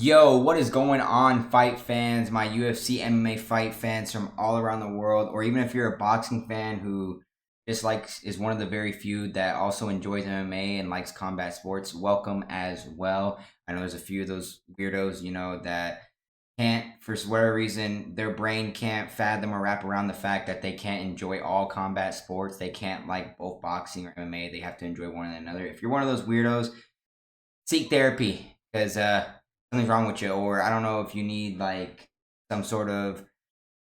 Yo, what is going on, fight fans, my UFC MMA fight fans from all around the world, or even if you're a boxing fan who just likes is one of the very few that also enjoys MMA and likes combat sports, welcome as well. I know there's a few of those weirdos, that can't, for whatever reason, their brain can't fathom or wrap around the fact that they can't enjoy all combat sports. They can't like both boxing or MMA. They have to enjoy one or another. If you're one of those weirdos, seek therapy because something's wrong with you, or I don't know if you need like some sort of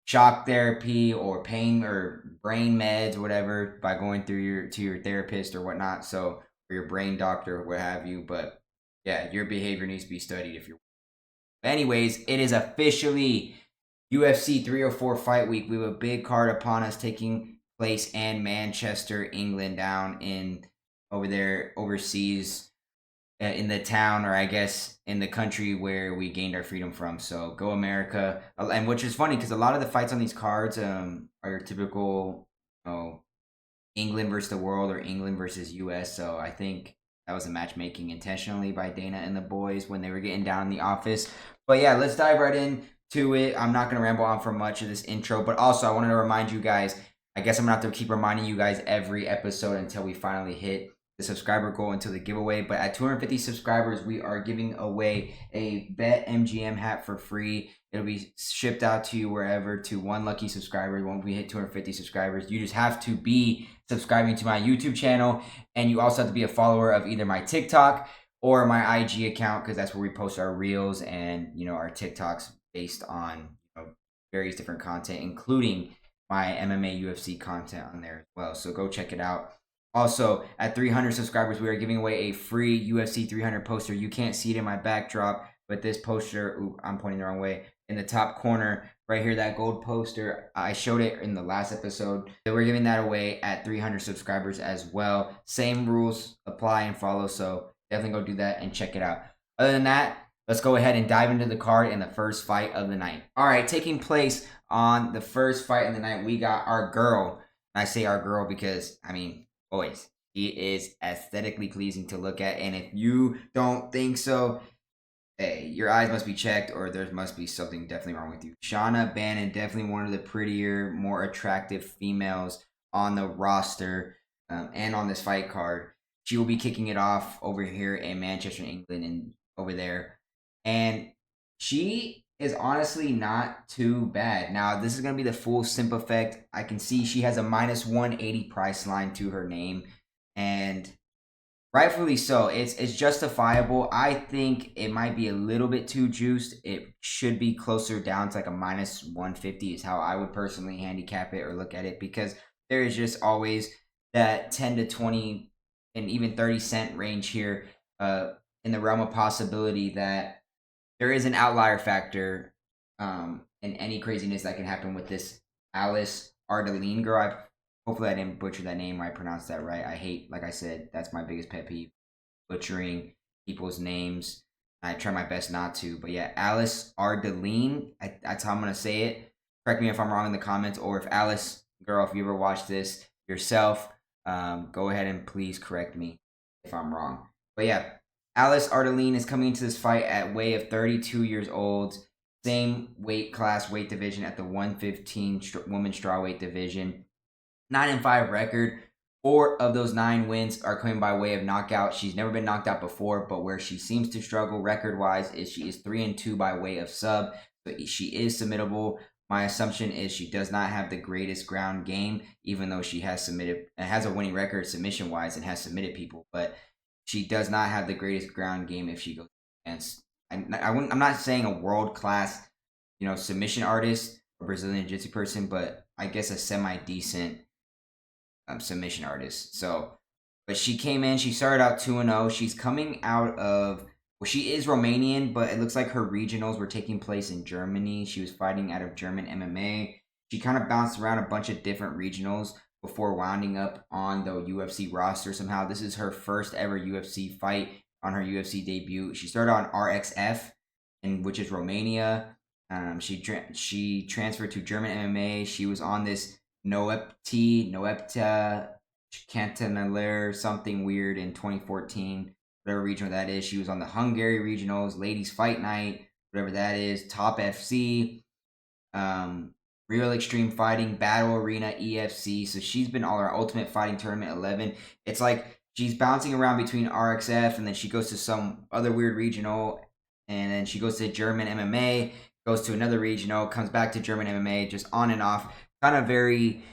shock therapy or pain or brain meds or whatever by going through your therapist or whatnot. So, or your brain doctor, what have you. But yeah, your behavior needs to be studied if you're. Anyways, it is officially UFC 304 fight week. We have a big card upon us taking place in Manchester, England, down in over there overseas in the town, or I guess in the country where we gained our freedom from. So go America. And which is funny because a lot of the fights on these cards are your typical, England versus the world or England versus US. So I think that was a matchmaking intentionally by Dana and the boys when they were getting down in the office. But yeah, let's dive right into it. I'm not going to ramble on for much of this intro, but also I wanted to remind you guys, I guess I'm going to have to keep reminding you guys every episode until we finally hit the subscriber goal, until the giveaway. But at 250 subscribers, we are giving away a BetMGM hat for free. It'll be shipped out to you wherever to one lucky subscriber. When we hit 250 subscribers, you just have to be subscribing to my YouTube channel, and you also have to be a follower of either my TikTok or my IG account, because that's where we post our reels and our TikToks based on various different content, including my MMA UFC content on there as well. So go check it out. Also, at 300 subscribers, we are giving away a free UFC 300 poster. You can't see it in my backdrop, but this poster, I'm pointing the wrong way, in the top corner, right here, that gold poster, I showed it in the last episode. We're giving that away at 300 subscribers as well. Same rules apply and follow, so definitely go do that and check it out. Other than that, let's go ahead and dive into the card in the first fight of the night. All right, taking place on the first fight of the night, we got our girl. And I say our girl because, boys, she is aesthetically pleasing to look at, and if you don't think so, hey, your eyes must be checked, or there must be something definitely wrong with you. Shauna Bannon, definitely one of the prettier, more attractive females on the roster and on this fight card. She will be kicking it off over here in Manchester, England, and over there. And she is honestly not too bad. Now, this is going to be the full simp effect. I can see she has a minus 180 price line to her name, and rightfully so. It's justifiable. I think it might be a little bit too juiced. It should be closer down to like a minus 150 is how I would personally handicap it or look at it, because there is just always that 10 to 20 and even 30 cent range here in the realm of possibility that there is an outlier factor in any craziness that can happen with this Alice Ardelean girl. Hopefully I didn't butcher that name or I pronounced that right. I hate, like I said, that's my biggest pet peeve, butchering people's names. I try my best not to. But yeah, Alice Ardelean, that's how I'm going to say it. Correct me if I'm wrong in the comments, or if Alice, girl, if you ever watch this yourself, go ahead and please correct me if I'm wrong. But yeah, Alice Ardelean is coming into this fight at weight of 32 years old. Same weight class, weight division at the 115 women's strawweight division. 9-5 record. 4 of those 9 wins are coming by way of knockout. She's never been knocked out before, but where she seems to struggle record-wise is she is 3-2 by way of sub. So she is submittable. My assumption is she does not have the greatest ground game, even though she has a winning record submission-wise and has submitted people. But she does not have the greatest ground game if she goes against. I'm not saying a world-class, submission artist or Brazilian Jiu-Jitsu person, but I guess a semi-decent submission artist. So, but she came in, she started out 2-0. She's coming out of, she is Romanian, but it looks like her regionals were taking place in Germany. She was fighting out of German MMA. She kind of bounced around a bunch of different regionals before winding up on the UFC roster somehow. This is her first ever UFC fight on her UFC debut. She started on RXF, which is Romania. She transferred to German MMA. She was on this Noepta Cantonaler, something weird in 2014. whatever regional that is. She was on the Hungary regionals, Ladies Fight Night, whatever that is, Top FC, Real Extreme Fighting, Battle Arena, EFC. So she's been all our Ultimate Fighting Tournament 11. It's like she's bouncing around between RXF, and then she goes to some other weird regional, and then she goes to German MMA, goes to another regional, comes back to German MMA, just on and off, kind of very,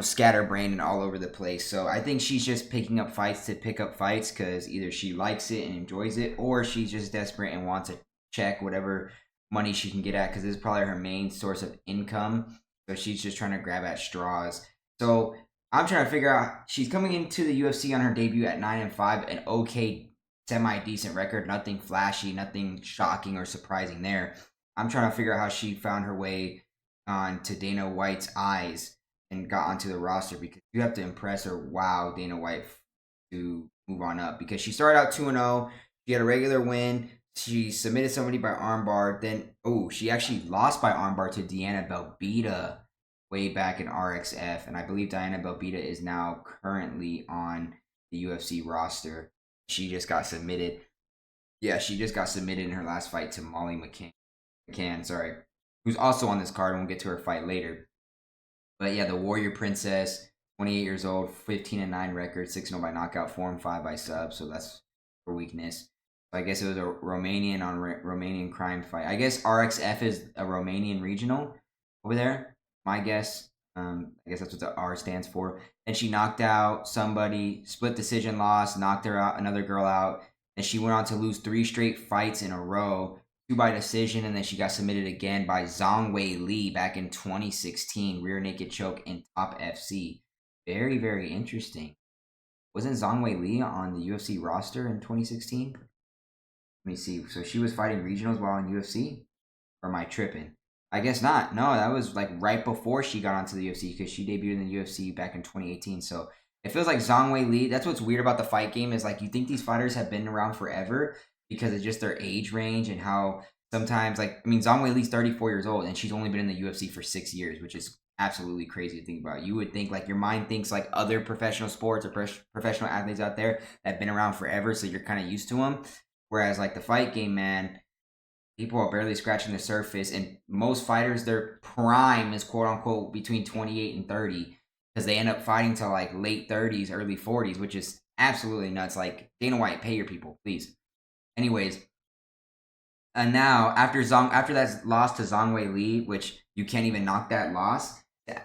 scatterbrained and all over the place. So I think she's just picking up fights to pick up fights because either she likes it and enjoys it, or she's just desperate and wants to check whatever money she can get at, because this is probably her main source of income. So she's just trying to grab at straws. So I'm trying to figure out, she's coming into the UFC on her debut at 9-5, an okay, semi-decent record, nothing flashy, nothing shocking or surprising there. I'm trying to figure out how she found her way on to Dana White's eyes and got onto the roster, because you have to impress or wow Dana White to move on up, because she started out 2-0. She had a regular win. She submitted somebody by armbar. Then, she actually lost by armbar to Diana Belbita way back in RXF. And I believe Diana Belbita is now currently on the UFC roster. She just got submitted. Yeah, she just got submitted in her last fight to Molly McCann, who's also on this card, and we'll get to her fight later. But yeah, the Warrior Princess, 28 years old, 15-9 record, 6-0 by knockout, 4-5 by sub. So that's her weakness. So I guess it was a Romanian on Romanian crime fight. I guess RXF is a Romanian regional over there. My guess. I guess that's what the R stands for. And she knocked out somebody, split decision loss, knocked her out, another girl out. And she went on to lose 3 straight fights in a row. 2 by decision, and then she got submitted again by Zhongwei Li back in 2016, rear naked choke in Top FC. Very, very interesting. Wasn't Zhongwei Li on the UFC roster in 2016? Let me see. So she was fighting regionals while in UFC? Or am I tripping? I guess not. No, that was like right before she got onto the UFC, because she debuted in the UFC back in 2018. So it feels like Zhongwei Li, that's what's weird about the fight game, is like you think these fighters have been around forever, because of just their age range and how sometimes, Zhongwei Li's 34 years old, and she's only been in the UFC for 6 years, which is absolutely crazy to think about. You would think, your mind thinks, other professional sports or professional athletes out there that have been around forever, so you're kind of used to them. Whereas, the fight game, man, people are barely scratching the surface, and most fighters, their prime is, quote-unquote, between 28 and 30, because they end up fighting till, late 30s, early 40s, which is absolutely nuts. Dana White, pay your people, please. Anyways, and now after that loss to Zhongwei Li, which you can't even knock that loss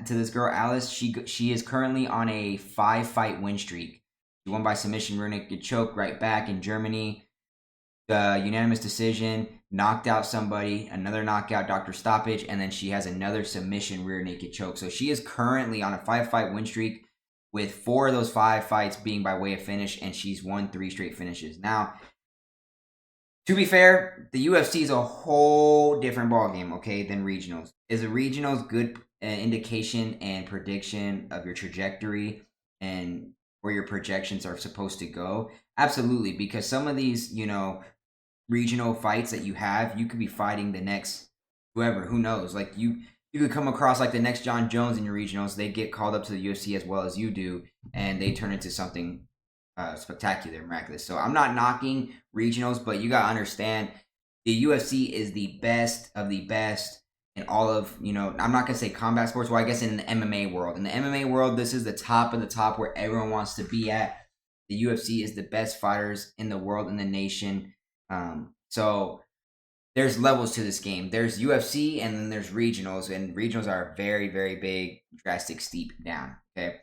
to this girl Alice, she is currently on a 5-fight win streak. She won by submission, rear naked choke right back in Germany. The unanimous decision, knocked out somebody, another knockout, doctor stoppage, and then she has another submission, rear naked choke. So she is currently on a 5-fight win streak, with 4 of those 5 fights being by way of finish, and she's won 3 straight finishes. Now, to be fair, the UFC is a whole different ballgame, okay, than regionals. Is a regionals good indication and prediction of your trajectory and where your projections are supposed to go? Absolutely, because some of these, regional fights that you have, you could be fighting the next whoever, who knows? You could come across the next John Jones in your regionals. They get called up to the UFC as well as you do, and they turn into something spectacular, miraculous. So I'm not knocking regionals, but you gotta understand the UFC is the best of the best in all of, I'm not gonna say combat sports, well, I guess in the MMA world. In the MMA world, this is the top of the top where everyone wants to be at. The UFC is the best fighters in the world, in the nation. So there's levels to this game. There's UFC, and then there's regionals, and regionals are very, very big, drastic, steep down. Okay,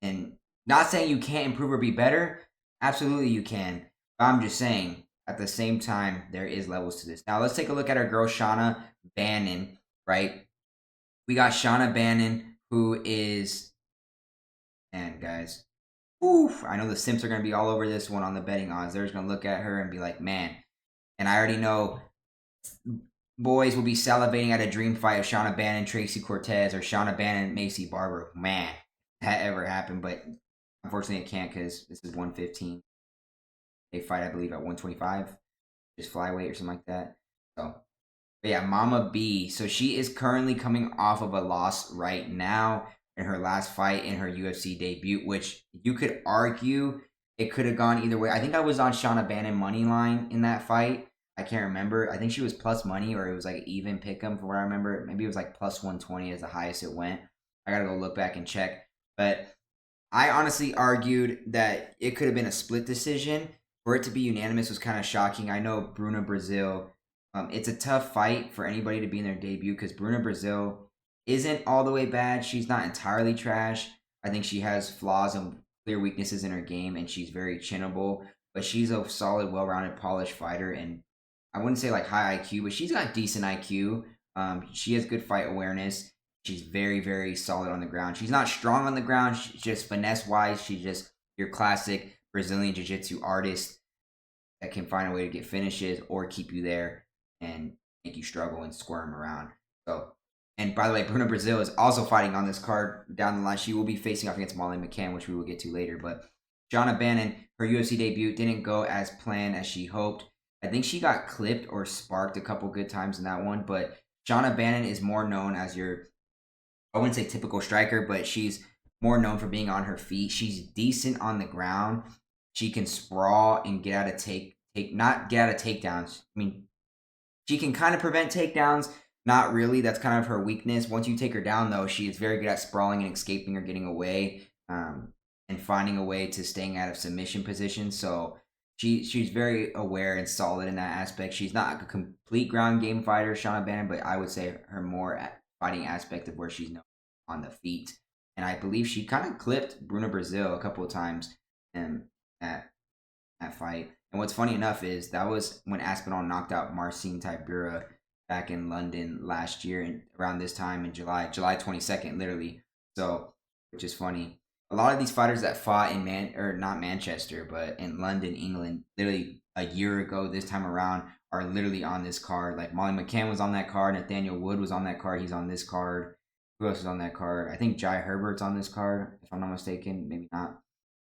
and not saying you can't improve or be better. Absolutely you can. But I'm just saying, at the same time, there is levels to this. Now, let's take a look at our girl, Shauna Bannon, right? We got Shauna Bannon, who is... And, guys, I know the simps are going to be all over this one on the betting odds. They're just going to look at her and be like, man. And I already know boys will be salivating at a dream fight of Shauna Bannon, Tracy Cortez, or Shauna Bannon, Macy Barber. Man, that ever happened, but... Unfortunately, it can't, because this is 115. They fight, I believe, at 125. Just flyweight or something like that. So, but yeah, Mama B. So she is currently coming off of a loss right now in her last fight in her UFC debut, which you could argue it could have gone either way. I think I was on Shauna Bannon money line in that fight. I can't remember. I think she was plus money, or it was like even pick 'em from what I remember. Maybe it was like plus 120 as the highest it went. I gotta go look back and check. But I honestly argued that it could have been a split decision. For it to be unanimous was kind of shocking. I know Bruna Brazil. It's a tough fight for anybody to be in their debut because Bruna Brazil isn't all the way bad. She's not entirely trash. I think she has flaws and clear weaknesses in her game, and she's very chinnable. But she's a solid, well-rounded, polished fighter, and I wouldn't say like high IQ, but she's got decent IQ. She has good fight awareness. She's very, very solid on the ground. She's not strong on the ground. She's just finesse-wise. She's just your classic Brazilian Jiu-Jitsu artist that can find a way to get finishes or keep you there and make you struggle and squirm around. So, and by the way, Bruna Brazil is also fighting on this card down the line. She will be facing off against Molly McCann, which we will get to later. But Shauna Bannon, her UFC debut didn't go as planned as she hoped. I think she got clipped or sparked a couple good times in that one. But Shauna Bannon is more known as your, I wouldn't say typical striker, but she's more known for being on her feet. She's decent on the ground. She can sprawl and get out of not get out of takedowns. I mean, she can kind of prevent takedowns. Not really. That's kind of her weakness. Once you take her down, though, she is very good at sprawling and escaping or getting away, and finding a way to staying out of submission positions. So she's very aware and solid in that aspect. She's not a complete ground game fighter, Shauna Bannon, but I would say her more fighting aspect of where she's known on the feet. And I believe she kind of clipped Bruna Brazil a couple of times at that fight. And what's funny enough is that was when Aspinall knocked out Marcin Tybura back in London last year, and around this time in July 22nd, literally. So, which is funny. A lot of these fighters that fought in not Manchester, but in London, England, literally a year ago this time around, are literally on this card. Like Molly McCann was on that card, Nathaniel Wood was on that card, he's on this card. Who else is on that card? I think Jai Herbert's on this card, if I'm not mistaken. Maybe not.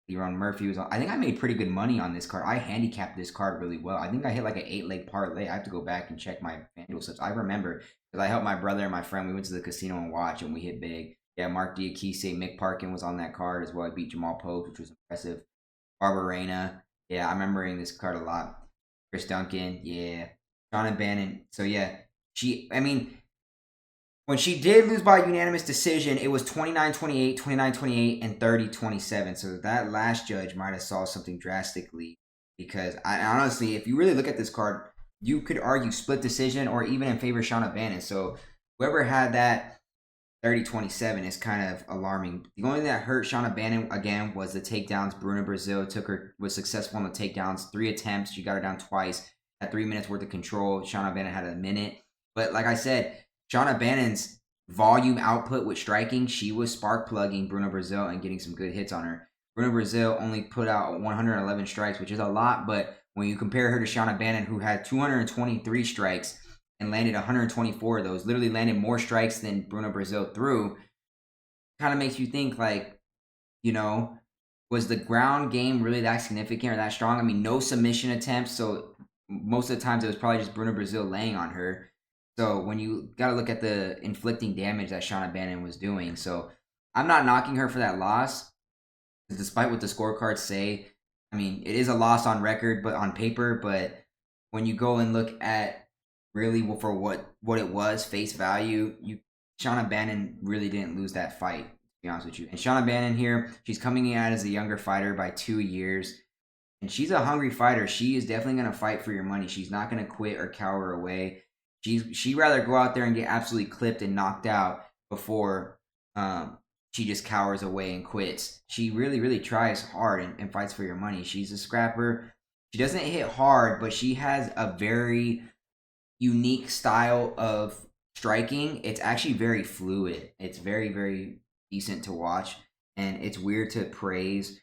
Leron Murphy was on. I think I made pretty good money on this card. I handicapped this card really well. I think I hit like an 8-leg parlay. I have to go back and check my FanDuel slips. I remember because I helped my brother and my friend. We went to the casino and watched, and we hit big. Yeah, Mark Diakise, Mick Parkin was on that card as well. I beat Jamal Pope, which was impressive. Barbara Reina. Yeah, I'm remembering this card a lot. Chris Duncan. Yeah. Shauna Bannon. So, yeah. When she did lose by unanimous decision, it was 29-28, 29-28, and 30-27. So that last judge might have saw something drastically, because I honestly, if you really look at this card, you could argue split decision or even in favor of Shauna Bannon. So whoever had that 30-27 is kind of alarming. The only thing that hurt Shauna Bannon, again, was the takedowns. Bruna Brazil was successful on the takedowns. 3 attempts. She got her down twice. At 3 minutes worth of control. Shauna Bannon had a minute. But like I said, Shauna Bannon's volume output with striking, she was spark plugging Bruna Brazil and getting some good hits on her. Bruna Brazil only put out 111 strikes, which is a lot, but when you compare her to Shauna Bannon, who had 223 strikes and landed 124 of those, literally landed more strikes than Bruna Brazil threw, kind of makes you think, like, was the ground game really that significant or that strong? I mean, no submission attempts, so most of the times it was probably just Bruna Brazil laying on her. So when you got to look at the inflicting damage that Shauna Bannon was doing. So I'm not knocking her for that loss. Despite what the scorecards say, I mean, it is a loss on record, but on paper. But when you go and look at really for what it was, face value, Shauna Bannon really didn't lose that fight, to be honest with you. And Shauna Bannon here, she's coming in as a younger fighter by 2 years. And she's a hungry fighter. She is definitely going to fight for your money. She's not going to quit or cower away. She'd rather go out there and get absolutely clipped and knocked out before she just cowers away and quits. She really, really tries hard and fights for your money. She's a scrapper. She doesn't hit hard, but she has a very unique style of striking. It's actually very fluid. It's very, very decent to watch. And it's weird to praise,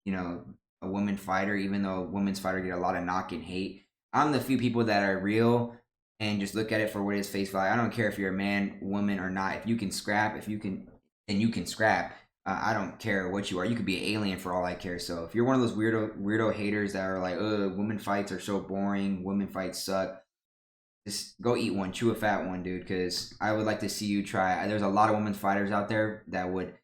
a woman fighter, even though women's fighters get a lot of knock and hate. I'm the few people that are real and just look at it for what it is, face value. I don't care if you're a man, woman, or not. If you can scrap, then you can scrap. I don't care what you are. You could be an alien for all I care. So if you're one of those weirdo haters that are like, women fights are so boring, women fights suck, just go eat one, chew a fat one, dude, because I would like to see you try. There's a lot of women fighters out there that would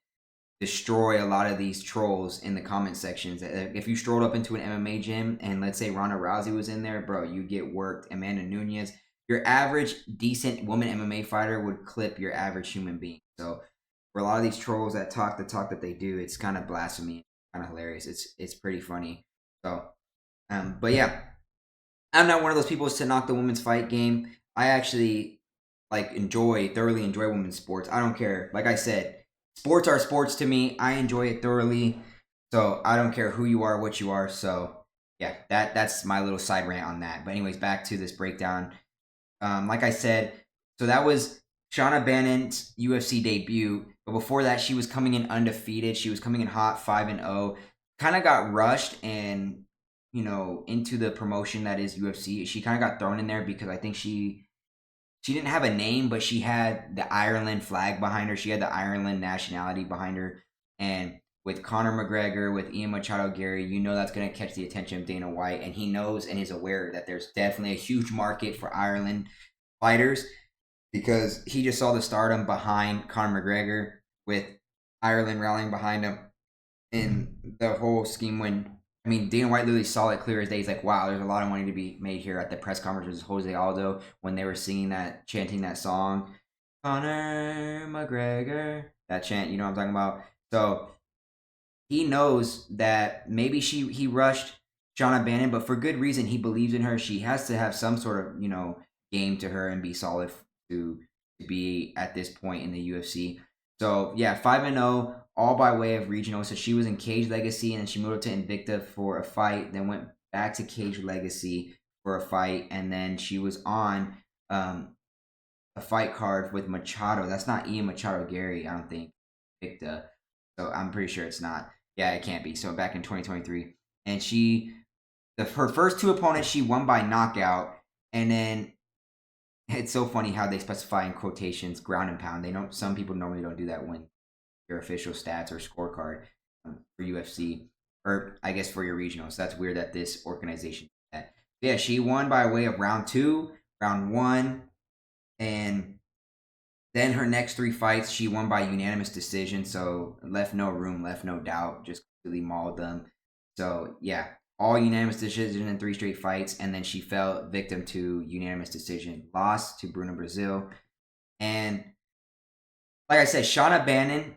destroy a lot of these trolls in the comment sections. If you strolled up into an MMA gym and let's say Ronda Rousey was in there, bro, you get worked. Amanda Nunes, your average decent woman MMA fighter would clip your average human being. So for a lot of these trolls that talk the talk that they do, it's kind of blasphemy, kind of hilarious. It's pretty funny. So, but yeah, I'm not one of those people to knock the women's fight game. I actually thoroughly enjoy women's sports. I don't care. Like I said, sports are sports to me. I enjoy it thoroughly. So I don't care who you are, what you are. So yeah, that's my little side rant on that. But anyways, back to this breakdown. Like I said, so that was Shauna Bannon's UFC debut. But before that, she was coming in undefeated. She was coming in hot, 5-0. Kind of got rushed and into the promotion that is UFC. She kind of got thrown in there because I think she didn't have a name, but she had the Ireland flag behind her. She had the Ireland nationality behind her. And with Conor McGregor, with Ian Machado Gary, that's going to catch the attention of Dana White. And he knows and is aware that there's definitely a huge market for Ireland fighters because he just saw the stardom behind Conor McGregor with Ireland rallying behind him. And the whole scheme Dana White literally saw it clear as day. He's like, wow, there's a lot of money to be made here at the press conference with Jose Aldo when they were chanting that song, Conor McGregor, that chant, you know what I'm talking about? So he knows that maybe he rushed Shauna Bannon, but for good reason. He believes in her. She has to have some sort of, game to her and be solid to be at this point in the UFC. So yeah, 5-0, all by way of regional. So she was in Cage Legacy, and then she moved up to Invicta for a fight, then went back to Cage Legacy for a fight, and then she was on a fight card with Machado. That's not Ian Machado Gary, I don't think, Invicta. So I'm pretty sure it's not. Yeah, it can't be. So back in 2023. And her first two opponents, she won by knockout, and then it's so funny how they specify in quotations ground and pound. Some people normally don't do that when your official stats or scorecard for UFC, or I guess for your regional. So that's weird that this organization did that. Yeah, she won by way of round 2, round 1, and then her next 3 fights she won by unanimous decision. So left no room, left no doubt, just completely mauled them. So yeah, all unanimous decision in 3 straight fights, and then she fell victim to unanimous decision, lost to Bruna Brazil. And like I said, Shauna Bannon,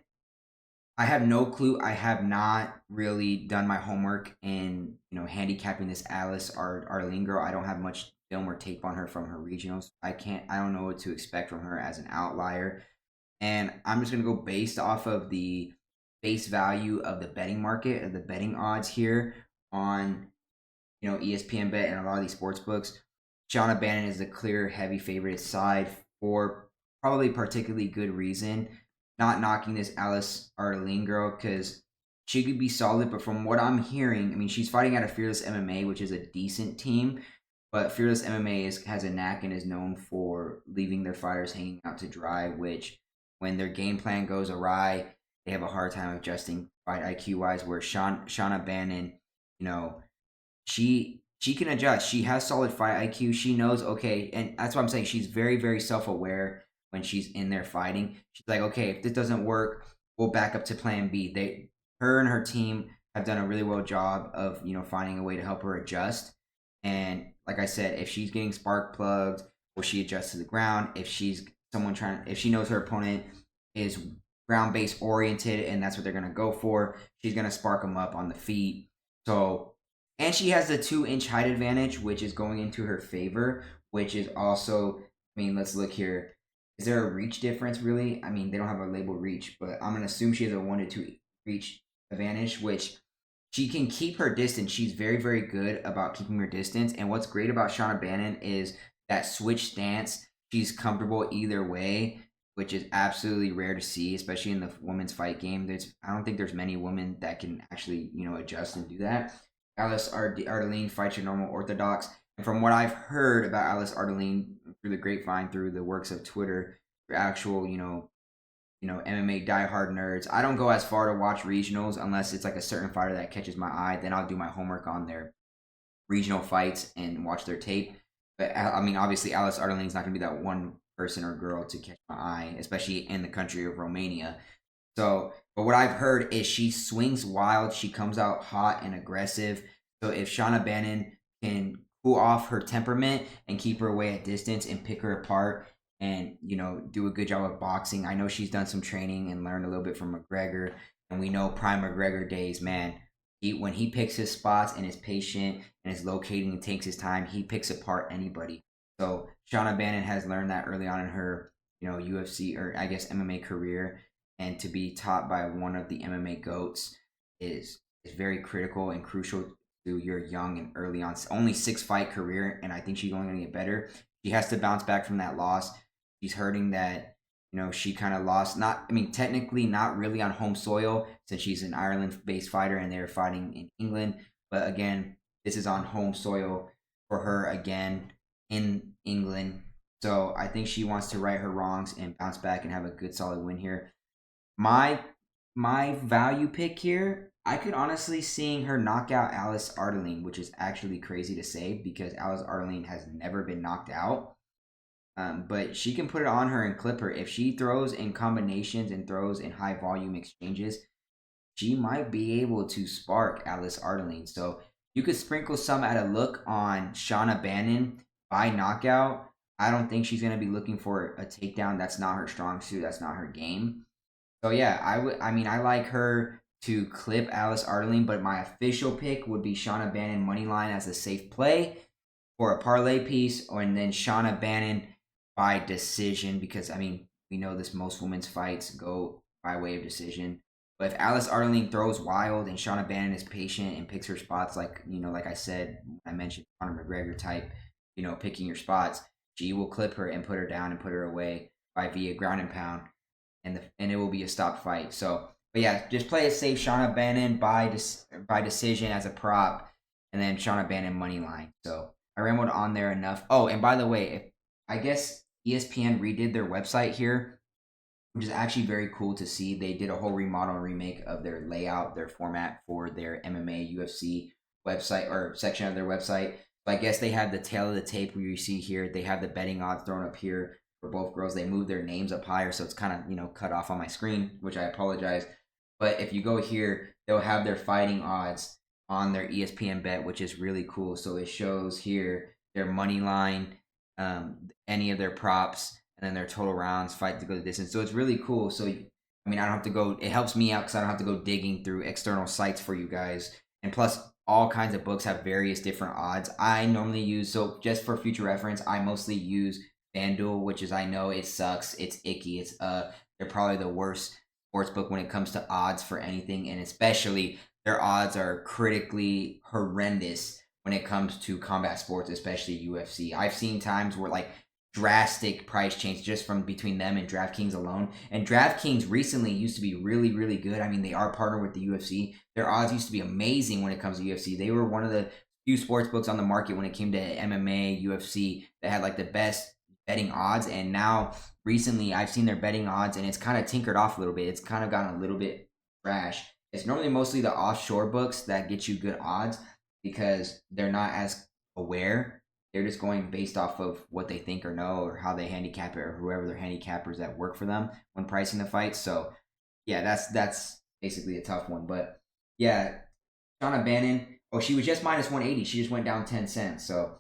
I have no clue. I have not really done my homework in handicapping this Alice Ardelean girl. I don't have much film or tape on her from her regionals. I don't know what to expect from her as an outlier. And I'm just gonna go based off of the base value of the betting market, of the betting odds here on ESPN Bet and a lot of these sports books. Shauna Bannon is the clear heavy favorite side for probably particularly good reason. Not knocking this Alice Ardelean girl because she could be solid, but from what I'm hearing, she's fighting out of Fearless MMA, which is a decent team, but Fearless MMA has a knack and is known for leaving their fighters hanging out to dry, which when their game plan goes awry, they have a hard time adjusting fight IQ wise, where Shauna Bannon, she can adjust. She has solid fight IQ. She knows, okay, and that's what I'm saying. She's very, very self-aware when she's in there fighting. She's like, okay, if this doesn't work, we'll back up to plan B. Her and her team have done a really well job of, finding a way to help her adjust. And like I said, if she's getting spark plugged, will she adjust to the ground? If she knows her opponent is ground base oriented and that's what they're going to go for, she's going to spark them up on the feet. So, and she has the 2-inch height advantage, which is going into her favor, which is also, let's look here. Is there a reach difference, really? They don't have a label reach, but I'm going to assume she has a 1 to 2 reach advantage, which she can keep her distance. She's very, very good about keeping her distance. And what's great about Shauna Bannon is that switch stance. She's comfortable either way, which is absolutely rare to see, especially in the women's fight game. I don't think there's many women that can actually, adjust and do that. Alice Ardelean fights your normal orthodox. And from what I've heard about Alice Ardelean through the grapevine, through the works of Twitter, through actual, MMA diehard nerds, I don't go as far to watch regionals unless it's like a certain fighter that catches my eye. Then I'll do my homework on their regional fights and watch their tape. But obviously Alice Ardelean's not going to be that one person or girl to catch my eye, especially in the country of Romania. So, but what I've heard is she swings wild. She comes out hot and aggressive. So if Shauna Bannon can cool off her temperament and keep her away at distance and pick her apart and, do a good job of boxing. I know she's done some training and learned a little bit from McGregor. And we know prime McGregor days, man. When he picks his spots and is patient and is locating and takes his time, he picks apart anybody. So Shauna Bannon has learned that early on in her, UFC, or I guess MMA career, and to be taught by one of the MMA goats is very critical and crucial to your young and early on. Only 6-fight career, and I think she's only going to get better. She has to bounce back from that loss. She's hurting that, she kind of lost. Technically not really on home soil since she's an Ireland-based fighter and they're fighting in England. But again, this is on home soil for her again in England. So I think she wants to right her wrongs and bounce back and have a good solid win here. My value pick here, I could honestly seeing her knock out Alice Ardelean, which is actually crazy to say because Alice Ardelean has never been knocked out. But she can put it on her and clip her. If she throws in combinations and throws in high volume exchanges, she might be able to spark Alice Ardelean. So you could sprinkle some at a look on Shauna Bannon by knockout. I don't think she's going to be looking for a takedown. That's not her strong suit. That's not her game. So yeah, I like her to clip Alice Ardelean, but my official pick would be Shauna Bannon money line as a safe play for a parlay piece, and then Shauna Bannon by decision because we know this most women's fights go by way of decision. But if Alice Ardelean throws wild and Shauna Bannon is patient and picks her spots, like I said, I mentioned Conor McGregor type, picking your spots, she will clip her and put her down and put her away via ground and pound. And it will be a stop fight. So, but yeah, just play it safe. Shauna Bannon by decision as a prop, and then Shauna Bannon money line. So I rambled on there enough. Oh, and by the way, I guess ESPN redid their website here, which is actually very cool to see. They did a whole remodel and remake of their layout, their format for their MMA UFC website or section of their website. So I guess they have the tail of the tape where you see here. They have the betting odds thrown up here. For both girls, they moved their names up higher, so it's kind of cut off on my screen, which I apologize. But if you go here, they'll have their fighting odds on their ESPN bet, which is really cool. So it shows here their money line, any of their props, and then their total rounds, fight to go the distance. So it's really cool. So I don't have to go. It helps me out because I don't have to go digging through external sites for you guys. And plus, all kinds of books have various different odds. I normally use, so just for future reference, I mostly use FanDuel, which is, I know it sucks, it's icky, it's they're probably the worst sports book when it comes to odds for anything, and especially their odds are critically horrendous when it comes to combat sports, especially UFC. I've seen times where drastic price change just from between them and DraftKings alone. And DraftKings recently used to be really, really good. They are partnered with the UFC. Their odds used to be amazing when it comes to UFC. They were one of the few sports books on the market when it came to MMA, UFC that had the best betting odds. And now recently I've seen their betting odds and it's kind of tinkered off a little bit. It's kind of gotten a little bit trash. It's normally mostly the offshore books that get you good odds because they're not as aware. They're just going based off of what they think or know or how they handicap it or whoever their handicappers that work for them when pricing the fight. So yeah, that's basically a tough one. But yeah, Shauna Bannon, she was just minus 180. She just went down 10 cents. So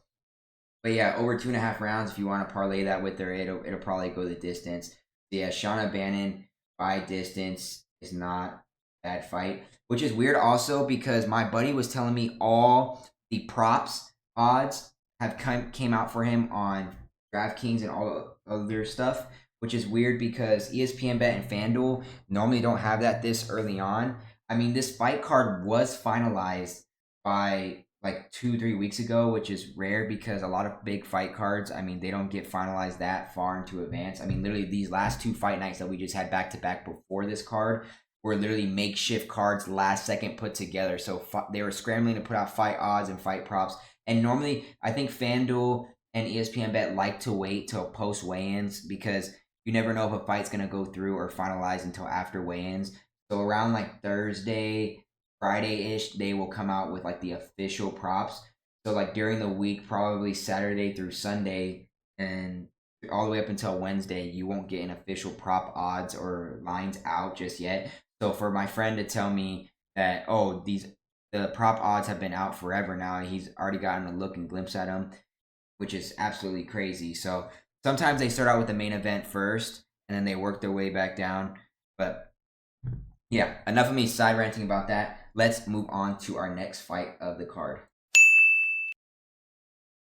but yeah, over 2.5 rounds, if you want to parlay that with her, it'll probably go the distance. So yeah, Shauna Bannon by distance is not a bad fight, which is weird also because my buddy was telling me all the props odds have came out for him on DraftKings and all other stuff, which is weird because ESPN Bet and FanDuel normally don't have that this early on. This fight card was finalized by 2-3 weeks ago, which is rare because a lot of big fight cards, they don't get finalized that far into advance. Literally these last 2 fight nights that we just had back to back before this card were literally makeshift cards last second put together. So they were scrambling to put out fight odds and fight props. And normally I think FanDuel and ESPN Bet like to wait till post weigh-ins because you never know if a fight's going to go through or finalize until after weigh-ins. So around Thursday, Friday-ish, they will come out with the official props. So during the week, probably Saturday through Sunday and all the way up until Wednesday, you won't get an official prop odds or lines out just yet. So for my friend to tell me that, oh, the prop odds have been out forever now, he's already gotten a look and glimpse at them, which is absolutely crazy. So sometimes they start out with the main event first, and then they work their way back down. But yeah, enough of me side ranting about that. Let's move on to our next fight of the card.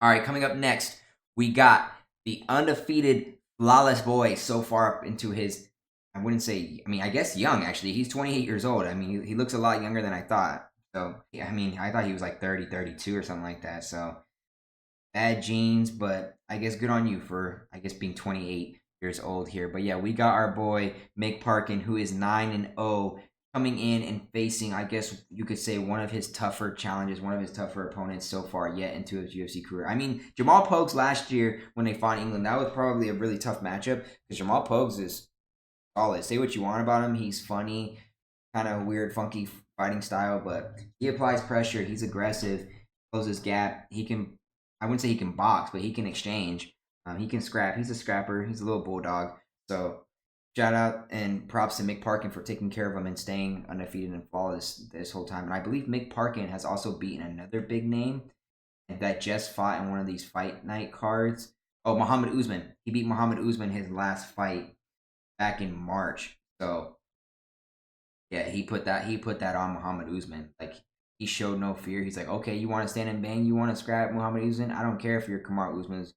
All right, coming up next, we got the undefeated flawless boy so far up into his, I wouldn't say, I mean, I guess young, actually. He's 28 years old. I mean, he looks a lot younger than I thought. So, yeah, I mean, I thought he was like 30, 32 or something like that. So, bad genes, but I guess good on you for, I guess, being 28 years old here. But yeah, we got our boy Mick Parkin, who is 9-0, coming in and facing, I guess you could say, one of his tougher challenges, one of his tougher opponents so far yet into his UFC career. I mean, Jamal Pokes last year when they fought England, that was probably a really tough matchup because Jamal Pokes is solid. Say what you want about him. He's funny, kind of weird, funky fighting style, but he applies pressure. He's aggressive, closes gap. He can, I wouldn't say he can box, but he can exchange. He can scrap. He's a scrapper. He's a little bulldog. So shout out and props to Mick Parkin for taking care of him and staying undefeated and flawless this whole time. And I believe Mick Parkin has also beaten another big name that just fought in one of these fight night cards. Oh, Muhammad Usman. He beat Muhammad Usman his last fight back in March. So yeah, he put that on Muhammad Usman. Like, he showed no fear. He's like, okay, you want to stand and bang? You want to scrap Muhammad Usman? I don't care if you're Kamaru Usman's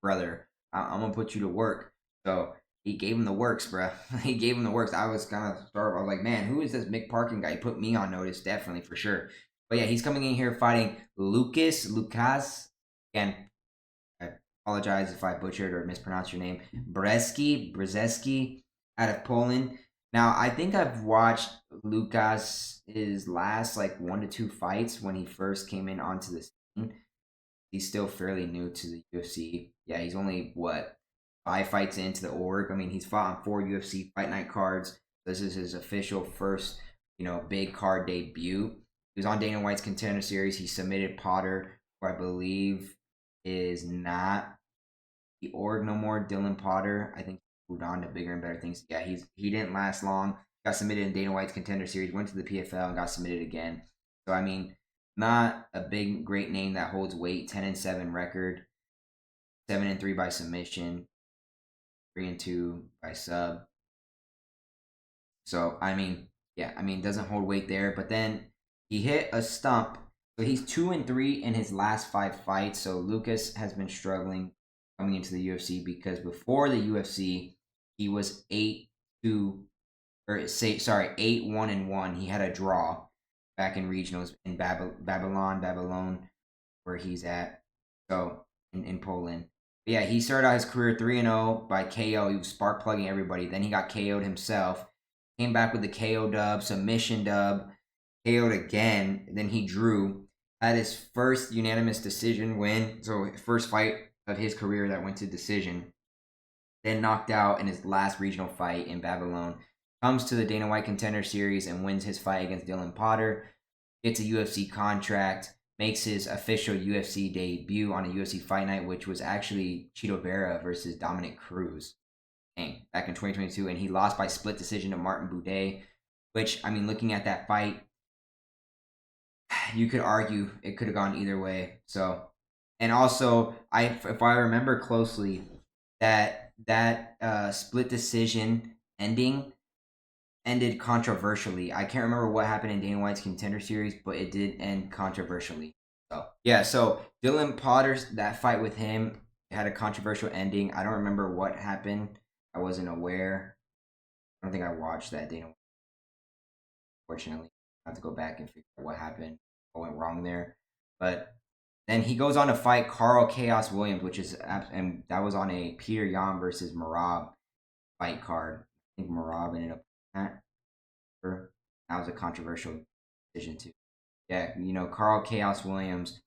brother. I'm gonna put you to work. So he gave him the works, bro. He gave him the works. I was kind of startled. I was like, man, who is this Mick Parkin guy? He put me on notice, definitely, for sure. But yeah, he's coming in here fighting Lukasz. Again, I apologize if I butchered or mispronounced your name. Brzeski, out of Poland. Now, I think I've watched Lukasz's last like 1 to 2 fights when he first came in onto the scene. He's still fairly new to the UFC. Yeah, he's only, 5 fights into the org. I mean, he's fought on 4 UFC Fight Night cards. This is his official first, big card debut. He was on Dana White's Contender Series. He submitted Potter, who I believe is not the org no more. Dylan Potter, I think he moved on to bigger and better things. Yeah, he didn't last long. Got submitted in Dana White's Contender Series, went to the PFL and got submitted again. So, I mean, not a big, great name that holds weight. 10-7 record, 7-3 by submission, 3-2 by sub. So, I mean, doesn't hold weight there. But then he hit a stump. So he's 2-3 in his last 5 fights. So Lukasz has been struggling coming into the UFC because before the UFC, he was 8-1-1. He had a draw back in regionals in Babylon, where he's at. So in Poland. But yeah, he started out his career 3-0 by KO. He was spark plugging everybody. Then he got KO'd himself. Came back with the KO dub, submission dub, KO'd again. Then he drew. Had his first unanimous decision win. So first fight of his career that went to decision. Then knocked out in his last regional fight in Babylon. Comes to the Dana White Contender Series and wins his fight against Dylan Potter. Gets a UFC contract. Makes his official UFC debut on a UFC Fight Night, which was actually Chito Vera versus Dominic Cruz. Back in 2022. And he lost by split decision to Martin Buday. Which, I mean, looking at that fight, you could argue it could have gone either way. So, and also, if I remember closely, that split decision ended controversially. I can't remember what happened in Dana White's Contender Series, but it did end controversially. So yeah, so Dylan Potter's, that fight with him had a controversial ending. I don't remember what happened. I wasn't aware. I don't think I watched that Dana. Fortunately, I have to go back and figure out what happened, what went wrong there. But then he goes on to fight Carl Chaos Williams, and that was on a Peter Yan versus Marab fight card. I think Marab ended up that was a controversial decision too. Yeah, Carl Chaos Williams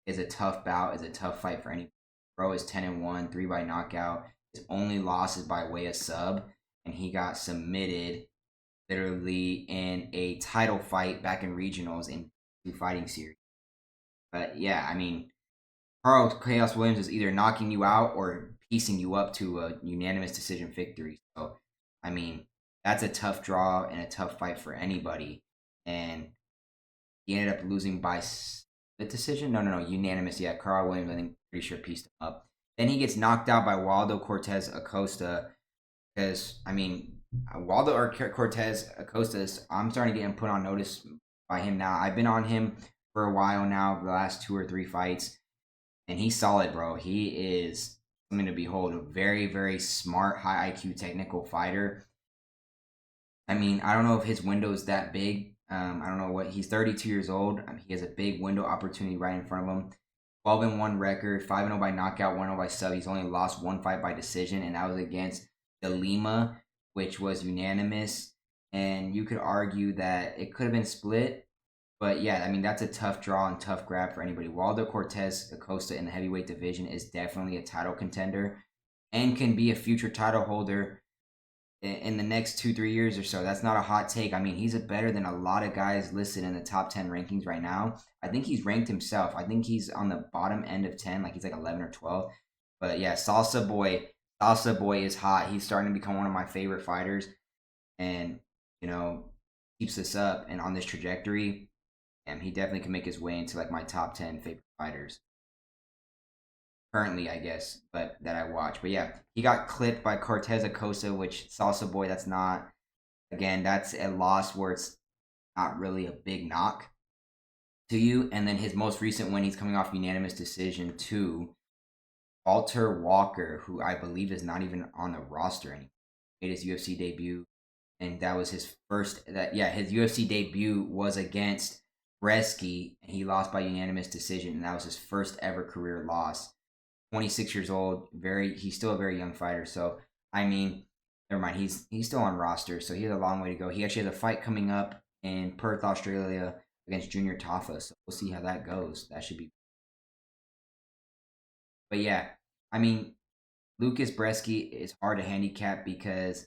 is a tough bout, is a tough fight for any. Bro is 10-1, 3 by knockout. His only loss is by way of sub, and he got submitted literally in a title fight back in regionals in 2 fighting series. But yeah, I mean, Carl Chaos Williams is either knocking you out or piecing you up to a unanimous decision victory. So, I mean, that's a tough draw and a tough fight for anybody. And he ended up losing by split decision. No, unanimous. Yeah, Carl Williams, I think, pretty sure pieced him up. Then he gets knocked out by Waldo Cortez Acosta. Because, I mean, Waldo Cortez Acosta, I'm starting to get him put on notice by him now. I've been on him for a while now, the last 2 or 3 fights. And he's solid, bro. He is something to behold. A very, very smart, high IQ technical fighter. I mean, I don't know if his window is that big. I don't know what. He's 32 years old. He has a big window opportunity right in front of him. 12-1 record, 5-0 by knockout, 1-0 by sub. He's only lost 1 fight by decision, and that was against De Lima, which was unanimous. And you could argue that it could have been split. But yeah, I mean, that's a tough draw and tough grab for anybody. Waldo Cortez Acosta in the heavyweight division is definitely a title contender and can be a future title holder in the next 2-3 years or so. That's not a hot take. I mean, he's better than a lot of guys listed in the top 10 rankings right now. I think he's ranked himself. I think he's on the bottom end of 10, like he's like 11 or 12. But yeah, Salsa Boy is hot. He's starting to become one of my favorite fighters, and keeps this up and on this trajectory. And he definitely can make his way into like my top 10 favorite fighters currently, I guess, but that I watch. But yeah, he got clipped by Cortez Acosta, which Salsa Boy, that's a loss where it's not really a big knock to you. And then his most recent win, he's coming off unanimous decision to Walter Walker, who I believe is not even on the roster anymore. Made his UFC debut, and that was his first. His UFC debut was against Brzeski, and he lost by unanimous decision, and that was his first ever career loss. 26 years old, he's still a very young fighter. So I mean, never mind, he's still on roster, so he has a long way to go. He actually has a fight coming up in Perth, Australia, against Junior Tafa. So we'll see how that goes. That should be. But yeah, I mean, Lukasz Brzeski is hard to handicap because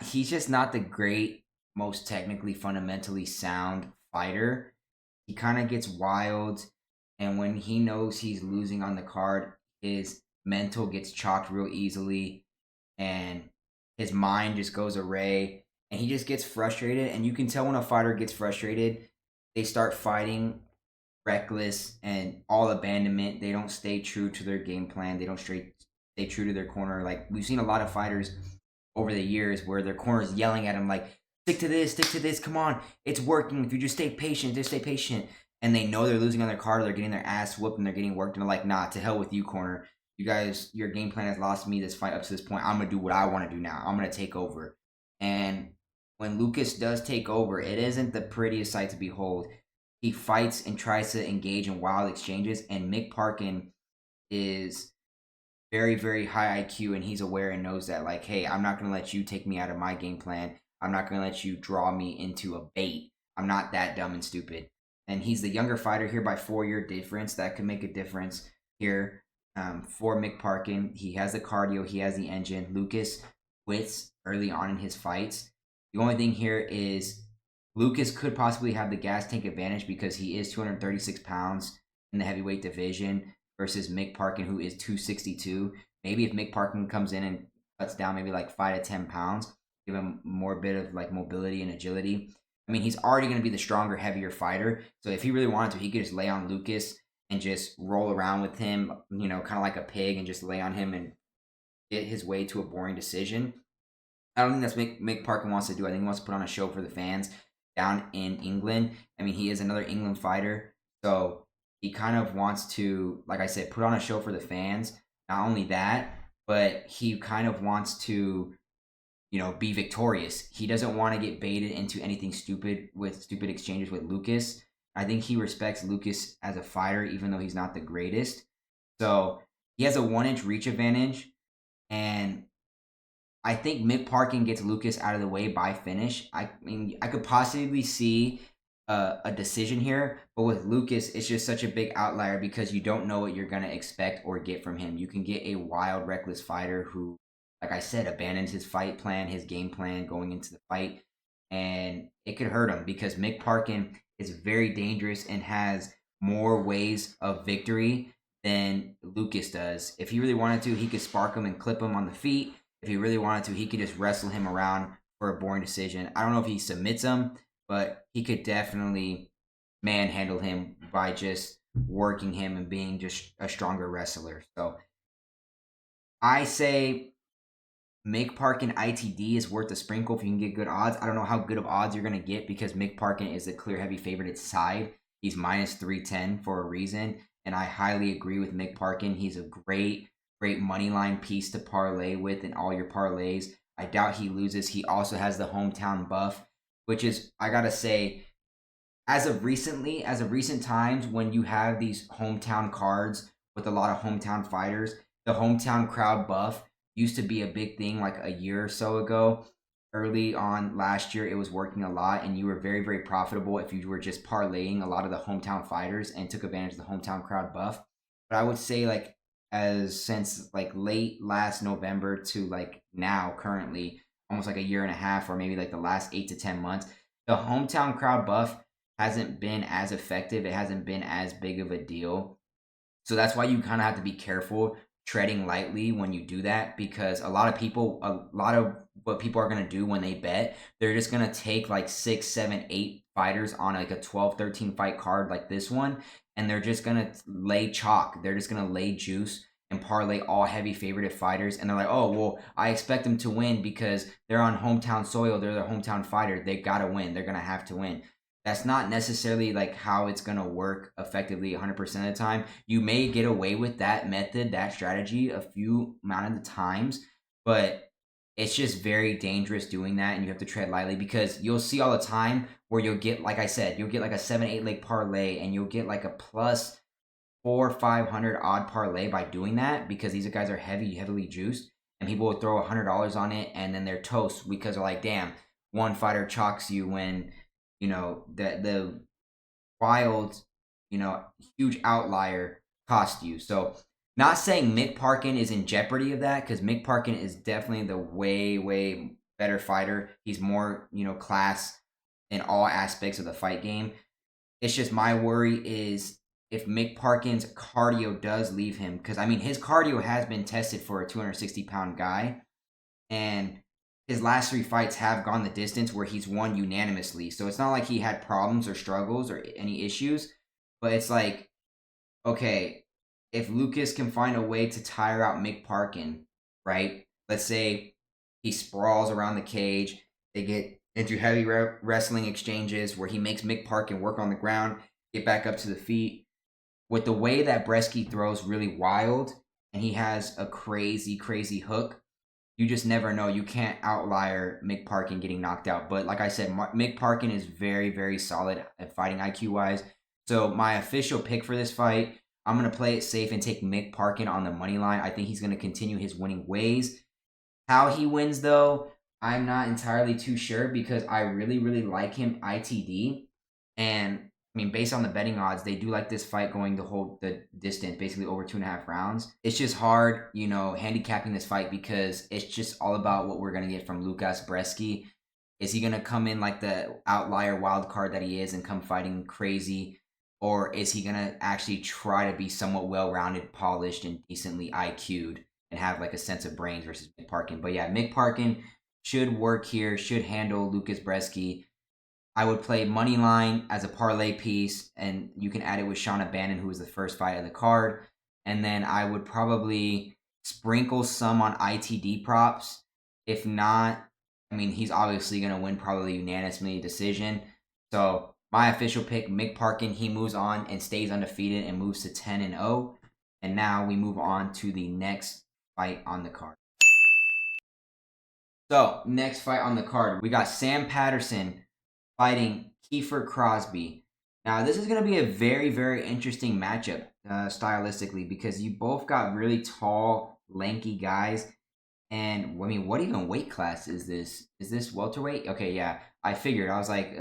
he's just not the most technically, fundamentally sound fighter. He kind of gets wild, and when he knows he's losing on the card, his mental gets chalked real easily, and his mind just goes array, and he just gets frustrated. And you can tell when a fighter gets frustrated, they start fighting reckless and all abandonment. They don't stay true to their game plan. They don't stay true to their corner. Like, we've seen a lot of fighters over the years where their corner is yelling at them like, stick to this, come on, it's working. If you just stay patient. And they know they're losing on their card, they're getting their ass whooped, and they're getting worked, and they're like, nah, to hell with you, corner. You guys, your game plan has lost me this fight up to this point. I'm going to do what I want to do now. I'm going to take over. And when Lukasz does take over, it isn't the prettiest sight to behold. He fights and tries to engage in wild exchanges, and Mick Parkin is very, very high IQ, and he's aware and knows that, like, hey, I'm not going to let you take me out of my game plan. I'm not going to let you draw me into a bait. I'm not that dumb and stupid. And he's the younger fighter here by 4-year difference. That could make a difference here for Mick Parkin. He has the cardio. He has the engine. Lukasz quits early on in his fights. The only thing here is Lukasz could possibly have the gas tank advantage because he is 236 pounds in the heavyweight division versus Mick Parkin, who is 262. Maybe if Mick Parkin comes in and cuts down maybe like 5 to 10 pounds, give him more bit of like mobility and agility. I mean, he's already going to be the stronger, heavier fighter. So if he really wanted to, he could just lay on Lukasz and just roll around with him, kind of like a pig, and just lay on him and get his way to a boring decision. I don't think that's what Mick Parkin wants to do. I think he wants to put on a show for the fans down in England. I mean, he is another England fighter. So he kind of wants to, like I said, put on a show for the fans. Not only that, but he kind of wants to be victorious. He doesn't want to get baited into anything stupid exchanges with Lukasz. I think he respects Lukasz as a fighter, even though he's not the greatest. So he has a 1-inch reach advantage, and I think Mick Parkin gets Lukasz out of the way by finish. I mean, I could possibly see a decision here, but with Lukasz, it's just such a big outlier because you don't know what you're going to expect or get from him. You can get a wild, reckless fighter who, like I said, abandons his fight plan, his game plan going into the fight, and it could hurt him because Mick Parkin is very dangerous and has more ways of victory than Lukasz does. If he really wanted to, he could spark him and clip him on the feet. If he really wanted to, he could just wrestle him around for a boring decision. I don't know if he submits him, but he could definitely manhandle him by just working him and being just a stronger wrestler. So I say Mick Parkin ITD is worth a sprinkle if you can get good odds. I don't know how good of odds you're going to get because Mick Parkin is a clear heavy favorite at side. He's minus 310 for a reason. And I highly agree with Mick Parkin. He's a great money line piece to parlay with in all your parlays. I doubt he loses. He also has the hometown buff, which is, I got to say, as of recent times, when you have these hometown cards with a lot of hometown fighters, the hometown crowd buff used to be a big thing like a year or so ago. Early on last year, it was working a lot, and you were very, very profitable if you were just parlaying a lot of the hometown fighters and took advantage of the hometown crowd buff. But I would say like since like late last November to like now currently, almost like a year and a half or maybe like the last 8 to 10 months, the hometown crowd buff hasn't been as effective. It hasn't been as big of a deal. So that's why you kind of have to be careful treading lightly when you do that, because a lot of what people are going to do when they bet, they're just going to take like 6, 7, 8 fighters on like a 12, 13 fight card like this one, and they're just going to lay chalk. They're just going to lay juice and parlay all heavy favorited fighters, and they're like, oh, well, I expect them to win because they're on hometown soil. They're the hometown fighter. They got to win. They're going to have to win. That's not necessarily like how it's going to work effectively 100% of the time. You may get away with that method, that strategy a few amount of the times, but it's just very dangerous doing that, and you have to tread lightly because you'll see all the time where you'll get, like I said, you'll get like a 7-8 leg parlay and you'll get like a plus 400-500 odd parlay by doing that because these guys are heavily juiced, and people will throw $100 on it and then they're toast because they're like, damn, one fighter chalks you when the wild, huge outlier cost you. So not saying Mick Parkin is in jeopardy of that, because Mick Parkin is definitely the way better fighter. He's more, class in all aspects of the fight game. It's just my worry is if Mick Parkin's cardio does leave him, because I mean his cardio has been tested for a 260-pound guy, and his last 3 fights have gone the distance where he's won unanimously. So it's not like he had problems or struggles or any issues. But it's like, okay, if Lukasz can find a way to tire out Mick Parkin, right? Let's say he sprawls around the cage. They get into heavy wrestling exchanges where he makes Mick Parkin work on the ground, get back up to the feet. With the way that Brzeski throws really wild, and he has a crazy hook, you just never know. You can't outlier Mick Parkin getting knocked out. But like I said, Mick Parkin is very, very solid at fighting IQ-wise. So my official pick for this fight, I'm going to play it safe and take Mick Parkin on the money line. I think he's going to continue his winning ways. How he wins, though, I'm not entirely too sure because I really, really like him ITD. And I mean, based on the betting odds, they do like this fight going the distance, basically over 2.5 rounds. It's just hard, handicapping this fight because it's just all about what we're going to get from Lukasz Brzeski. Is he going to come in like the outlier wild card that he is and come fighting crazy? Or is he going to actually try to be somewhat well-rounded, polished, and decently IQ'd and have like a sense of brains versus Mick Parkin? But yeah, Mick Parkin should work here, should handle Lukasz Brzeski. I would play money line as a parlay piece, and you can add it with Shauna Bannon, who was the first fight of the card. And then I would probably sprinkle some on ITD props. If not, I mean, he's obviously going to win probably unanimously decision. So my official pick, Mick Parkin, he moves on and stays undefeated and moves to 10-0. And now we move on to the next fight on the card. So next fight on the card, we got Sam Patterson fighting Kiefer Crosbie. Now, this is going to be a very, very interesting matchup stylistically because you both got really tall, lanky guys. And, I mean, what even weight class is this? Is this welterweight? Okay, yeah. I figured. I was like,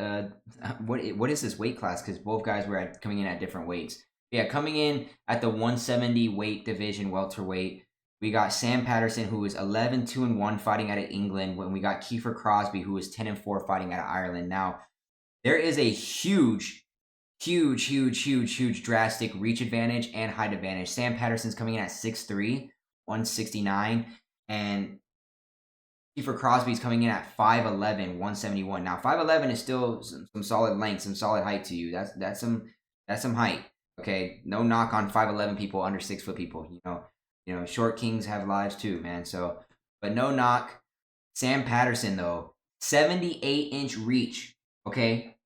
what is this weight class? Because both guys were coming in at different weights. Yeah, coming in at the 170 weight division welterweight, we got Sam Patterson, who is 11-2-1 fighting out of England, when we got Kiefer Crosbie, who is 10-4 fighting out of Ireland. Now, there is a huge huge drastic reach advantage and height advantage. Sam Patterson's coming in at 6'3", 169, and Kiefer Crosbie's coming in at 5'11", 171. Now 5'11" is still some solid length, some solid height to you. That's some height. Okay, no knock on 5'11" people, under 6 foot people. You know, short kings have lives too, man. So, but no knock. Sam Patterson though, 78-inch reach. Okay,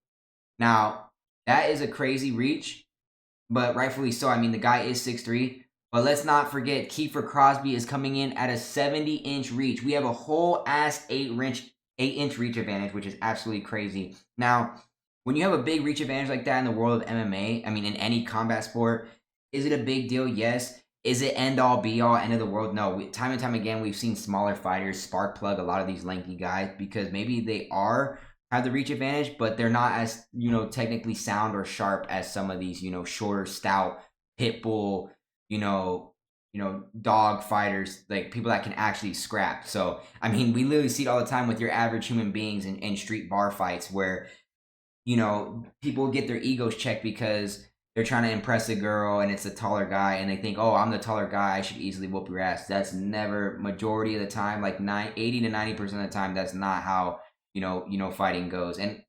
now that is a crazy reach, but rightfully so. I mean, the guy is 6'3", but let's not forget Kiefer Crosbie is coming in at a 70-inch reach. We have a whole ass 8-inch reach advantage, which is absolutely crazy. Now, when you have a big reach advantage like that in the world of MMA, I mean, in any combat sport, is it a big deal? Yes. Is it end all be all, end of the world? No. Time and time again, we've seen smaller fighters spark plug a lot of these lanky guys because maybe they have the reach advantage, but they're not as, technically sound or sharp as some of these, shorter, stout, pit bull, dog fighters, like people that can actually scrap. So, I mean, we literally see it all the time with your average human beings in street bar fights where, people get their egos checked because they're trying to impress a girl and it's a taller guy and they think, oh, I'm the taller guy, I should easily whoop your ass. That's never, majority of the time, like 80 to 90% of the time, that's not how, fighting goes. And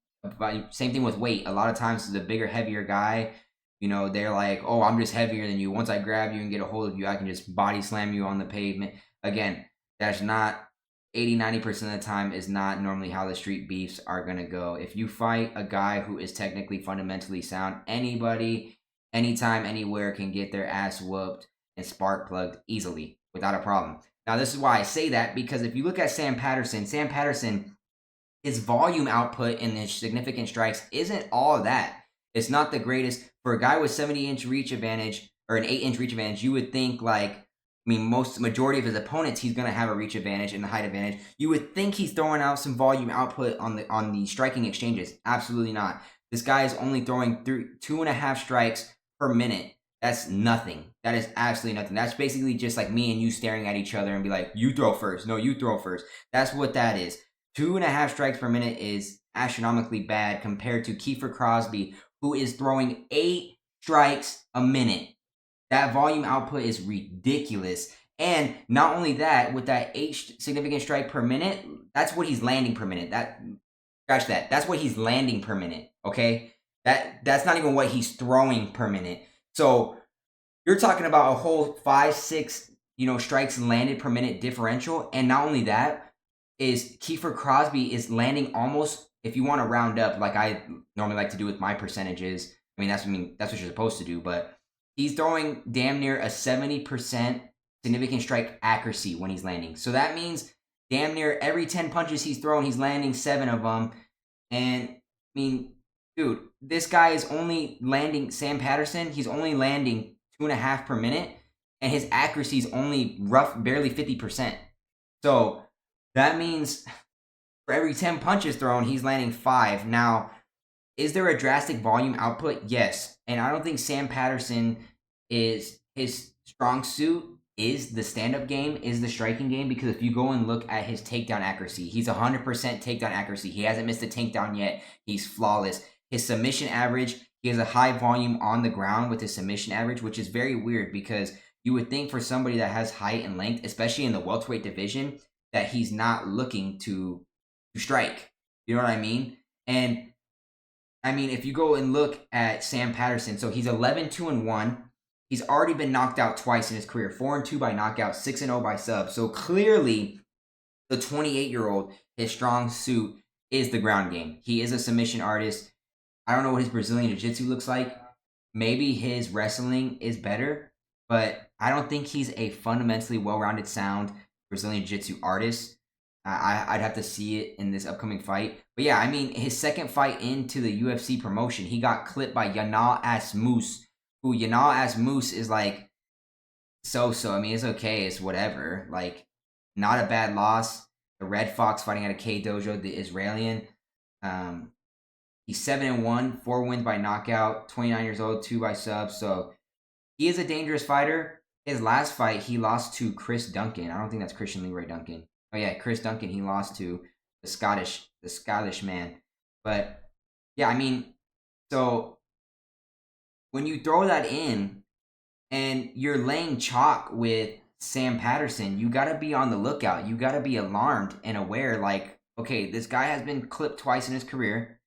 same thing with weight. A lot of times the bigger, heavier guy, they're like, oh, I'm just heavier than you. Once I grab you and get a hold of you, I can just body slam you on the pavement. Again, that's not 80-90% of the time is not normally how the street beefs are going to go. If you fight a guy who is technically fundamentally sound, anybody, anytime, anywhere can get their ass whooped and spark plugged easily without a problem. Now, this is why I say that, because if you look at Sam Patterson, his volume output in his significant strikes isn't all that. It's not the greatest. For a guy with 70-inch reach advantage or an 8-inch reach advantage, you would think majority of his opponents, he's going to have a reach advantage and the height advantage. You would think he's throwing out some volume output on the striking exchanges. Absolutely not. This guy is only throwing 2.5 strikes per minute. That's nothing. That is absolutely nothing. That's basically just like me and you staring at each other and be like, you throw first. No, you throw first. That's what that is. 2.5 strikes per minute is astronomically bad compared to Kiefer Crosbie, who is throwing 8 strikes a minute. That volume output is ridiculous. And not only that, with that 8 significant strike per minute, that's what he's landing per minute. Scratch that. That's what he's landing per minute. Okay? That's not even what he's throwing per minute. So you're talking about a whole 5-6, strikes landed per minute differential. And not only that, is Kiefer Crosbie is landing almost, if you want to round up, like I normally like to do with my percentages. That's what you're supposed to do, but he's throwing damn near a 70% significant strike accuracy when he's landing. So that means damn near every 10 punches he's throwing, he's landing 7 of them. And, dude, this guy is only landing, Sam Patterson, he's only landing 2.5 per minute, and his accuracy is only barely 50%. So that means for every 10 punches thrown, he's landing 5. Now, is there a drastic volume output? Yes. And I don't think Sam Patterson his strong suit is the stand-up game, is the striking game, because if you go and look at his takedown accuracy, he's 100% takedown accuracy. He hasn't missed a takedown yet. He's flawless. His submission average, he has a high volume on the ground with his submission average, which is very weird because you would think for somebody that has height and length, especially in the welterweight division, that he's not looking to strike. You know what I mean? And if you go and look at Sam Patterson, so he's 11-2-1. He's already been knocked out twice in his career, 4-2 by knockout, 6-0 by sub. So clearly, the 28-year-old, his strong suit is the ground game. He is a submission artist. I don't know what his Brazilian Jiu-Jitsu looks like. Maybe his wrestling is better, but I don't think he's a fundamentally well-rounded, sound Brazilian Jiu-Jitsu artist. I'd have to see it in this upcoming fight. But yeah, his second fight into the UFC promotion, he got clipped by Yanal Asmus, who Yanal Asmus is like so-so. It's okay. It's whatever. Like, not a bad loss. The Red Fox fighting at a K Dojo, the Israeli. He's 7-1, 4 wins by knockout, 29 years old, 2 by sub. So he is a dangerous fighter. His last fight, he lost to Chris Duncan. I don't think that's Christian Leroy Duncan. Oh yeah, Chris Duncan, he lost to the Scottish man. But yeah, so when you throw that in and you're laying chalk with Sam Patterson, you got to be on the lookout. You got to be alarmed and aware, like, okay, this guy has been clipped twice in his career.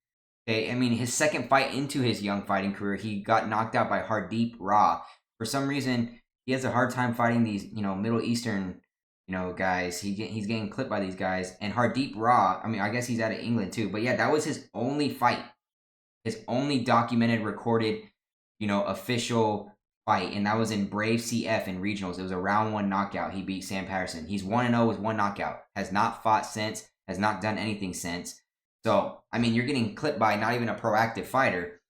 Okay, I mean, his second fight into his young fighting career, he got knocked out by Hardeep Raw. For some reason, he has a hard time fighting these, Middle Eastern, guys. He's getting clipped by these guys. And Hardeep Raw, I mean, I guess he's out of England too. But yeah, that was his only fight. His only documented, recorded, official fight. And that was in Brave CF in regionals. It was a round 1 knockout. He beat Sam Patterson. He's 1-0 with 1 knockout. Has not fought since. Has not done anything since. So, I mean, you're getting clipped by not even a proactive fighter.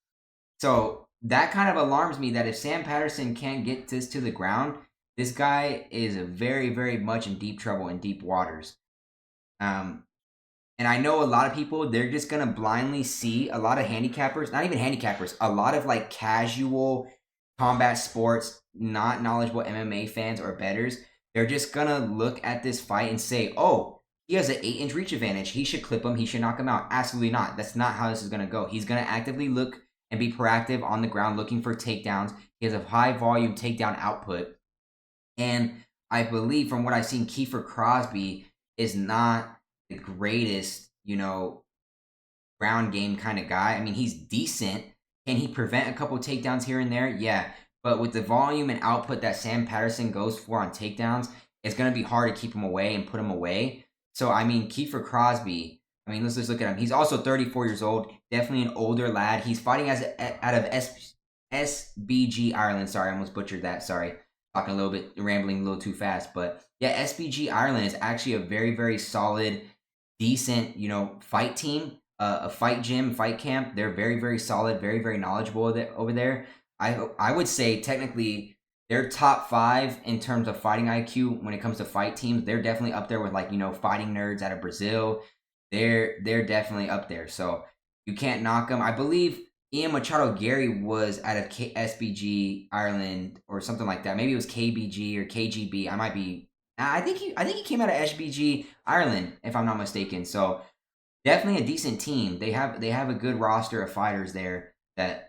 So, that kind of alarms me that if Sam Patterson can't get this to the ground, this guy is very, very much in deep trouble, in deep waters. And I know a lot of people, they're just going to blindly see a lot of handicappers, not even handicappers, a lot of like casual combat sports, not knowledgeable MMA fans or bettors. They're just going to look at this fight and say, oh, he has an 8-inch reach advantage. He should clip him. He should knock him out. Absolutely not. That's not how this is going to go. He's going to actively look and be proactive on the ground looking for takedowns. He has a high volume takedown output. And I believe from what I've seen, Kiefer Crosbie is not the greatest, ground game kind of guy. I mean, he's decent. Can he prevent a couple takedowns here and there? Yeah. But with the volume and output that Sam Patterson goes for on takedowns, it's going to be hard to keep him away and put him away. So, I mean, Kiefer Crosbie, let's just look at him. He's also 34 years old, definitely an older lad. He's fighting out of SBG Ireland. Sorry, I almost butchered that. Sorry. Talking a little bit, rambling a little too fast. But, yeah, SBG Ireland is actually a very, very solid, decent, fight team, a fight gym, fight camp. They're very, very solid, very, very knowledgeable over there. I would say, technically, they're top 5 in terms of fighting IQ when it comes to fight teams. They're definitely up there with fighting nerds out of Brazil. They're definitely up there. So you can't knock them. I believe Ian Machado Gary was out of SBG Ireland or something like that. Maybe it was KBG or KGB. I think he came out of SBG Ireland if I'm not mistaken. So definitely a decent team. They have a good roster of fighters there that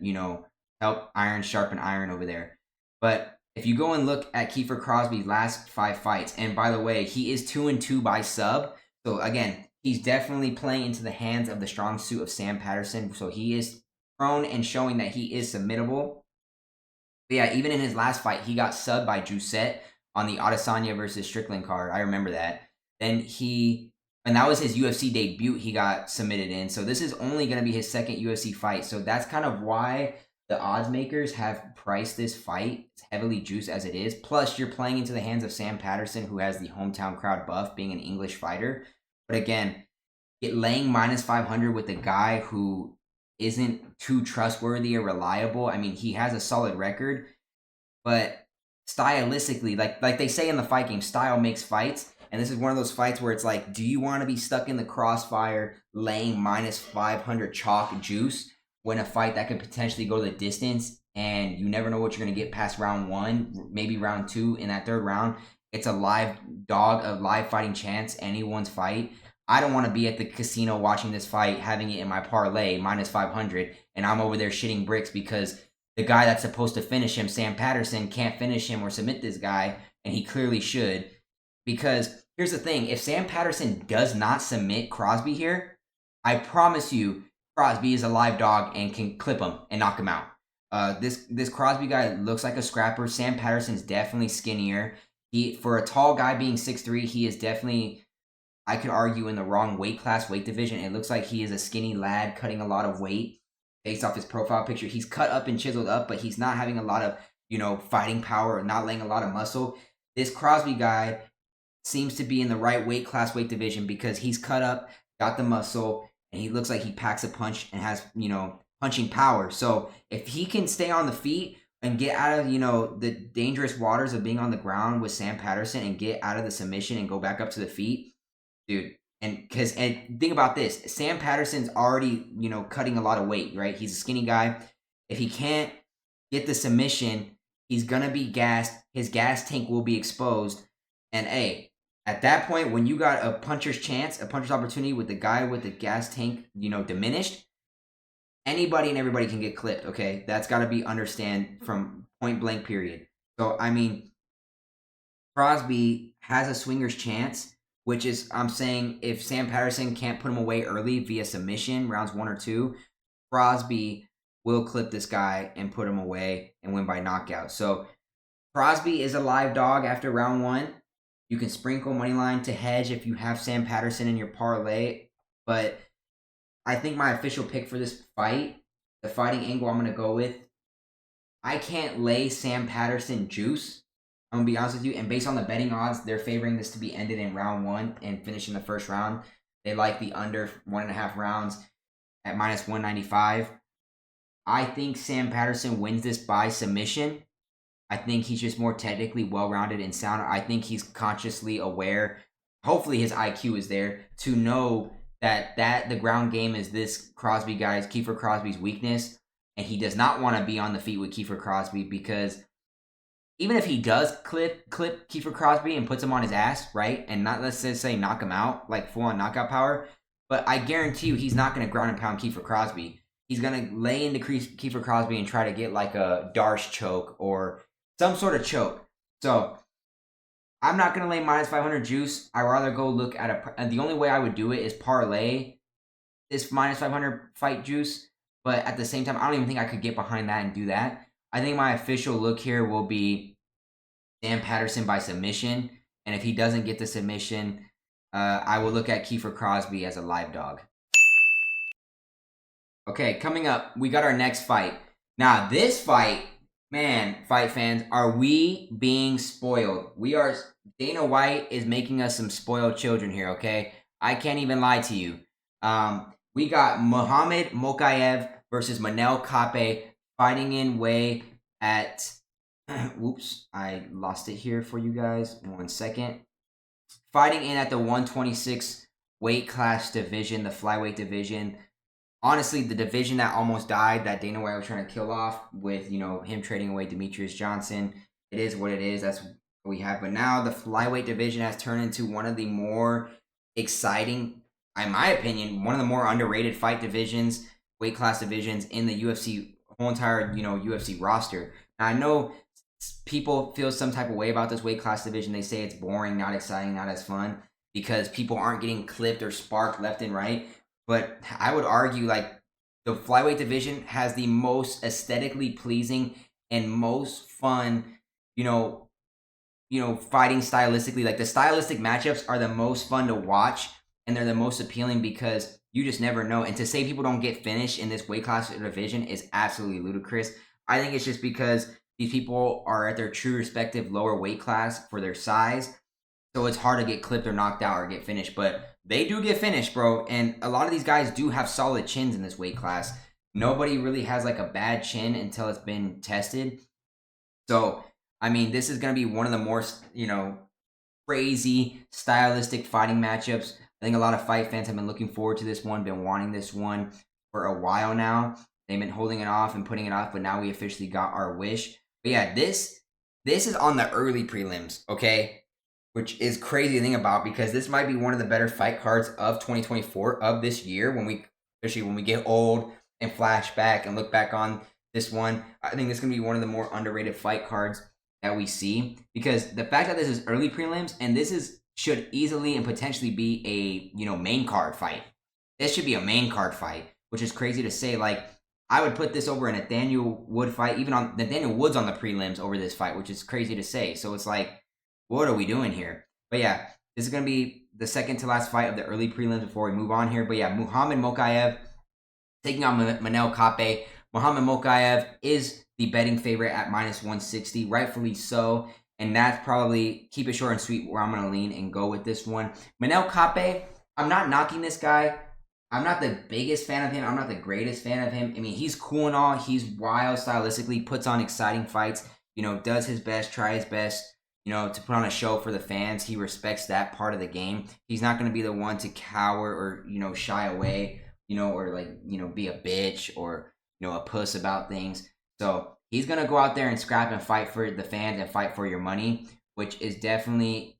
help iron sharpen iron over there. But if you go and look at Kiefer Crosbie's last 5 fights, and by the way, he is 2-2 by sub. So again, he's definitely playing into the hands of the strong suit of Sam Patterson. So he is prone and showing that he is submittable. But yeah, even in his last fight, he got subbed by Giuseppe on the Adesanya versus Strickland card. I remember that. Then and that was his UFC debut he got submitted in. So this is only going to be his second UFC fight. So that's kind of why the odds makers have priced this fight as heavily juiced as it is. Plus, you're playing into the hands of Sam Patterson, who has the hometown crowd buff, being an English fighter. But again, laying -500 with a guy who isn't too trustworthy or reliable. I mean, he has a solid record, but stylistically, like they say in the fight game, style makes fights. And this is one of those fights where it's like, do you want to be stuck in the crossfire laying -500 chalk juice when a fight that could potentially go the distance and you never know what you're going to get past round 1, maybe round 2, in that third round? It's a live fighting chance, anyone's fight. I don't want to be at the casino watching this fight, having it in my parlay, -500, and I'm over there shitting bricks because the guy that's supposed to finish him, Sam Patterson, can't finish him or submit this guy, and he clearly should. Because here's the thing, if Sam Patterson does not submit Crosbie here, I promise you, Crosbie is a live dog and can clip him and knock him out. This Crosbie guy looks like a scrapper. Sam Patterson's definitely skinnier. For a tall guy being 6'3", he is definitely, I could argue, in the wrong weight division. It looks like he is a skinny lad cutting a lot of weight based off his profile picture. He's cut up and chiseled up, but he's not having a lot of, fighting power or not laying a lot of muscle. This Crosbie guy seems to be in the right weight division because he's cut up, got the muscle, and he looks like he packs a punch and has, punching power. So if he can stay on the feet and get out of, the dangerous waters of being on the ground with Sam Patterson and get out of the submission and go back up to the feet, dude. And think about this. Sam Patterson's already, cutting a lot of weight, right? He's a skinny guy. If he can't get the submission, he's going to be gassed. His gas tank will be exposed. And at that point, when you got a puncher's chance, a puncher's opportunity with the guy with the gas tank, diminished, anybody and everybody can get clipped, okay? That's got to be understand from point blank period. So, I mean, Crosbie has a swinger's chance, which is, I'm saying, if Sam Patterson can't put him away early via submission, rounds 1 or 2, Crosbie will clip this guy and put him away and win by knockout. So, Crosbie is a live dog after round 1. You can sprinkle money line to hedge if you have Sam Patterson in your parlay, but I think my official pick for this fight, the fighting angle I'm going to go with, I can't lay Sam Patterson juice. I'm going to be honest with you. And based on the betting odds, they're favoring this to be ended in round 1 and finishing the first round. They like the under 1.5 rounds at minus 195. I think Sam Patterson wins this by submission. I think he's just more technically well-rounded and sound. I think he's consciously aware. Hopefully his IQ is there to know that the ground game is this Kiefer Crosbie's weakness, and he does not want to be on the feet with Kiefer Crosbie, because even if he does clip Kiefer Crosbie and puts him on his ass, right, and not, let's just say, knock him out, like full-on knockout power, but I guarantee you he's not going to ground and pound Kiefer Crosbie. He's going to lay into Kiefer Crosbie and try to get like a Darce choke or some sort of choke. So I'm not going to lay minus 500 juice. I'd rather go look at the only way I would do it is parlay this minus 500 fight juice. But at the same time, I don't even think I could get behind that and do that. I think my official look here will be Sam Patterson by submission. And if he doesn't get the submission, I will look at Kiefer Crosbie as a live dog. Okay, coming up, we got our next fight. Now, this fight, man, fight fans, are we being spoiled? Dana White is making us some spoiled children here, okay? I can't even lie to you. We got Muhammad Mokaev versus Manel Kape fighting in weigh at, whoops, I lost it here for you guys. 1 second. Fighting in at the 126 weight class division, the flyweight division. Honestly, the division that almost died, that Dana White was trying to kill off with, him trading away Demetrius Johnson. It is what it is. That's what we have. But now the flyweight division has turned into one of the more exciting, in my opinion, one of the more underrated fight divisions, weight class divisions in the UFC, whole entire, UFC roster. Now, I know people feel some type of way about this weight class division. They say it's boring, not exciting, not as fun, because people aren't getting clipped or sparked left and right. But I would argue, like, the flyweight division has the most aesthetically pleasing and most fun, fighting stylistically. Like, the stylistic matchups are the most fun to watch, and they're the most appealing because you just never know. And to say people don't get finished in this weight class division is absolutely ludicrous. I think it's just because these people are at their true respective lower weight class for their size. So it's hard to get clipped or knocked out or get finished. But they do get finished, bro. And a lot of these guys do have solid chins in this weight class. Nobody really has like a bad chin until it's been tested. So, I mean, this is going to be one of the more, crazy stylistic fighting matchups. I think a lot of fight fans have been looking forward to this one, been wanting this one for a while now. They've been holding it off and putting it off, but now we officially got our wish. But yeah, this is on the early prelims, okay? Which is crazy to think about, because this might be one of the better fight cards of 2024, of this year, especially when we get old and flash back and look back on this one. I think this is going to be one of the more underrated fight cards that we see, because the fact that this is early prelims, and should easily and potentially be a main card fight. This should be a main card fight, which is crazy to say. Like, I would put this over a Nathaniel Wood fight, even on Nathaniel Wood's on the prelims over this fight, which is crazy to say. So it's like, what are we doing here? But yeah, this is going to be the second to last fight of the early prelims before we move on here. But yeah, Muhammad Mokaev taking on Manel Kape. Muhammad Mokaev is the betting favorite at minus 160, rightfully so. And that's probably, keep it short and sweet, where I'm going to lean and go with this one. Manel Kape, I'm not knocking this guy. I'm not the biggest fan of him. I'm not the greatest fan of him. I mean, he's cool and all. He's wild stylistically, puts on exciting fights, does his best, tries his best, to put on a show for the fans. He respects that part of the game. He's not going to be the one to cower or, shy away, or be a bitch or, a puss about things. So he's going to go out there and scrap and fight for the fans and fight for your money, which is definitely,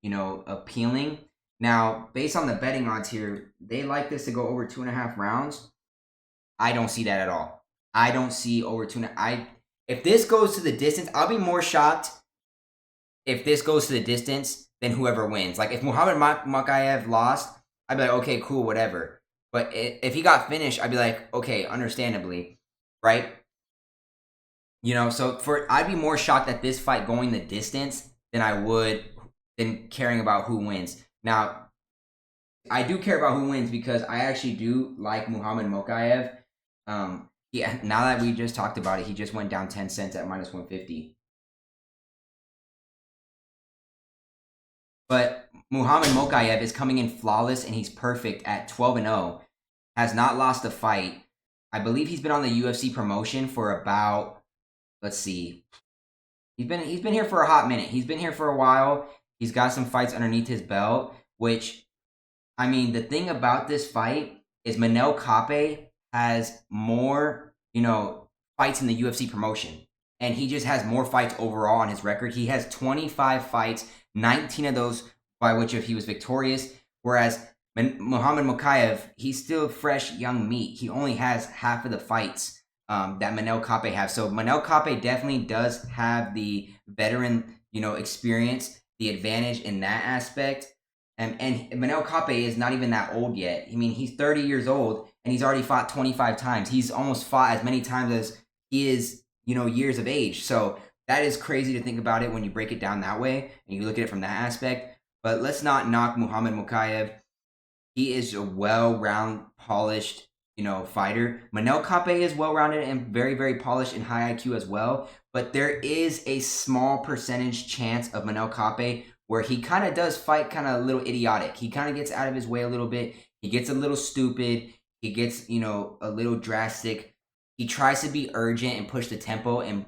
appealing. Now, based on the betting odds here, they like this to go over 2.5 rounds. I don't see that at all. I don't see over 2. If this goes to the distance, I'll be more shocked if this goes to the distance than whoever wins. Like if Muhammad Mokaev lost, I'd be like, okay, cool, whatever. But if he got finished, I'd be like, okay, understandably, right? You know, so I'd be more shocked at this fight going the distance than I would than caring about who wins. Now, I do care about who wins because I actually do like Muhammad Mokaev. Yeah, now that we just talked about it, he just went down 10 cents at minus 150. But Muhammad Mokaev is coming in flawless and he's perfect at 12-0. Has not lost a fight. I believe he's been on the UFC promotion for about, let's see. He's been here for a hot minute. He's been here for a while. He's got some fights underneath his belt, which, I mean, the thing about this fight is Manel Kape has more, fights in the UFC promotion. And he just has more fights overall on his record. He has 25 fights, 19 of those by which if he was victorious. Whereas Muhammad Mokaev, he's still fresh, young meat. He only has half of the fights that Manel Kape has. So Manel Kape definitely does have the veteran, experience, the advantage in that aspect. And Manel Kape is not even that old yet. I mean, he's 30 years old and he's already fought 25 times. He's almost fought as many times as he is, years of age. So that is crazy to think about it when you break it down that way and you look at it from that aspect. But let's not knock Muhammad Mokaev. He is a well-rounded, polished, fighter. Manel Kape is well-rounded and very, very polished and high IQ as well. But there is a small percentage chance of Manel Kape where he kind of does fight kind of a little idiotic. He kind of gets out of his way a little bit. He gets a little stupid. He gets, a little drastic. He tries to be urgent and push the tempo and,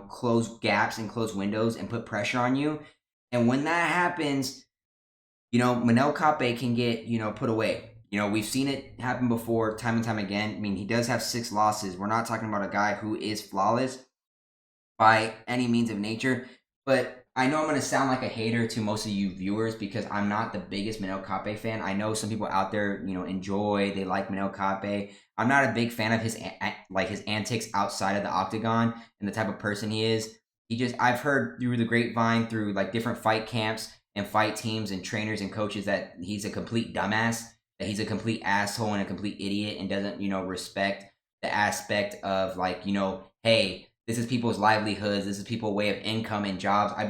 close gaps and close windows and put pressure on you. And when that happens, Manel Kape can get, put away. We've seen it happen before time and time again. I mean, he does have 6 losses. We're not talking about a guy who is flawless by any means of nature. But I know I'm going to sound like a hater to most of you viewers because I'm not the biggest Manel Kape fan. I know some people out there, they like Manel Kape. I'm not a big fan of his antics outside of the octagon and the type of person he is. I've heard through the grapevine, through like different fight camps and fight teams and trainers and coaches that he's a complete dumbass, that he's a complete asshole and a complete idiot and doesn't, respect the aspect of hey, this is people's livelihoods. This is people's way of income and jobs. I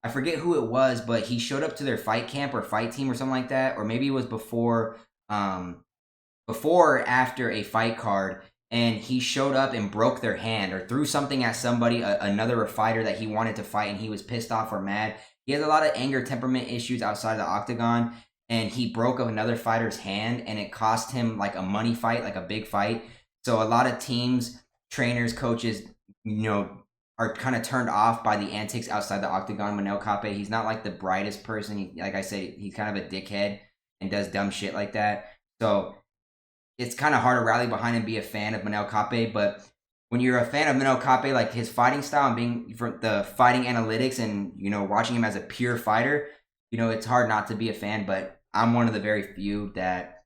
forget who it was, but he showed up to their fight camp or fight team or something like that. Or maybe it was before or after a fight card. And he showed up and broke their hand or threw something at somebody, another fighter that he wanted to fight. And he was pissed off or mad. He has a lot of anger temperament issues outside of the octagon. And he broke another fighter's hand. And it cost him like a money fight, like a big fight. So a lot of teams, trainers, coaches, are kind of turned off by the antics outside the octagon. Manel Kape, he's not like the brightest person. Like I said, he's kind of a dickhead and does dumb shit like that. So it's kind of hard to rally behind and be a fan of Manel Kape. But when you're a fan of Manel Kape, like his fighting style and being for the fighting analytics and, watching him as a pure fighter, it's hard not to be a fan. But I'm one of the very few that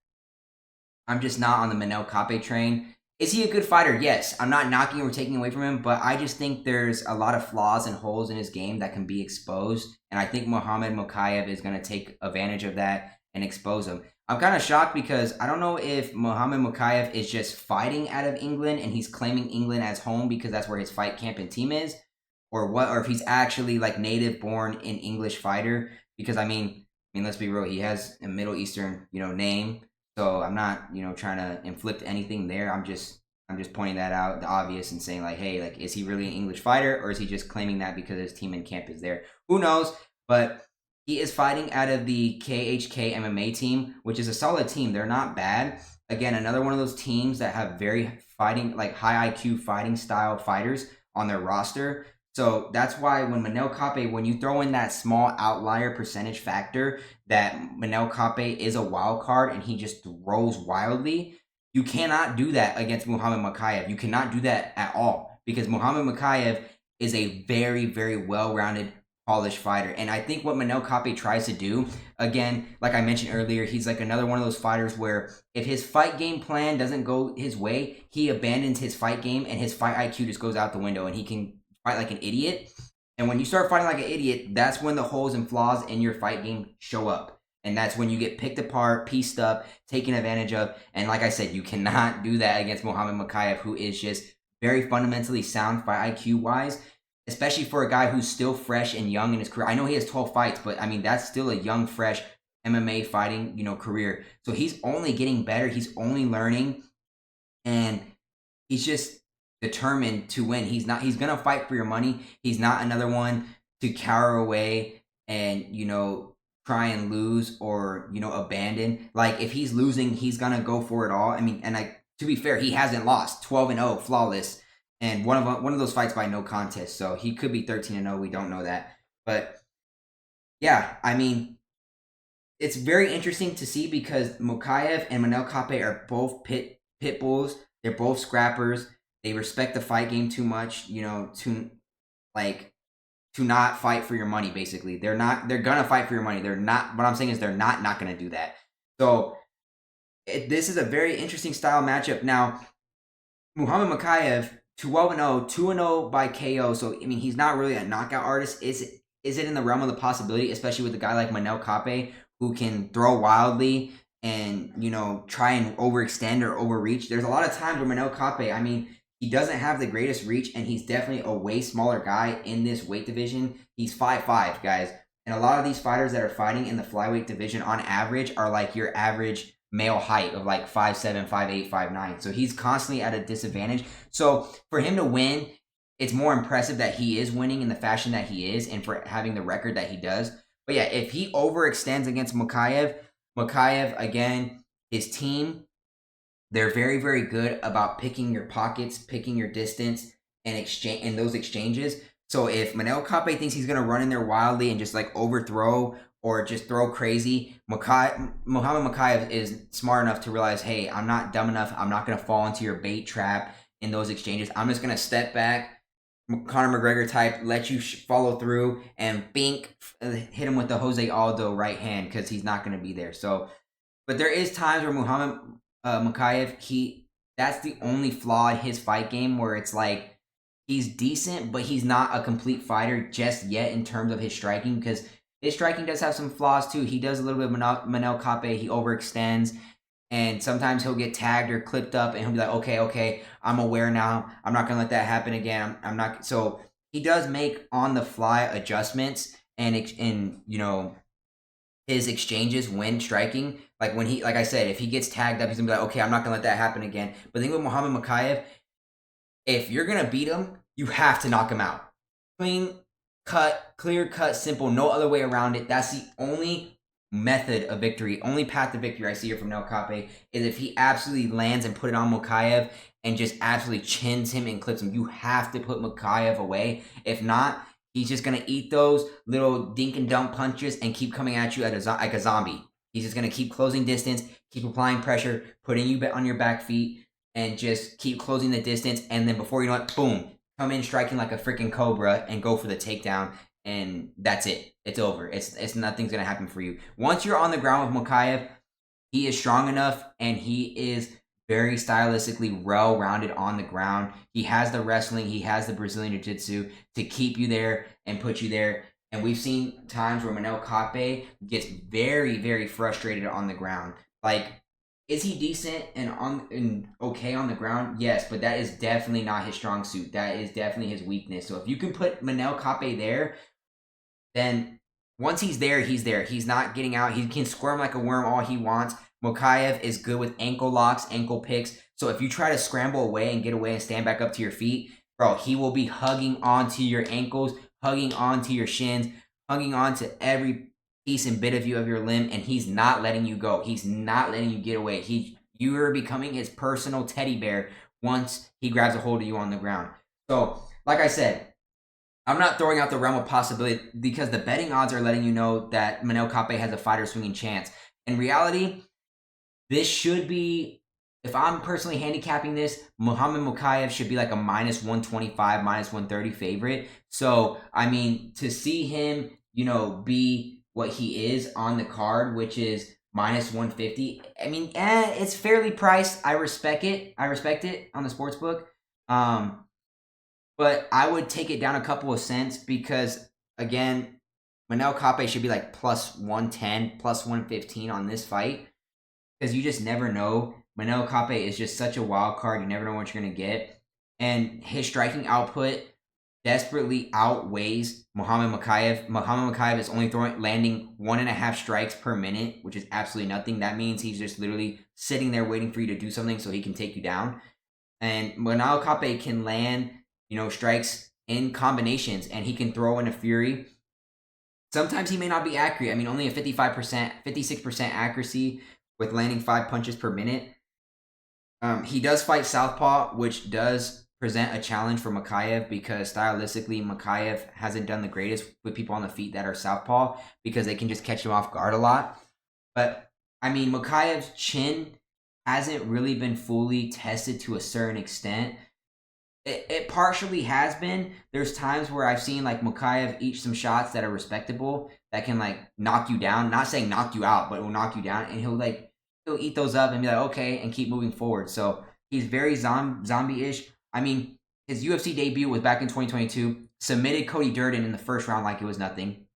I'm just not on the Manel Kape train. Is he a good fighter? Yes. I'm not knocking or taking away from him, but I just think there's a lot of flaws and holes in his game that can be exposed. And I think Muhammad Mokaev is going to take advantage of that and expose him. I'm kind of shocked because I don't know if Muhammad Mokaev is just fighting out of England and he's claiming England as home because that's where his fight camp and team is, or what, or if he's actually like native born in English fighter. Because I mean, let's be real, he has a Middle Eastern, name. So I'm not, trying to inflict anything there. I'm just pointing that out, the obvious, and saying like, hey, like, is he really an English fighter, or is he just claiming that because his team and camp is there? Who knows? But he is fighting out of the KHK MMA team, which is a solid team. They're not bad. Again, another one of those teams that have very fighting, like high IQ fighting style fighters on their roster. So that's why when Manel Kape, when you throw in that small outlier percentage factor that Manel Kape is a wild card and he just throws wildly, you cannot do that against Muhammad Mokaev. You cannot do that at all because Muhammad Mokaev is a very, very well-rounded, polished fighter. And I think what Manel Kape tries to do, again, like I mentioned earlier, he's like another one of those fighters where if his fight game plan doesn't go his way, he abandons his fight game and his fight IQ just goes out the window and he can fight like an idiot. And when you start fighting like an idiot, that's when the holes and flaws in your fight game show up. And that's when you get picked apart, pieced up, taken advantage of. And like I said, you cannot do that against Muhammad Mokaev, who is just very fundamentally sound fight IQ-wise, especially for a guy who's still fresh and young in his career. I know he has 12 fights, but I mean, that's still a young, fresh MMA fighting, career. So he's only getting better. He's only learning. And he's just determined to win. He's going to fight for your money. He's not another one to cower away and, try and lose or, abandon. Like, if he's losing, he's going to go for it all. I mean, and to be fair, he hasn't lost. 12-0, flawless. And one of those fights by no contest. So he could be 13-0. We don't know that. But, yeah, I mean, it's very interesting to see because Mokaev and Manel Kape are both pit bulls. They're both scrappers. They respect the fight game too much, to not fight for your money, basically. They're going to fight for your money. They're not, what I'm saying is they're not going to do that. So this is a very interesting style matchup. Now, Muhammad Mokaev, 12-0, 2-0 by KO. So, I mean, he's not really a knockout artist. Is it in the realm of the possibility, especially with a guy like Manel Kape, who can throw wildly and, try and overextend or overreach? There's a lot of times where Manel Kape, I mean, he doesn't have the greatest reach, and he's definitely a way smaller guy in this weight division. He's 5'5", guys. And a lot of these fighters that are fighting in the flyweight division on average are like your average male height of like 5'7", 5'8", 5'9". So he's constantly at a disadvantage. So for him to win, it's more impressive that he is winning in the fashion that he is and for having the record that he does. But yeah, if he overextends against Mokaev, again, his team, they're very, very good about picking your pockets, picking your distance, and exchange in those exchanges. So if Manel Kape thinks he's going to run in there wildly and just like overthrow or just throw crazy, Muhammad Mokaev is smart enough to realize, hey, I'm not dumb enough. I'm not going to fall into your bait trap in those exchanges. I'm just going to step back, Conor McGregor type, let you follow through and bink, hit him with the Jose Aldo right hand because he's not going to be there. So, but there is times where Muhammad Mokaev, that's the only flaw in his fight game where it's like he's decent, but he's not a complete fighter just yet in terms of his striking, because his striking does have some flaws too. He does a little bit of Manel Kape. He overextends, and sometimes he'll get tagged or clipped up, and he'll be like, okay, I'm aware now. I'm not going to let that happen again. I'm not. So he does make on-the-fly adjustments and his exchanges when striking. Like like I said, if he gets tagged up, he's gonna be like, okay, I'm not gonna let that happen again. But the thing with Muhammad Mokaev, if you're gonna beat him, you have to knock him out. Clear cut, simple, no other way around it. That's the only method of victory, only path to victory I see here from Manel Kape is if he absolutely lands and put it on Mokaev and just absolutely chins him and clips him. You have to put Mokaev away. If not, he's just going to eat those little dink and dump punches and keep coming at you like a zombie. He's just going to keep closing distance, keep applying pressure, putting you on your back feet, and just keep closing the distance. And then before you know it, boom, come in striking like a freaking cobra and go for the takedown. And that's it. It's over. It's nothing's going to happen for you. Once you're on the ground with Mokaev, he is strong enough and he is very stylistically well-rounded on the ground. He has the wrestling, he has the Brazilian Jiu-Jitsu to keep you there and put you there. And we've seen times where Manel Kape gets very, very frustrated on the ground. Like, is he decent and okay on the ground? Yes, but that is definitely not his strong suit. That is definitely his weakness. So if you can put Manel Kape there, then once he's there, he's there. He's not getting out. He can squirm like a worm all he wants. Mokaev is good with ankle locks, ankle picks. So if you try to scramble away and get away and stand back up to your feet, bro, he will be hugging onto your ankles, hugging onto your shins, hugging onto every piece and bit of your limb, and he's not letting you go. He's not letting you get away. You are becoming his personal teddy bear once he grabs a hold of you on the ground. So, like I said, I'm not throwing out the realm of possibility because the betting odds are letting you know that Manel Kape has a fighter swinging chance. In reality, this should be if I'm personally handicapping this, Muhammad Mokaev should be like a minus 125, minus 130 favorite. So, I mean, to see him, be what he is on the card, which is minus 150, I mean, it's fairly priced. I respect it. I respect it on the sports book. But I would take it down a couple of cents because, again, Manel Kape should be like plus 110, plus 115 on this fight because you just never know. Manel Kape is just such a wild card. You never know what you're going to get. And his striking output desperately outweighs Muhammad Mokaev. Muhammad Mokaev is only landing 1.5 strikes per minute, which is absolutely nothing. That means he's just literally sitting there waiting for you to do something so he can take you down. And Manel Kape can land, strikes in combinations, and he can throw in a fury. Sometimes he may not be accurate. I mean, only a 55%, 56% accuracy with landing 5 punches per minute. He does fight southpaw, which does present a challenge for Mokaev because stylistically, Mokaev hasn't done the greatest with people on the feet that are southpaw because they can just catch him off guard a lot. But, I mean, Mokaev's chin hasn't really been fully tested to a certain extent. It partially has been. There's times where I've seen like Mokaev eat some shots that are respectable that can like knock you down. Not saying knock you out, but it will knock you down, and he'll eat those up and be like, okay, and keep moving forward. So he's very zombie-ish. I mean, his UFC debut was back in 2022. Submitted Cody Durden in the first round like it was nothing.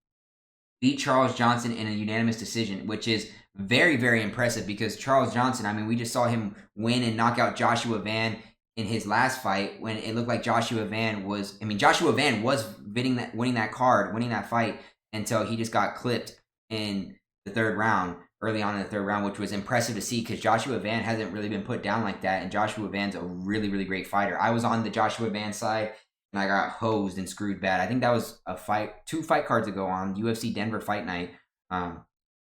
Beat Charles Johnson in a unanimous decision, which is very, very impressive because Charles Johnson, I mean, we just saw him win and knock out Joshua Van in his last fight when it looked like Joshua Van was winning that fight until he just got clipped in the third round, early on in the third round, which was impressive to see because Joshua Van hasn't really been put down like that, and Joshua Van's a really, really great fighter. I was on the Joshua Van side, and I got hosed and screwed bad. I think that was a fight, 2 fight cards ago on UFC Denver Fight Night. So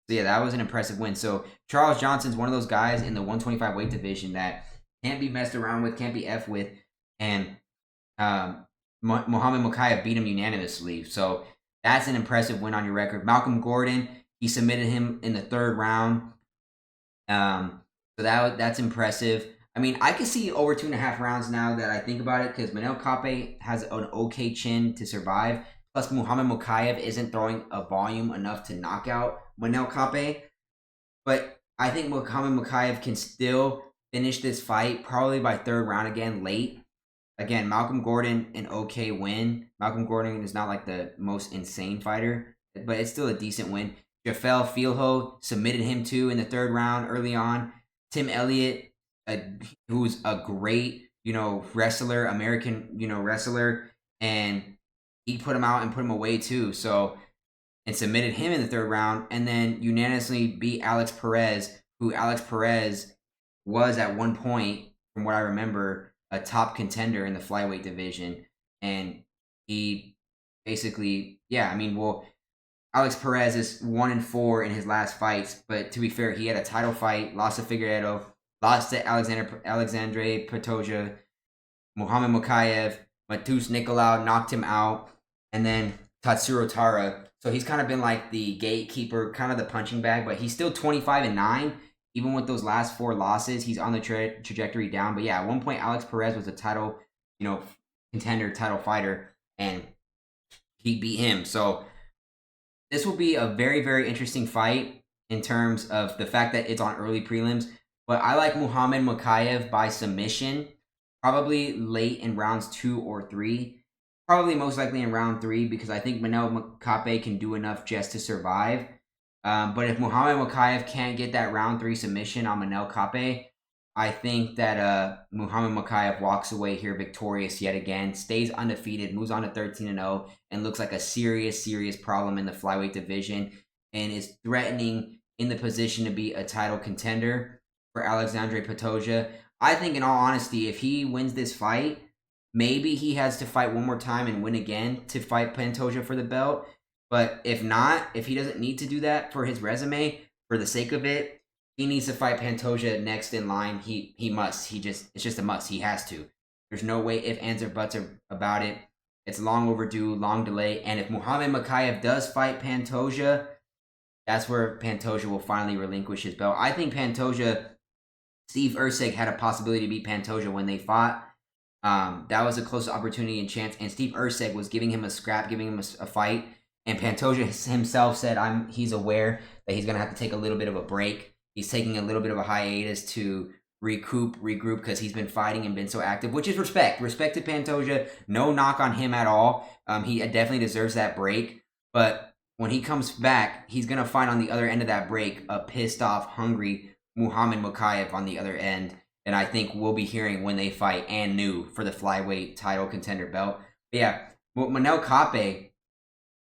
yeah, that was an impressive win. So Charles Johnson's one of those guys in the 125 weight division that can't be messed around with, can't be F with, and Muhammad Mokaev beat him unanimously. So that's an impressive win on your record. Malcolm Gordon, he submitted him in the third round. So that's impressive. I mean, I could see over 2.5 rounds now that I think about it because Manel Kape has an okay chin to survive. Plus, Muhammad Mokaev isn't throwing a volume enough to knock out Manel Kape. But I think Muhammad Mokaev can still finish this fight probably by third round again, late. Again, Malcolm Gordon, an okay win. Malcolm Gordon is not like the most insane fighter, but it's still a decent win. Jafel Filho submitted him too in the third round early on. Tim Elliott, who's a great, wrestler, American, wrestler, and he put him out and put him away too. So, and submitted him in the third round, and then unanimously beat Alex Perez, who Alex Perez was at one point, from what I remember, a top contender in the flyweight division. And he basically, Alex Perez is 1-4 in his last fights. But to be fair, he had a title fight, lost to Figueiredo, lost to Alexandre Pantoja, Muhammad Mokaev, Matus Nicolau knocked him out, and then Tatsuro Tara. So he's kind of been like the gatekeeper, kind of the punching bag, but he's still 25-9. Even with those last 4 losses, he's on the trajectory down. But yeah, at one point, Alex Perez was a title, contender, title fighter, and he beat him. So this will be a very, very interesting fight in terms of the fact that it's on early prelims. But I like Muhammad Mokaev by submission, probably late in rounds 2 or 3. Probably most likely in round 3 because I think Manel Kape can do enough just to survive. But if Muhammad Mokaev can't get that round 3 submission on Manel Kape, I think that Muhammad Mokaev walks away here victorious yet again, stays undefeated, moves on to 13-0, and looks like a serious, serious problem in the flyweight division, and is threatening in the position to be a title contender for Alexandre Pantoja. I think, in all honesty, if he wins this fight, maybe he has to fight one more time and win again to fight Pantoja for the belt. But if not, if he doesn't need to do that for his resume, for the sake of it, he needs to fight Pantoja next in line. He must. It's just a must. He has to. There's no way if, ands, or buts about it. It's long overdue, long delay. And if Muhammad Mokaev does fight Pantoja, that's where Pantoja will finally relinquish his belt. I think Pantoja Steve Erceg had a possibility to beat Pantoja when they fought. That was a close opportunity and chance, and Steve Erceg was giving him a scrap, giving him a fight. And Pantoja himself said he's aware that he's going to have to take a little bit of a break. He's taking a little bit of a hiatus to regroup, because he's been fighting and been so active, which is respect. Respect to Pantoja. No knock on him at all. He definitely deserves that break. But when he comes back, he's going to find on the other end of that break a pissed off, hungry Muhammad Mokaev on the other end. And I think we'll be hearing when they fight and new for the flyweight title contender belt. But yeah, Manel Kape,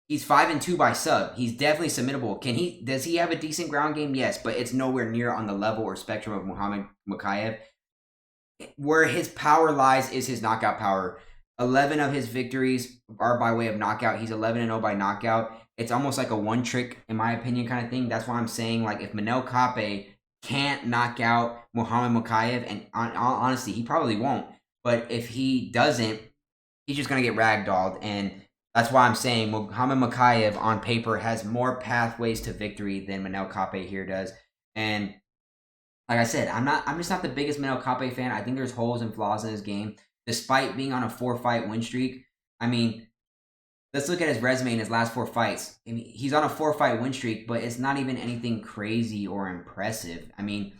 he's 5-2 by sub. He's definitely submittable. Does he have a decent ground game? Yes, but it's nowhere near on the level or spectrum of Muhammad Mokaev. Where his power lies is his knockout power. 11 of his victories are by way of knockout. He's 11-0 by knockout. It's almost like a one trick, in my opinion, kind of thing. That's why I'm saying, like, if Manel Kape can't knock out Muhammad Mokaev, and honestly, he probably won't. But if he doesn't, he's just going to get ragdolled. And that's why I'm saying Muhammad Mokaev on paper has more pathways to victory than Manel Kape here does. And like I said, I'm just not the biggest Manel Kape fan. I think there's holes and flaws in his game. Despite being on a 4-fight win streak, I mean, let's look at his resume in his last 4 fights. I mean, he's on a 4-fight win streak, but it's not even anything crazy or impressive. I mean,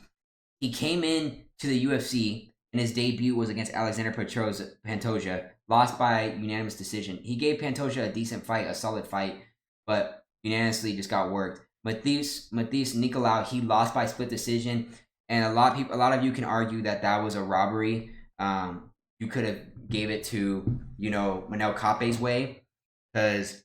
he came in to the UFC, and his debut was against Alexander Pantoja, lost by unanimous decision. He gave Pantoja a decent fight, a solid fight, but unanimously just got worked. Matheus Nicolau, he lost by split decision, and a lot of you can argue that was a robbery. You could have gave it to, Manel Kape's way, because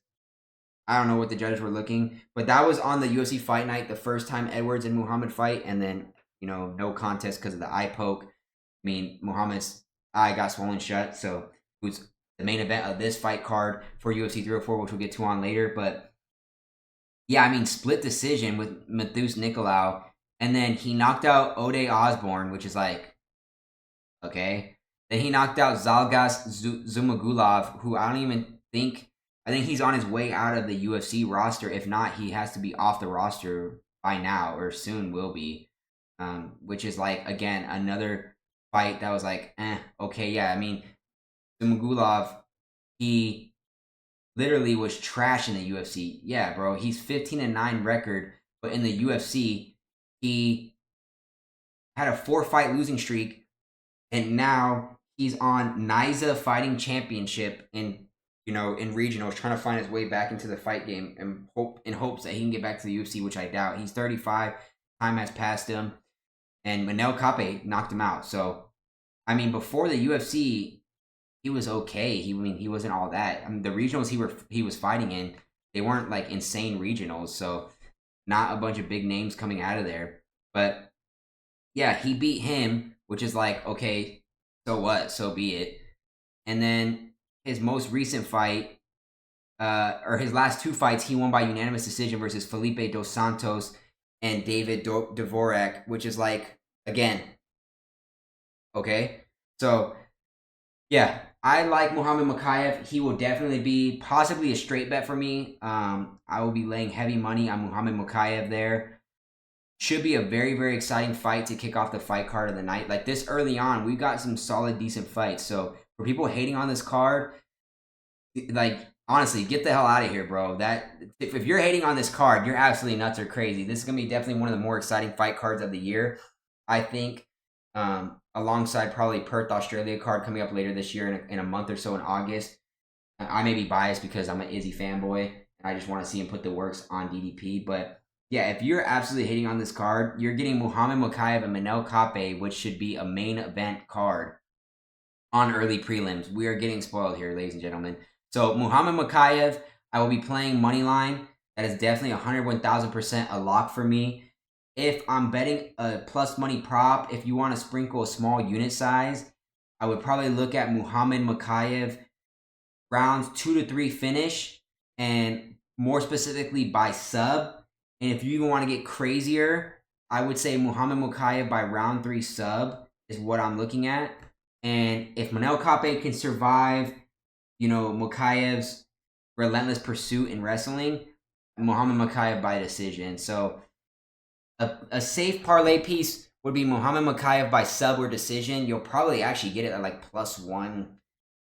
I don't know what the judges were looking, but that was on the UFC fight night, the first time Edwards and Muhammad fight, and then, no contest because of the eye poke. I mean, Muhammad's eye got swollen shut, so it was the main event of this fight card for UFC 304, which we'll get to on later. But yeah, I mean, split decision with Matheus Nicolau, and then he knocked out Ode Osborne, which is like, okay. Then he knocked out Zalgas Zumagulov, who I think he's on his way out of the UFC roster. If not, he has to be off the roster by now, or soon will be. Which is like, again, another fight that was like, okay, yeah. I mean, Zumagulov, he literally was trash in the UFC. Yeah, bro, he's 15-9 record, but in the UFC, he had a 4-fight losing streak, and now he's on NYSA Fighting Championship in regionals, trying to find his way back into the fight game in hopes that he can get back to the UFC, which I doubt. He's 35. Time has passed him. And Manel Kape knocked him out. So, I mean, before the UFC, he was okay. He wasn't all that. I mean, the regionals he was fighting in, they weren't like insane regionals. So, not a bunch of big names coming out of there. But yeah, he beat him, which is like, okay, so what? So be it. And then his most recent fight, or his last 2 fights, he won by unanimous decision versus Felipe Dos Santos and David Dvorak, which is like, again, okay. So yeah, I like Muhammad Mokaev. He will definitely be possibly a straight bet for me. I will be laying heavy money on Muhammad Mokaev there. Should be a very, very exciting fight to kick off the fight card of the night. Like, this early on, we got some solid, decent fights. So for people hating on this card, like, honestly, get the hell out of here, bro. If you're hating on this card, you're absolutely nuts or crazy. This is going to be definitely one of the more exciting fight cards of the year, I think, alongside probably Perth, Australia card coming up later this year in a month or so in August. I may be biased because I'm an Izzy fanboy, and I just want to see him put the works on DDP, but yeah, if you're absolutely hating on this card, you're getting Muhammad Mokaev and Manel Kape, which should be a main event card on early prelims. We are getting spoiled here, ladies and gentlemen. So Muhammad Mokaev, I will be playing money line. That is definitely 101,000% a lock for me. If I'm betting a plus money prop, if you want to sprinkle a small unit size, I would probably look at Muhammad Mokaev rounds 2 to 3 finish, and more specifically by sub. And if you even want to get crazier, I would say Muhammad Mokaev by round 3 sub is what I'm looking at. And if Manel Kape can survive, Mokaev's relentless pursuit in wrestling, Muhammad Mokaev by decision. So a safe parlay piece would be Muhammad Mokaev by sub or decision. You'll probably actually get it at like +1.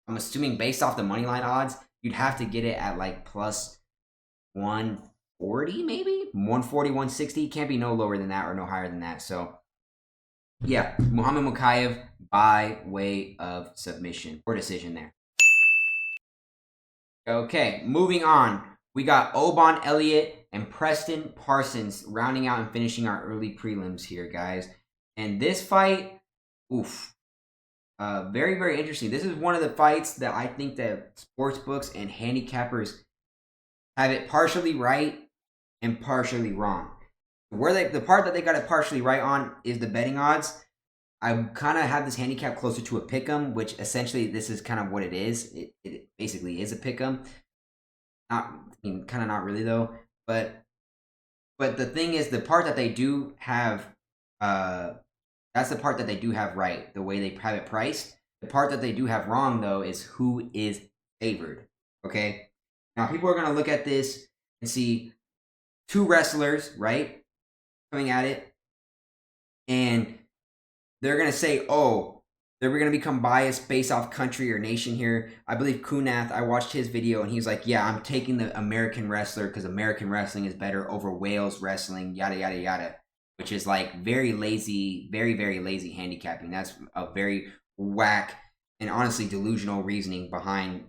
I'm assuming based off the money line odds, you'd have to get it at like +140, maybe 140, 160. Can't be no lower than that or no higher than that. So yeah, Muhammad Mokaev by way of submission or decision there. Okay, moving on. We got Oban, Elliott, and Preston Parsons rounding out and finishing our early prelims here, guys. And this fight, oof, very, very interesting. This is one of the fights that I think that sports books and handicappers have it partially right and partially wrong. The part that they got it partially right on is the betting odds. I kind of have this handicap closer to a pick'em, which essentially this is kind of what it is. It basically is a pick'em. Kind of not really though. But the thing is, the part that they do have, that's the part that they do have right, the way they have it priced. The part that they do have wrong though is who is favored. Okay, now people are gonna look at this and see two wrestlers, right, coming at it, and they're going to say, oh, they're going to become biased based off country or nation here. I believe Kunath, I watched his video, and he's like, yeah, I'm taking the American wrestler because American wrestling is better over Wales wrestling, yada, yada, yada, which is like very lazy, very, very lazy handicapping. That's a very whack and honestly delusional reasoning behind,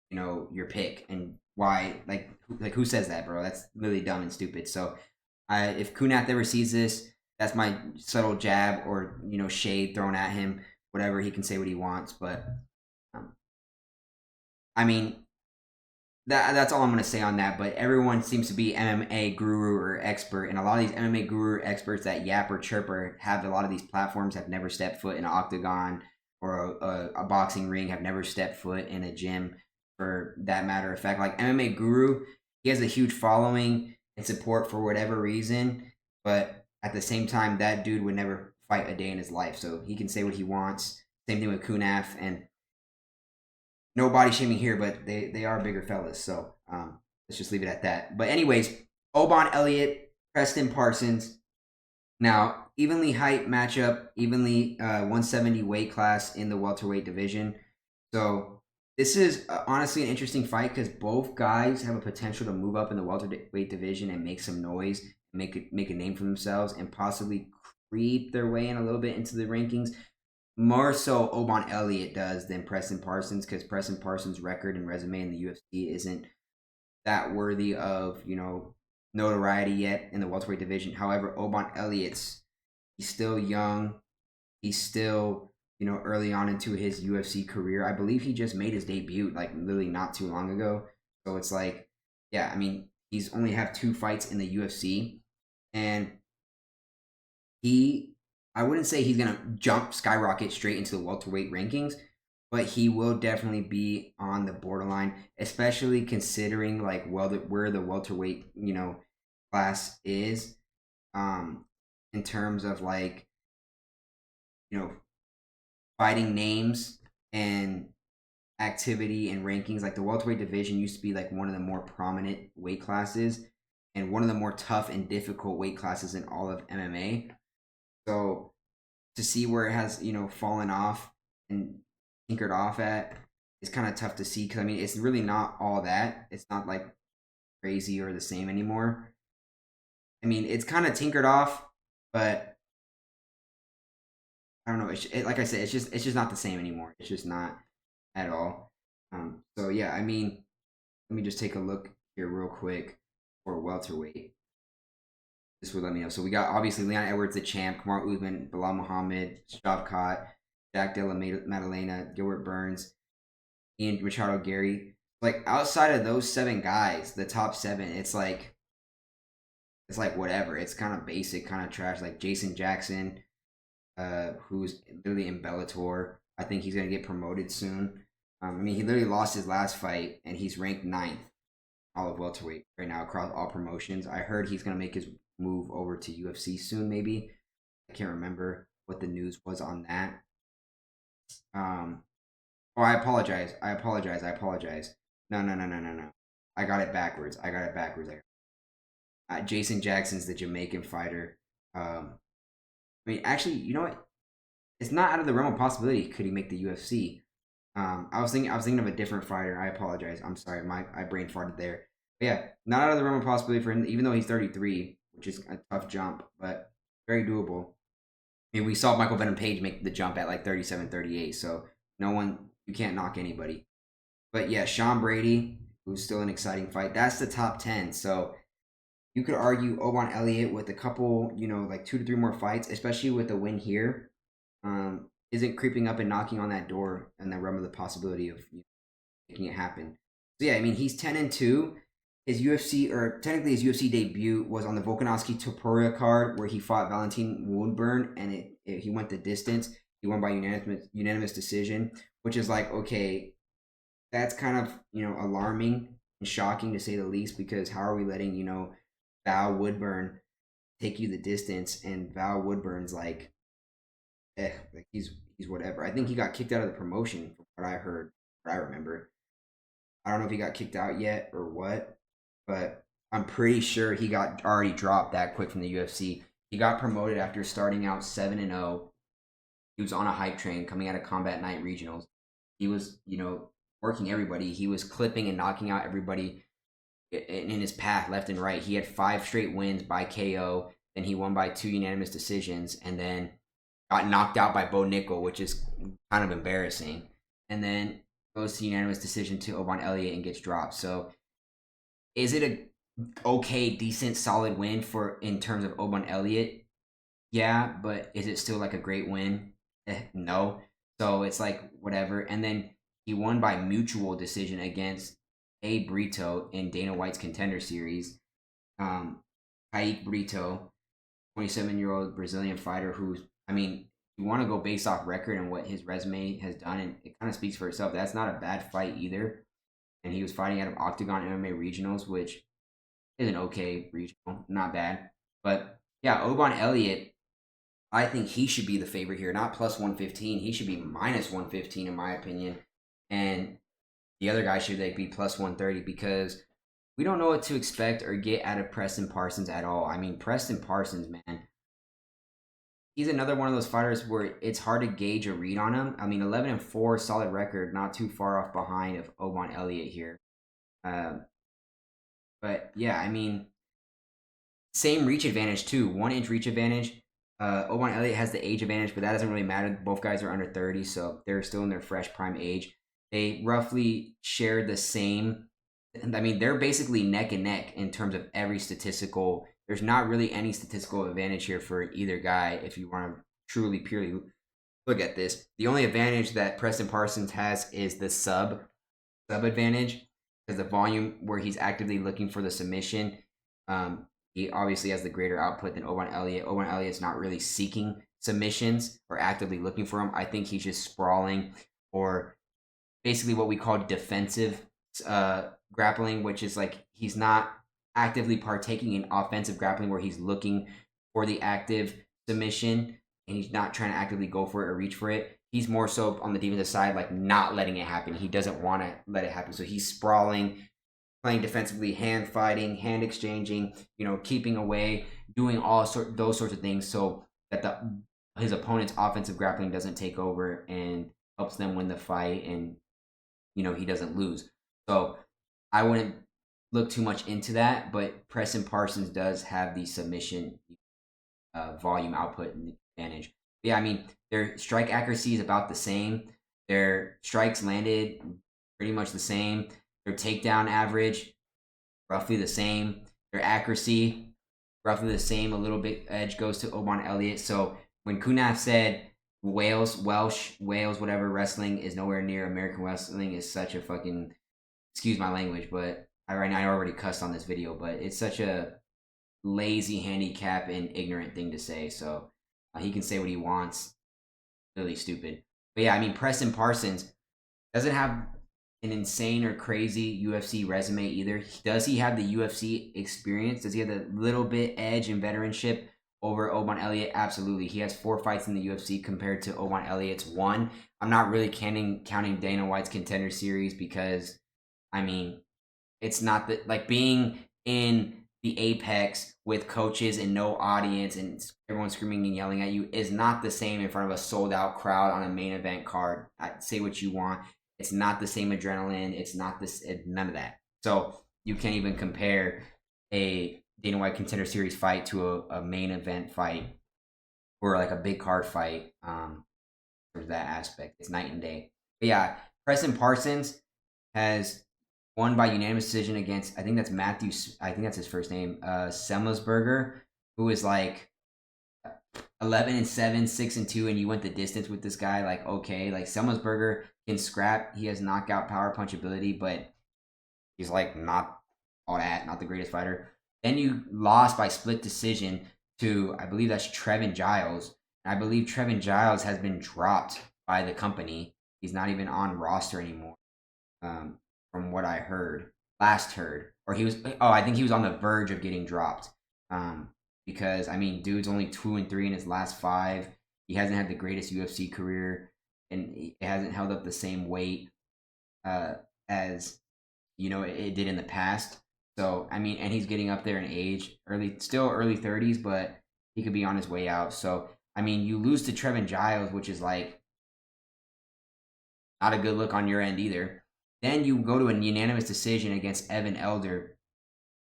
your pick and why, like who says that, bro? That's really dumb and stupid. So if Kunath ever sees this, that's my subtle jab or, shade thrown at him. Whatever, he can say what he wants. But, I mean, that's all I'm going to say on that. But everyone seems to be MMA guru or expert. And a lot of these MMA guru experts that yap or chirp or have a lot of these platforms have never stepped foot in an octagon or a boxing ring, have never stepped foot in a gym for that matter of fact. Like MMA guru, he has a huge following and support for whatever reason. But at the same time, that dude would never fight a day in his life. So he can say what he wants. Same thing with Kunath. And no body shaming here, but they are bigger fellas. So let's just leave it at that. But anyways, Oban, Elliott, Preston, Parsons. Now, evenly height matchup, evenly 170 weight class in the welterweight division. So this is honestly an interesting fight because both guys have a potential to move up in the welterweight division and make some noise, make a name for themselves, and possibly creep their way in a little bit into the rankings. More so Oban Elliott does than Preston Parsons because Preston Parsons' record and resume in the UFC isn't that worthy of, notoriety yet in the welterweight division. However, Oban Elliott's, he's still young. He's still, early on into his UFC career. I believe he just made his debut like literally not too long ago. So it's like, yeah, I mean, he's only have 2 fights in the UFC. And I wouldn't say he's going to skyrocket straight into the welterweight rankings, but he will definitely be on the borderline, especially considering like where the welterweight, class is, in terms of like, fighting names and activity and rankings. Like the welterweight division used to be like one of the more prominent weight classes and one of the more tough and difficult weight classes in all of MMA. So to see where it has, fallen off and tinkered off at is kind of tough to see because, I mean, it's really not all that. It's not like crazy or the same anymore. I mean, it's kind of tinkered off, but I don't know. Like I said, it's just not the same anymore. It's just not at all. So yeah, I mean, let me just take a look here real quick for welterweight. This would let me know. So we got obviously Leon Edwards, the champ, Kamaru Usman, Belal Muhammad, Shavkat, Jack Della Maddalena, Gilbert Burns, Ian Machado, Gary. Like outside of those 7 guys, the top 7, it's like whatever. It's kind of basic, kind of trash. Like Jason Jackson, who's literally in Bellator. I think he's gonna get promoted soon. I mean, he literally lost his last fight, and he's ranked 9th all of welterweight right now across all promotions. I heard he's gonna make his move over to UFC soon, maybe. I can't remember what the news was on that. Oh, I apologize. No. I got it backwards. Jason Jackson's the Jamaican fighter. I mean, actually, you know what? It's not out of the realm of possibility. Could he make the UFC? I was thinking of a different fighter. I apologize. I'm sorry. I brain farted there. But yeah, not out of the realm of possibility for him, even though he's 33, which is a tough jump, but very doable. I mean, we saw Michael Venom Page make the jump at like 37, 38. So you can't knock anybody. But yeah, Sean Brady, who's still an exciting fight. That's the top 10. So you could argue Oban Elliott with a couple, like 2 to 3 more fights, especially with a win here, isn't creeping up and knocking on that door in the realm of the possibility of making it happen. So yeah, I mean, he's 10-2. His UFC debut was on the Volkanovski Topuria card where he fought Valentin Woodburn, and he went the distance. He won by unanimous decision, which is like, okay, that's kind of alarming and shocking to say the least, because how are we letting Val Woodburn take you the distance, and Val Woodburn's like he's whatever. I think he got kicked out of the promotion from what I heard, what I remember. I don't know if he got kicked out yet or what, but I'm pretty sure he got already dropped that quick from the UFC. He got promoted after starting out 7-0. He was on a hype train coming out of Combat Night Regionals. He was, working everybody. He was clipping and knocking out everybody in his path left and right. He had 5 straight wins by KO. Then he won by 2 unanimous decisions, and then got knocked out by Bo Nickel, which is kind of embarrassing. And then goes to unanimous decision to Oban Elliott and gets dropped. So is it a okay, decent, solid win in terms of Oban Elliott? Yeah, but is it still like a great win? No. So it's like whatever. And then he won by mutual decision against A. Brito in Dana White's Contender Series. Kaique Brito, 27-year-old Brazilian fighter who's, I mean, you want to go based off record and what his resume has done, and it kind of speaks for itself. That's not a bad fight either. And he was fighting out of Octagon MMA Regionals, which is an okay regional, not bad. But yeah, Oban Elliott, I think he should be the favorite here, not plus 115. He should be minus 115 in my opinion. And the other guy should be plus 130, because we don't know what to expect or get out of Preston Parsons at all. I mean, Preston Parsons, man, he's another one of those fighters where it's hard to gauge a read on him. I mean, 11-4, solid record, not too far off behind of Oban Elliott here. But yeah, I mean, same reach advantage too, 1-inch reach advantage. Oban Elliott has the age advantage, but that doesn't really matter. Both guys are under 30, so they're still in their fresh prime age. They roughly share the same. I mean, they're basically neck and neck in terms of every statistical. There's not really any statistical advantage here for either guy if you want to truly, purely look at this. The only advantage that Preston Parsons has is the sub advantage, because the volume where he's actively looking for the submission. He obviously has the greater output than Oban Elliott. Oban Elliott's not really seeking submissions or actively looking for them. I think he's just sprawling, or basically what we call defensive grappling, which is like he's not actively partaking in offensive grappling where he's looking for the active submission and he's not trying to actively go for it or reach for it. He's more so on the defensive side, like not letting it happen. He doesn't want to let it happen. So he's sprawling, playing defensively, hand fighting, hand exchanging, keeping away, doing those sorts of things so that his opponent's offensive grappling doesn't take over and helps them win the fight, and he doesn't lose. So I wouldn't look too much into that, but Preston Parsons does have the submission volume output advantage. But yeah, I mean, their strike accuracy is about the same. Their strikes landed pretty much the same. Their takedown average, roughly the same. Their accuracy, roughly the same. A little bit edge goes to Oban Elliott. So when Kunaf said Welsh, whatever, wrestling is nowhere near American wrestling, is such a fucking, excuse my language, but I already cussed on this video, but it's such a lazy handicap and ignorant thing to say. So he can say what he wants. Really stupid. But yeah, I mean, Preston Parsons doesn't have an insane or crazy UFC resume either. Does he have the UFC experience? Does he have a little bit edge and veteranship over Oban Elliott? Absolutely. He has 4 fights in the UFC compared to Oban Elliott's 1. I'm not really counting Dana White's Contender Series because, I mean, it's not that, like, being in the apex with coaches and no audience and everyone screaming and yelling at you is not the same in front of a sold out crowd on a main event card. Say what you want. It's not the same adrenaline. It's not this, none of that. So you can't even compare a Dana White Contender Series fight to a main event fight or like a big card fight. For that aspect, it's night and day. But yeah, Preston Parsons has won by unanimous decision against, I think that's Matthew, I think that's his first name, Semelsberger, who is like 11-7, 6-2, and you went the distance with this guy. Like, okay, like Semelsberger can scrap. He has knockout power punch ability, but he's like not all that, not the greatest fighter. Then you lost by split decision to, I believe that's Trevin Giles. I believe Trevin Giles has been dropped by the company. He's not even on roster anymore, from what I last heard. Or he was, I think he was on the verge of getting dropped. Because, I mean, dude's only 2-3 in his last 5. He hasn't had the greatest UFC career, and it hasn't held up the same weight as, it did in the past. So, I mean, and he's getting up there in age, still early 30s, but he could be on his way out. So, I mean, you lose to Trevin Giles, which is like not a good look on your end either. Then you go to a unanimous decision against Evan Elder.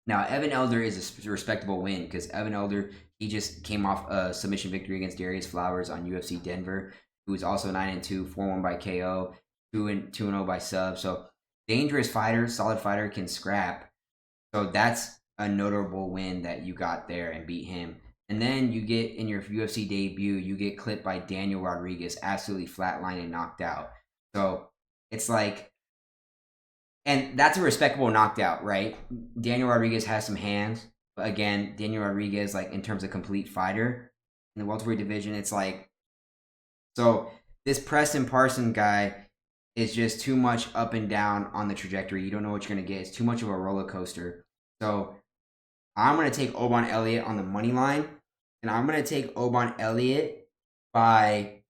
Now, Evan Elder is a respectable win because Evan Elder, he just came off a submission victory against Darius Flowers on UFC Denver, who is also 9-2, 4-1 by KO, 2-0 by sub. So dangerous fighter, solid fighter, can scrap. So that's a notable win that you got there and beat him. And then you get, in your UFC debut, you get clipped by Daniel Rodriguez, absolutely flatlined and knocked out. So it's like, and that's a respectable knockout, right? Daniel Rodriguez has some hands. But again, Daniel Rodriguez, like in terms of complete fighter in the welterweight division, it's like, so this Preston Parsons guy is just too much up and down on the trajectory. You don't know what you're going to get. It's too much of a roller coaster. So I'm going to take Oban Elliott on the money line, and I'm going to take Oban Elliott I'm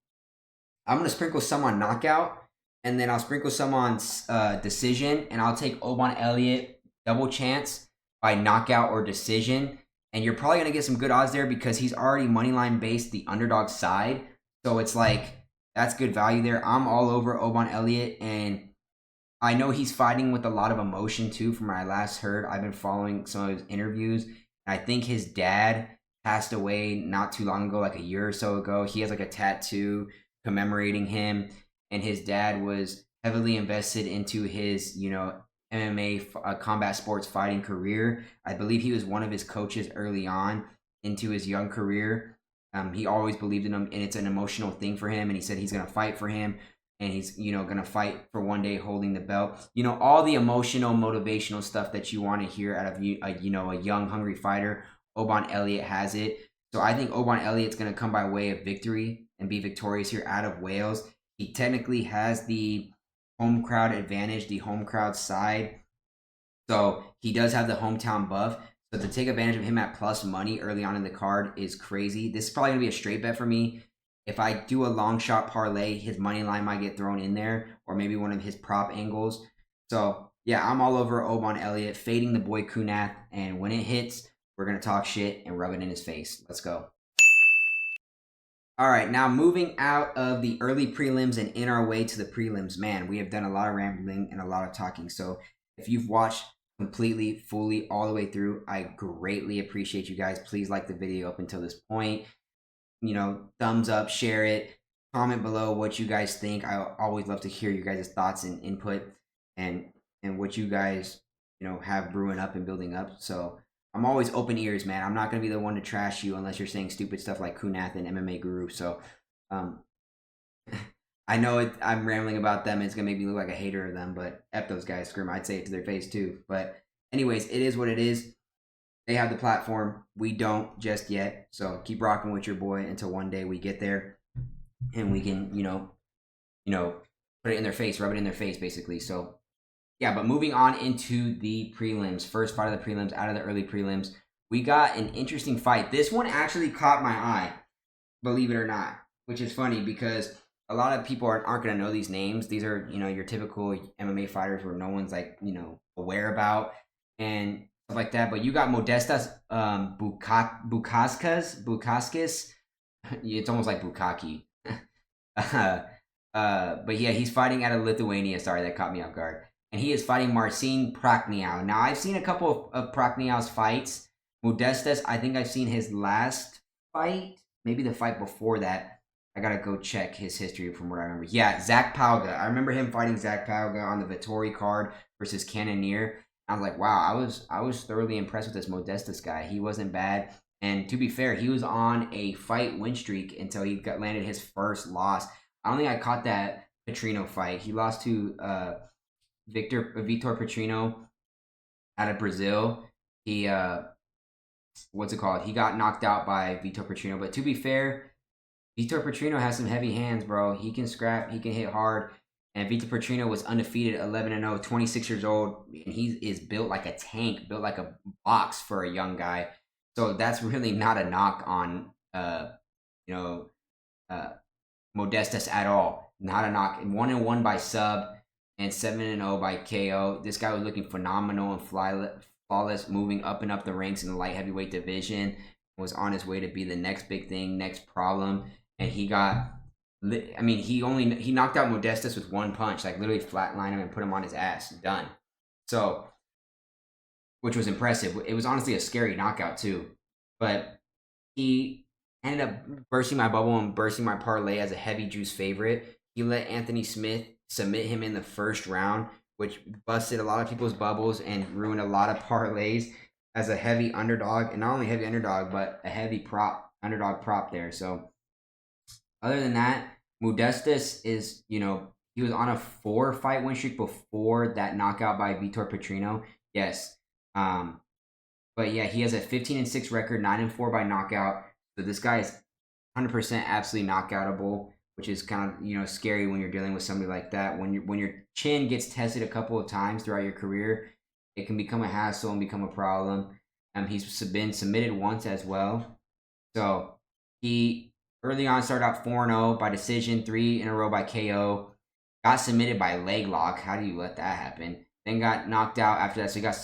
going to sprinkle some on knockout, and then I'll sprinkle some on decision, and I'll take Oban Elliott double chance by knockout or decision. And you're probably going to get some good odds there because he's already money line based the underdog side. So it's like, that's good value there. I'm all over Oban Elliott, and I know he's fighting with a lot of emotion too from what I last heard. I've been following some of his interviews. I think his dad passed away not too long ago, like a year or so ago. He has like a tattoo commemorating him, and his dad was heavily invested into his, MMA combat sports fighting career. I believe he was one of his coaches early on into his young career. He always believed in him, and it's an emotional thing for him, and he said he's going to fight for him. And he's, going to fight for one day holding the belt. All the emotional, motivational stuff that you want to hear out of, a young, hungry fighter. Oban Elliott has it. So I think Oban Elliott's going to come by way of victory and be victorious here out of Wales. He technically has the home crowd advantage, the home crowd side. So he does have the hometown buff. So to take advantage of him at plus money early on in the card is crazy. This is probably going to be a straight bet for me. If I do a long shot parlay, his money line might get thrown in there, or maybe one of his prop angles. So, yeah, I'm all over Oban Elliott, fading the boy Kunath, and when it hits, we're going to talk shit and rub it in his face. Let's go. All right, now moving out of the early prelims and in our way to the prelims. Man, we have done a lot of rambling and a lot of talking. So if you've watched completely, fully, all the way through, I greatly appreciate you guys. Please like the video up until this point. Thumbs up, share it, comment below what you guys think. I always love to hear you guys' thoughts and input and what you guys, have brewing up and building up. So I'm always open ears, man. I'm not going to be the one to trash you unless you're saying stupid stuff like Kunath and MMA Guru. So I know I'm rambling about them. It's going to make me look like a hater of them, but F those guys, screw them. I'd say it to their face too. But anyways, it is what it is. They have the platform. We don't just yet. So keep rocking with your boy until one day we get there and we can, put it in their face, rub it in their face, basically. So, yeah, but moving on into the prelims. First fight of the prelims, out of the early prelims, we got an interesting fight. This one actually caught my eye, believe it or not, which is funny because a lot of people aren't going to know these names. These are, your typical MMA fighters where no one's aware about. And stuff like that. But you got Modestas, Bukauskas. It's almost like Bukaki. But yeah, he's fighting out of Lithuania. Sorry, that caught me off guard. And he is fighting Marcin Prachnio. Now, I've seen a couple of Prachnio's fights. Modestas, I think I've seen his last fight. Maybe the fight before that. I gotta go check his history from what I remember. Yeah, Zach Pauga. I remember him fighting Zach Pauga on the Vittori card versus Cannonier. I was like, wow, I was thoroughly impressed with this Modestas guy. He wasn't bad. And to be fair, he was on a fight win streak until he landed his first loss. I don't think I caught that Petrino fight. He lost to Vitor Petrino out of Brazil. He what's it called? He got knocked out by Vitor Petrino. But to be fair, Vitor Petrino has some heavy hands, bro. He can scrap. He can hit hard. And Vitor Petrino was undefeated, 11-0, 26 years old. And he is built like a tank, built like a box for a young guy. So that's really not a knock on, Modestas at all. Not a knock. 1-1 by sub and 7-0 by KO. This guy was looking phenomenal and flawless, moving up and up the ranks in the light heavyweight division. Was on his way to be the next big thing, next problem. And he got, he knocked out Modestas with one punch, like literally flatlined him and put him on his ass. Done. So, which was impressive. It was honestly a scary knockout too. But he ended up bursting my bubble and bursting my parlay as a heavy juice favorite. He let Anthony Smith submit him in the first round, which busted a lot of people's bubbles and ruined a lot of parlays as a heavy underdog. And not only heavy underdog, but a heavy underdog prop there. So other than that, Modestas is, he was on a 4-fight win streak before that knockout by Vitor Petrino. Yes. But yeah, he has a 15-6 record, 9-4 by knockout. So this guy is 100% absolutely knockoutable, which is kind of, scary when you're dealing with somebody like that. When your chin gets tested a couple of times throughout your career, it can become a hassle and become a problem. He's been submitted once as well. So he early on started out 4-0 by decision, 3 in a row by KO. Got submitted by leg lock. How do you let that happen? Then got knocked out after that. So he got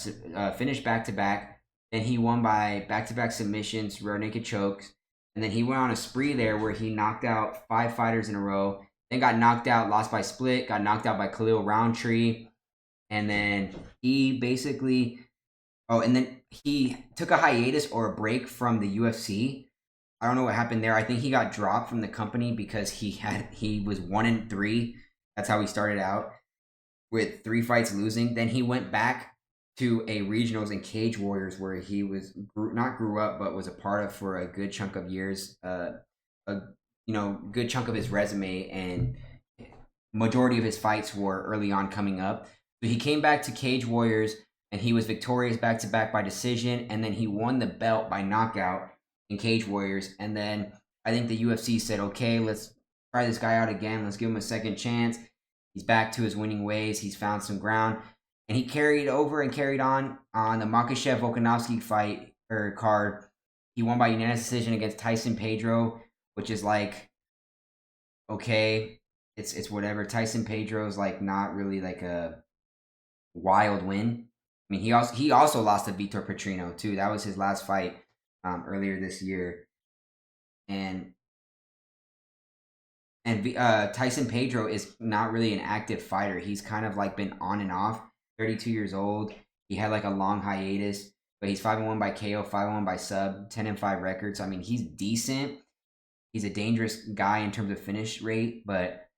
finished back-to-back. Then he won by back-to-back submissions, rear naked chokes. And then he went on a spree there where he knocked out 5 fighters in a row. Then got knocked out, lost by split. Got knocked out by Khalil Roundtree. And then he basically... and then he took a hiatus or a break from the UFC. I don't know what happened there. I think he got dropped from the company because he was 1-3. That's how he started out, with 3 fights losing. Then he went back to a regionals and Cage Warriors where he grew up, but was a part of for a good chunk of years. Good chunk of his resume, and majority of his fights were early on coming up. So he came back to Cage Warriors, and he was victorious back-to-back by decision, and then he won the belt by knockout in Cage Warriors. And then I think the UFC said, okay, let's try this guy out again. Let's give him a second chance. He's back to his winning ways. He's found some ground. And he carried over and carried on the Mokaev-Volkanovski fight or card. He won by unanimous decision against Tyson Pedro, which is like, okay, it's whatever. Tyson Pedro is like not really like a wild win. I mean, he also lost to Vitor Petrino too. That was his last fight earlier this year, and Tyson Pedro is not really an active fighter. He's kind of like been on and off. 32 years old. He had like a long hiatus, but he's 5-1 by KO, 5-1 by sub, 10-5 record. So I mean, he's decent. He's a dangerous guy in terms of finish rate, but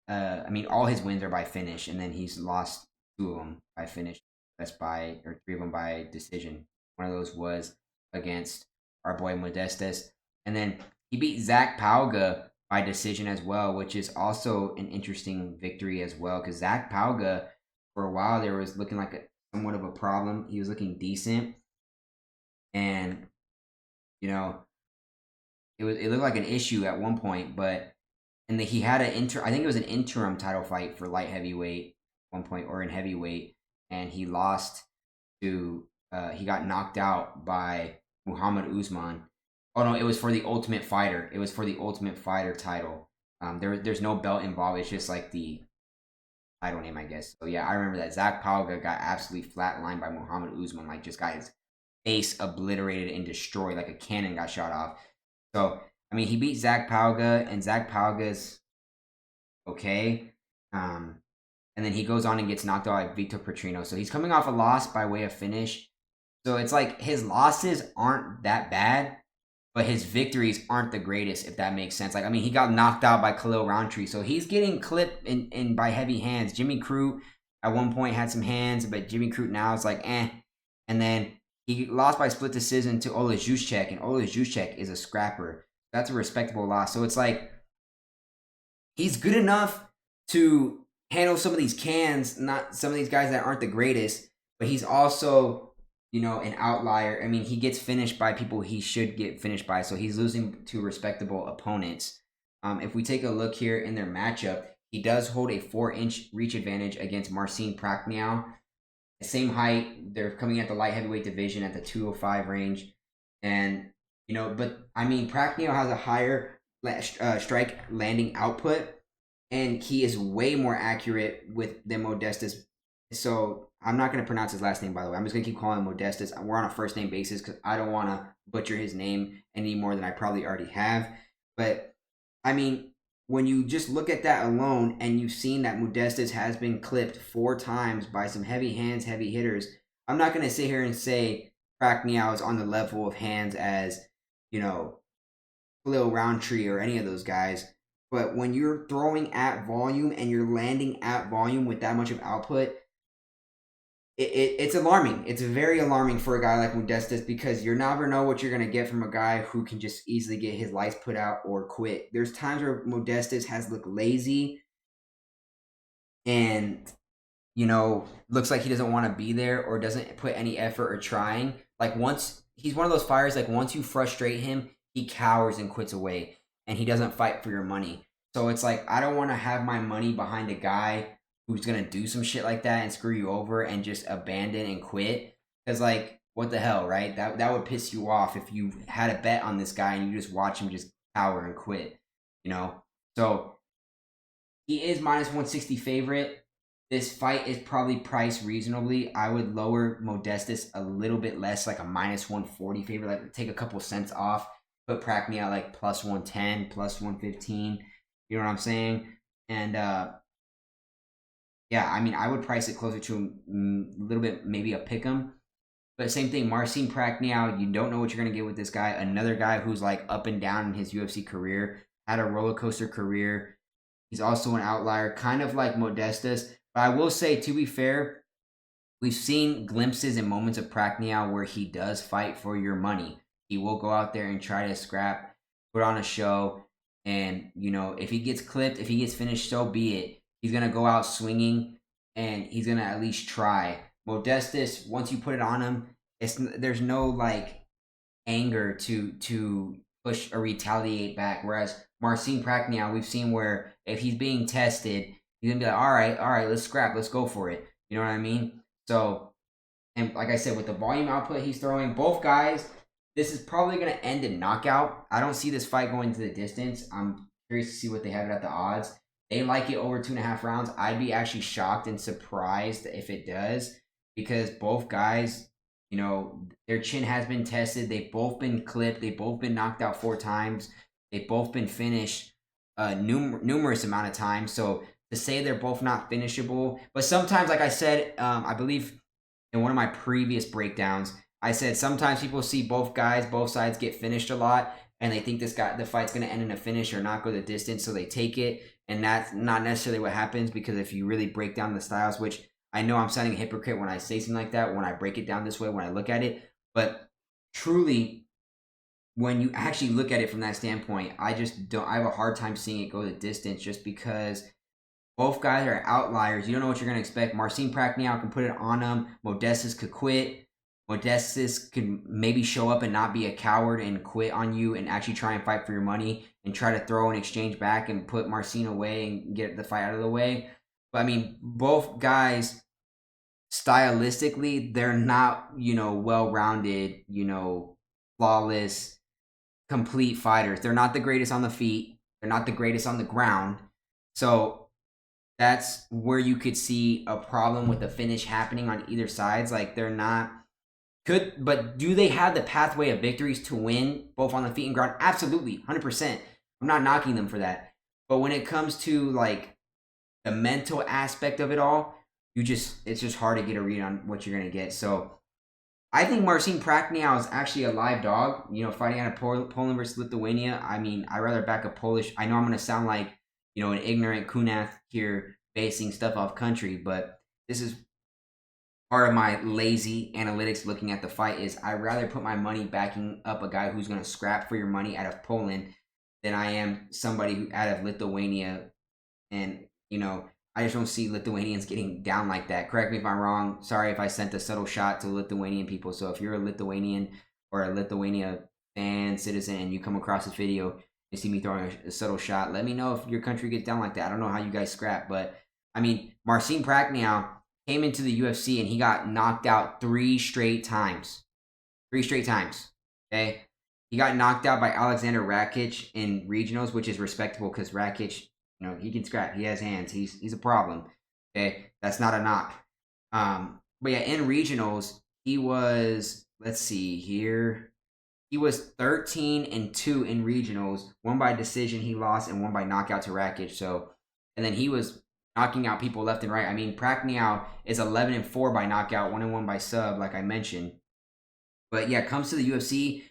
all his wins are by finish, and then he's lost 2 of them by finish. That's 3 of them by decision. One of those was against our boy Modestas, and then he beat Zach Pauga by decision as well, which is also an interesting victory as well, because Zach Pauga, for a while there, was looking like somewhat of a problem. He was looking decent, and it looked like an issue at one point, but he had I think it was an interim title fight for light heavyweight at one point, or in heavyweight, and he lost to he got knocked out by Muhammad Usman. Oh no, it was for the Ultimate Fighter. It was for the Ultimate Fighter title. There's no belt involved. It's just like the title name, I guess. So yeah, I remember that Zach Palga got absolutely flatlined by Muhammad Usman, like just got his face obliterated and destroyed, like a cannon got shot off. So I mean, he beat Zach Palga, and Zach Palga's okay. Um, and then he goes on and gets knocked out by Victor Petrino. So he's coming off a loss by way of finish. So it's like his losses aren't that bad, but his victories aren't the greatest, if that makes sense. Like, I mean, he got knocked out by Khalil Roundtree, so he's getting clipped in by heavy hands. Jimmy Crute at one point had some hands, but Jimmy Crute now is like, eh. And then he lost by split decision to Ola Juszczyk, and Ola Juszczyk is a scrapper. That's a respectable loss. So it's like he's good enough to handle some of these cans, not some of these guys that aren't the greatest, but he's also, you know, an outlier. I mean, he gets finished by people he should get finished by, so he's losing to respectable opponents. If we take a look here in their matchup, he does hold a 4-inch reach advantage against Marcin Prachnio. Same height. They're coming at the light heavyweight division at the 205 range. And, you know, but I mean, Prachnio has a higher strike landing output, and he is way more accurate than Modestas. So I'm not going to pronounce his last name, by the way. I'm just going to keep calling him Modestas. We're on a first name basis because I don't want to butcher his name any more than I probably already have. But I mean, when you just look at that alone, and you've seen that Modestas has been clipped 4 times by some heavy hands, heavy hitters, I'm not going to sit here and say Prachnio is on the level of hands as, you know, Khalil Roundtree or any of those guys. But when you're throwing at volume and you're landing at volume with that much of output, it's alarming. It's very alarming for a guy like Modestas, because you never know what you're going to get from a guy who can just easily get his lights put out or quit. There's times where Modestas has looked lazy and, you know, looks like he doesn't want to be there or doesn't put any effort or trying. Like, once he's one of those fighters, like once you frustrate him, he cowers and quits away, and he doesn't fight for your money. So it's like, I don't want to have my money behind a guy who's going to do some shit like that and screw you over and just abandon and quit. Because, like, what the hell, right? That would piss you off if you had a bet on this guy and you just watch him just cower and quit, you know? So he is minus 160 favorite. This fight is probably priced reasonably. I would lower Modestas a little bit less, like a minus 140 favorite, like take a couple cents off, put Prachnio at like plus 110, plus 115. You know what I'm saying? And yeah, I mean, I would price it closer to a little bit, maybe a pick'em. But same thing, Marcin Prachnio, you don't know what you're going to get with this guy. Another guy who's like up and down in his UFC career, had a roller coaster career. He's also an outlier, kind of like Modestas. But I will say, to be fair, we've seen glimpses and moments of Prachnio where he does fight for your money. He will go out there and try to scrap, put on a show. And, you know, if he gets clipped, if he gets finished, so be it. He's going to go out swinging, and he's going to at least try. Modestas, once you put it on him, there's no, like, anger to push or retaliate back. Whereas Marcin Prachnio, we've seen where if he's being tested, he's going to be like, all right, let's scrap, let's go for it. You know what I mean? So, and like I said, with the volume output he's throwing, both guys, this is probably going to end in knockout. I don't see this fight going to the distance. I'm curious to see what they have it at the odds. They like it over 2.5 rounds. I'd be actually shocked and surprised if it does, because both guys, you know, their chin has been tested. They've both been clipped. They've both been knocked out 4 times. They've both been finished numerous amount of times. So to say they're both not finishable, but sometimes, like I said, I believe in one of my previous breakdowns, I said sometimes people see both sides get finished a lot, and they think the fight's going to end in a finish or not go the distance, so they take it. And that's not necessarily what happens, because if you really break down the styles, which I know I'm sounding a hypocrite when I say something like that, when I break it down this way, when I look at it, but truly, when you actually look at it from that standpoint, I have a hard time seeing it go the distance, just because both guys are outliers. You don't know what you're going to expect. Marcin Prachnio can put it on him. Modestas could quit. Modestas could maybe show up and not be a coward and quit on you and actually try and fight for your money and try to throw an exchange back and put Marcin away and get the fight out of the way. But I mean, both guys, stylistically, they're not, you know, well-rounded, you know, flawless, complete fighters. They're not the greatest on the feet. They're not the greatest on the ground. So that's where you could see a problem with the finish happening on either sides. Like, they're not good, but do they have the pathway of victories to win both on the feet and ground? Absolutely, 100%. I'm not knocking them for that. But when it comes to like the mental aspect of it all, it's just hard to get a read on what you're gonna get. So I think Marcin Prachnio is actually a live dog. You know, fighting out of Poland versus Lithuania. I mean, I'd rather back a Polish. I know I'm gonna sound like, you know, an ignorant kunath here, basing stuff off country, but this is part of my lazy analytics looking at the fight. Is I'd rather put my money backing up a guy who's gonna scrap for your money out of Poland than I am somebody who out of Lithuania. And, you know, I just don't see Lithuanians getting down like that. Correct me if I'm wrong. Sorry if I sent a subtle shot to Lithuanian people. So if you're a Lithuanian or a Lithuania fan, citizen, and you come across this video and see me throwing a subtle shot, let me know if your country gets down like that. I don't know how you guys scrap, but I mean, Marcin Prachnio came into the UFC and he got knocked out 3 straight times. 3 straight times. Okay? He got knocked out by Alexander Rakic in regionals, which is respectable because Rakic, you know, he can scrap. He has hands. He's a problem. Okay, that's not a knock. But yeah, in regionals, he was, let's see here, he was 13-2 in regionals. 1 by decision he lost, and 1 by knockout to Rakic. So, and then he was knocking out people left and right. I mean, Prachnio is 11-4 by knockout, 1-1 by sub, like I mentioned. But yeah, comes to the UFC.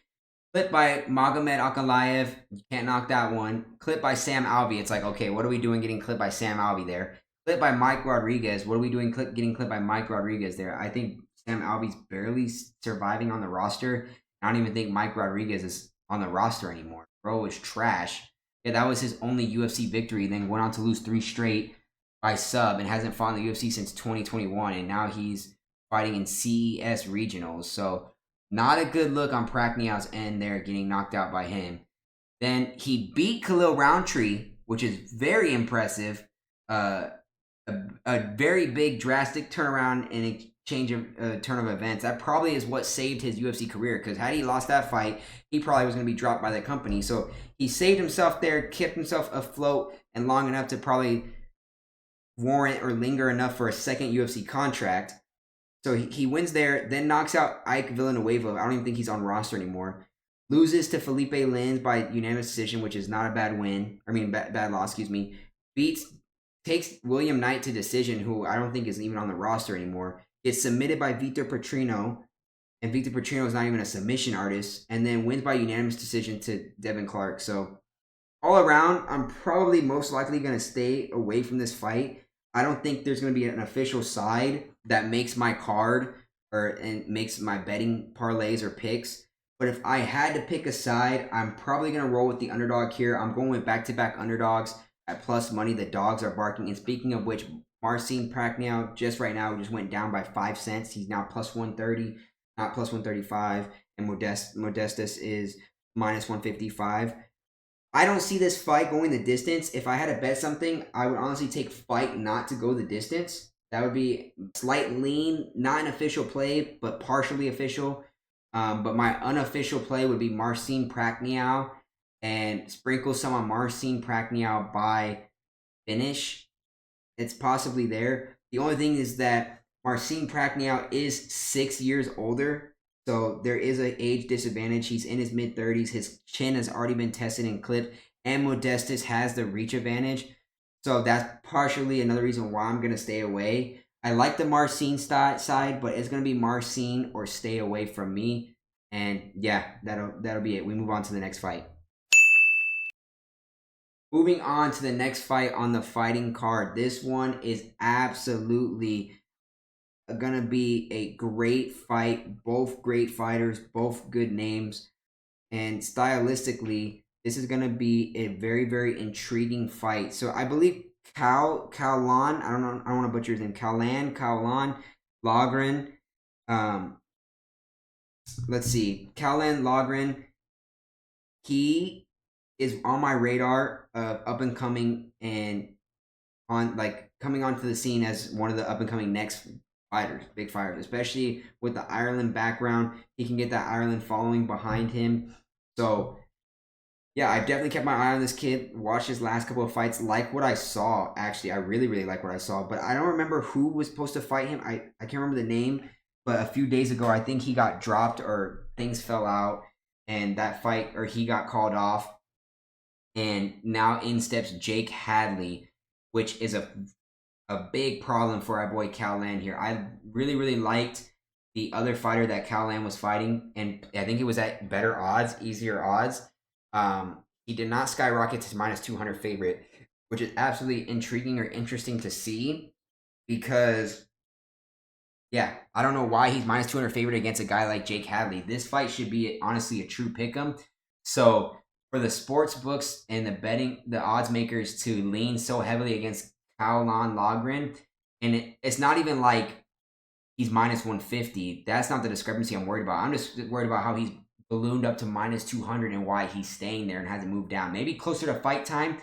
Clipped by Magomed Ankalaev. You can't knock that one. Clipped by Sam Alvey. It's like, okay, what are we doing getting clipped by Sam Alvey there? Clipped by Mike Rodriguez. What are we doing getting clipped by Mike Rodriguez there? I think Sam Alvey's barely surviving on the roster. I don't even think Mike Rodriguez is on the roster anymore. Bro is trash. Yeah, that was his only UFC victory. Then went on to lose 3 straight by sub and hasn't fought in the UFC since 2021. And now he's fighting in CES regionals. So not a good look on Prachnio's end there, getting knocked out by him. Then he beat Khalil Roundtree, which is very impressive. A very big, drastic turnaround and a change of turn of events. That probably is what saved his UFC career, because had he lost that fight, he probably was going to be dropped by the company. So he saved himself there, kept himself afloat and long enough to probably warrant or linger enough for a second UFC contract. So he wins there, then knocks out Ike Villanueva. I don't even think he's on roster anymore. Loses to Felipe Lins by unanimous decision, which is not a bad win. Bad loss, excuse me. Takes William Knight to decision, who I don't think is even on the roster anymore. Gets submitted by Vitor Petrino, and Vitor Petrino is not even a submission artist. And then wins by unanimous decision to Devin Clark. So all around, I'm probably most likely going to stay away from this fight. I don't think there's going to be an official side that makes my card and makes my betting parlays or picks. But if I had to pick a side, I'm probably going to roll with the underdog here. I'm going with back-to-back underdogs at plus money. The dogs are barking. And speaking of which, Marcin Prachnio just right now just went down by 5 cents. He's now plus 130, not plus 135. And Modestas is minus 155. I don't see this fight going the distance. If I had to bet something, I would honestly take fight not to go the distance. That would be slight lean, not an official play, but partially official. But my unofficial play would be Marcin Prachnio and sprinkle some on Marcin Prachnio by finish. It's possibly there. The only thing is that Marcin Prachnio is 6 years older. So there is an age disadvantage. He's in his mid-30s. His chin has already been tested and clipped. And Modestas has the reach advantage. So that's partially another reason why I'm going to stay away. I like the Marcin side, but it's going to be Marcin or stay away from me. And yeah, that'll be it. We move on to the next fight. Moving on to the next fight on the fighting card. This one is absolutely gonna be a great fight. Both great fighters, both good names, and stylistically, this is gonna be a very, very intriguing fight. So I believe Kaulan, I don't want to butcher his name. Kaulan Logren. Let's see, Kaulan Logren. He is on my radar of up and coming and on coming onto the scene as one of the up and coming next fighters, big fighters, especially with the Ireland background. He can get that Ireland following behind him. So Yeah, I've definitely kept my eye on this kid. Watched his last couple of fights. Like what I saw, actually, I really, really like what I saw. But I don't remember who was supposed to fight him. I can't remember the name. But a few days ago, I think he got dropped or things fell out, and that fight or he got called off. And now in steps Jake Hadley, which is a big problem for our boy Cal Land here. I really, really liked the other fighter that Cal Land was fighting, and I think it was at better odds, easier odds. He did not skyrocket to minus 200 favorite, which is absolutely intriguing or interesting to see because, yeah, I don't know why he's minus 200 favorite against a guy like Jake Hadley. This fight should be honestly a true pick'em. So for the sports books and the odds makers to lean so heavily against Kaolan Logren, and it's not even like he's minus 150. That's not the discrepancy I'm worried about. I'm just worried about how he's ballooned up to minus 200 and why he's staying there and hasn't moved down. Maybe closer to fight time,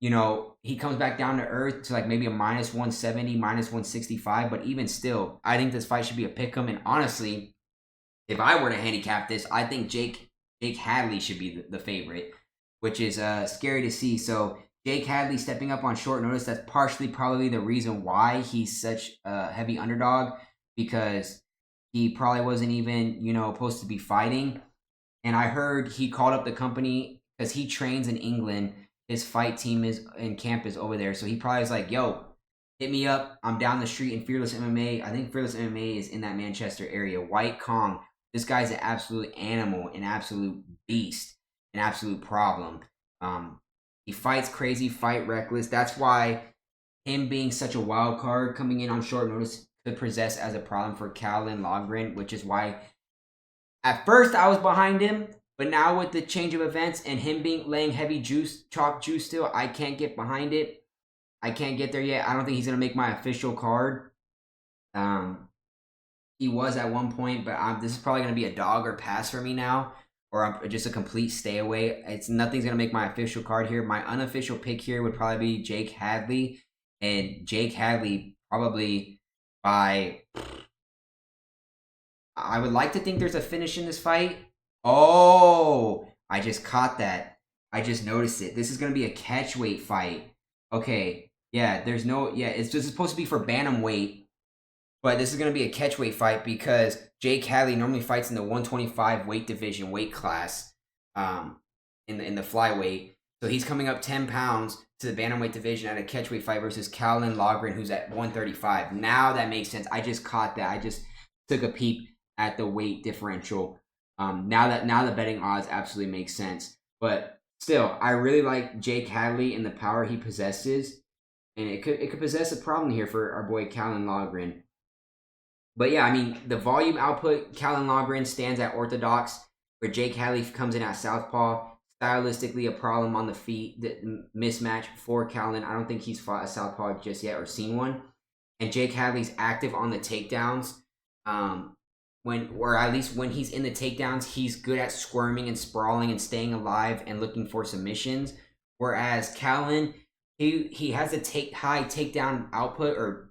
he comes back down to earth to like maybe a minus 170, minus 165. But even still, I think this fight should be a pick'em. And honestly, if I were to handicap this, I think Jake Hadley should be the favorite, which is scary to see. So Jake Hadley stepping up on short notice, that's partially probably the reason why he's such a heavy underdog, because he probably wasn't even, supposed to be fighting. And I heard he called up the company because he trains in England. His fight team is in camp is over there. So he probably is like, yo, hit me up. I'm down the street in Fearless MMA. I think Fearless MMA is in that Manchester area. White Kong. This guy's an absolute animal, an absolute beast, an absolute problem. He fights crazy, fight reckless. That's why him being such a wild card coming in on short notice could possess as a problem for Kaolin Logren, which is why at first I was behind him, but now with the change of events and him laying heavy chalk juice still, I can't get behind it. I can't get there yet. I don't think he's gonna make my official card. He was at one point, but this is probably gonna be a dog or pass for me now, or just a complete stay away. Nothing's gonna make my official card here. My unofficial pick here would probably be Jake Hadley, and Jake Hadley probably by. I would like to think there's a finish in this fight. Oh, I just caught that. I just noticed it. This is gonna be a catchweight fight. Okay, yeah. It's just supposed to be for bantamweight. But this is going to be a catchweight fight because Jake Hadley normally fights in the 125 weight division weight class, in the flyweight. So he's coming up 10 pounds to the bantamweight division at a catchweight fight versus Kaolin Logren, who's at 135. Now that makes sense. I just caught that. I just took a peep at the weight differential. Now the betting odds absolutely make sense. But still, I really like Jake Hadley and the power he possesses, and it could possess a problem here for our boy Kaolin Logren. But yeah, I mean, the volume output, Kaolin Logren stands at orthodox, where Jake Hadley comes in at southpaw. Stylistically, a problem on the feet, the mismatch for Kaolin. I don't think he's fought a southpaw just yet or seen one. And Jake Hadley's active on the takedowns. At least when he's in the takedowns, he's good at squirming and sprawling and staying alive and looking for submissions. Whereas Kaolin, he has a high takedown output, or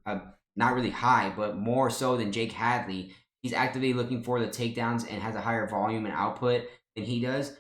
not really high, but more so than Jake Hadley. He's actively looking for the takedowns and has a higher volume and output than he does.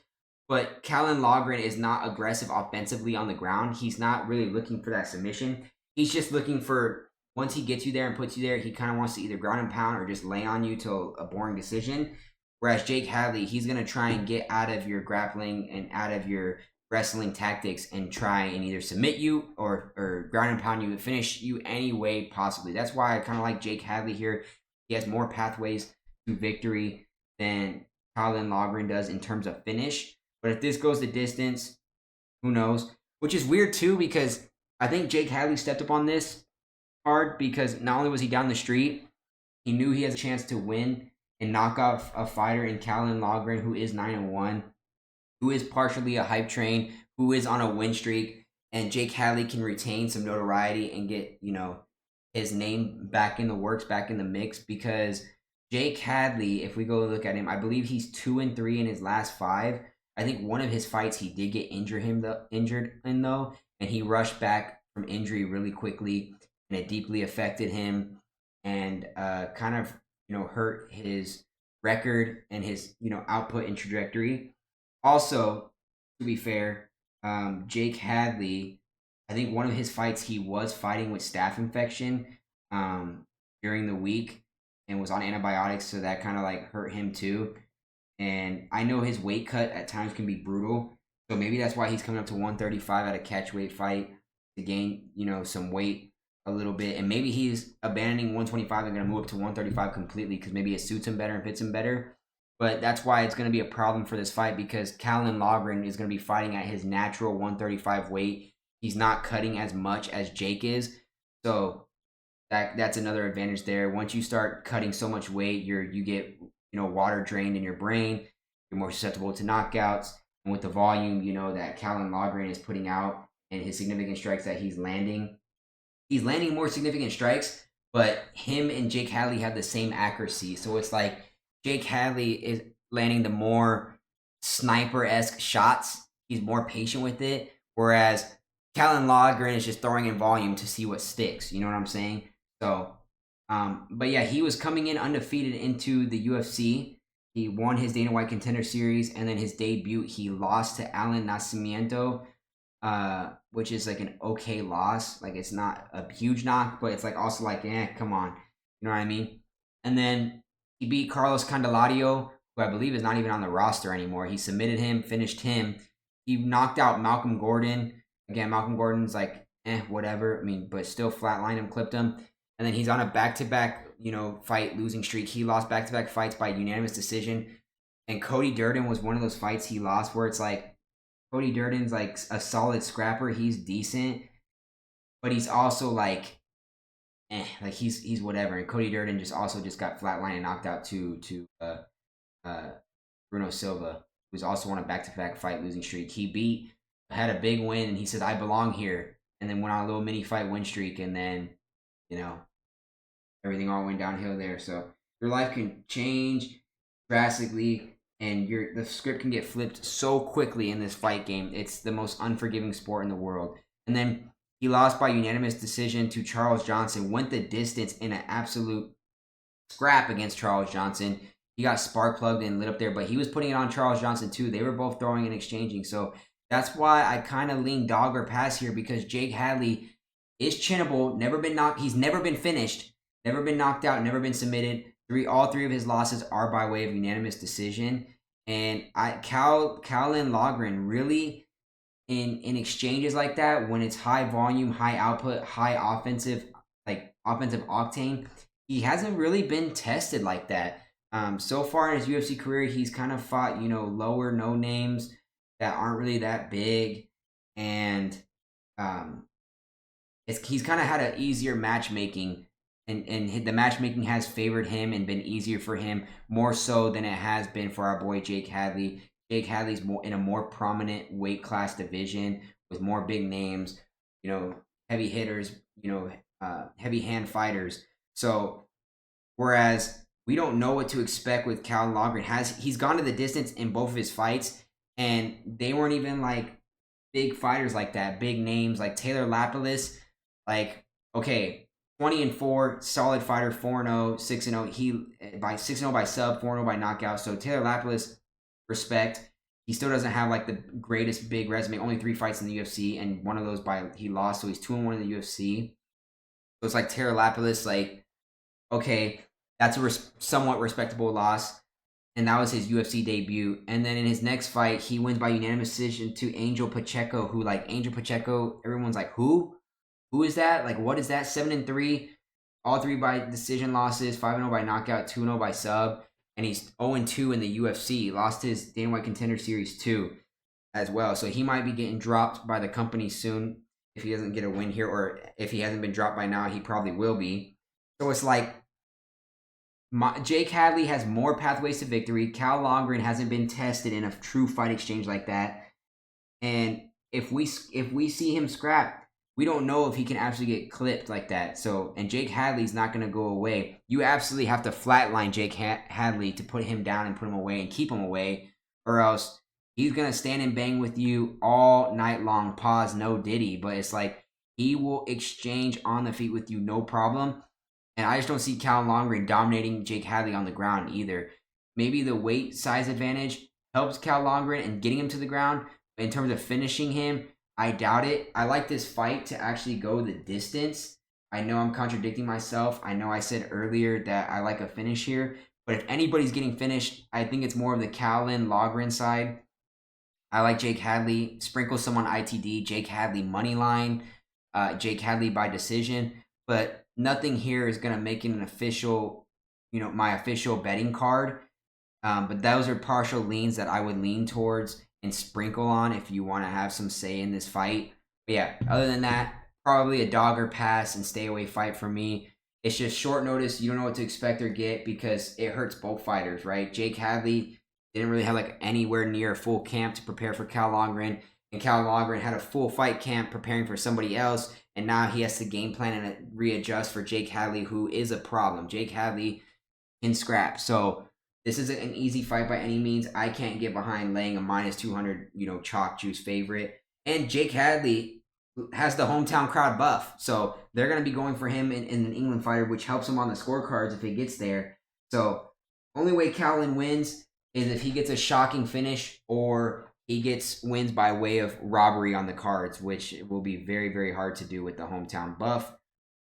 But Kaolin Logren is not aggressive offensively on the ground. He's not really looking for that submission. He's just looking for, once he gets you there and puts you there, he kind of wants to either ground and pound or just lay on you till a boring decision. Whereas Jake Hadley, he's going to try and get out of your grappling and out of your wrestling tactics and try and either submit you or ground and pound you and finish you any way possibly. That's why I kind of like Jake Hadley here. He has more pathways to victory than Kaolin Logren does in terms of finish. But if this goes the distance, who knows? Which is weird too, because I think Jake Hadley stepped up on this hard because not only was he down the street, he knew he has a chance to win and knock off a fighter in Kaolin Logren, who is 9-1. Who is partially a hype train, who is on a win streak, and Jake Hadley can retain some notoriety and get, his name back in the works, back in the mix, because Jake Hadley, if we go look at him, I believe he's 2-3 in his last 5. I think one of his fights he did get injured in though, and he rushed back from injury really quickly, and it deeply affected him and kind of, hurt his record and his, output and trajectory. Also, to be fair, Jake Hadley, I think one of his fights he was fighting with staph infection during the week and was on antibiotics, so that kind of like hurt him too. And I know his weight cut at times can be brutal, so maybe that's why he's coming up to 135 at a catch weight fight to gain, some weight a little bit. And maybe he's abandoning 125 and going to move up to 135 completely because maybe it suits him better and fits him better. But that's why it's going to be a problem for this fight because Callan Logren is going to be fighting at his natural 135 weight. He's not cutting as much as Jake is. So that's another advantage there. Once you start cutting so much weight, you get water drained in your brain. You're more susceptible to knockouts. And with the volume, that Callan Logren is putting out and his significant strikes that he's landing more significant strikes, but him and Jake Hadley have the same accuracy. So it's like Jake Hadley is landing the more sniper-esque shots. He's more patient with it, whereas Callan Logren is just throwing in volume to see what sticks. You know what I'm saying? So, but yeah, he was coming in undefeated into the UFC. He won his Dana White Contender Series, and then his debut, he lost to Alan Nascimento, which is like an okay loss. Like, it's not a huge knock, but it's like also like, come on. You know what I mean? And then he beat Carlos Candelario, who I believe is not even on the roster anymore. He submitted him, finished him. He knocked out Malcolm Gordon. Again, Malcolm Gordon's like, whatever. I mean, but still flatlined him, clipped him. And then he's on a back-to-back, fight losing streak. He lost back-to-back fights by unanimous decision. And Cody Durden was one of those fights he lost where it's like, Cody Durden's like a solid scrapper. He's decent, but he's also like he's whatever. And Cody Durden just got flatlined and knocked out to Bruno Silva, who's also on a back-to-back fight losing streak. He had a big win, and he said, "I belong here," and then went on a little mini fight win streak, and then everything all went downhill there. So your life can change drastically. And the script can get flipped so quickly in this fight game. It's the most unforgiving sport in the world. And then he lost by unanimous decision to Charles Johnson. Went the distance in an absolute scrap against Charles Johnson. He got spark plugged and lit up there, but he was putting it on Charles Johnson too. They were both throwing and exchanging. So that's why I kind of lean dog or pass here because Jake Hadley is chinnable. He's never been finished. Never been knocked out. Never been submitted. All three of his losses are by way of unanimous decision. And Callan Logren really in exchanges like that, when it's high volume, high output, high offensive octane, he hasn't really been tested like that. So far in his UFC career, he's kind of fought, lower no names that aren't really that big. And he's kind of had an easier matchmaking. And the matchmaking has favored him and been easier for him more so than it has been for our boy Jake Hadley. Jake Hadley's in a more prominent weight class division with more big names, heavy hitters, heavy hand fighters. So whereas we don't know what to expect with Callan Logren, he's gone to the distance in both of his fights, and they weren't even like big fighters like that, big names like Taylor Lapilus, like okay. 20-4, solid fighter, 4-0, 6-0. He by 6-0 by sub, 4-0 by knockout. So Taylor Lapilus, respect. He still doesn't have like the greatest big resume. Only 3 fights in the UFC, and one of those he lost. So he's 2-1 in the UFC. So it's like Taylor Lapilus, like okay, that's a somewhat respectable loss, and that was his UFC debut. And then in his next fight, he wins by unanimous decision to Angel Pacheco, who Angel Pacheco, everyone's like, who? Who is that? Like, what is that? 7-3, all 3 by decision losses, 5-0 by knockout, 2-0 by sub, and he's 0-2 in the UFC. Lost his Dana White Contender Series 2 as well. So he might be getting dropped by the company soon if he doesn't get a win here, or if he hasn't been dropped by now, he probably will be. So it's like Jake Hadley has more pathways to victory. Cal Logren hasn't been tested in a true fight exchange like that. And if we see him scrap, we don't know if he can actually get clipped like that. So, and Jake Hadley's not going to go away. You absolutely have to flatline Jake Hadley to put him down and put him away and keep him away, or else he's going to stand and bang with you all night long. Pause, no Diddy. But it's like he will exchange on the feet with you, no problem. And I just don't see Callan Logren dominating Jake Hadley on the ground either. Maybe the weight size advantage helps Cal Logren and getting him to the ground. In terms of finishing him, I doubt it. I like this fight to actually go the distance. I know I'm contradicting myself. I know I said earlier that I like a finish here. But if anybody's getting finished, I think it's more of the Callan Logren side. I like Jake Hadley. Sprinkle some on ITD. Jake Hadley money line. Jake Hadley by decision. But nothing here is going to make it an official, my official betting card. But those are partial leans that I would lean towards and sprinkle on if you want to have some say in this fight. But yeah, other than that, probably a dogger pass and stay away fight for me. It's just short notice. You don't know what to expect or get because it hurts both fighters, right? Jake Hadley didn't really have like anywhere near a full camp to prepare for Cal Longren, and Cal Longren had a full fight camp preparing for somebody else, and now he has to game plan and readjust for Jake Hadley, who is a problem. Jake Hadley can scrap. So this isn't an easy fight by any means. I can't get behind laying a minus 200, chalk juice favorite. And Jake Hadley has the hometown crowd buff. So they're going to be going for him in an England fighter, which helps him on the scorecards if he gets there. So only way Callan wins is if he gets a shocking finish or he wins by way of robbery on the cards, which will be very, very hard to do with the hometown buff.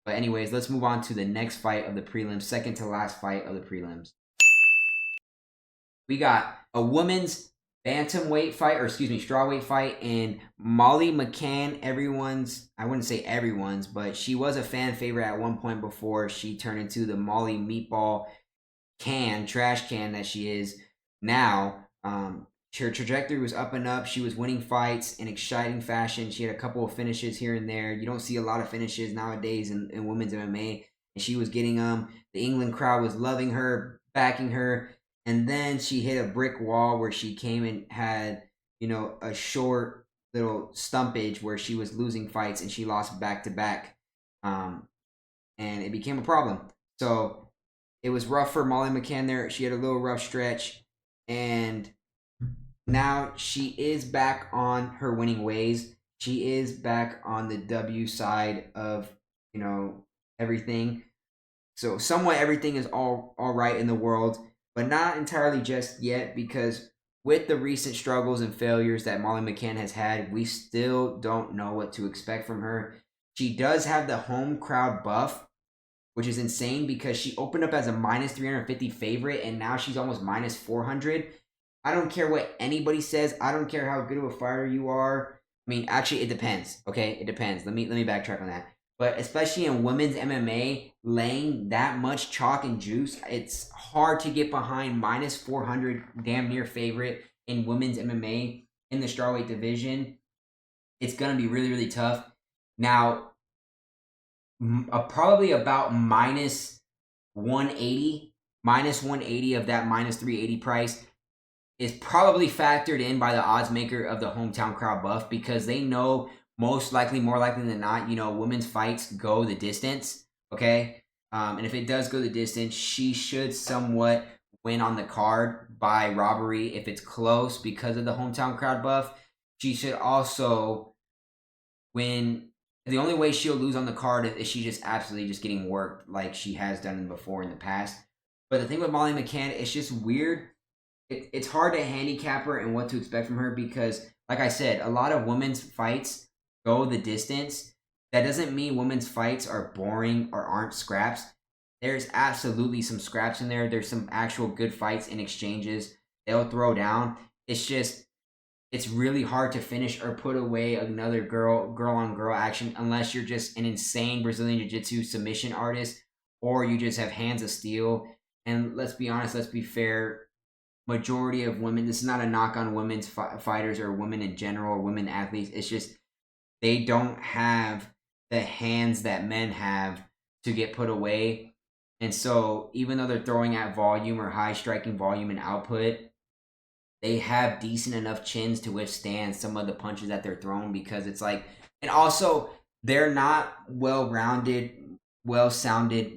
But anyways, let's move on to the next fight of the prelims, second to last fight of the prelims. We got a women's bantamweight fight, strawweight fight, and Molly McCann, I wouldn't say everyone's, but she was a fan favorite at one point before she turned into the Molly meatball trash can that she is now. Her trajectory was up and up. She was winning fights in exciting fashion. She had a couple of finishes here and there. You don't see a lot of finishes nowadays in women's MMA, and she was getting them. The England crowd was loving her, backing her. And then she hit a brick wall where she came and had, a short little stumpage where she was losing fights and she lost back-to-back. And it became a problem. So it was rough for Molly McCann there. She had a little rough stretch. And now she is back on her winning ways. She is back on the W side of, everything. So somewhat everything is all right in the world. But not entirely just yet, because with the recent struggles and failures that Molly McCann has had, we still don't know what to expect from her. She does have the home crowd buff, which is insane because she opened up as a minus 350 favorite, and now she's almost minus 400. I don't care what anybody says. I don't care how good of a fighter you are. I mean, actually, it depends, okay? It depends. Let me backtrack on that. But especially in women's MMA, laying that much chalk and juice, it's hard to get behind minus 400 damn near favorite in women's MMA in the strawweight division. It's going to be really, really tough. Now, probably about minus 180 of that minus 380 price is probably factored in by the odds maker of the hometown crowd buff, because they know more likely than not, women's fights go the distance, okay? And if it does go the distance, she should somewhat win on the card by robbery if it's close because of the hometown crowd buff. She should also win. The only way she'll lose on the card is she just absolutely just getting worked like she has done before in the past. But the thing with Molly McCann, it's just weird. It's hard to handicap her and what to expect from her because, like I said, a lot of women's fights go the distance. That doesn't mean women's fights are boring or aren't scraps. There's absolutely some scraps in there. There's some actual good fights and exchanges they'll throw down. It's just, it's really hard to finish or put away another girl on girl action unless you're just an insane Brazilian Jiu-Jitsu submission artist or you just have hands of steel. And let's be honest, let's be fair, majority of women, this is not a knock on women's fighters or women in general or women athletes. It's just they don't have the hands that men have to get put away. And so even though they're throwing at volume or high striking volume and output, they have decent enough chins to withstand some of the punches that they're throwing because it's like, and also they're not well-rounded, well-sounded,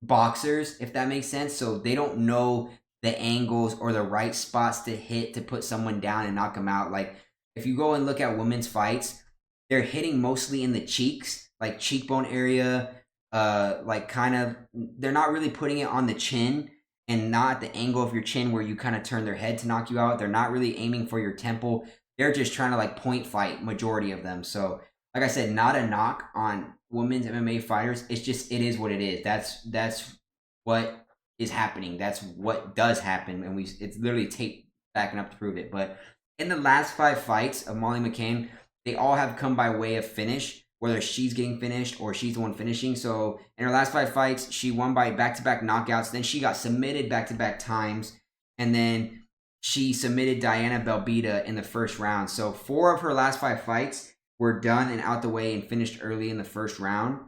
boxers, if that makes sense. So they don't know the angles or the right spots to hit to put someone down and knock them out. Like if you go and look at women's fights, they're hitting mostly in the cheeks, like cheekbone area, they're not really putting it on the chin. and not the angle of your chin where you kind of turn their head to knock you out. They're not really aiming for your temple. They're just trying to like point fight, majority of them. So like I said, not a knock on women's MMA fighters. It's just, it is what it is. That's what is happening. That's what does happen. And it's literally tape backing up to prove it. But in the last 5 fights of Molly McCann, they all have come by way of finish, whether she's getting finished or she's the one finishing. So in her last 5 fights, she won by back-to-back knockouts. Then she got submitted back-to-back times. And then she submitted Diana Belbita in the first round. So 4 of her last 5 fights were done and out the way and finished early in the first round.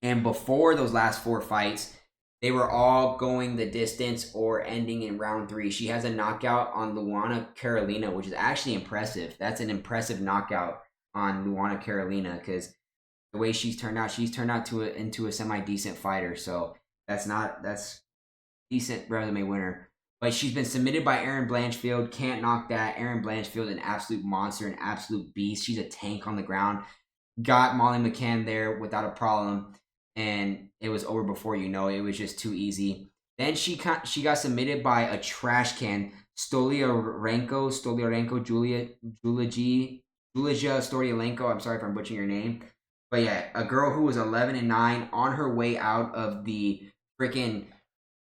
And before those last 4 fights, they were all going the distance or ending in round 3. She has a knockout on Luana Carolina, which is actually impressive. That's an impressive knockout on Luana Carolina, because the way she's turned out into a semi-decent fighter. So that's decent resume winner. But she's been submitted by Erin Blanchfield. Can't knock that. Erin Blanchfield, an absolute monster, an absolute beast. She's a tank on the ground. Got Molly McCann there without a problem. And it was over before you know it. It was just too easy. Then she got submitted by a trash can, Stolyarenko, Julia Storyalenko. I'm sorry if I'm butchering your name. But yeah, a girl who was 11-9 on her way out of the freaking...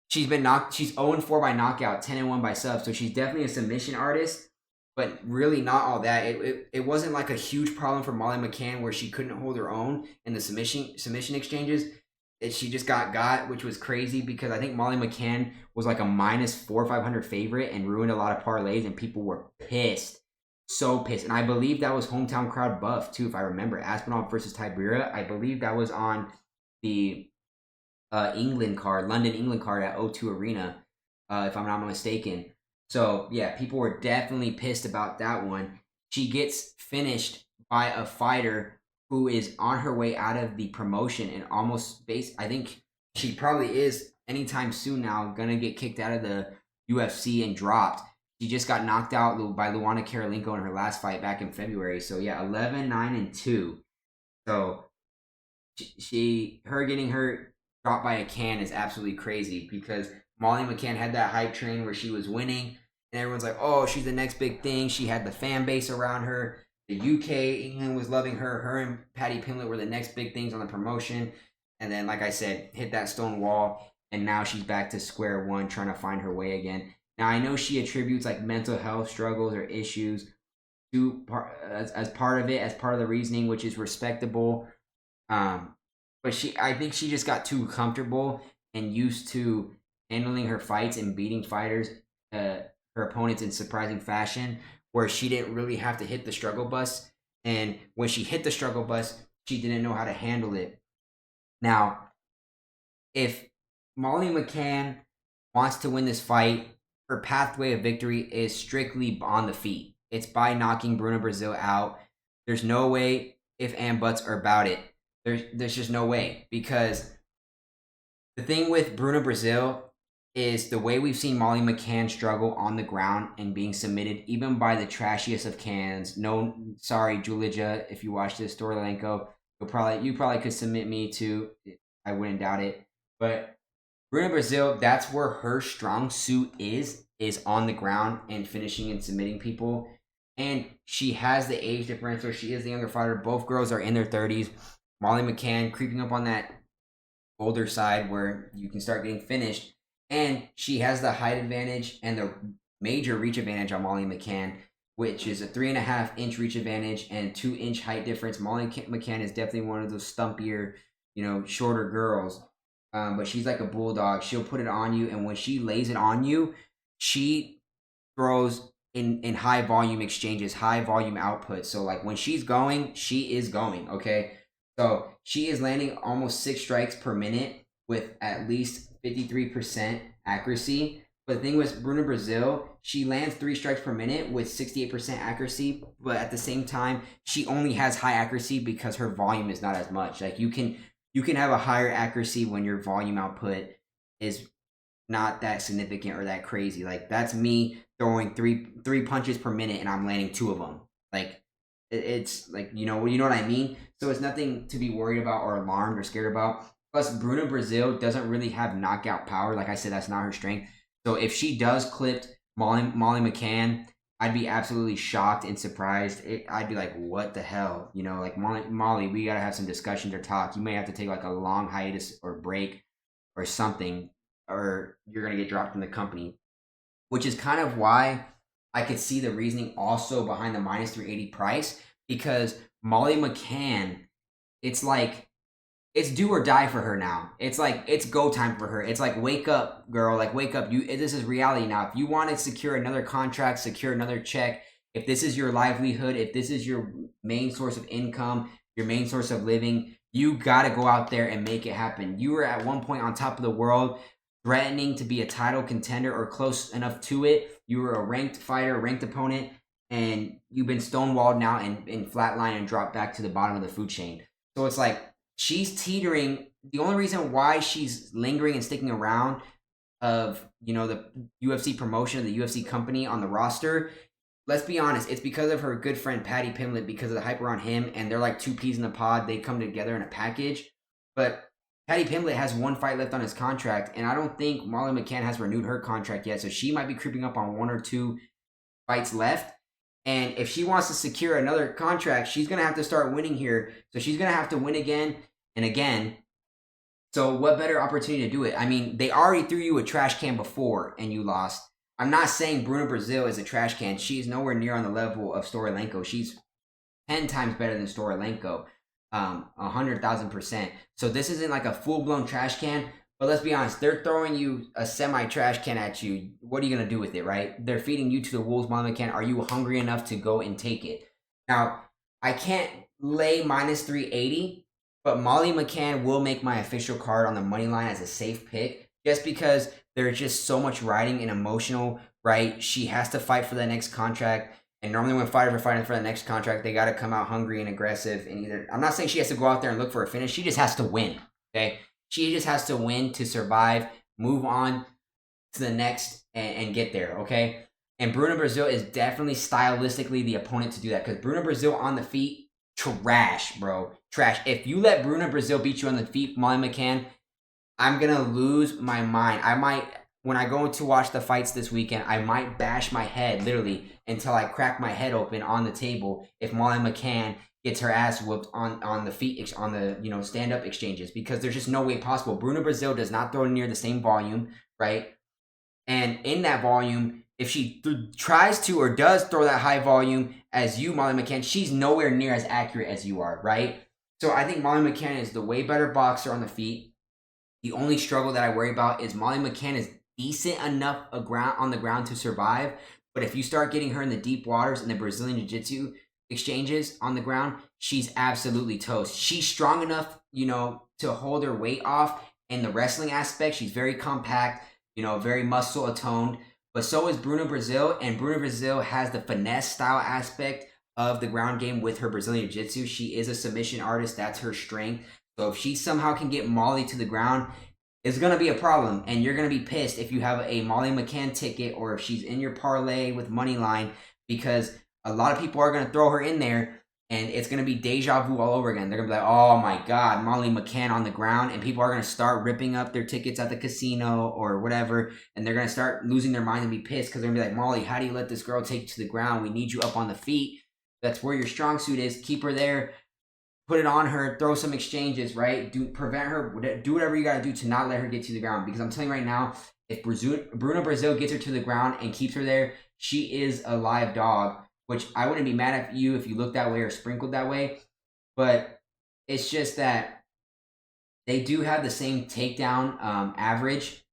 She's 0-4 by knockout, 10-1 by sub. So she's definitely a submission artist, but really not all that. It wasn't like a huge problem for Molly McCann where she couldn't hold her own in the submission exchanges. She just got, which was crazy because I think Molly McCann was like a -4 or 500 favorite and ruined a lot of parlays, and people were pissed. So pissed. And I believe that was hometown crowd buff too, if I remember. Aspinall versus Tibera. I believe that was on the London, England card at O2 Arena, if I'm not mistaken. So yeah, people were definitely pissed about that one. She gets finished by a fighter who is on her way out of the promotion and I think she probably is anytime soon now gonna get kicked out of the UFC and dropped. She just got knocked out by Luana Karolinko in her last fight back in February. So yeah, 11-9-2. So her getting hurt dropped by a can is absolutely crazy because Molly McCann had that hype train where she was winning and everyone's like, oh, she's the next big thing. She had the fan base around her. The UK, England was loving her. Her and Paddy Pimblett were the next big things on the promotion. And then, like I said, hit that stone wall. And now she's back to square one trying to find her way again. Now, I know she attributes like mental health struggles or issues as part of it, as part of the reasoning, which is respectable. But I think she just got too comfortable and used to handling her fights and beating fighters, her opponents in surprising fashion, where she didn't really have to hit the struggle bus. And when she hit the struggle bus, she didn't know how to handle it. Now, if Molly McCann wants to win this fight, her pathway of victory is strictly on the feet. It's by knocking Bruna Brazil out. There's no way if and buts are about it. There's just no way, because the thing with Bruna Brazil is the way we've seen Molly McCann struggle on the ground and being submitted even by the trashiest of cans. No, sorry, Julia, if you watch this, Storolenko, you probably could submit me too. I wouldn't doubt it. But Bruna Brazil, that's where her strong suit is on the ground and finishing and submitting people. And she has the age differential. She is the younger fighter. Both girls are in their 30s. Molly McCann creeping up on that older side where you can start getting finished. And she has the height advantage and the major reach advantage on Molly McCann, which is a 3.5-inch reach advantage and 2-inch height difference. Molly McCann is definitely one of those stumpier, shorter girls. But she's like a bulldog. She'll put it on you, and when she lays it on you, she throws in high volume exchanges, high volume output. So like when she's going, she is going, okay? So she is landing almost 6 strikes per minute with at least 53% accuracy. But the thing with Bruna Brazil, she lands 3 strikes per minute with 68% accuracy. But at the same time, she only has high accuracy because her volume is not as much. Like you can have a higher accuracy when your volume output is not that significant or that crazy. Like that's me throwing three punches per minute and I'm landing 2 of them. Like it's like, you know what I mean? So it's nothing to be worried about or alarmed or scared about. Plus, Bruna Brazil doesn't really have knockout power. Like I said, that's not her strength. So if she does clip Molly McCann, I'd be absolutely shocked and surprised. I'd be like, what the hell? You know, like Molly, we got to have some discussions or talk. You may have to take like a long hiatus or break or something, or you're going to get dropped from the company, which is kind of why I could see the reasoning also behind the minus 380 price, because Molly McCann, it's like, it's do or die for her now. It's like, it's go time for her. It's like, wake up, girl. Like, wake up. This is reality now. If you want to secure another contract, secure another check, if this is your livelihood, if this is your main source of income, your main source of living, you got to go out there and make it happen. You were at one point on top of the world, threatening to be a title contender or close enough to it. You were a ranked fighter, ranked opponent, and you've been stonewalled now and flatline and dropped back to the bottom of the food chain. So it's like, she's teetering. The only reason why she's lingering and sticking around of, you know, the UFC promotion of the UFC company on the roster, let's be honest, it's because of her good friend Paddy Pimblett, because of the hype around him, and they're like two peas in a pod. They come together in a package. But Paddy Pimblett has one fight left on his contract, and I don't think Molly McCann has renewed her contract yet, so she might be creeping up on 1 or 2 fights left. And if she wants to secure another contract, she's going to have to start winning here. So she's going to have to win again and again. So what better opportunity to do it? I mean, they already threw you a trash can before and you lost. I'm not saying Bruna Brazil is a trash can. She's nowhere near on the level of Storilenko. She's 10 times better than Storilenko, 100,000%. So this isn't like a full-blown trash can. But let's be honest, they're throwing you a semi-trash can at you. What are you going to do with it, right? They're feeding you to the wolves, Molly McCann. Are you hungry enough to go and take it? Now, I can't lay minus 380, but Molly McCann will make my official card on the money line as a safe pick, just because there's just so much riding and emotional, right? She has to fight for the next contract. And normally when fighters are fighting for the next contract, they got to come out hungry and aggressive. And either, I'm not saying she has to go out there and look for a finish. She just has to win, okay? She just has to win to survive, move on to the next, and get there, okay? And Bruna Brazil is definitely stylistically the opponent to do that, because Bruna Brazil on the feet, trash, bro. Trash. If you let Bruna Brazil beat you on the feet, Molly McCann, I'm going to lose my mind. I might, when I go to watch the fights this weekend, I might bash my head, literally, until I crack my head open on the table if Molly McCann gets her ass whooped on the feet, on the, you know, stand-up exchanges, because there's just no way possible. Bruna Brazil does not throw near the same volume, right? And in that volume, if she tries to or does throw that high volume as you, Molly McCann, she's nowhere near as accurate as you are, right? So I think Molly McCann is the way better boxer on the feet. The only struggle that I worry about is Molly McCann is decent enough on the ground to survive, but if you start getting her in the deep waters in the Brazilian Jiu-Jitsu exchanges on the ground, she's absolutely toast. She's strong enough, you know, to hold her weight off in the wrestling aspect. She's very compact, you know, very muscle atoned, but so is Bruna Brazil, and Bruna Brazil has the finesse style aspect of the ground game with her Brazilian Jiu-Jitsu. She is a submission artist. That's her strength. So if she somehow can get Molly to the ground, it's going to be a problem, and you're going to be pissed if you have a Molly McCann ticket or if she's in your parlay with Moneyline, because a lot of people are going to throw her in there, and it's going to be deja vu all over again. They're going to be like, oh my God, Molly McCann on the ground, and people are going to start ripping up their tickets at the casino or whatever, and they're going to start losing their mind and be pissed because they're going to be like, Molly, how do you let this girl take you to the ground? We need you up on the feet. That's where your strong suit is. Keep her there. Put it on her, throw some exchanges, right? Prevent her, do whatever you got to do to not let her get to the ground. Because I'm telling you right now, if Bruna Brazil gets her to the ground and keeps her there, she is a live dog, which I wouldn't be mad at you if you looked that way or sprinkled that way. But it's just that they do have the same takedown average.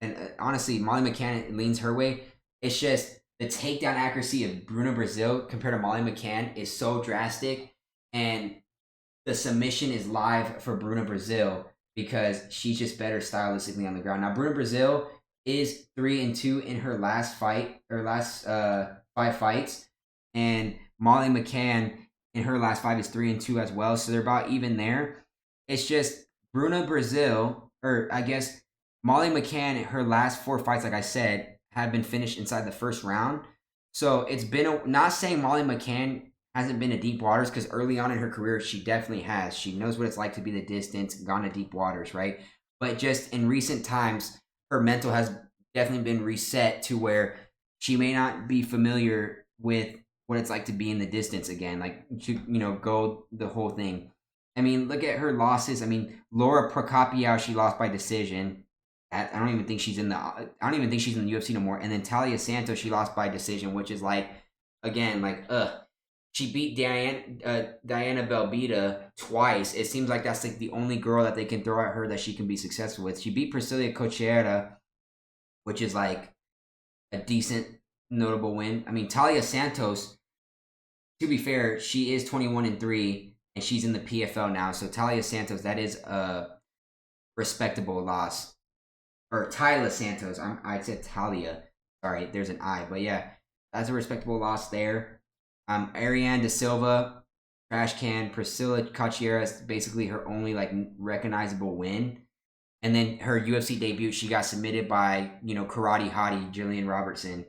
And honestly, Molly McCann leans her way. It's just the takedown accuracy of Bruna Brazil compared to Molly McCann is so drastic. And the submission is live for Bruna Brazil because she's just better stylistically on the ground. Now, Bruna Brazil is 3-2 in her last fight, or last 5 fights. And Molly McCann in her last 5 is 3-2 as well. So they're about even there. It's just Bruna Brazil, or I guess Molly McCann, her last 4 fights, like I said, have been finished inside the first round. So it's been, not saying Molly McCann hasn't been to deep waters, because early on in her career, she definitely has. She knows what it's like to be the distance, gone to deep waters, right? But just in recent times, her mental has definitely been reset to where she may not be familiar with what it's like to be in the distance again, like to, go the whole thing. I mean, look at her losses. I mean, Laura Procopio, she lost by decision. I don't even think she's in the. I don't even think she's in the UFC no more. And then Talia Santos, she lost by decision, which is like, again, like, she beat Diana Belbita twice. It seems like that's like the only girl that they can throw at her that she can be successful with. She beat Priscilla Cochera, which is like a decent, notable win. I mean, Talia Santos, to be fair, she is 21-3, and she's in the PFL now. So Talia Santos, that is a respectable loss. Or Talia Santos, I said Talia. Sorry, there's an I, but yeah, that's a respectable loss there. Ariane De Silva, trash can. Priscilla Cochera is basically her only like recognizable win. And then her UFC debut, she got submitted by, karate hottie Jillian Robertson.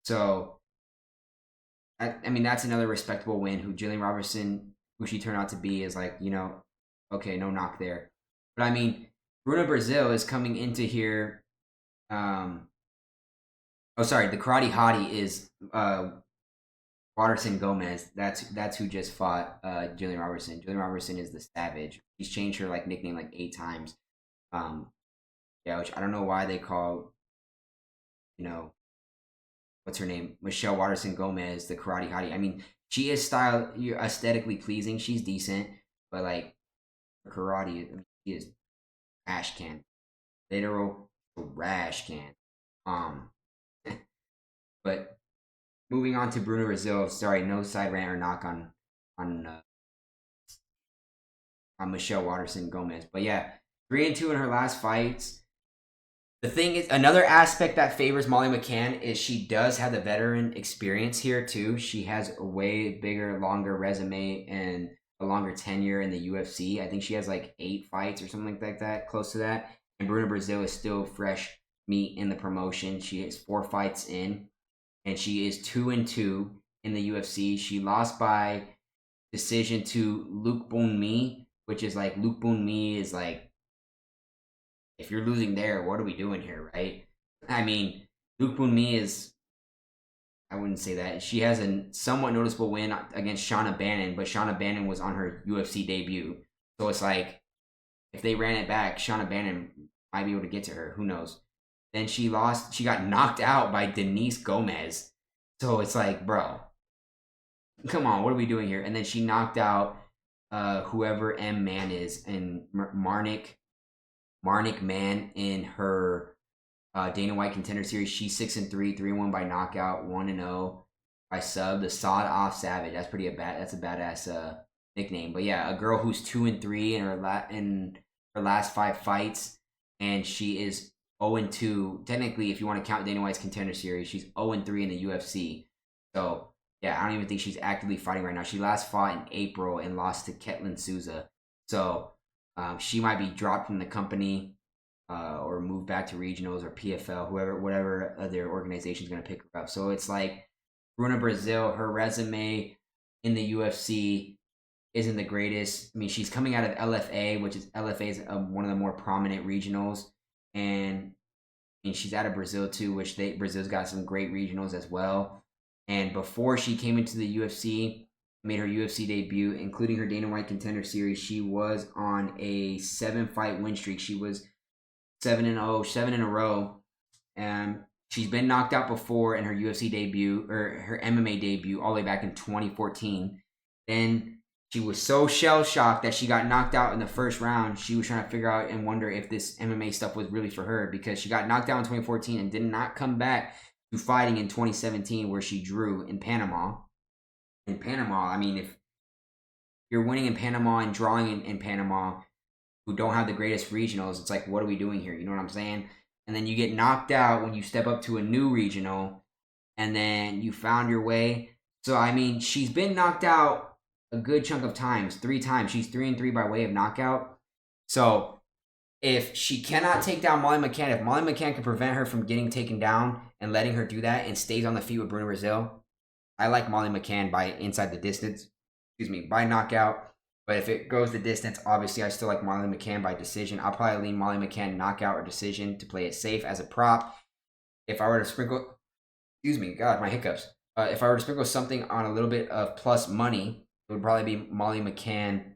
So, I mean, that's another respectable win. Who Jillian Robertson, who she turned out to be, is like, okay, no knock there. But I mean, Bruna Brazil is coming into here. The karate hottie is Waterson Gomez. That's who just fought Jillian Robertson. Jillian Robertson is the Savage. She's changed her like nickname like 8 times. Which I don't know why they call, what's her name? Michelle Waterson Gomez, the karate hottie. I mean, she is aesthetically pleasing. She's decent, but like karate, she is trash can, literal trash can. But moving on to Bruna Brazil. Sorry, no side rant or knock on Michelle Waterson Gomez. But yeah, 3-2 in her last fights. The thing is, another aspect that favors Molly McCann is she does have the veteran experience here too. She has a way bigger, longer resume and a longer tenure in the UFC. I think she has like 8 fights or something like that, close to that. And Bruna Brazil is still fresh meat in the promotion. She has 4 fights in, and she is 2-2 in the UFC. She lost by decision to Luke Boon Mi, which is like, Luke Boon Mi is like, if you're losing there, what are we doing here, right? I mean, Luke Boon Mi is, I wouldn't say that. She has a somewhat noticeable win against Shauna Bannon, but Shauna Bannon was on her UFC debut. So it's like, if they ran it back, Shauna Bannon might be able to get to her. Who knows? Then she got knocked out by Denise Gomez. So it's like, bro, come on, what are we doing here? And then she knocked out whoever M Man is, and Marnik Man in her Dana White Contender Series. She's 6-3, 3-1 by knockout, 1-0 by sub. The Sawed Off Savage. That's a badass nickname. But yeah, a girl who's 2-3 in her last 5 fights, and she is 0-2. Technically, if you want to count Dana White's Contender Series, she's 0-3 in the UFC. So yeah, I don't even think she's actively fighting right now. She last fought in April and lost to Ketlin Souza. So she might be dropped from the company or moved back to regionals or PFL, whatever other organization is going to pick her up. So it's like Bruna Brazil, her resume in the UFC isn't the greatest. I mean, she's coming out of LFA, which is one of the more prominent regionals, and she's out of Brazil too, which Brazil's got some great regionals as well. And before she came into the UFC, made her UFC debut, including her Dana White Contender Series, she was on a 7-fight win streak. She was 7-0, 7 in a row. And she's been knocked out before in her UFC debut, or her MMA debut, all the way back in 2014. Then she was so shell-shocked that she got knocked out in the first round. She was trying to figure out and wonder if this MMA stuff was really for her, because she got knocked out in 2014 and did not come back to fighting in 2017, where she drew in Panama. In Panama, I mean, if you're winning in Panama and drawing in Panama, who don't have the greatest regionals, it's like, what are we doing here? You know what I'm saying? And then you get knocked out when you step up to a new regional, and then you found your way. So, I mean, she's been knocked out a good chunk of times, 3 times. She's 3-3 by way of knockout. So, if she cannot take down Molly McCann, if Molly McCann can prevent her from getting taken down and letting her do that and stays on the feet with Bruna Brazil, I like Molly McCann by inside the distance. Excuse me, by knockout. But if it goes the distance, obviously I still like Molly McCann by decision. I'll probably lean Molly McCann knockout or decision to play it safe as a prop. If I were to sprinkle, excuse me, God, my hiccups. If I were to sprinkle something on a little bit of plus money, it would probably be Molly McCann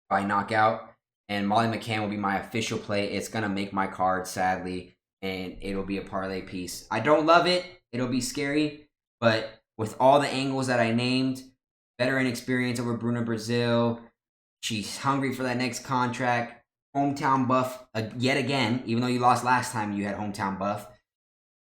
by knockout. And Molly McCann will be my official play. It's going to make my card, sadly, and it'll be a parlay piece. I don't love it. It'll be scary. But with all the angles that I named, veteran experience over Bruna Brazil, she's hungry for that next contract. Hometown buff yet again, even though you lost last time, you had hometown buff.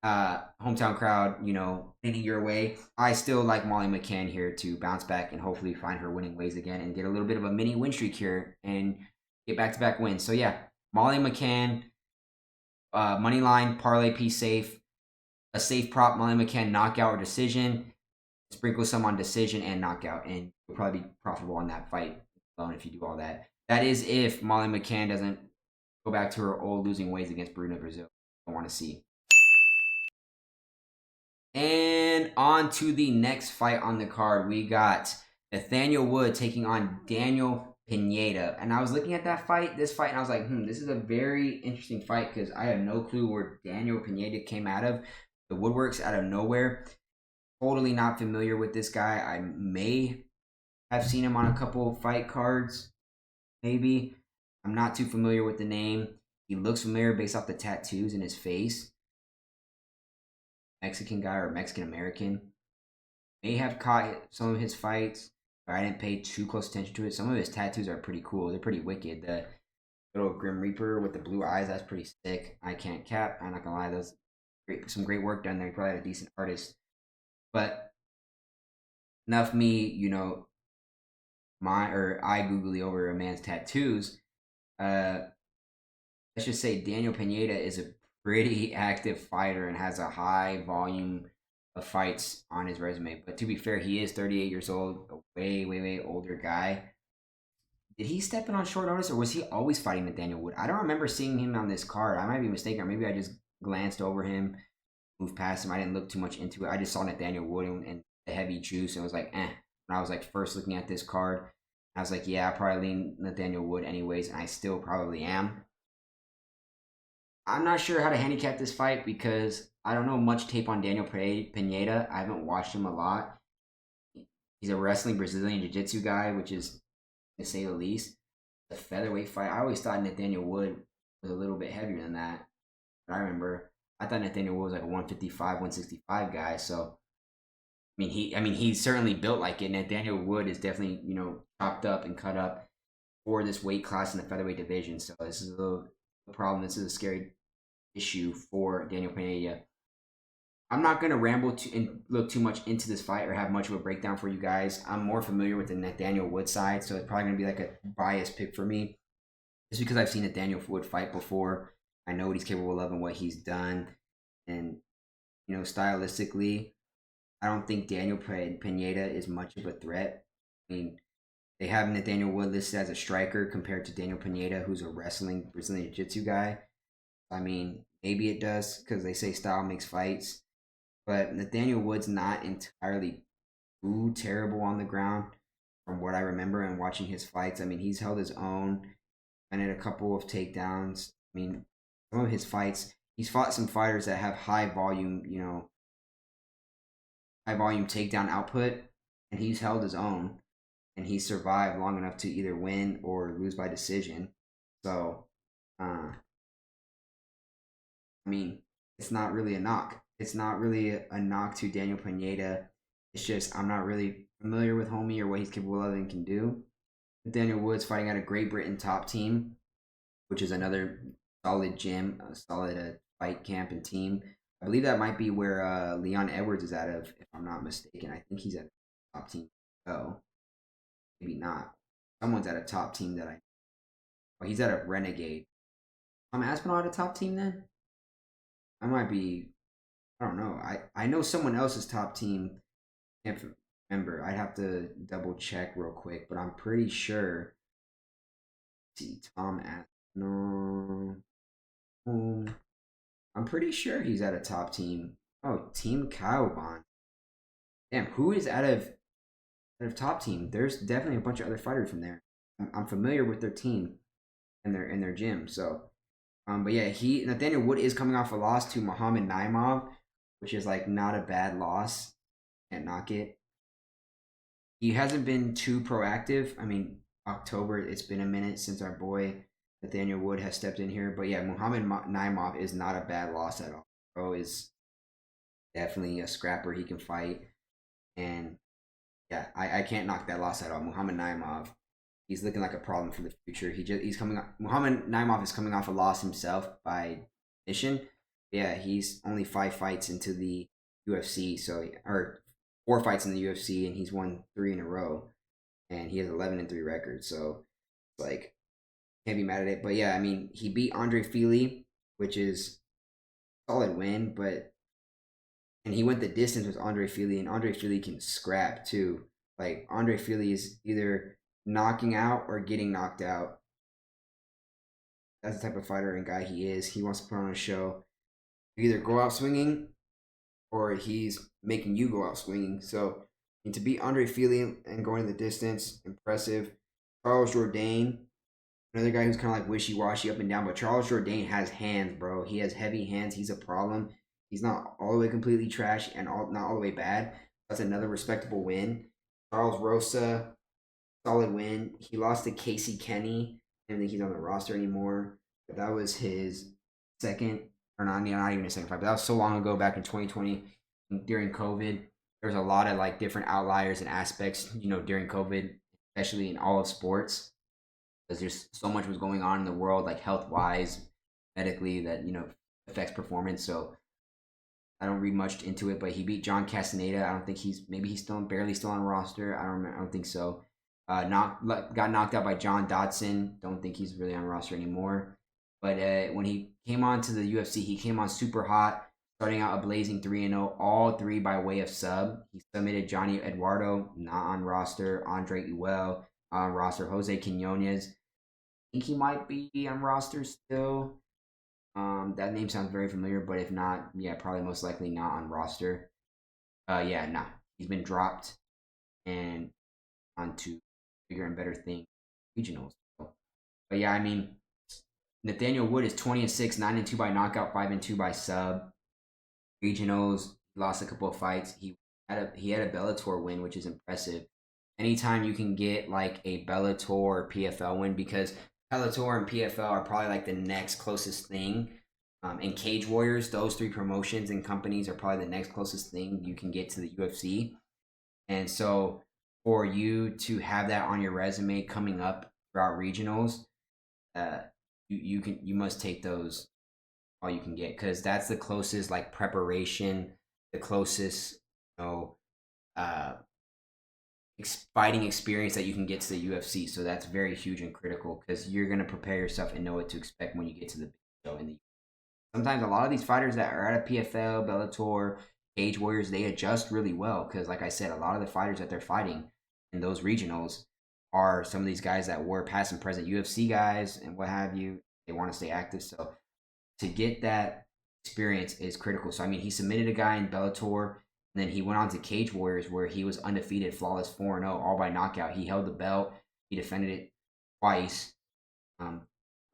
Hometown crowd, leading your way. I still like Molly McCann here to bounce back and hopefully find her winning ways again and get a little bit of a mini win streak here and get back-to-back wins. So yeah, Molly McCann, money line, parlay piece safe, a safe prop, Molly McCann knockout or decision. Sprinkle some on decision and knockout, and you'll probably be profitable on that fight alone if you do all that. That is if Molly McCann doesn't go back to her old losing ways against Bruna Brazil. I want to see. And on to the next fight on the card. We got Nathaniel Wood taking on Daniel Pineda. And I was looking at this fight, and I was like, this is a very interesting fight because I have no clue where Daniel Pineda came out of. The woodworks out of nowhere. Totally not familiar with this guy. I may have seen him on a couple fight cards, maybe. I'm not too familiar with the name. He looks familiar based off the tattoos in his face. Mexican guy or Mexican American. May have caught some of his fights, but I didn't pay too close attention to it. Some of his tattoos are pretty cool. They're pretty wicked. The little Grim Reaper with the blue eyes, that's pretty sick. I can't cap. I'm not gonna lie, that's some great work done there. He probably had a decent artist. But enough me, I googly over a man's tattoos. Let's just say Daniel Pineda is a pretty active fighter and has a high volume of fights on his resume. But to be fair, he is 38 years old, a way older guy. Did he step in on short notice, or was he always fighting Nathaniel Wood? I don't remember seeing him on this card. I might be mistaken, or maybe I just glanced over him, moved past him. I didn't look too much into it. I just saw Nathaniel Wood and the heavy juice, and was like, When I was like first looking at this card, I was like, yeah, I probably lean Nathaniel Wood anyways, and I still probably am. I'm not sure how to handicap this fight because I don't know much tape on Daniel Pineda. I haven't watched him a lot. He's a wrestling Brazilian Jiu-Jitsu guy, which is, to say the least, the featherweight fight. I always thought Nathaniel Wood was a little bit heavier than that. But I thought Nathaniel Wood was like a 155, 165 guy. So, he's certainly built like it. Nathaniel Wood is definitely, chopped up and cut up for this weight class in the featherweight division. So this is a problem. This is a scary issue for Daniel Pineda. I'm not going to ramble and look too much into this fight or have much of a breakdown for you guys. I'm more familiar with the Nathaniel Wood side, so it's probably going to be like a biased pick for me. Just because I've seen Nathaniel Wood fight before. I know what he's capable of and what he's done. And, stylistically, I don't think Daniel Pineda is much of a threat. They have Nathaniel Wood listed as a striker compared to Daniel Pineda, who's a wrestling Brazilian Jiu-Jitsu guy. Maybe it does because they say style makes fights. But Nathaniel Wood's not entirely too terrible on the ground from what I remember and watching his fights. He's held his own and had a couple of takedowns. Some of his fights, he's fought some fighters that have high volume takedown output, and he's held his own. And he survived long enough to either win or lose by decision. So, it's not really a knock. It's not really a knock to Daniel Pineda. It's just I'm not really familiar with homie or what he's capable of and can do. Daniel Wood's fighting at a Great Britain top team, which is another solid gym, a solid fight camp and team. I believe that might be where Leon Edwards is out of, if I'm not mistaken. I think he's at a top team. Oh. Maybe not. Someone's at a top team that he's at a Renegade. Tom Aspinall at a top team then? I might be, I don't know. I know someone else's top team. Can't remember. I'd have to double check real quick, but I'm pretty sure. Let's see, Tom Aspinall. I'm pretty sure he's at a top team. Oh, Team Oban. damn, who is out of top team? There's definitely a bunch of other fighters from there. I'm familiar with their team and their gym. So, but yeah, Nathaniel Wood is coming off a loss to Muhammad Naimov, which is like not a bad loss. Can't knock it. He hasn't been too proactive. I mean, October, it's been a minute since our boy Nathaniel Wood has stepped in here. But yeah, Muhammad Naimov is not a bad loss at all. Bro is definitely a scrapper. He can fight. And yeah, I can't knock that loss at all. Muhammad Naimov, he's looking like a problem for the future. He's coming. Muhammad Naimov is coming off a loss himself by mission. Yeah, he's only 5 fights into the UFC, so or 4 fights in the UFC, and he's won 3 in a row, and he has 11-3 record. So like can't be mad at it. But yeah, I mean he beat Andre Fili, which is a solid win, but and he went the distance with Andre Fili, and Andre Fili can scrap too. Like Andre Fili is either knocking out or getting knocked out. That's the type of fighter and guy he is. He wants to put on a show. You either go out swinging or he's making you go out swinging. So and to beat Andre Fili and going the distance, impressive. Charles Jourdain, another guy who's kind of like wishy-washy up and down, but Charles Jourdain has hands, bro. He has heavy hands. He's a problem. He's not all the way completely trash and not all the way bad. That's another respectable win. Charles Rosa, solid win. He lost to Casey Kenny. I don't think he's on the roster anymore. But that was his second, or not even a second fight, but that was so long ago, back in 2020 during COVID. There's a lot of like different outliers and aspects, during COVID, especially in all of sports, because there's so much was going on in the world, like health wise, medically, that affects performance. So I don't read much into it, but he beat John Castaneda. I don't think he's still barely still on roster. I don't think so. Got knocked out by John Dodson. Don't think he's really on roster anymore. But when he came on to the UFC, he came on super hot, starting out a blazing 3-0, all 3 by way of sub. He submitted Johnny Eduardo, not on roster. Andre Ewell on roster. Jose Quinones, I think he might be on roster still. That name sounds very familiar, but if not, yeah, probably most likely not on roster. Yeah, nah, he's been dropped and on to bigger and better things, regionals. But yeah, I mean, Nathaniel Wood is 20-6, 9-2 by knockout, 5-2 by sub. Regionals, lost a couple of fights. He had a Bellator win, which is impressive. Anytime you can get like a Bellator or PFL win, because Bellator and PFL are probably like the next closest thing. And Cage Warriors, those 3 promotions and companies are probably the next closest thing you can get to the UFC. And so for you to have that on your resume coming up throughout regionals, you must take those all you can get, because that's the closest like preparation, the closest uh, fighting experience that you can get to the UFC. So that's very huge and critical, because you're gonna prepare yourself and know what to expect when you get to the big show in the. Sometimes a lot of these fighters that are at a PFL, Bellator, Cage Warriors, they adjust really well, because like I said, a lot of the fighters that they're fighting in those regionals are some of these guys that were past and present UFC guys and what have you. They want to stay active, so to get that experience is critical. So I mean, he submitted a guy in Bellator, and then he went on to Cage Warriors, where he was undefeated, flawless 4-0, all by knockout. He held the belt. He defended it twice.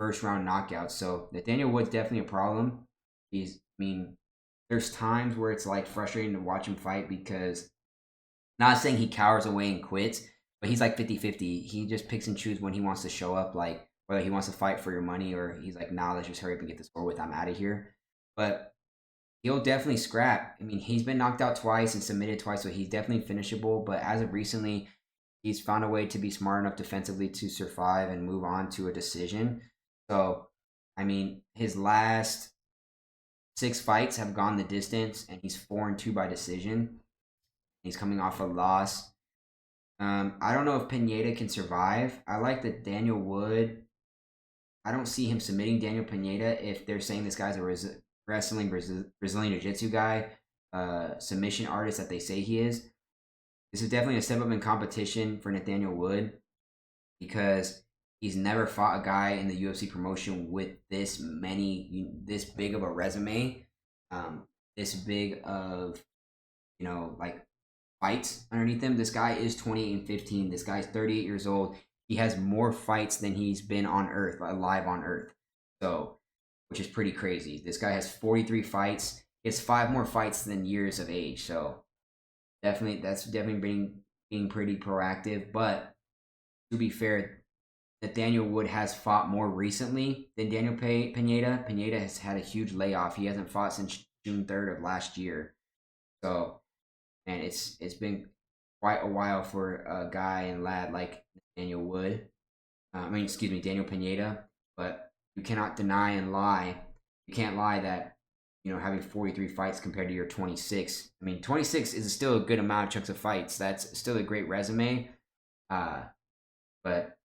First round knockout. So Nathaniel Wood's definitely a problem. There's times where it's like frustrating to watch him fight, because not saying he cowers away and quits, but he's like 50-50. He just picks and chooses when he wants to show up, like whether he wants to fight for your money or he's like, nah, let's just hurry up and get this over with. I'm out of here. But he'll definitely scrap. I mean, he's been knocked out twice and submitted twice, so he's definitely finishable. But as of recently, he's found a way to be smart enough defensively to survive and move on to a decision. So, I mean, his last 6 fights have gone the distance, and he's 4-2 by decision. He's coming off a loss. I don't know if Pineda can survive. I like that Daniel Wood. I don't see him submitting Daniel Pineda if they're saying this guy's a wrestling Brazilian Jiu-Jitsu guy, submission artist that they say he is. This is definitely a step up in competition for Nathaniel Wood, because he's never fought a guy in the UFC promotion with this big of a resume, this big of, like fights underneath him. This guy is 28-15. This guy's 38 years old. He has more fights than he's been on Earth, alive on Earth. So, which is pretty crazy. This guy has 43 fights. He has 5 more fights than years of age. So, that's definitely being pretty proactive. But to be fair, Nathaniel Wood has fought more recently than Daniel Pineda. Pineda has had a huge layoff. He hasn't fought since June 3rd of last year. So, and it's been quite a while for a guy and lad like Daniel Wood. Daniel Pineda. But you cannot deny and lie. You can't lie that, having 43 fights compared to your 26. 26 is still a good amount of chunks of fights. That's still a great resume. But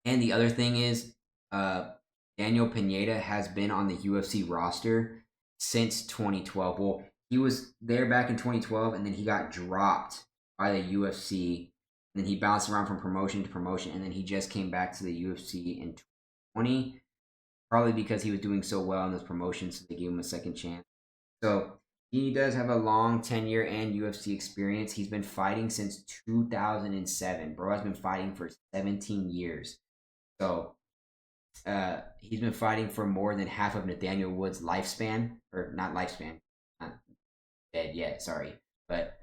and the other thing is, Daniel Pineda has been on the UFC roster since 2012. Well, he was there back in 2012, and then he got dropped by the UFC. And then he bounced around from promotion to promotion, and then he just came back to the UFC in 2020, probably because he was doing so well in those promotions, so they gave him a second chance. So he does have a long tenure and UFC experience. He's been fighting since 2007. Bro has been fighting for 17 years. So he's been fighting for more than half of Nathaniel Wood's lifespan, or not lifespan, not dead yet, sorry, but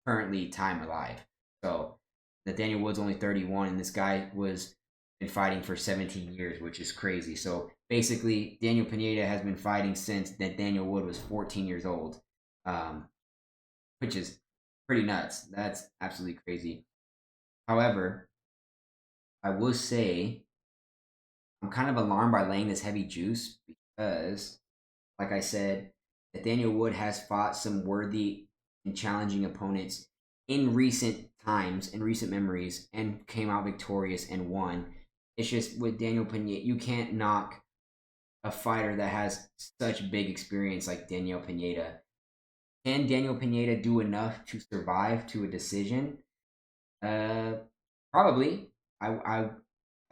currently time alive. So Nathaniel Wood's only 31, and this guy was been fighting for 17 years, which is crazy. So basically, Daniel Pineda has been fighting since Nathaniel Wood was 14 years old, which is pretty nuts. That's absolutely crazy. However, I will say I'm kind of alarmed by laying this heavy juice because, like I said, Nathaniel Wood has fought some worthy and challenging opponents in recent times, in recent memories, and came out victorious and won. It's just with Daniel Pineda, you can't knock a fighter that has such big experience like Daniel Pineda. Can Daniel Pineda do enough to survive to a decision? Probably. I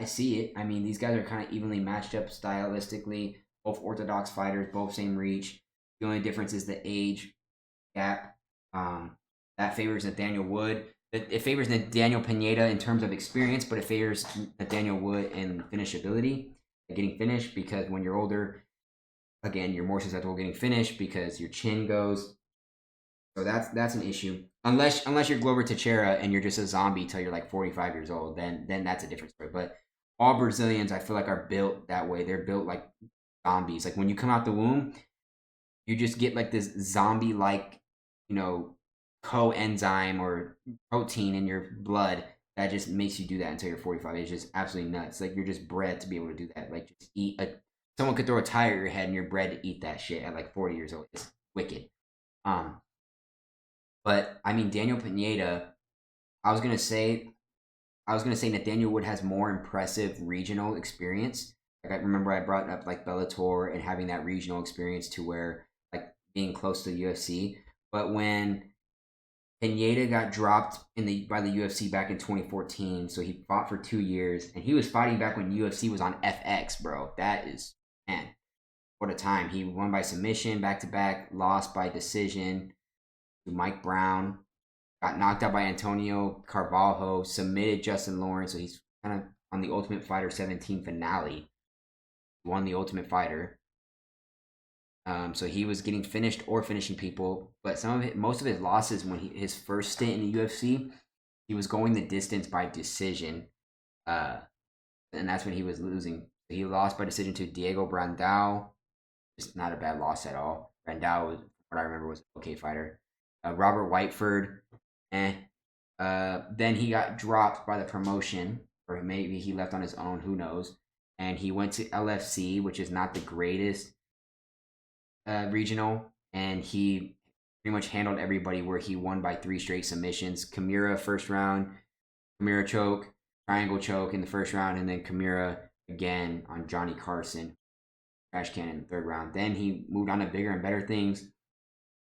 see it. These guys are kind of evenly matched up stylistically. Both orthodox fighters, both same reach. The only difference is the age gap. That favors Nathaniel Wood. It favors Daniel Pineda in terms of experience, but it favors Nathaniel Wood in finishability, getting finished, because when you're older, again, you're more susceptible to getting finished because your chin goes. So that's an issue. Unless you're Glover Teixeira and you're just a zombie till you're like 45 years old, then that's a different story. But all Brazilians, I feel like, are built that way. They're built like zombies. Like when you come out the womb, you just get like this zombie-like, coenzyme or protein in your blood that just makes you do that until you're 45. It's just absolutely nuts. Like you're just bred to be able to do that. Like just eat someone could throw a tire at your head and you're bred to eat that shit at like 40 years old. It's wicked. But Daniel Pineda, I was gonna say Nathaniel Wood has more impressive regional experience. Like I remember I brought up like Bellator and having that regional experience to where like being close to the UFC. But when Pineda got dropped by the UFC back in 2014, so he fought for 2 years, and he was fighting back when UFC was on FX, bro. That is, man, what a time. He won by submission back to back, lost by decision to Mike Brown, got knocked out by Antonio Carvalho, submitted Justin Lawrence, so he's kind of on the Ultimate Fighter 17 finale. He won the Ultimate Fighter. So he was getting finished or finishing people, but most of his losses when his first stint in the UFC, he was going the distance by decision, and that's when he was losing. He lost by decision to Diego Brandao. Just not a bad loss at all. Brandao, what I remember, was an okay fighter. Robert Whiteford, then he got dropped by the promotion, or maybe he left on his own, who knows, and he went to LFC, which is not the greatest regional, and he pretty much handled everybody, where he won by 3 straight submissions. Kimura first round, Kimura choke, triangle choke in the first round, and then Kimura again on Johnny Carson, trash can in the 3rd round. Then he moved on to bigger and better things,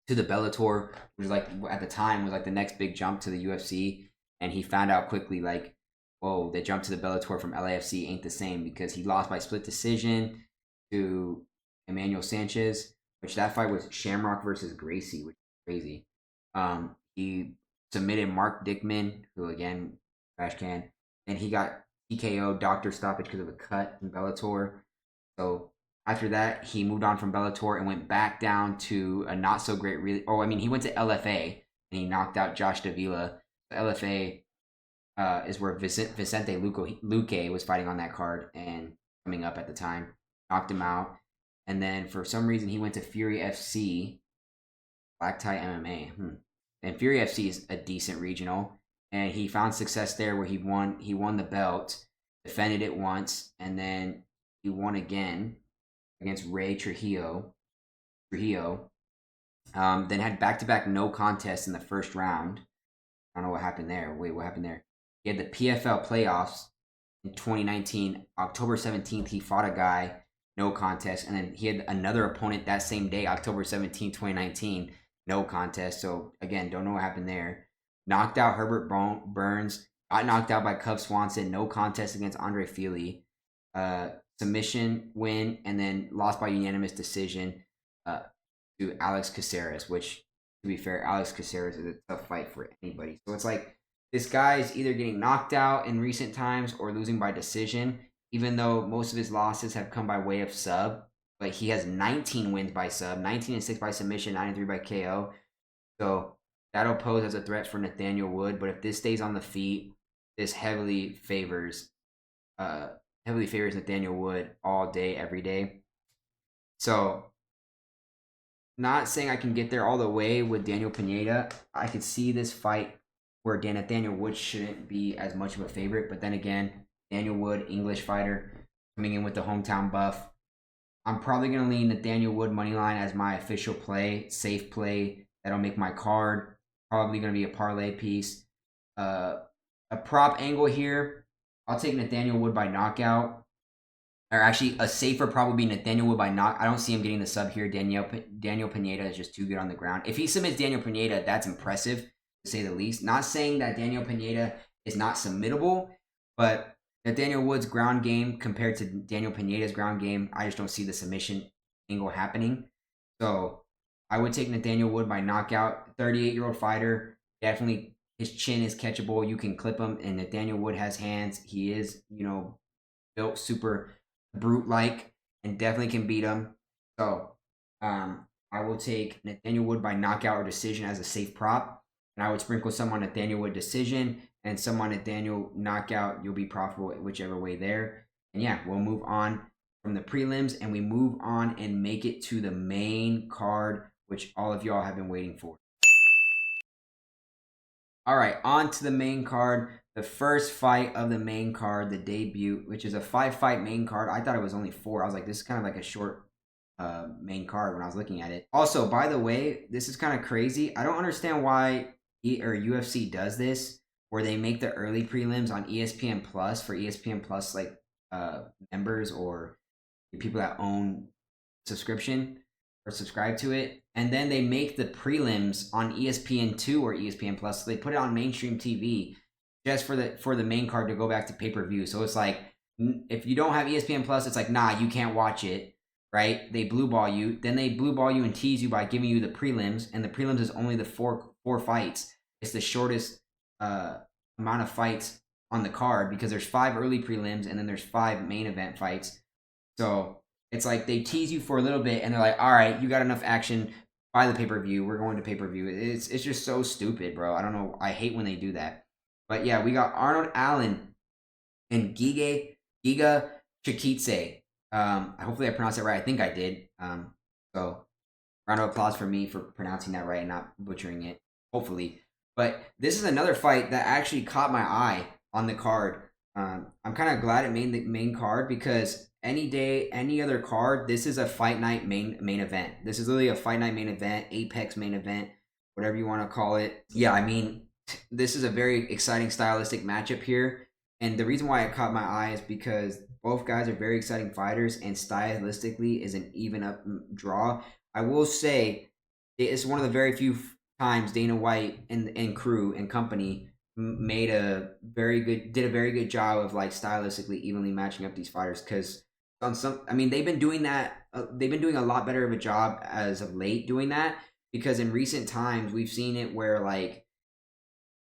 to the Bellator, which was like at the time was like the next big jump to the UFC, and he found out quickly like, whoa, the jump to the Bellator from LAFC ain't the same, because he lost by split decision to Emmanuel Sanchez, which that fight was Shamrock versus Gracie, which is crazy. He submitted Mark Dickman, who again, trash can, and he got TKO doctor stoppage because of a cut in Bellator. So after that, he moved on from Bellator and went back down to a not so great. He went to LFA and he knocked out Josh Davila. The LFA is where Vicente Luque was fighting on that card and coming up at the time, knocked him out. And then for some reason, he went to Fury FC, Black Tie MMA. And Fury FC is a decent regional, and he found success there where he won the belt, defended it once, and then he won again against Ray Trujillo. Then had back-to-back no contests in the first round. I don't know what happened there. Wait, what happened there? He had the PFL playoffs in 2019. October 17th, he fought a guy, no contest. And then he had another opponent that same day, October 17th, 2019, no contest. So, again, don't know what happened there. Knocked out Herbert Burns. Got knocked out by Cub Swanson. No contest against Andre Fili. Submission win. And then lost by unanimous decision to Alex Caceres, which, to be fair, Alex Caceres is a tough fight for anybody. So it's like this guy is either getting knocked out in recent times or losing by decision, even though most of his losses have come by way of sub. But he has 19 wins by sub, 19-6 by submission, 9-3 by KO. So that'll pose as a threat for Nathaniel Wood. But if this stays on the feet, this heavily favors Nathaniel Wood all day, every day. So, not saying I can get there all the way with Daniel Pineda. I could see this fight where Nathaniel Wood shouldn't be as much of a favorite. But then again, Daniel Wood, English fighter, coming in with the hometown buff. I'm probably going to lean Nathaniel Wood moneyline as my official play, safe play. That'll make my card. Probably going to be a parlay piece. A prop angle here, I'll take Nathaniel Wood by knockout. Or actually, a safer probably be Nathaniel Wood by knock. I don't see him getting the sub here. Daniel Pineda is just too good on the ground. If he submits Daniel Pineda, that's impressive, to say the least. Not saying that Daniel Pineda is not submittable, but Nathaniel Wood's ground game compared to Daniel Pineda's ground game, I just don't see the submission angle happening. So I would take Nathaniel Wood by knockout. 38-year-old fighter, definitely his chin is catchable. You can clip him, and Nathaniel Wood has hands. He is, built super brute-like and definitely can beat him. So I will take Nathaniel Wood by knockout or decision as a safe prop, and I would sprinkle some on Nathaniel Wood decision and some on Nathaniel knockout. You'll be profitable whichever way there. And yeah, we'll move on from the prelims, and we move on and make it to the main card, which all of y'all have been waiting for. All right, on to the main card. The first fight of the main card, the debut, which is a 5-fight main card. I thought it was only 4. I was like, this is kind of like a short main card when I was looking at it. Also, by the way, this is kind of crazy. I don't understand why UFC does this, where they make the early prelims on ESPN Plus for ESPN Plus members or people that own subscription or subscribe to it, and then they make the prelims on ESPN2 or ESPN Plus. So they put it on mainstream TV just for the main card to go back to pay-per-view. So it's like, if you don't have ESPN Plus, it's like, nah, you can't watch it, right? They blue ball you. Then they blue ball you and tease you by giving you the prelims, and the prelims is only the four fights. It's the shortest amount of fights on the card because there's 5 early prelims and then there's 5 main event fights. So it's like they tease you for a little bit and they're like, all right, you got enough action, buy the pay-per-view. We're going to pay-per-view. It's just so stupid, bro. I don't know. I hate when they do that. But yeah, we got Arnold Allen and Giga Chikidze. Hopefully I pronounced it right. I think I did. So round of applause for me for pronouncing that right and not butchering it. Hopefully. But this is another fight that actually caught my eye on the card. I'm kind of glad it made the main card because any day, any other card, this is a fight night main event. This is literally a fight night main event, Apex main event, whatever you want to call it. Yeah, I mean, this is a very exciting stylistic matchup here. And the reason why it caught my eye is because both guys are very exciting fighters and stylistically is an even up draw. I will say it's one of the very few times Dana White and crew and company did a very good job of like stylistically evenly matching up these fighters, because on some, I mean, they've been doing that. They've been doing a lot better of a job as of late doing that. because in recent times we've seen it where like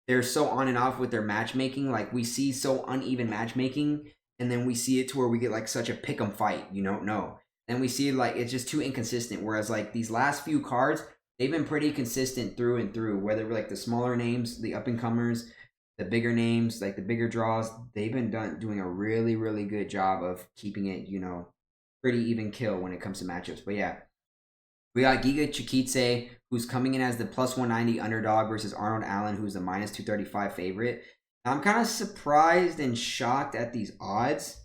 they're so on and off with their matchmaking. Like we see so uneven matchmaking, and then we see it to where we get like such a pick 'em fight. You don't know, and we see like it's just too inconsistent. Whereas like these last few cards, they've been pretty consistent through and through. Whether like the smaller names, the up and comers, the bigger names, like the bigger draws, they've been doing a really, really good job of keeping it, pretty even kill when it comes to matchups. But yeah, we got Giga Chikadze, who's coming in as the plus 190 underdog versus Arnold Allen, who's the minus 235 favorite. Now, I'm kind of surprised and shocked at these odds.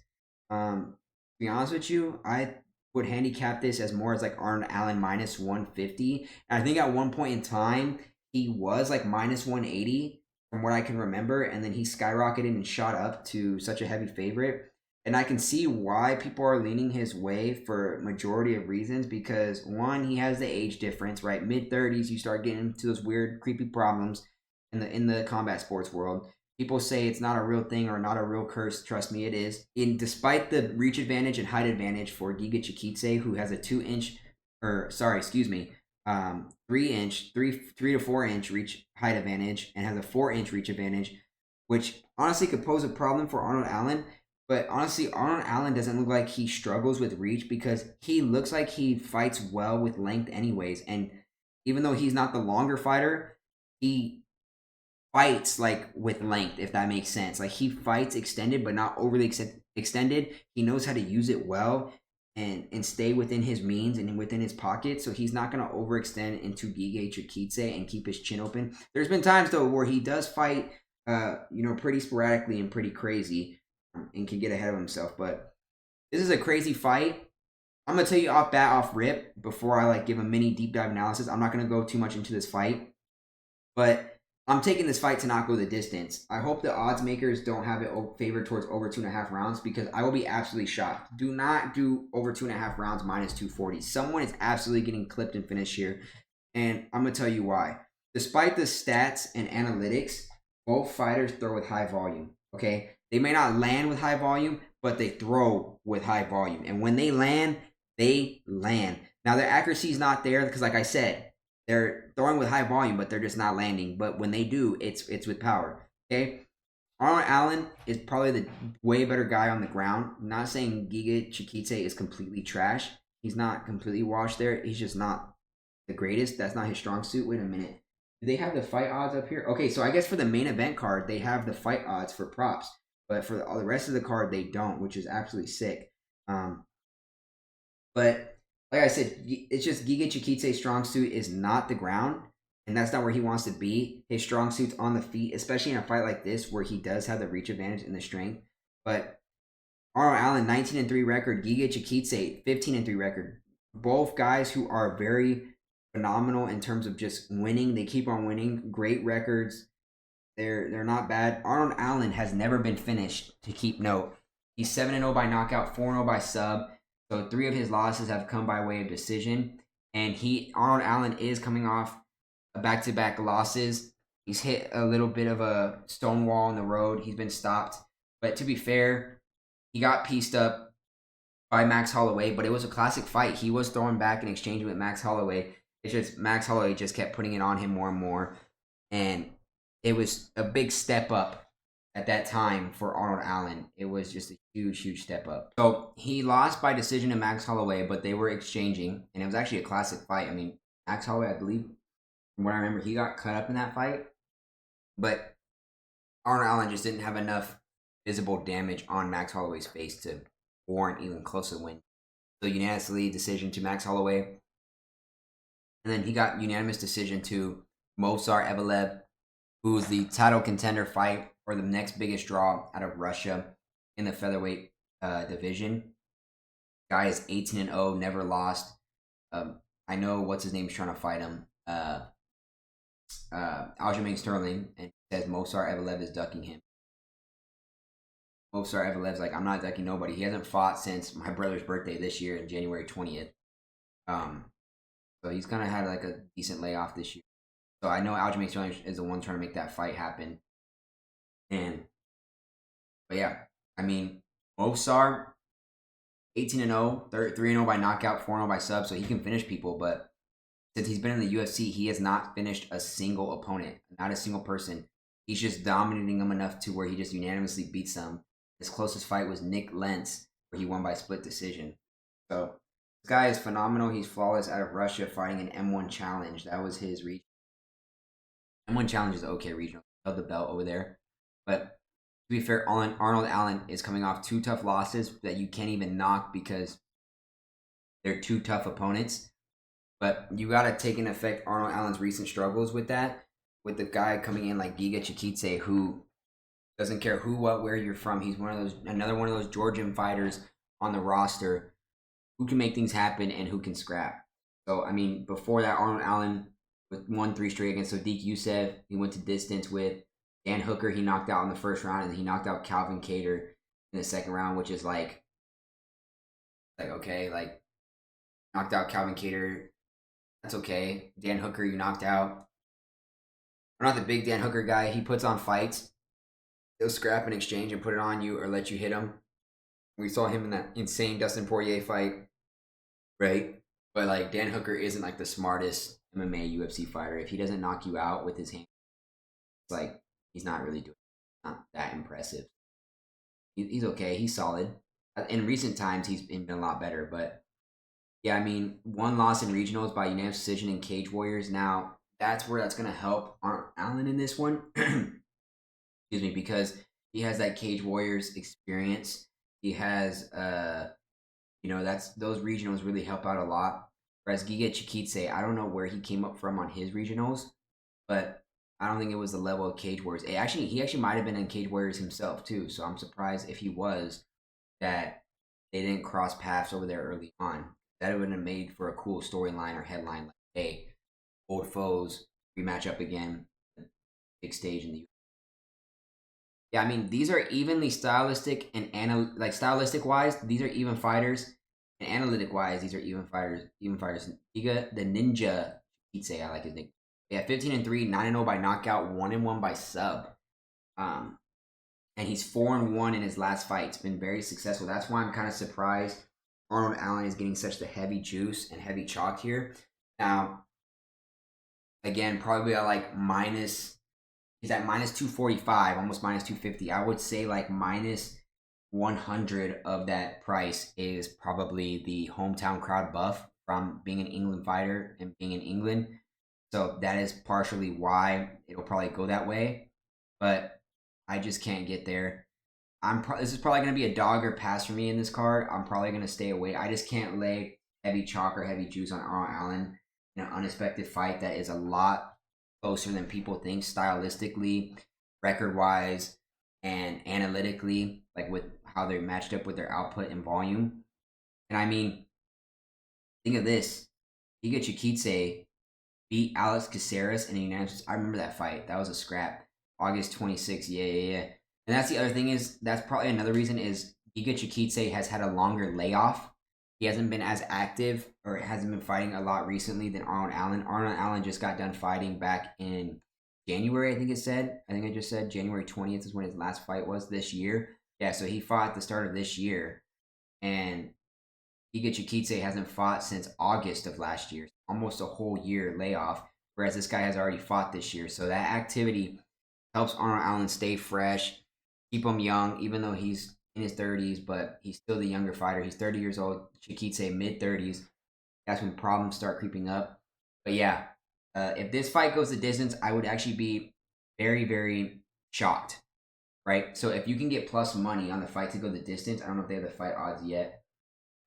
To be honest with you, I would handicap this as more as like Arnold Allen minus 150. And I think at one point in time, he was like minus 180 from what I can remember. And then he skyrocketed and shot up to such a heavy favorite. And I can see why people are leaning his way for majority of reasons, because one, he has the age difference, right? Mid-30s, you start getting into those weird, creepy problems in the combat sports world. People say it's not a real thing or not a real curse. Trust me, it is. Despite the reach advantage and height advantage for Giga Chikadze, who has a 3 to 4 inch reach height advantage and has a 4-inch reach advantage, which honestly could pose a problem for Arnold Allen. But honestly, Arnold Allen doesn't look like he struggles with reach, because he looks like he fights well with length anyways. And even though he's not the longer fighter, he fights like with length, if that makes sense. Like he fights extended, but not overly extended. He knows how to use it well and stay within his means and within his pocket. So he's not going to overextend into Giga Chikadze and keep his chin open. There's been times though where he does fight, pretty sporadically and pretty crazy, and can get ahead of himself. But this is a crazy fight. I'm going to tell you off rip, before I like give a mini deep dive analysis. I'm not going to go too much into this fight, but I'm taking this fight to not go the distance. I hope the odds makers don't have it favored towards over 2.5 rounds, because I will be absolutely shocked. Do not do over 2.5 rounds minus 240. Someone is absolutely getting clipped and finished here. And I'm going to tell you why. Despite the stats and analytics, both fighters throw with high volume. Okay? They may not land with high volume, but they throw with high volume. And when they land, they land. Now, their accuracy is not there because, like I said, they're throwing with high volume, but they're just not landing. But when they do, it's with power. Okay? Arnold Allen is probably the way better guy on the ground. I'm not saying Giga Chikadze is completely trash. He's not completely washed there. He's just not the greatest. That's not his strong suit. Wait a minute. Do they have the fight odds up here? Okay, so I guess for the main event card, they have the fight odds for props. But for the rest of the card, they don't, which is absolutely sick. But like I said, it's just Giga Chikadze's strong suit is not the ground, and that's not where he wants to be. His strong suit's on the feet, especially in a fight like this where he does have the reach advantage and the strength. But Arnold Allen, 19-3 record. Giga Chikadze, 15-3 record. Both guys who are very phenomenal in terms of just winning. They keep on winning. Great records. They're not bad. Arnold Allen has never been finished, to keep note. He's 7-0 by knockout, 4-0 by sub. So 3 of his losses have come by way of decision. And Arnold Allen is coming off back-to-back losses. He's hit a little bit of a stone wall in the road. He's been stopped. But to be fair, he got pieced up by Max Holloway, but it was a classic fight. He was throwing back and exchanging with Max Holloway. It's just Max Holloway just kept putting it on him more and more. And it was a big step up at that time for Arnold Allen. It was just a huge, huge step up. So he lost by decision to Max Holloway, but they were exchanging, and it was actually a classic fight. I mean, Max Holloway, I believe, from what I remember, he got cut up in that fight, but Arnold Allen just didn't have enough visible damage on Max Holloway's face to warrant even close to win. So unanimously decision to Max Holloway, and then he got unanimous decision to Movsar Evelev, who's the title contender fight for the next biggest draw out of Russia in the featherweight division. Guy is 18-0, never lost. I know what's his name's trying to fight him. Aljamain Sterling, and says Movsar Evelev is ducking him. Movsar Evelev's like, I'm not ducking nobody. He hasn't fought since my brother's birthday this year in January 20th. So he's kind of had like a decent layoff this year. So I know Aljamain Sterling is the one trying to make that fight happen. But yeah, I mean, Movsar, 18-0, 3-0 by knockout, 4-0 by sub, so he can finish people. But since he's been in the UFC, he has not finished a single opponent, not a single person. He's just dominating them enough to where he just unanimously beats them. His closest fight was Nick Lentz, where he won by split decision. So this guy is phenomenal. He's flawless out of Russia, fighting an M1 challenge. That was his region. M1 challenge is okay regional. He held the belt over there. But to be fair, Arnold Allen is coming off 2 tough losses that you can't even knock because they're 2 tough opponents. But you got to take into effect Arnold Allen's recent struggles with that. With the guy coming in like Giga Chikadze, who doesn't care who, what, where you're from. He's another one of those Georgian fighters on the roster who can make things happen and who can scrap. So, I mean, before that, Arnold Allen won 3 straight against Sodiq Yusuff. He went to distance with Dan Hooker. He knocked out in the first round, and he knocked out Calvin Kattar in the second round, which is like okay, like knocked out Calvin Kattar. That's okay. Dan Hooker, you knocked out. I'm not the big Dan Hooker guy. He puts on fights. He'll scrap in exchange and put it on you or let you hit him. We saw him in that insane Dustin Poirier fight, right? But like Dan Hooker isn't like the smartest MMA UFC fighter. If he doesn't knock you out with his hand, it's like he's not really doing it. Not that impressive. He's okay. He's solid. In recent times, he's been a lot better. But yeah, I mean, 1 loss in regionals by unanimous decision in Cage Warriors. Now, that's where that's going to help Arnold Allen in this one. Excuse me, because he has that Cage Warriors experience. He has, those regionals really help out a lot. Whereas Giga Chikadze, I don't know where he came up from on his regionals, but I don't think it was the level of Cage Warriors. He actually might have been in Cage Warriors himself too. So I'm surprised if he was that they didn't cross paths over there early on. That would have made for a cool storyline or headline, like, hey, old foes rematch up again, big stage in the. Yeah, I mean, these are evenly stylistic and stylistic wise, these are even fighters, and analytic wise, these are even fighters. Giga the Ninja, he'd say, I like his name. Yeah, 15-3, 9-0 by knockout, 1-1 by sub. And he's 4-1 in his last fight. It's been very successful. That's why I'm kind of surprised Arnold Allen is getting such the heavy juice and heavy chalk here. Now, again, probably at he's at minus 245, almost minus 250. I would say like minus 100 of that price is probably the hometown crowd buff from being an England fighter and being in England. So that is partially why it'll probably go that way. But I just can't get there. This is probably going to be a dog or pass for me in this card. I'm probably going to stay away. I just can't lay heavy chalk or heavy juice on Arnold Allen in an unexpected fight that is a lot closer than people think stylistically, record-wise, and analytically, like with how they're matched up with their output and volume. And I mean, think of this. Giga Chikadze beat Alex Caceres in a unanimous. I remember that fight. That was a scrap. August 26th. Yeah. And that's the other thing is, that's probably another reason is Giga Chikadze has had a longer layoff. He hasn't been as active or hasn't been fighting a lot recently than Arnold Allen. Arnold Allen just got done fighting back in January, I think I just said January 20th is when his last fight was this year. Yeah, so he fought at the start of this year. And Giga Chikadze hasn't fought since August of last year. Almost a whole year layoff. Whereas this guy has already fought this year. So that activity helps Arnold Allen stay fresh, keep him young, even though he's in his 30s, but he's still the younger fighter. He's 30 years old. Chikadze mid-30s. That's when problems start creeping up. But yeah, if this fight goes the distance, I would actually be very, very shocked, right? So if you can get plus money on the fight to go the distance, I don't know if they have the fight odds yet,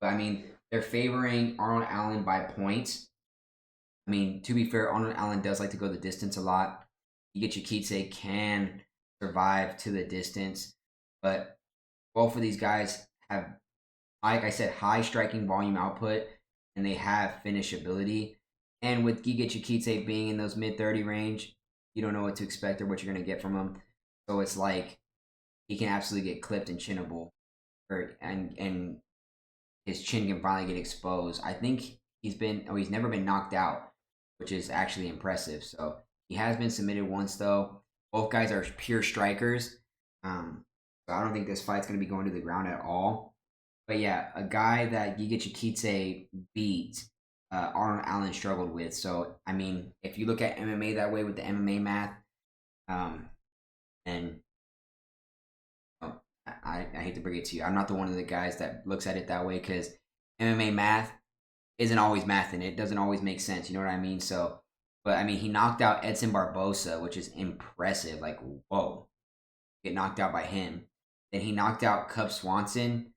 but I mean, they're favoring Arnold Allen by points. I mean, to be fair, Arnold Allen does like to go the distance a lot. Giga Chikadze can survive to the distance, but both of these guys have, like I said, high striking volume output, and they have finishability. And with Giga Chikadze being in those mid-30 range, you don't know what to expect or what you're going to get from him. So it's like he can absolutely get clipped and chinnable, and his chin can finally get exposed. I think he's never been knocked out, which is actually impressive. So he has been submitted once, though. Both guys are pure strikers. So I don't think this fight's going to be going to the ground at all. But yeah, a guy that Giga Chikadze beat Arnold Allen struggled with. So, I mean, if you look at MMA that way with the MMA math, and I hate to bring it to you, I'm not the one of the guys that looks at it that way because MMA math isn't always math and it doesn't always make sense. You know what I mean? So, but I mean, he knocked out Edson Barbosa, which is impressive. Like, whoa, get knocked out by him. Then he knocked out Cub Swanson,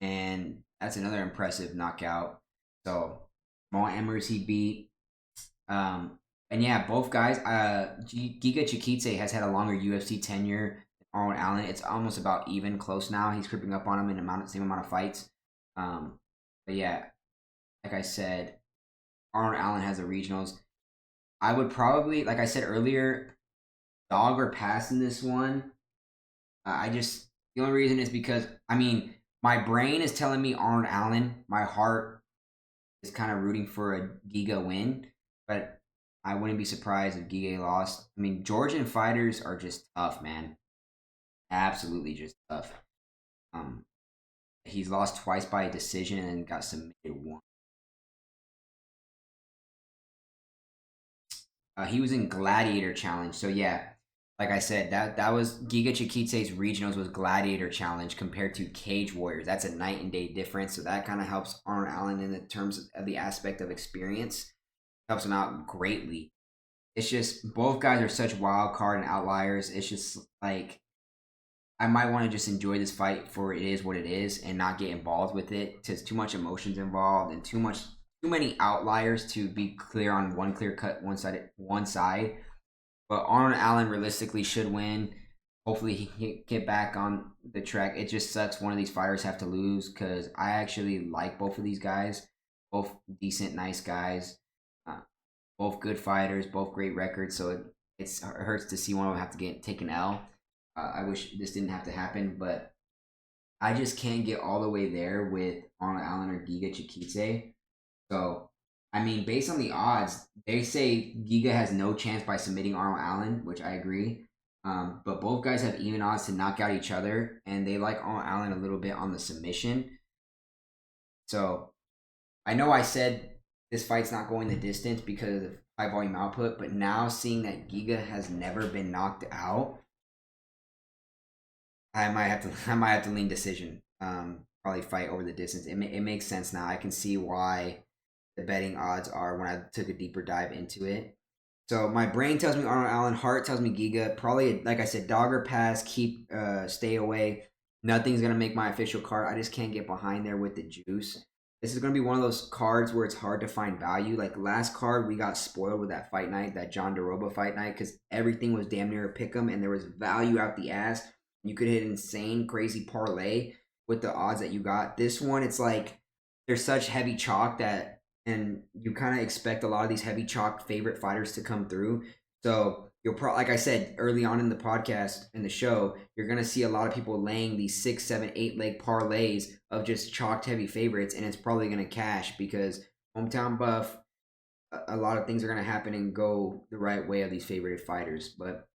and that's another impressive knockout. So, Jamal Emmers he beat. And yeah, both guys. Giga Chikadze has had a longer UFC tenure than Arnold Allen. It's almost about even, close now. He's creeping up on him in the same amount of fights. But yeah, like I said, Arnold Allen has the regionals. I would probably, like I said earlier, dog or pass in this one. The only reason is because, I mean, my brain is telling me Arnold Allen. My heart is kind of rooting for a Giga win, but I wouldn't be surprised if Giga lost. I mean, Georgian fighters are just tough, man. Absolutely just tough. He's lost twice by a decision and then got submitted once. He was in Gladiator Challenge, so yeah, like I said, that was Giga Chikadze's regionals was Gladiator Challenge compared to Cage Warriors. That's a night and day difference, so that kind of helps Arnold Allen in the terms of the aspect of experience. Helps him out greatly. It's just both guys are such wild card and outliers. It's just like I might want to just enjoy this fight for it is what it is and not get involved with it because too much emotions involved and too many outliers to be clear on one clear cut one side. But Arnold Allen realistically should win. Hopefully he can get back on the track. It just sucks one of these fighters have to lose because I actually like both of these guys. Both decent, nice guys. Both good fighters, both great records. So it hurts to see one of them have to take an L. I wish this didn't have to happen, but I just can't get all the way there with Arnold Allen or Giga Chikadze. So, I mean, based on the odds, they say Giga has no chance by submitting Arnold Allen, which I agree. But both guys have even odds to knock out each other, and they like Arnold Allen a little bit on the submission. So, I know I said this fight's not going the distance because of high volume output, but now seeing that Giga has never been knocked out, I might have to lean decision. Probably fight over the distance. It makes sense now. I can see why the betting odds are when I took a deeper dive into it. So my brain tells me Arnold Allen, heart tells me Giga. Probably, like I said, dog or pass, stay away. Nothing's gonna make my official card. I just can't get behind there with the juice. This is gonna be one of those cards where it's hard to find value. Like last card, we got spoiled with that fight night, that John DeRoba fight night, because everything was damn near a pick'em, and there was value out the ass. You could hit insane, crazy parlay with the odds that you got. This one, it's like there's such heavy chalk that, and you kind of expect a lot of these heavy chalk favorite fighters to come through. So you'll like I said early on in the podcast, in the show, you're going to see a lot of people laying these 6, 7, 8 leg parlays of just chalked heavy favorites, and it's probably going to cash because hometown buff, a lot of things are going to happen and go the right way of these favorited fighters. But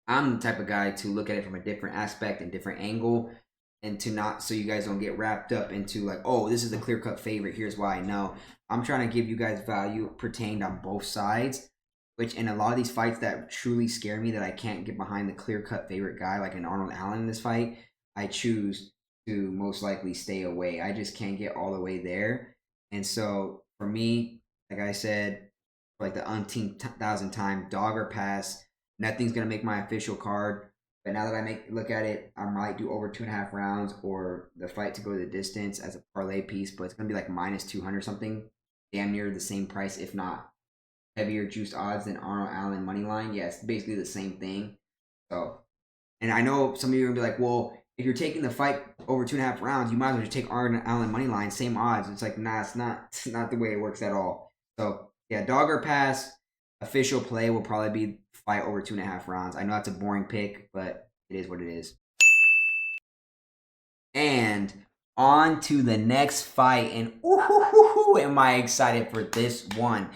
I'm the type of guy to look at it from a different aspect and different angle, and to not, so you guys don't get wrapped up into like, oh, this is the clear-cut favorite, here's why. No, I'm trying to give you guys value pertained on both sides, which in a lot of these fights that truly scare me that I can't get behind the clear-cut favorite guy like an Arnold Allen in this fight, I choose to most likely stay away. I just can't get all the way there. And so for me, like I said, for like the umpteenth thousand time, dog or pass, nothing's going to make my official card. But now that I look at it, I might do over 2.5 rounds or the fight to go the distance as a parlay piece, but it's going to be like minus 200 something, damn near the same price, if not heavier juiced odds than Arnold Allen money line. Yeah, it's basically the same thing. So, and I know some of you are going to be like, well, if you're taking the fight over 2.5 rounds, you might as well just take Arnold Allen money line, same odds. It's like, nah, it's not the way it works at all. So, yeah, dog or pass, official play will probably be fight over 2.5 rounds. I know that's a boring pick, but it is what it is. And on to the next fight. And am I excited for this one.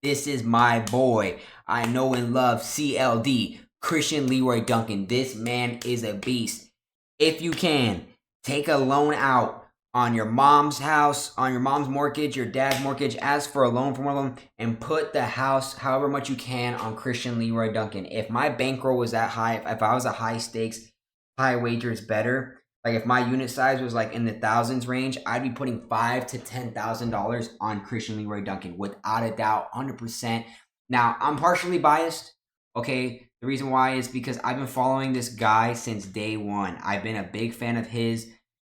This is my boy. I know and love CLD, Christian Leroy Duncan. This man is a beast. If you can, take a loan out on your mom's house, on your mom's mortgage, your dad's mortgage, ask for a loan from one of them, and put the house, however much you can, on Christian Leroy Duncan. If my bankroll was that high, if I was a high stakes, high wagers better, like if my unit size was like in the thousands range, I'd be putting $5,000 to $10,000 on Christian Leroy Duncan, without a doubt, 100%. Now, I'm partially biased, okay? The reason why is because I've been following this guy since day one. I've been a big fan of his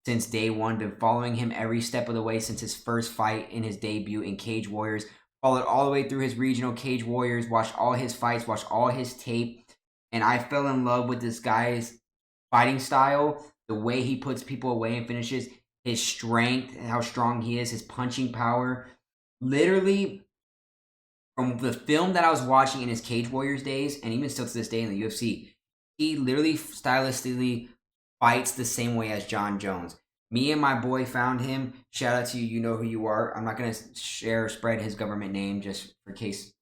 since day one, been following him every step of the way since his first fight in his debut in Cage Warriors. Followed all the way through his regional Cage Warriors, watched all his fights, watched all his tape, and I fell in love with this guy's fighting style, the way he puts people away and finishes, his strength, how strong he is, his punching power. Literally, from the film that I was watching in his Cage Warriors days, and even still to this day in the UFC, he literally stylistically fights the same way as John Jones. Me and my boy found him. Shout out to you. You know who you are. I'm not going to share or spread his government name just for case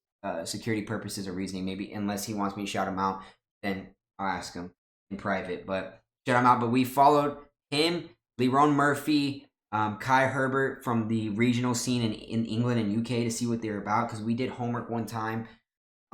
security purposes or reasoning. Maybe unless he wants me to shout him out, then I'll ask him in private. But shout him out. But we followed him, Lerone Murphy, Kai Herbert from the regional scene in England and UK to see what they're about, because we did homework one time.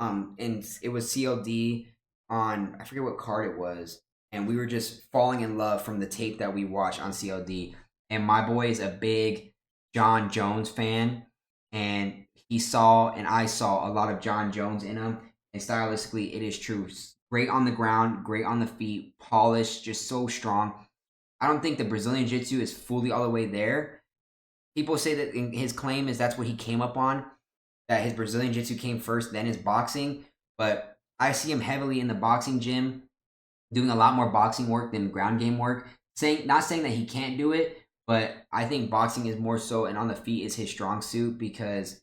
And it was CLD on, I forget what card it was. And we were just falling in love from the tape that we watched on CLD. And my boy is a big John Jones fan. And he saw and I saw a lot of John Jones in him. And stylistically, it is true. Great on the ground, great on the feet, polished, just so strong. I don't think the Brazilian Jiu-Jitsu is fully all the way there. People say that his claim is that's what he came up on, that his Brazilian Jiu-Jitsu came first, then his boxing. But I see him heavily in the boxing gym, doing a lot more boxing work than ground game work. Not saying that he can't do it, but I think boxing is more so, and on the feet is his strong suit, because,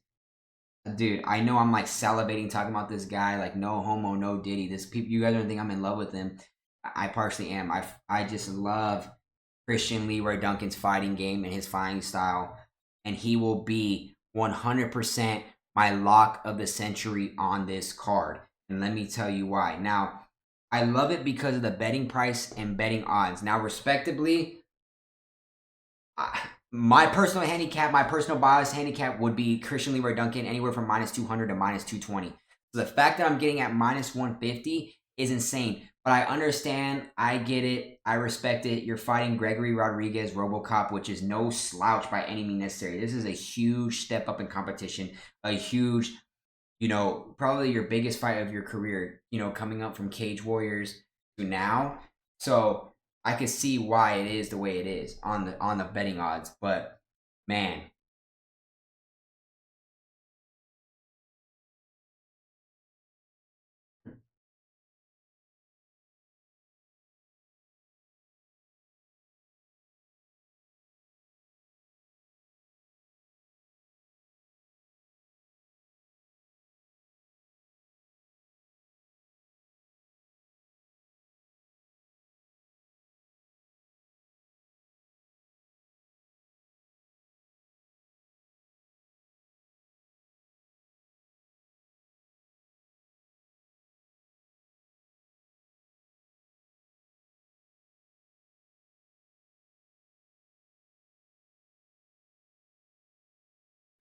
dude, I know I'm like salivating talking about this guy, like no homo, no diddy. You guys don't think I'm in love with him. I partially am. I just love Christian Leroy Duncan's fighting game and his fighting style, and he will be 100% my lock of the century on this card. And let me tell you why. Now, I love it because of the betting price and betting odds. Now, respectively, my personal handicap, my personal bias handicap would be Christian Leroy Duncan anywhere from -200 to -220. So the fact that I'm getting at -150 is insane. But I understand. I get it. I respect it. You're fighting Gregory Rodriguez, RoboCop, which is no slouch by any means necessary. This is a huge step up in competition. A huge, probably your biggest fight of your career, coming up from Cage Warriors to now. So I can see why it is the way it is on the betting odds. But man,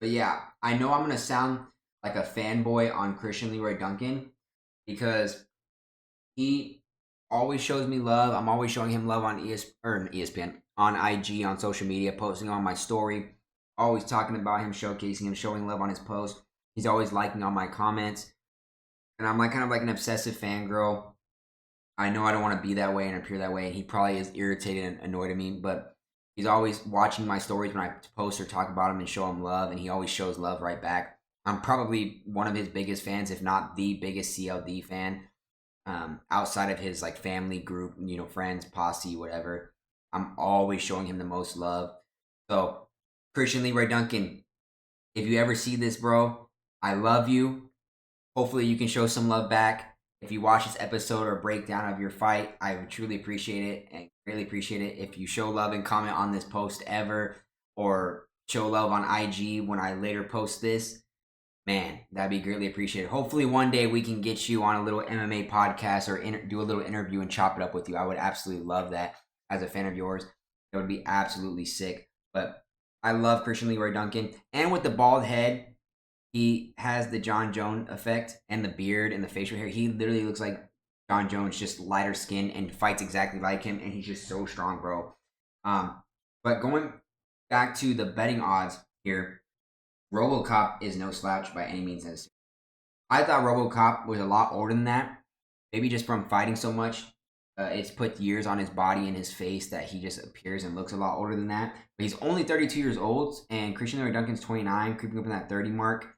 but yeah, I know I'm going to sound like a fanboy on Christian Leroy Duncan because he always shows me love. I'm always showing him love on ESPN, on IG, on social media, posting on my story, always talking about him, showcasing him, showing love on his post. He's always liking on my comments. And I'm like kind of like an obsessive fangirl. I know I don't want to be that way and appear that way, and he probably is irritated and annoyed at me, but he's always watching my stories when I post or talk about him and show him love, and he always shows love right back. I'm probably one of his biggest fans, if not the biggest CLD fan, outside of his like family group, friends, posse, whatever. I'm always showing him the most love. So, Christian Leroy Duncan, if you ever see this, bro, I love you. Hopefully you can show some love back. If you watch this episode or breakdown of your fight, I would truly appreciate it and really appreciate it if you show love and comment on this post ever, or show love on IG when I later post this. Man, that'd be greatly appreciated. Hopefully one day we can get you on a little MMA podcast or do a little interview and chop it up with you. I would absolutely love that as a fan of yours. That would be absolutely sick. But I love Christian Leroy Duncan. And with the bald head, he has the John Jones effect, and the beard and the facial hair. He literally looks like John Jones, just lighter skin, and fights exactly like him. And he's just so strong, bro. But going back to the betting odds here, RoboCop is no slouch by any means necessary. I thought RoboCop was a lot older than that. Maybe just from fighting so much, it's put years on his body and his face that he just appears and looks a lot older than that. But he's only 32 years old, and Christian Leroy Duncan's 29, creeping up in that 30 mark.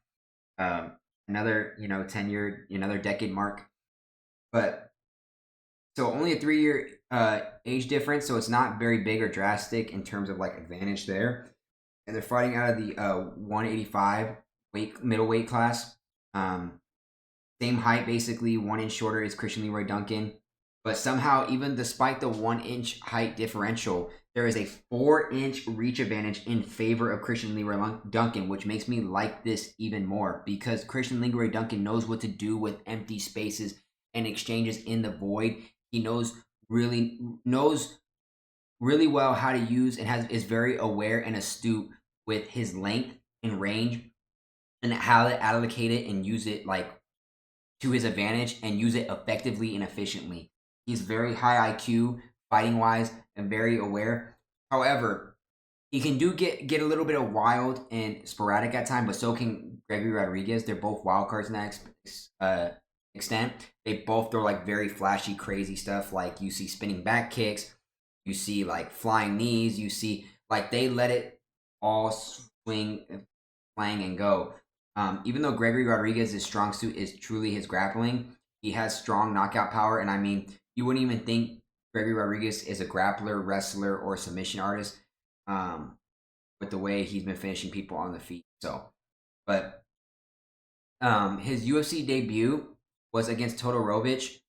Another 10-year, another decade mark. But so only a 3-year age difference, so it's not very big or drastic in terms of like advantage there. And they're fighting out of the 185 middleweight class. Same height, basically 1 inch shorter is Christian Leroy Duncan. But somehow, even despite the 1 inch height differential, there is a 4-inch reach advantage in favor of Christian Leroy Duncan, which makes me like this even more because Christian Leroy Duncan knows what to do with empty spaces and exchanges in the void. He knows really well how to use and is very aware and astute with his length and range and how to allocate it and use it like to his advantage and use it effectively and efficiently. He's very high IQ, fighting wise, and very aware. However, he can get a little bit of wild and sporadic at times, but so can Gregory Rodriguez. They're both wild cards in that extent. They both throw like very flashy, crazy stuff. Like you see spinning back kicks, you see like flying knees, you see like they let it all swing, flang, and go. Even though Gregory Rodriguez's strong suit is truly his grappling, he has strong knockout power, and I mean, you wouldn't even think Gregory Rodriguez is a grappler, wrestler, or submission artist with the way he's been finishing people on the feet. So, but his UFC debut was against Todorovic,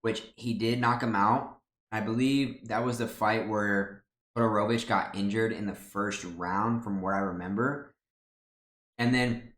which he did knock him out. I believe that was the fight where Todorovic got injured in the first round, from what I remember. And then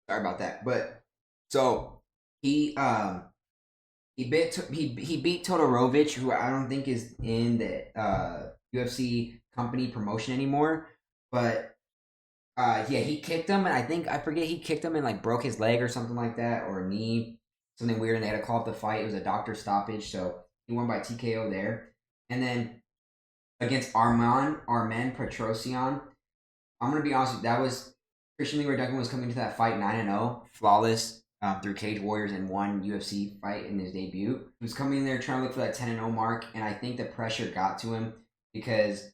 sorry about that. But so he beat Todorovic, who I don't think is in the UFC company promotion anymore. But yeah, he kicked him, and I forget he kicked him and like broke his leg or something like that, or a knee, something weird, and they had to call up the fight. It was a doctor stoppage, so he won by TKO there. And then against Armen Petrosyan, I'm gonna be honest with you, that was Christian Leroy Duncan was coming to that fight 9-0, flawless through Cage Warriors and one UFC fight in his debut. He was coming in there trying to look for that 10-0 mark, and I think the pressure got to him because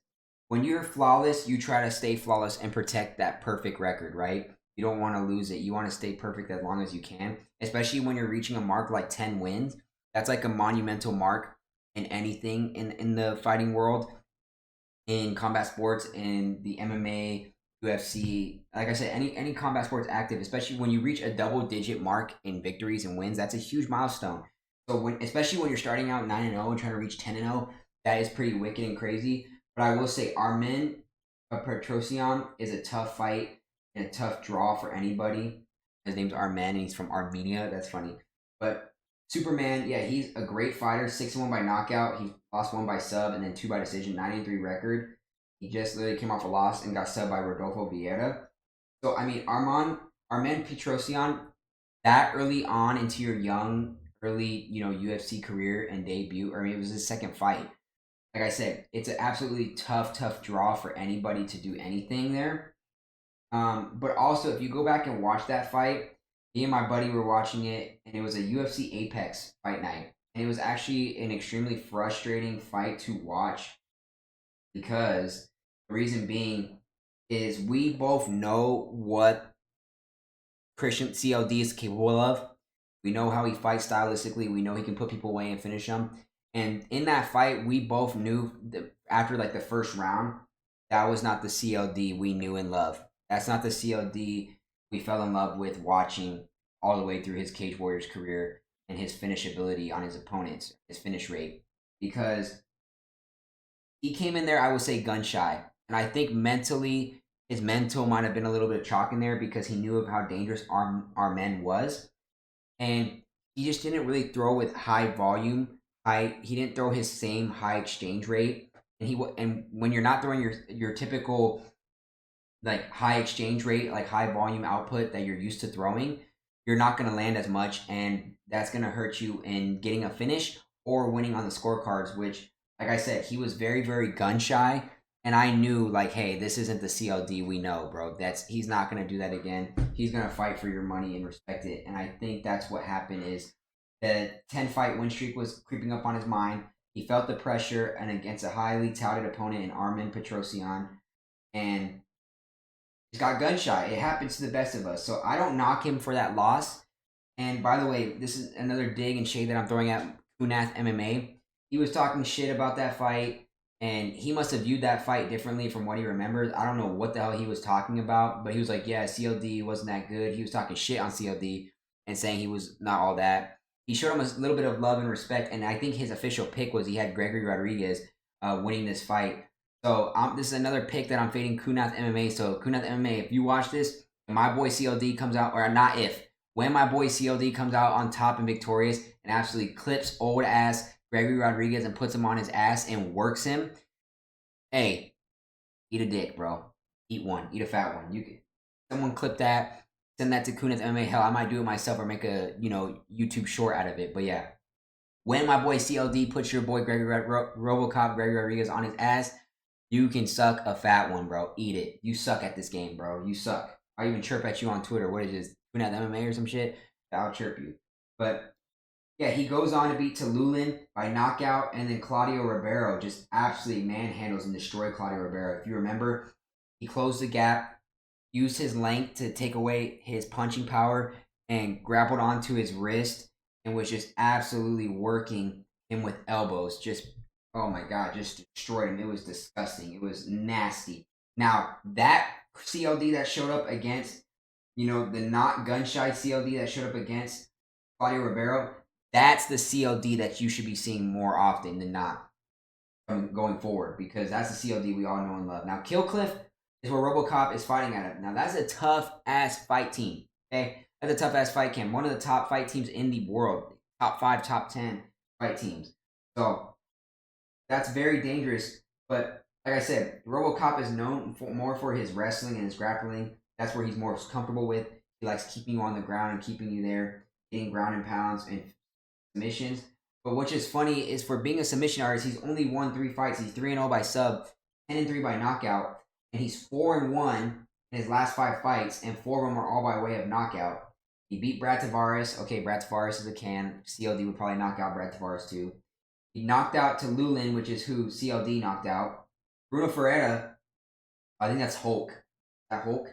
when you're flawless, you try to stay flawless and protect that perfect record, right? You don't want to lose it. You want to stay perfect as long as you can, especially when you're reaching a mark like 10 wins. That's like a monumental mark in anything in the fighting world, in combat sports, in the MMA, UFC, like I said, any combat sports active, especially when you reach a double-digit mark in victories and wins, that's a huge milestone. So especially when you're starting out 9-0 and trying to reach 10-0, that is pretty wicked and crazy. But I will say Armen Petrosyan is a tough fight and a tough draw for anybody. His name's Armen, and he's from Armenia. That's funny. But Superman, yeah, he's a great fighter. 6-1 by knockout. He lost 1 by sub and then 2 by decision. 9-3 record. He just literally came off a loss and got subbed by Rodolfo Vieira. So, I mean, Armen Petrosyan, that early on into your early UFC career and debut, I mean, it was his second fight. Like I said, it's an absolutely tough draw for anybody to do anything there. But also, if you go back and watch that fight, me and my buddy were watching it, and it was a UFC Apex fight night. And it was actually an extremely frustrating fight to watch because the reason being is we both know what Christian CLD is capable of. We know how he fights stylistically. We know he can put people away and finish them. And in that fight, we both knew that after like the first round, that was not the CLD we knew and loved. That's not the CLD we fell in love with watching all the way through his Cage Warriors career and his finish ability on his opponents, his finish rate. Because he came in there, I would say, gun shy. And I think mentally, his mental might have been a little bit of chalk in there because he knew of how dangerous our men was. And he just didn't really throw with high volume. He didn't throw his same high exchange rate. And when you're not throwing your typical like high exchange rate, like high volume output that you're used to throwing, you're not going to land as much, and that's going to hurt you in getting a finish or winning on the scorecards, which, like I said, he was very, very gun shy. And I knew, like, hey, this isn't the CLD we know, bro. He's not going to do that again. He's going to fight for your money and respect it. And I think that's what happened is the 10-fight win streak was creeping up on his mind. He felt the pressure and against a highly touted opponent in Armen Petrosyan. And he's got gun shy. It happens to the best of us. So I don't knock him for that loss. And by the way, this is another dig and shade that I'm throwing at Kunath MMA. He was talking shit about that fight. And he must have viewed that fight differently from what he remembers. I don't know what the hell he was talking about, but he was like, yeah, CLD wasn't that good. He was talking shit on CLD and saying he was not all that. He showed him a little bit of love and respect, and I think his official pick was he had Gregory Rodriguez winning this fight. So this is another pick that I'm fading Kunath MMA. So Kunath MMA, if you watch this, and my boy CLD comes out, or not if, when my boy CLD comes out on top and victorious and absolutely clips old ass Gregory Rodriguez and puts him on his ass and works him, hey, eat a dick, bro. Eat one. Eat a fat one. You can someone clip that, send that to Kunath MMA. Hell, I might do it myself or make a YouTube short out of it. But yeah, when my boy CLD puts your boy RoboCop Gregory Rodriguez on his ass, you can suck a fat one, bro. Eat it. You suck at this game, bro. You suck. I even chirp at you on Twitter. What is this? Kunath MMA or some shit? I'll chirp you. But yeah, he goes on to beat Talulin by knockout, and then Claudio Ribeiro just absolutely manhandles and destroy Claudio Ribeiro. If you remember, he closed the gap, used his length to take away his punching power, and grappled onto his wrist, and was just absolutely working him with elbows. Just, oh my God, just destroyed him. It was disgusting. It was nasty. Now, that CLD that showed up against, the not gun-shy CLD that showed up against Claudio Ribeiro, that's the CLD that you should be seeing more often than not going forward, because that's the CLD we all know and love. Now, Killcliff is where RoboCop is fighting at. Now, that's a tough-ass fight team, okay? That's a tough-ass fight camp. One of the top fight teams in the world. Top 5, top 10 fight teams. So, that's very dangerous. But, like I said, RoboCop is known more for his wrestling and his grappling. That's where he's more comfortable with. He likes keeping you on the ground and keeping you there, getting ground and pounds and submissions. But what's just funny is for being a submission artist, he's only won 3 fights. He's 3-0 by sub, 10-3 by knockout, and he's 4-1 in his last 5 fights, and 4 of them are all by way of knockout. He beat Brad Tavares. Okay, Brad Tavares is a can. CLD would probably knock out Brad Tavares too. He knocked out Talulin, which is who CLD knocked out. Bruno Ferreira, I think that's Hulk. Is that Hulk?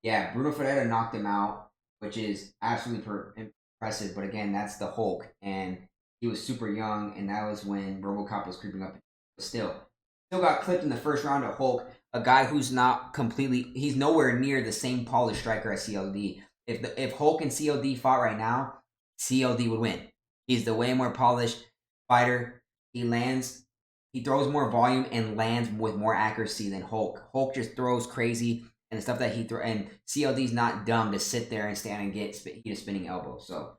Yeah, Bruno Ferreira knocked him out, which is absolutely impressive. But again, that's the Hulk, and he was super young, and that was when RoboCop was creeping up. But still got clipped in the first round of Hulk, a guy who's he's nowhere near the same polished striker as CLD. If Hulk and CLD fought right now, CLD would win. He's the way more polished fighter. He throws more volume and lands with more accuracy than Hulk. Hulk just throws crazy, and the stuff that he throws, and CLD's not dumb to sit there and stand and get a spinning elbow. So,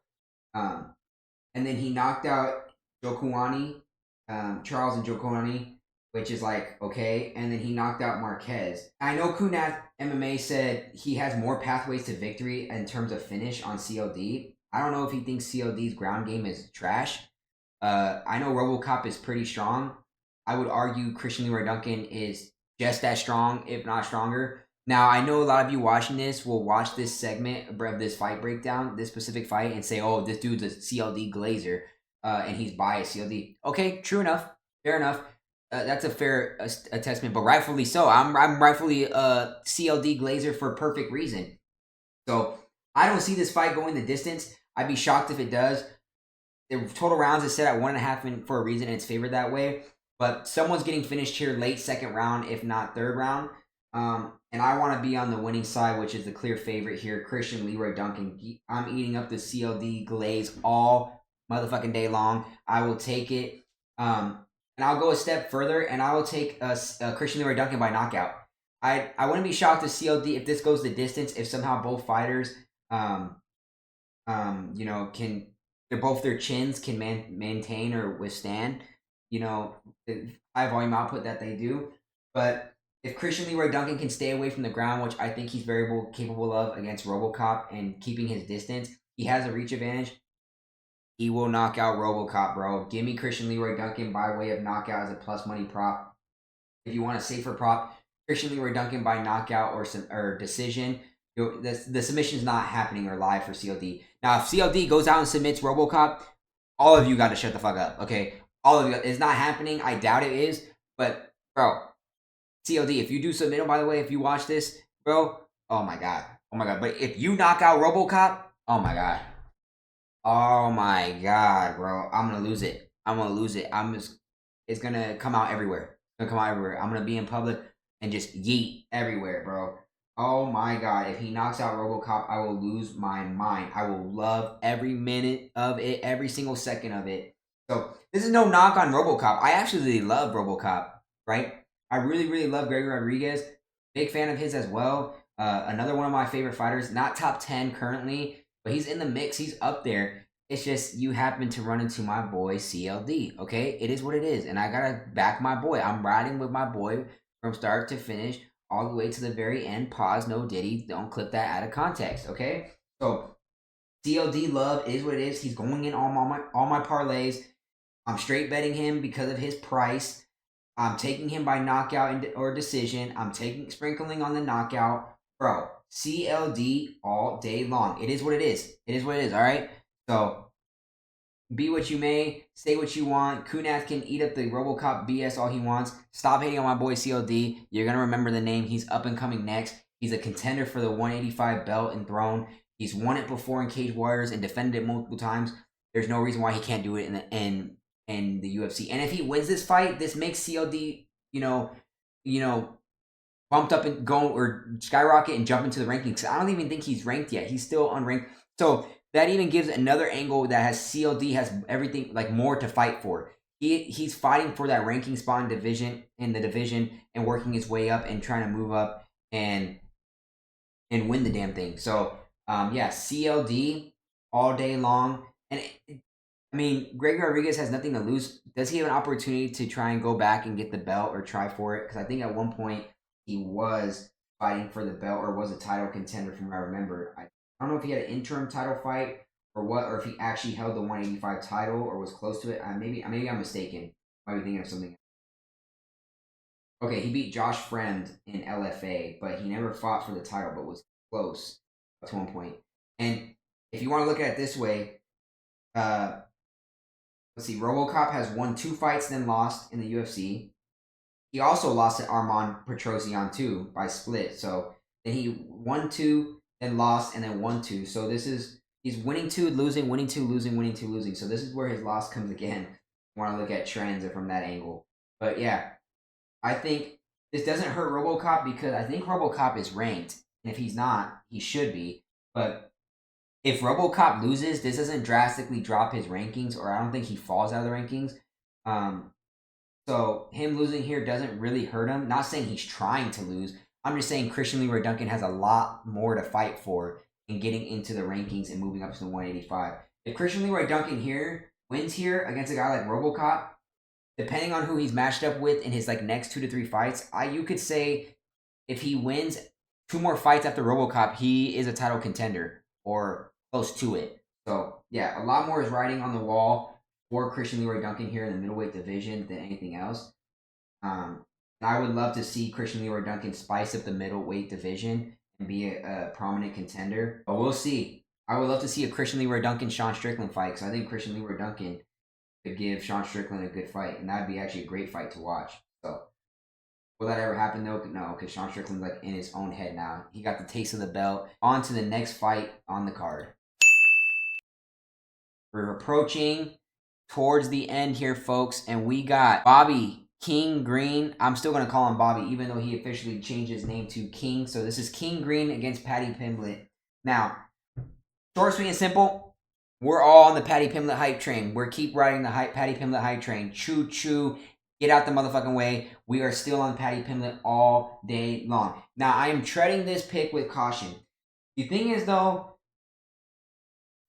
and then he knocked out Jokuani, Charles and Jokuani, which is like, okay. And then he knocked out Marquez. I know Kunath MMA said he has more pathways to victory in terms of finish on CLD. I don't know if he thinks CLD's ground game is trash. I know RoboCop is pretty strong. I would argue Christian Leroy Duncan is just as strong, if not stronger. Now, I know a lot of you watching this will watch this segment of this fight breakdown, this specific fight, and say, oh, this dude's a CLD glazer, and he's biased CLD. Okay, true enough. Fair enough. That's a fair assessment, but rightfully so. I'm rightfully a CLD glazer for a perfect reason. So, I don't see this fight going the distance. I'd be shocked if it does. The total rounds is set at 1.5 for a reason, and it's favored that way. But someone's getting finished here late second round, if not third round. And I want to be on the winning side, which is the clear favorite here, Christian Leroy Duncan. I'm eating up the CLD glaze all motherfucking day long. I will take it. And I'll go a step further, and I will take Christian Leroy Duncan by knockout. I wouldn't be shocked to CLD if this goes the distance, if somehow both fighters, their chins can maintain or withstand, the high volume output that they do. But if Christian Leroy Duncan can stay away from the ground, which I think he's very capable of against RoboCop and keeping his distance, he has a reach advantage. He will knock out RoboCop, bro. Give me Christian Leroy Duncan by way of knockout as a plus money prop. If you want a safer prop, Christian Leroy Duncan by knockout or decision. The submission is not happening or live for CLD. Now, if CLD goes out and submits RoboCop, all of you got to shut the fuck up, okay? All of you. It's not happening. I doubt it is. But, bro, CLD, if you do submit him, by the way, if you watch this, bro, oh my God. Oh my God. But if you knock out RoboCop, oh my God. Oh my God, bro. I'm going to lose it. It's going to come out everywhere. I'm going to be in public and just yeet everywhere, bro. Oh my God. If he knocks out RoboCop, I will lose my mind. I will love every minute of it, every single second of it. So this is no knock on RoboCop. I actually love RoboCop, right? I really, really love Gregory Rodriguez. Big fan of his as well. Another one of my favorite fighters. Not top 10 currently, but he's in the mix. He's up there. It's just you happen to run into my boy CLD, okay? It is what it is, and I got to back my boy. I'm riding with my boy from start to finish, all the way to the very end. Pause, no diddy. Don't clip that out of context, okay? So CLD love is what it is. He's going in all my parlays. I'm straight betting him because of his price. I'm taking him by knockout or decision. I'm sprinkling on the knockout. Bro, CLD all day long. It is what it is. It is what it is, all right? So, be what you may, say what you want. Kunath can eat up the RoboCop BS all he wants. Stop hating on my boy CLD. You're going to remember the name. He's up and coming next. He's a contender for the 185 belt and throne. He's won it before in Cage Warriors and defended it multiple times. There's no reason why he can't do it in the UFC. And if he wins this fight, this makes CLD, bumped up and go or skyrocket and jump into the rankings. I don't even think he's ranked yet. He's still unranked. So that even gives another angle that has CLD has everything like more to fight for. He's fighting for that ranking spot in the division and working his way up and trying to move up and win the damn thing. So CLD all day long. And Gregory Rodriguez has nothing to lose. Does he have an opportunity to try and go back and get the belt or try for it? Because I think at one point he was fighting for the belt or was a title contender from what I remember. I don't know if he had an interim title fight or what, or if he actually held the 185 title or was close to it. Maybe I'm mistaken. I might be thinking of something. Okay, he beat Josh Fremd in LFA, but he never fought for the title, but was close to one point. And if you want to look at it this way, let's see, RoboCop has won 2 fights, then lost in the UFC. He also lost to Armand Petrosian too by split. So then he won 2. Then lost, and then won 2. So he's winning 2, losing, winning 2, losing, winning 2, losing. So this is where his loss comes again. I want to look at trends from that angle. But yeah, I think this doesn't hurt RoboCop because I think RoboCop is ranked. And if he's not, he should be. But if RoboCop loses, this doesn't drastically drop his rankings, or I don't think he falls out of the rankings. So him losing here doesn't really hurt him. Not saying he's trying to lose. I'm just saying Christian Leroy Duncan has a lot more to fight for in getting into the rankings and moving up to the 185. If Christian Leroy Duncan wins here against a guy like RoboCop, depending on who he's matched up with in his next 2 to 3 fights, you could say if he wins 2 more fights after RoboCop, he is a title contender or close to it. So yeah, a lot more is riding on the wall for Christian Leroy Duncan here in the middleweight division than anything else. I would love to see Christian Leroy Duncan spice up the middleweight division and be a prominent contender. But we'll see. I would love to see a Christian Leroy Duncan Sean Strickland fight because I think Christian Leroy Duncan could give Sean Strickland a good fight, and that'd be actually a great fight to watch. So will that ever happen though? No, because Sean Strickland's in his own head now. He got the taste of the belt. On to the next fight on the card. We're approaching towards the end here, folks, and we got Bobby King Green. I'm still going to call him Bobby, even though he officially changed his name to King. So this is King Green against Paddy Pimblett. Now, short, sweet, and simple. We're all on the Paddy Pimblett hype train. We're keep riding the Paddy Pimblett hype train. Choo choo. Get out the motherfucking way. We are still on Paddy Pimblett all day long. Now, I am treading this pick with caution. The thing is, though,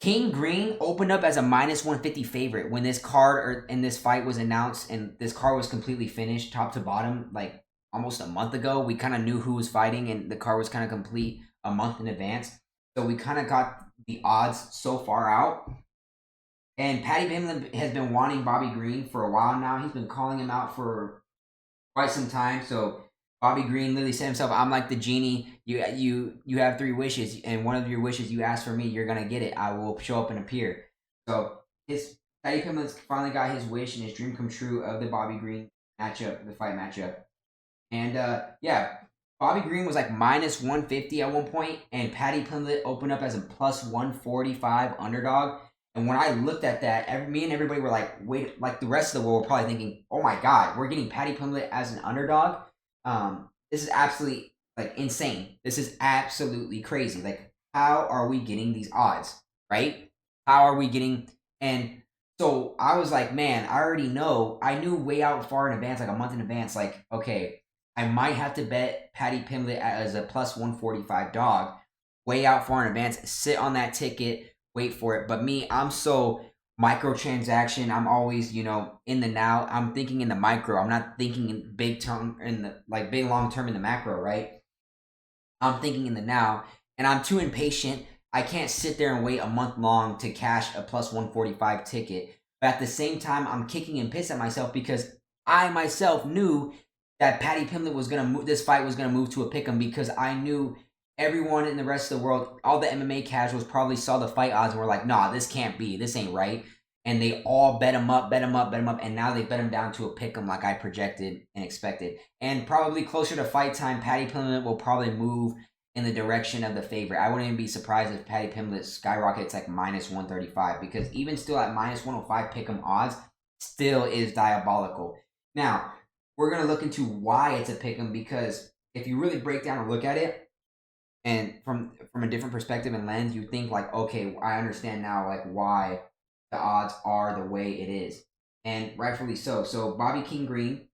King Green opened up as a minus 150 favorite when this card in this fight was announced, and this card was completely finished top to bottom like almost a month ago. We kind of knew who was fighting, and the card was kind of complete a month in advance. So we kind of got the odds so far out. And Paddy Pimblett has been wanting Bobby Green for a while now. He's been calling him out for quite some time. So Bobby Green literally said himself, I'm like the genie. You have 3 wishes, and one of your wishes you ask for me, you're going to get it. I will show up and appear. So Paddy Pimblett's finally got his wish and his dream come true of the Bobby Green matchup, the fight matchup. And Bobby Green was like minus 150 at one point, and Paddy Pimblett opened up as a plus 145 underdog. And when I looked at that, me and everybody were like, wait, like the rest of the world were probably thinking, oh my God, we're getting Paddy Pimblett as an underdog. This is absolutely like insane. This is absolutely crazy. Like, how are we getting these odds, right? How are we getting? And so I was like, man, I already know. I knew way out far in advance, like a month in advance, like, okay, I might have to bet Paddy Pimblett as a plus 145 dog way out far in advance, sit on that ticket, wait for it. But me, I'm so microtransaction. I'm always, in the now. I'm thinking in the micro. I'm not thinking in big term in the big long term in the macro, right? I'm thinking in the now, and I'm too impatient. I can't sit there and wait a month long to cash a plus 145 ticket. But at the same time, I'm kicking and piss at myself because I myself knew that Paddy Pimblett was gonna move. This fight was gonna move to a pick'em because I knew everyone in the rest of the world, all the MMA casuals probably saw the fight odds and were like, nah, this can't be. This ain't right. And they all bet him up. And now they bet him down to a pick'em like I projected and expected. And probably closer to fight time, Paddy Pimblett will probably move in the direction of the favorite. I wouldn't even be surprised if Paddy Pimblett skyrockets like minus 135 because even still at minus 105 pick'em odds still is diabolical. Now, we're going to look into why it's a pick'em because if you really break down and look at it, and from a different perspective and lens, you think like, okay, I understand now like why the odds are the way it is. And rightfully so. So Bobby King Green,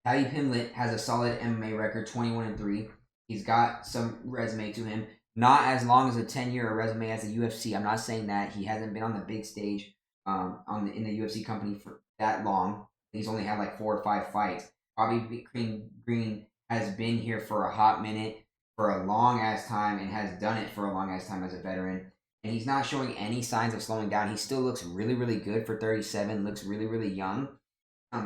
Paddy Pimblett has a solid MMA record, 21-3. He's got some resume to him. Not as long as a 10-year resume as the UFC. I'm not saying that. He hasn't been on the big stage in the UFC company for that long. He's only had like 4 or 5 fights. Bobby Green has been here for a hot minute, for a long ass time, and has done it for a long ass time as a veteran. And he's not showing any signs of slowing down. He still looks really, really good for 37. Looks really, really young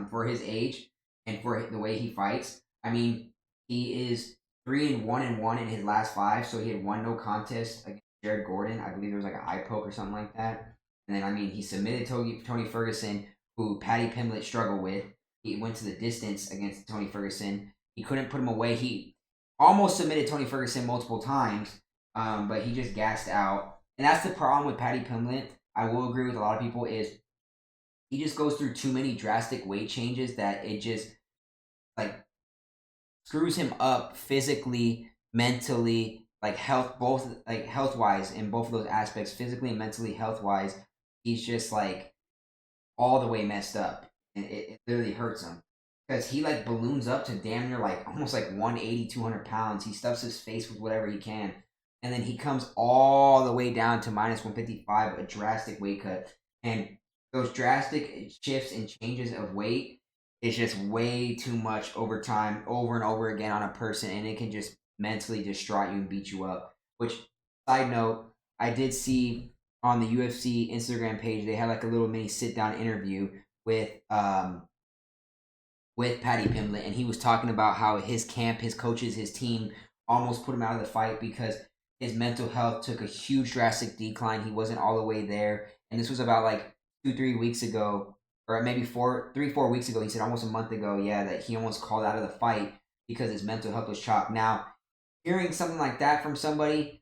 for his age and for the way he fights. I mean, he is 3-1-1 in his last 5. So he had 1 no contest against Jared Gordon. I believe there was like an eye poke or something like that. And then, I mean, he submitted Tony Ferguson, who Paddy Pimblett struggled with. He went to the distance against Tony Ferguson. He couldn't put him away. He almost submitted Tony Ferguson multiple times, but he just gassed out. And that's the problem with Paddy Pimblett. I will agree with a lot of people is he just goes through too many drastic weight changes that it just like screws him up physically, mentally, like health wise in both of those aspects, physically and mentally, health wise. He's just like all the way messed up, and it literally hurts him. Because he like balloons up to damn near like almost like 180, 200 pounds. He stuffs his face with whatever he can. And then he comes all the way down to minus 155, a drastic weight cut. And those drastic shifts and changes of weight is just way too much over time, over and over again on a person. And it can just mentally distraught you and beat you up. Which, side note, I did see on the UFC Instagram page, they had like a little mini sit-down interview with Paddy Pimblett, and he was talking about how his camp, his coaches, his team almost put him out of the fight because his mental health took a huge drastic decline. He wasn't all the way there. And this was about like 2-3 weeks ago, or maybe 3-4 weeks ago. He said almost a month ago, that he almost called out of the fight because his mental health was chopped. Now, hearing something like that from somebody,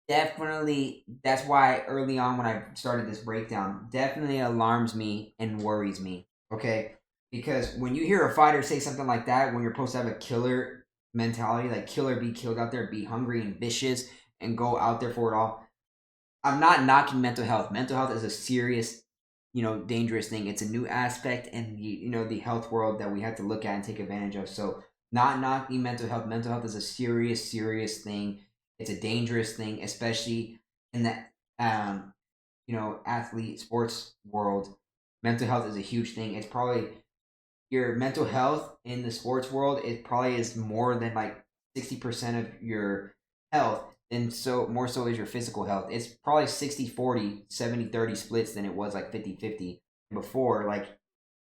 definitely, that's why early on when I started this breakdown, definitely alarms me and worries me. Okay? Because when you hear a fighter say something like that, when you're supposed to have a killer mentality, like kill or be killed out there, be hungry and vicious and go out there for it all. I'm not knocking mental health. Mental health is a serious, dangerous thing. It's a new aspect in the health world that we have to look at and take advantage of. So not knocking mental health. Mental health is a serious, serious thing. It's a dangerous thing, especially in the athlete sports world. Mental health is a huge thing. It's probably your mental health in the sports world, it probably is more than like 60% of your health, and so more so is your physical health. It's probably 60-40, 70-30 splits than it was like 50-50 before. Like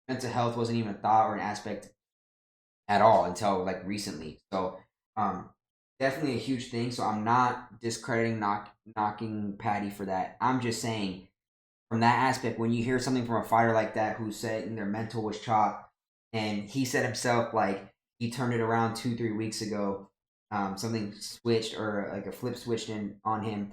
mental health wasn't even a thought or an aspect at all until like recently. So definitely a huge thing. So I'm not discrediting knocking Paddy for that. I'm just saying from that aspect, when you hear something from a fighter like that who's saying their mental was chopped, and he said himself, like, he turned it around 2-3 weeks ago. Something switched or like a flip switched in on him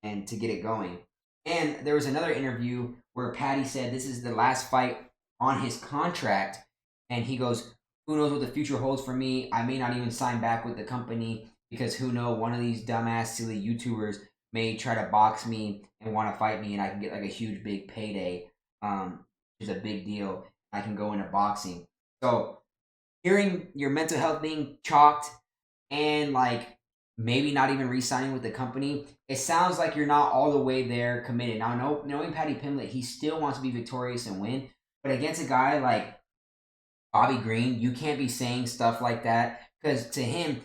and to get it going. And there was another interview where Paddy said this is the last fight on his contract. And he goes, who knows what the future holds for me? I may not even sign back with the company because who knows, one of these dumbass, silly YouTubers may try to box me and want to fight me and I can get like a huge, big payday, which is a big deal. I can go into boxing. So hearing your mental health being chalked and like maybe not even re-signing with the company, it sounds like you're not all the way there committed. Now, knowing Paddy Pimblett, he still wants to be victorious and win, but against a guy like Bobby Green, you can't be saying stuff like that because to him,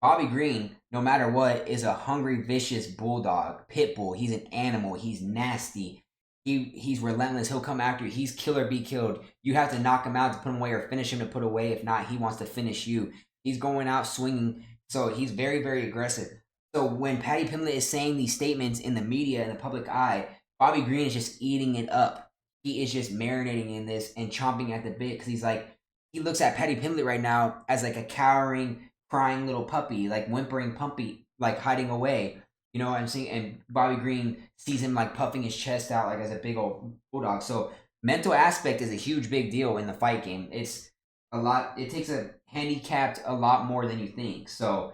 Bobby Green, no matter what, is a hungry, vicious bulldog, pit bull. He's an animal. He's nasty. He's relentless. He'll come after you. He's kill or be killed. You have to knock him out to put him away or finish him to put away. If not, he wants to finish you. He's going out swinging. So he's very, very aggressive. So when Paddy Pimblett is saying these statements in the media, in the public eye, Bobby Green is just eating it up. He is just marinating in this and chomping at the bit because he's like, he looks at Paddy Pimblett right now as like a cowering, crying little puppy, like whimpering puppy, like hiding away. You know what I'm saying? And Bobby Green sees him like puffing his chest out like as a big old bulldog. So mental aspect is a huge big deal in the fight game. It's a lot. It takes a handicapped a lot more than you think. So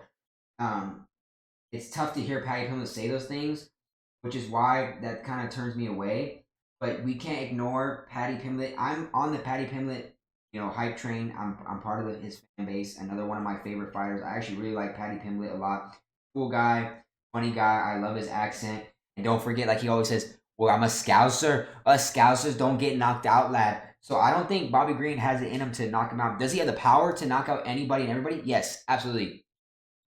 it's tough to hear Paddy Pimblett say those things, which is why that kind of turns me away. But we can't ignore Paddy Pimblett. I'm on the Paddy Pimblett, hype train. I'm part of his fan base. Another one of my favorite fighters. I actually really like Paddy Pimblett a lot. Cool guy. Funny guy. I love his accent. And don't forget, like he always says, well, I'm a Scouser. Us Scousers don't get knocked out, lad. So I don't think Bobby Green has it in him to knock him out. Does he have the power to knock out anybody and everybody? Yes, absolutely.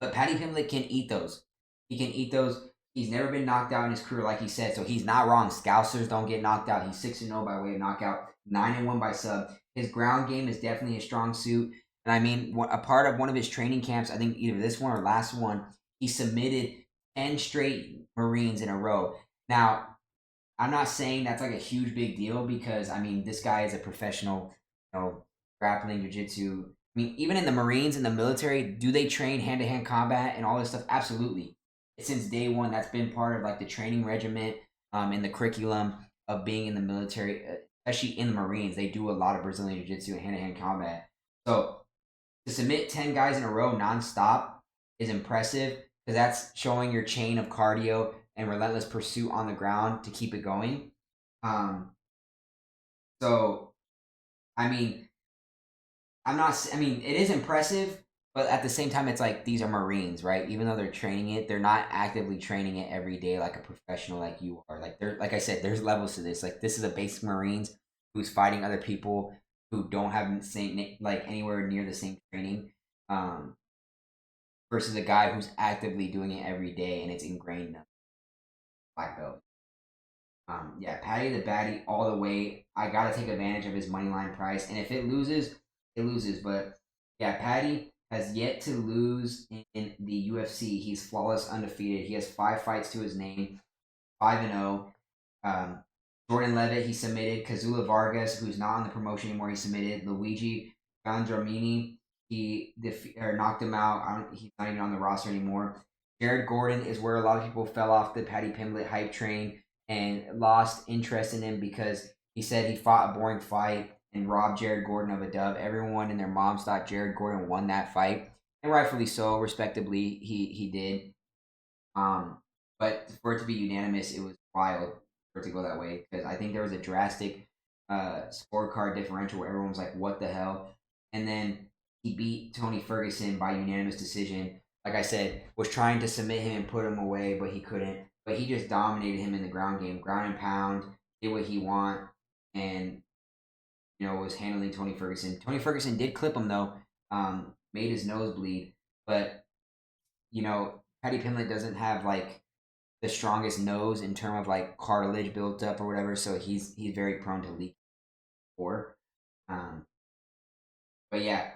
But Paddy Pimblett can eat those. He can eat those. He's never been knocked out in his career, like he said. So he's not wrong. Scousers don't get knocked out. He's 6-0 by way of knockout, 9-1 by sub. His ground game is definitely a strong suit. And I mean, a part of one of his training camps, I think either this one or last one, he submitted 10 straight Marines in a row. Now, I'm not saying that's like a huge big deal because, I mean, this guy is a professional, grappling, jiu-jitsu. I mean, even in the Marines, in the military, do they train hand-to-hand combat and all this stuff? Absolutely. Since day one, that's been part of like the training regiment in the curriculum of being in the military, especially in the Marines. They do a lot of Brazilian jiu-jitsu and hand-to-hand combat. So to submit 10 guys in a row nonstop is impressive because that's showing your chain of cardio and relentless pursuit on the ground to keep it going. So, I mean, it is impressive, but at the same time, it's like these are Marines, right? Even though they're training it, they're not actively training it every day like a professional like you are. Like I said, there's levels to this. Like this is a basic Marines who's fighting other people who don't have the same, like anywhere near the same training, versus a guy who's actively doing it every day and it's ingrained in them. Black belt. Yeah, Paddy the Baddy all the way. I gotta take advantage of his money line price, and if it loses, it loses. But yeah, Paddy has yet to lose in the UFC. He's flawless, undefeated. He has 5 fights to his name, 5-0. Jordan Levitt, he submitted. Kazula Vargas, who's not on the promotion anymore, he submitted. Luigi Vendramini, he knocked him out. He's not even on the roster anymore. Jared Gordon is where a lot of people fell off the Paddy Pimblett hype train and lost interest in him because he said he fought a boring fight and rob Jared Gordon of a dub. Everyone and their moms thought Jared Gordon won that fight, and rightfully so. Respectably, he did. But for it to be unanimous, it was wild for it to go that way because I think there was a drastic scorecard differential where everyone was like, "What the hell?" And then he beat Tony Ferguson by unanimous decision. Like I said, was trying to submit him and put him away, but he couldn't. But he just dominated him in the ground game, ground and pound, did what he want, and was handling Tony Ferguson. Tony Ferguson did clip him though, made his nose bleed, but Paddy Pimblett doesn't have like the strongest nose in terms of like cartilage built up or whatever, so he's very prone to leak. But yeah,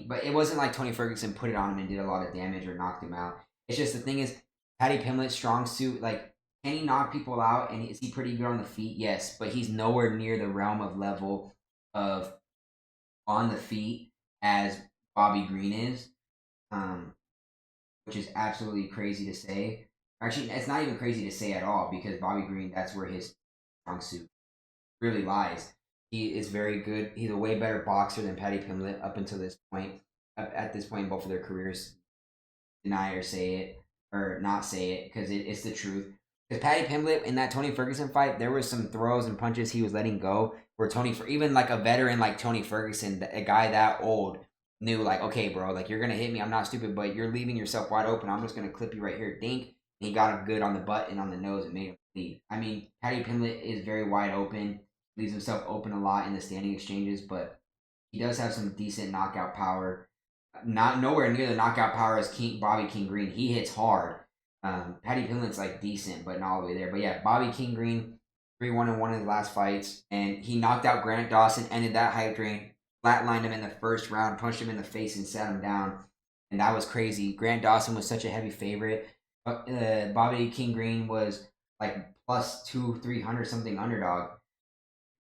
but it wasn't like Tony Ferguson put it on him and did a lot of damage or knocked him out. It's just the thing is, Paddy Pimblett's strong suit, like, can he knock people out? And is he pretty good on the feet? Yes, but he's nowhere near the realm of level of on the feet as Bobby Green is, which is absolutely crazy to say. Actually, it's not even crazy to say at all because Bobby Green, that's where his strong suit really lies. He is very good. He's a way better boxer than Paddy Pimblett up until this point. At this point in both of their careers, deny or say it or not say it because it's the truth. Because Paddy Pimblett in that Tony Ferguson fight, there was some throws and punches he was letting go where even like a veteran like Tony Ferguson, a guy that old, knew like, okay, bro, like you're gonna hit me. I'm not stupid, but you're leaving yourself wide open. I'm just gonna clip you right here, dink. And he got him good on the butt and on the nose and made him bleed. Paddy Pimblett is very wide open, leaves himself open a lot in the standing exchanges, but he does have some decent knockout power. Not nowhere near the knockout power as Bobby King Green. He hits hard. Paddy Pimblett's like decent, but not all the way there. But yeah, Bobby King Green, 3-1 in one of his last fights, and he knocked out Grant Dawson, ended that hype train, flatlined him in the first round, punched him in the face, and sat him down, and that was crazy. Grant Dawson was such a heavy favorite. Bobby King Green was like plus 300 something underdog.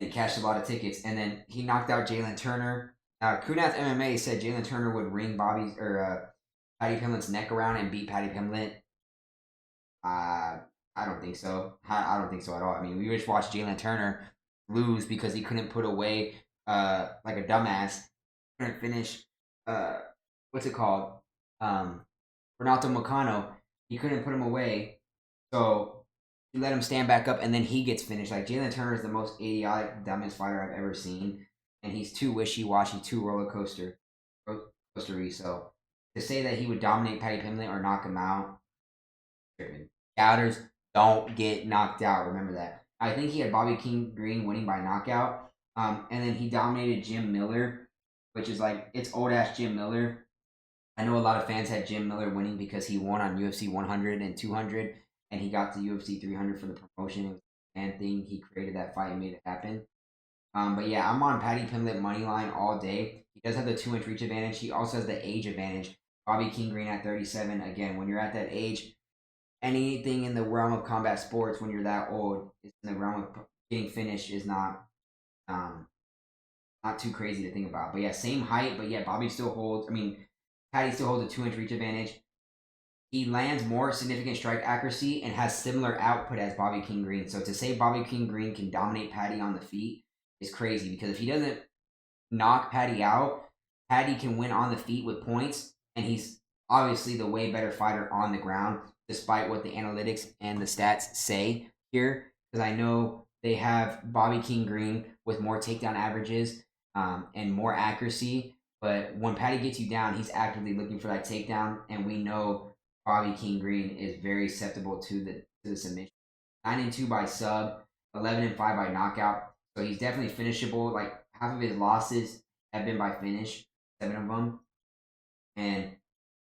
It cashed a lot of tickets, and then he knocked out Jalen Turner. Kunath MMA said Jalen Turner would ring Paddy Pimblett's neck around and beat Paddy Pimblett. I don't think so. I don't think so at all. We just watched Jalen Turner lose because he couldn't put away like a dumbass. Couldn't finish what's it called? Renato Moicano. He couldn't put him away. So he let him stand back up and then he gets finished. Like Jalen Turner is the most idiotic, dumbest fighter I've ever seen. And he's too wishy-washy, too roller coastery. So to say that he would dominate Paddy Pimblett or knock him out, doubters don't get knocked out. Remember that. I think he had Bobby King Green winning by knockout. And then he dominated Jim Miller, which is like, it's old-ass Jim Miller. I know a lot of fans had Jim Miller winning because he won on UFC 100 and 200, and he got to UFC 300 for the promotion. It was a fan thing. He created that fight and made it happen. But yeah, I'm on Paddy Pimblett money line all day. He does have the 2-inch reach advantage. He also has the age advantage. Bobby King Green at 37. Again, when you're at that age, anything in the realm of combat sports when you're that old, it's in the realm of getting finished is not too crazy to think about. But yeah, same height, but yeah, Paddy still holds a 2-inch reach advantage. He lands more significant strike accuracy and has similar output as Bobby King Green. So to say Bobby King Green can dominate Paddy on the feet is crazy because if he doesn't knock Paddy out, Paddy can win on the feet with points, and he's obviously the way better fighter on the ground, despite what the analytics and the stats say here. Because I know they have Bobby King Green with more takedown averages and more accuracy, but when Paddy gets you down, he's actively looking for that takedown, and we know Bobby King Green is very susceptible to the submission. 9-2 by sub, 11-5 by knockout. So he's definitely finishable. Like half of his losses have been by finish, 7 of them. And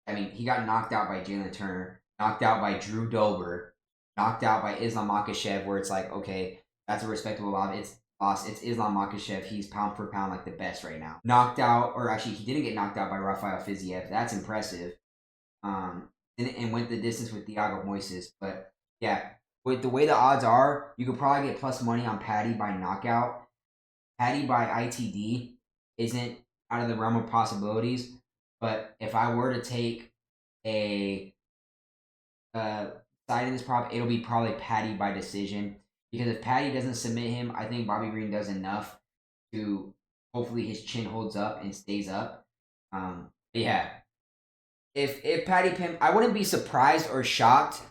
he got knocked out by Jalen Turner, knocked out by Drew Dober, knocked out by Islam Makhachev, where it's like, okay, that's a respectable loss. It's Islam Makhachev. He's pound for pound like the best right now. Knocked out, or actually he didn't get knocked out by Rafael Fiziev. That's impressive. And went the distance with Thiago Moises. But yeah, with the way the odds are, you could probably get plus money on Paddy by knockout. Paddy by ITD isn't out of the realm of possibilities. But if I were to take a side in this prop, it'll be probably Paddy by decision. Because if Paddy doesn't submit him, I think Bobby Green does enough to hopefully his chin holds up and stays up. Yeah. If Paddy Pimblett, I wouldn't be surprised or shocked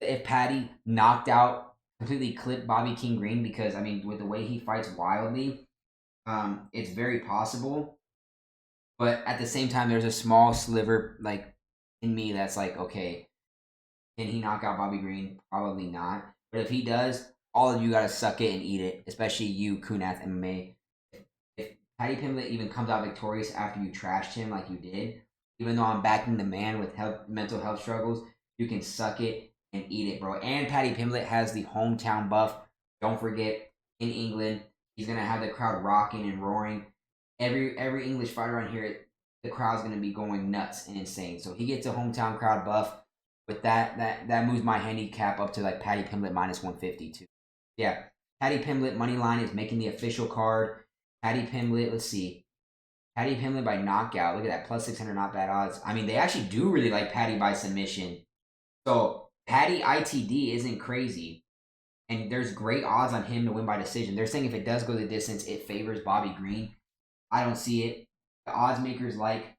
if Paddy knocked out, completely clipped Bobby King Green, because I mean, with the way he fights wildly, it's very possible. But at the same time, there's a small sliver like in me that's like, okay, can he knock out Bobby Green? Probably not. But if he does, all of you gotta suck it and eat it, especially you, Kunath MMA. If Paddy Pimblett even comes out victorious after you trashed him like you did, even though I'm backing the man with mental health struggles, you can suck it and eat it, bro. And Paddy Pimblett has the hometown buff. Don't forget, in England, he's gonna have the crowd rocking and roaring. Every English fighter on here, the crowd's gonna be going nuts and insane. So he gets a hometown crowd buff. With that moves my handicap up to like Paddy Pimblett minus 150 too. Yeah, Paddy Pimblett money line is making the official card. Paddy Pimblett, let's see. Paddy Pimblett by knockout. Look at that, plus 600, not bad odds. I mean, they actually do really like Paddy by submission. So Paddy ITD isn't crazy. And there's great odds on him to win by decision. They're saying if it does go the distance, it favors Bobby Green. I don't see it. The odds makers like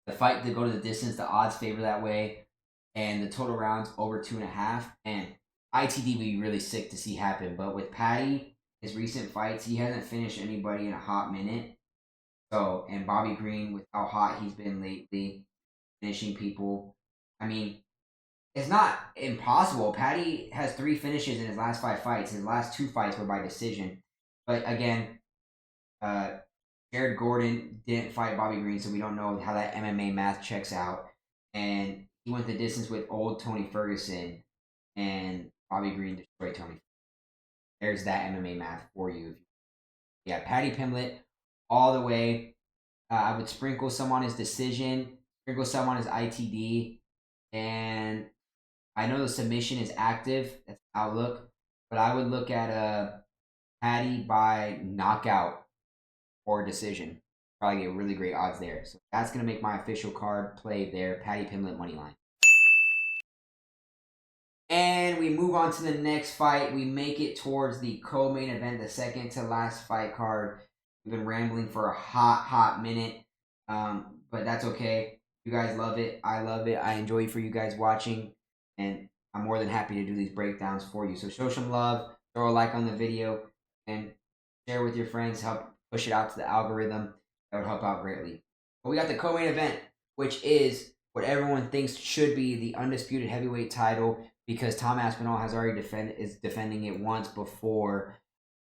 the fight to go to the distance. The odds favor that way. And the total rounds over 2.5. And ITD would be really sick to see happen. But with Paddy, his recent fights, he hasn't finished anybody in a hot minute. So, and Bobby Green, with how hot he's been lately, finishing people. I mean, it's not impossible. Paddy has 3 finishes in his last 5 fights. His last 2 fights were by decision. But again, Jared Gordon didn't fight Bobby Green, so we don't know how that MMA math checks out. And he went the distance with old Tony Ferguson, and Bobby Green destroyed Tony. There's that MMA math for you. Yeah, Paddy Pimblett all the way. I would sprinkle some on his decision, sprinkle some on his ITD, and I know the submission is active. That's how I look, but I would look at Paddy by knockout or decision. Probably get really great odds there. So that's gonna make my official card play there. Paddy Pimblett money line. And we move on to the next fight. We make it towards the co-main event, the second to last fight card. We've been rambling for a hot minute, but that's okay. You guys love it. I love it. I enjoy for you guys watching, and I'm more than happy to do these breakdowns for you. So show some love, throw a like on the video, and share with your friends. Help push it out to the algorithm. That would help out greatly. But we got the co-main event, which is what everyone thinks should be the undisputed heavyweight title, because Tom Aspinall has already is defending it once before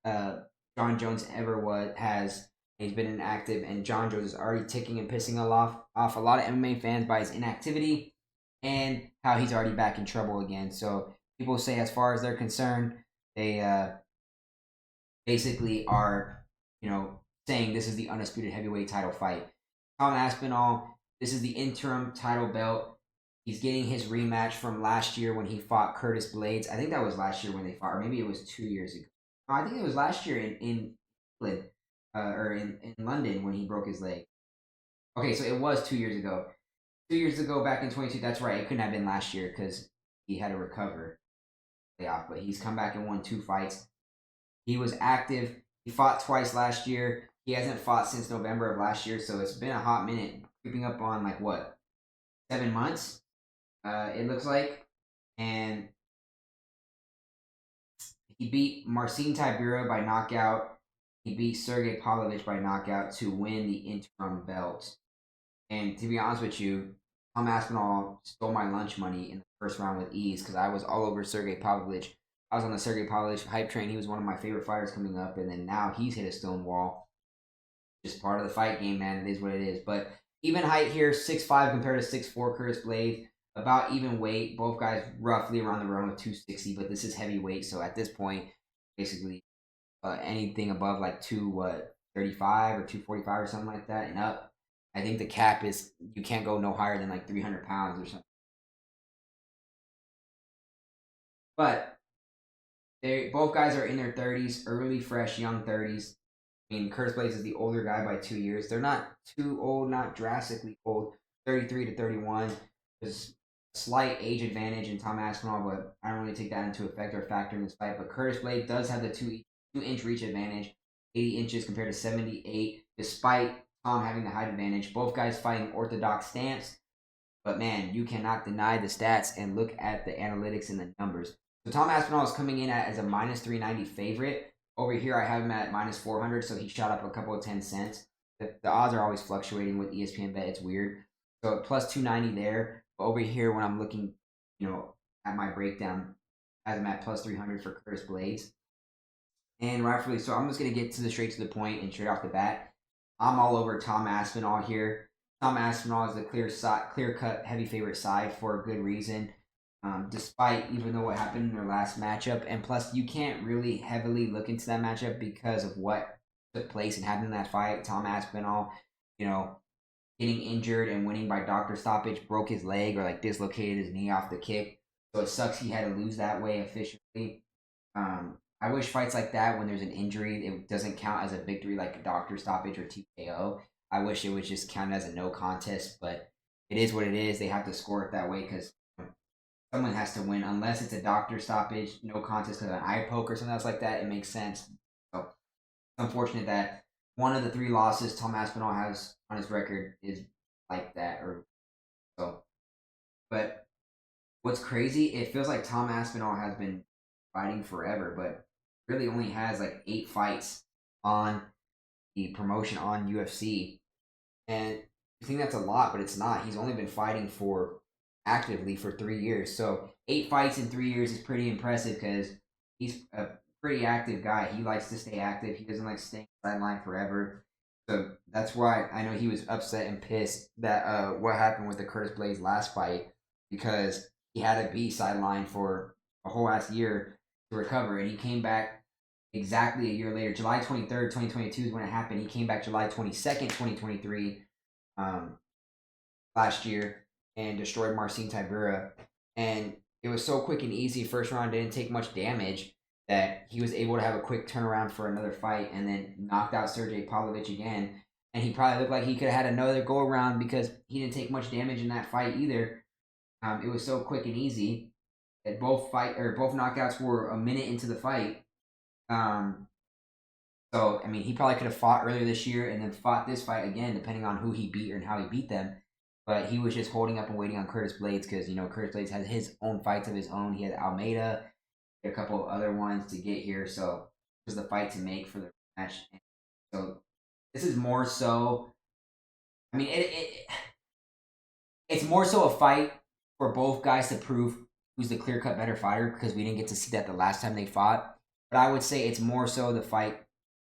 John Jones ever has. He's been inactive, and John Jones is already ticking and pissing off a lot of MMA fans by his inactivity and how he's already back in trouble again. So people say, as far as they're concerned, they basically are, saying this is the undisputed heavyweight title fight. Tom Aspinall, this is the interim title belt. He's getting his rematch from last year when he fought Curtis Blaydes. I think that was last year when they fought, or maybe it was 2 years ago. I think it was last year in England, or in London when he broke his leg. Okay, so it was 2 years ago. 2 years ago, back in 22, that's right. It couldn't have been last year because he had to recover playoff, but he's come back and won 2 fights. He was active. He fought twice last year. He hasn't fought since November of last year, so it's been a hot minute, creeping up on 7 months, it looks like. And he beat Marcin Tybura by knockout. He beat Sergey Pavlovich by knockout to win the interim belt. And to be honest with you, Tom Aspinall stole my lunch money in the first round with ease, because I was all over Sergey Pavlovich. I was on the Sergey Pavlovich hype train. He was one of my favorite fighters coming up, and then now he's hit a stone wall. Just part of the fight game, man. It is what it is. But even height here, 6'5" compared to 6'4" Curtis Blaydes. About even weight. Both guys roughly around the realm of 260, but this is heavyweight. So at this point, basically anything above 235 or 245 or something like that and up. I think the cap is, you can't go no higher than 300 pounds or something. But both guys are in their 30s, early, fresh, young 30s. I mean, Curtis Blaydes is the older guy by 2 years. They're not too old, not drastically old. 33 to 31. There's a slight age advantage in Tom Aspinall, but I don't really take that into effect or factor in this fight. But Curtis Blaydes does have the 2-inch reach advantage. 80 inches compared to 78, despite Tom having the height advantage. Both guys fighting orthodox stance. But, man, you cannot deny the stats and look at the analytics and the numbers. So Tom Aspinall is coming in as a minus 390 favorite. Over here, I have him at minus 400, so he shot up a couple of 10 cents. The odds are always fluctuating with ESPN Bet. It's weird. So plus 290 there. But over here, when I'm looking, at my breakdown, I have him at plus 300 for Curtis Blaydes. And rightfully so. I'm just going to get straight to the point and straight off the bat. I'm all over Tom Aspinall here. Tom Aspinall is the clear-cut heavy favorite side for a good reason. Despite even though what happened in their last matchup. And plus, you can't really heavily look into that matchup because of what took place and happened in that fight. Tom Aspinall, getting injured and winning by doctor stoppage, broke his leg or dislocated his knee off the kick. So it sucks he had to lose that way officially. I wish fights like that, when there's an injury, it doesn't count as a victory like a doctor stoppage or TKO. I wish it was just counted as a no contest, but it is what it is. They have to score it that way because someone has to win. Unless it's a doctor stoppage, no contest because of an eye poke or something else like that, it makes sense. So it's unfortunate that one of the 3 losses Tom Aspinall has on his record is like that. But what's crazy, it feels like Tom Aspinall has been fighting forever, but really only has 8 fights on the promotion on UFC. And you think that's a lot, but it's not. He's only been fighting actively for 3 years. So 8 fights in 3 years is pretty impressive because he's a pretty active guy. He likes to stay active. He doesn't like staying sideline forever. So that's why I know he was upset and pissed that what happened with the Curtis Blaydes last fight, because he had to be sidelined for a whole last year to recover, and he came back exactly a year later. July 23rd, 2022 is when it happened. He came back July 22nd, 2023, last year, and destroyed Marcin Tybura. And it was so quick and easy. First round didn't take much damage that he was able to have a quick turnaround for another fight, and then knocked out Sergey Pavlovich again. And he probably looked like he could have had another go around because he didn't take much damage in that fight either. It was so quick and easy that both knockouts were a minute into the fight. So I mean, he probably could have fought earlier this year and then fought this fight again, depending on who he beat and how he beat them. But he was just holding up and waiting on Curtis Blaydes because Curtis Blaydes has his own fights of his own. He had Almeida, a couple of other ones to get here, so it was the fight to make for the match. So this is more so. I mean, it's more so a fight for both guys to prove who's the clear-cut better fighter, because we didn't get to see that the last time they fought. But I would say it's more so the fight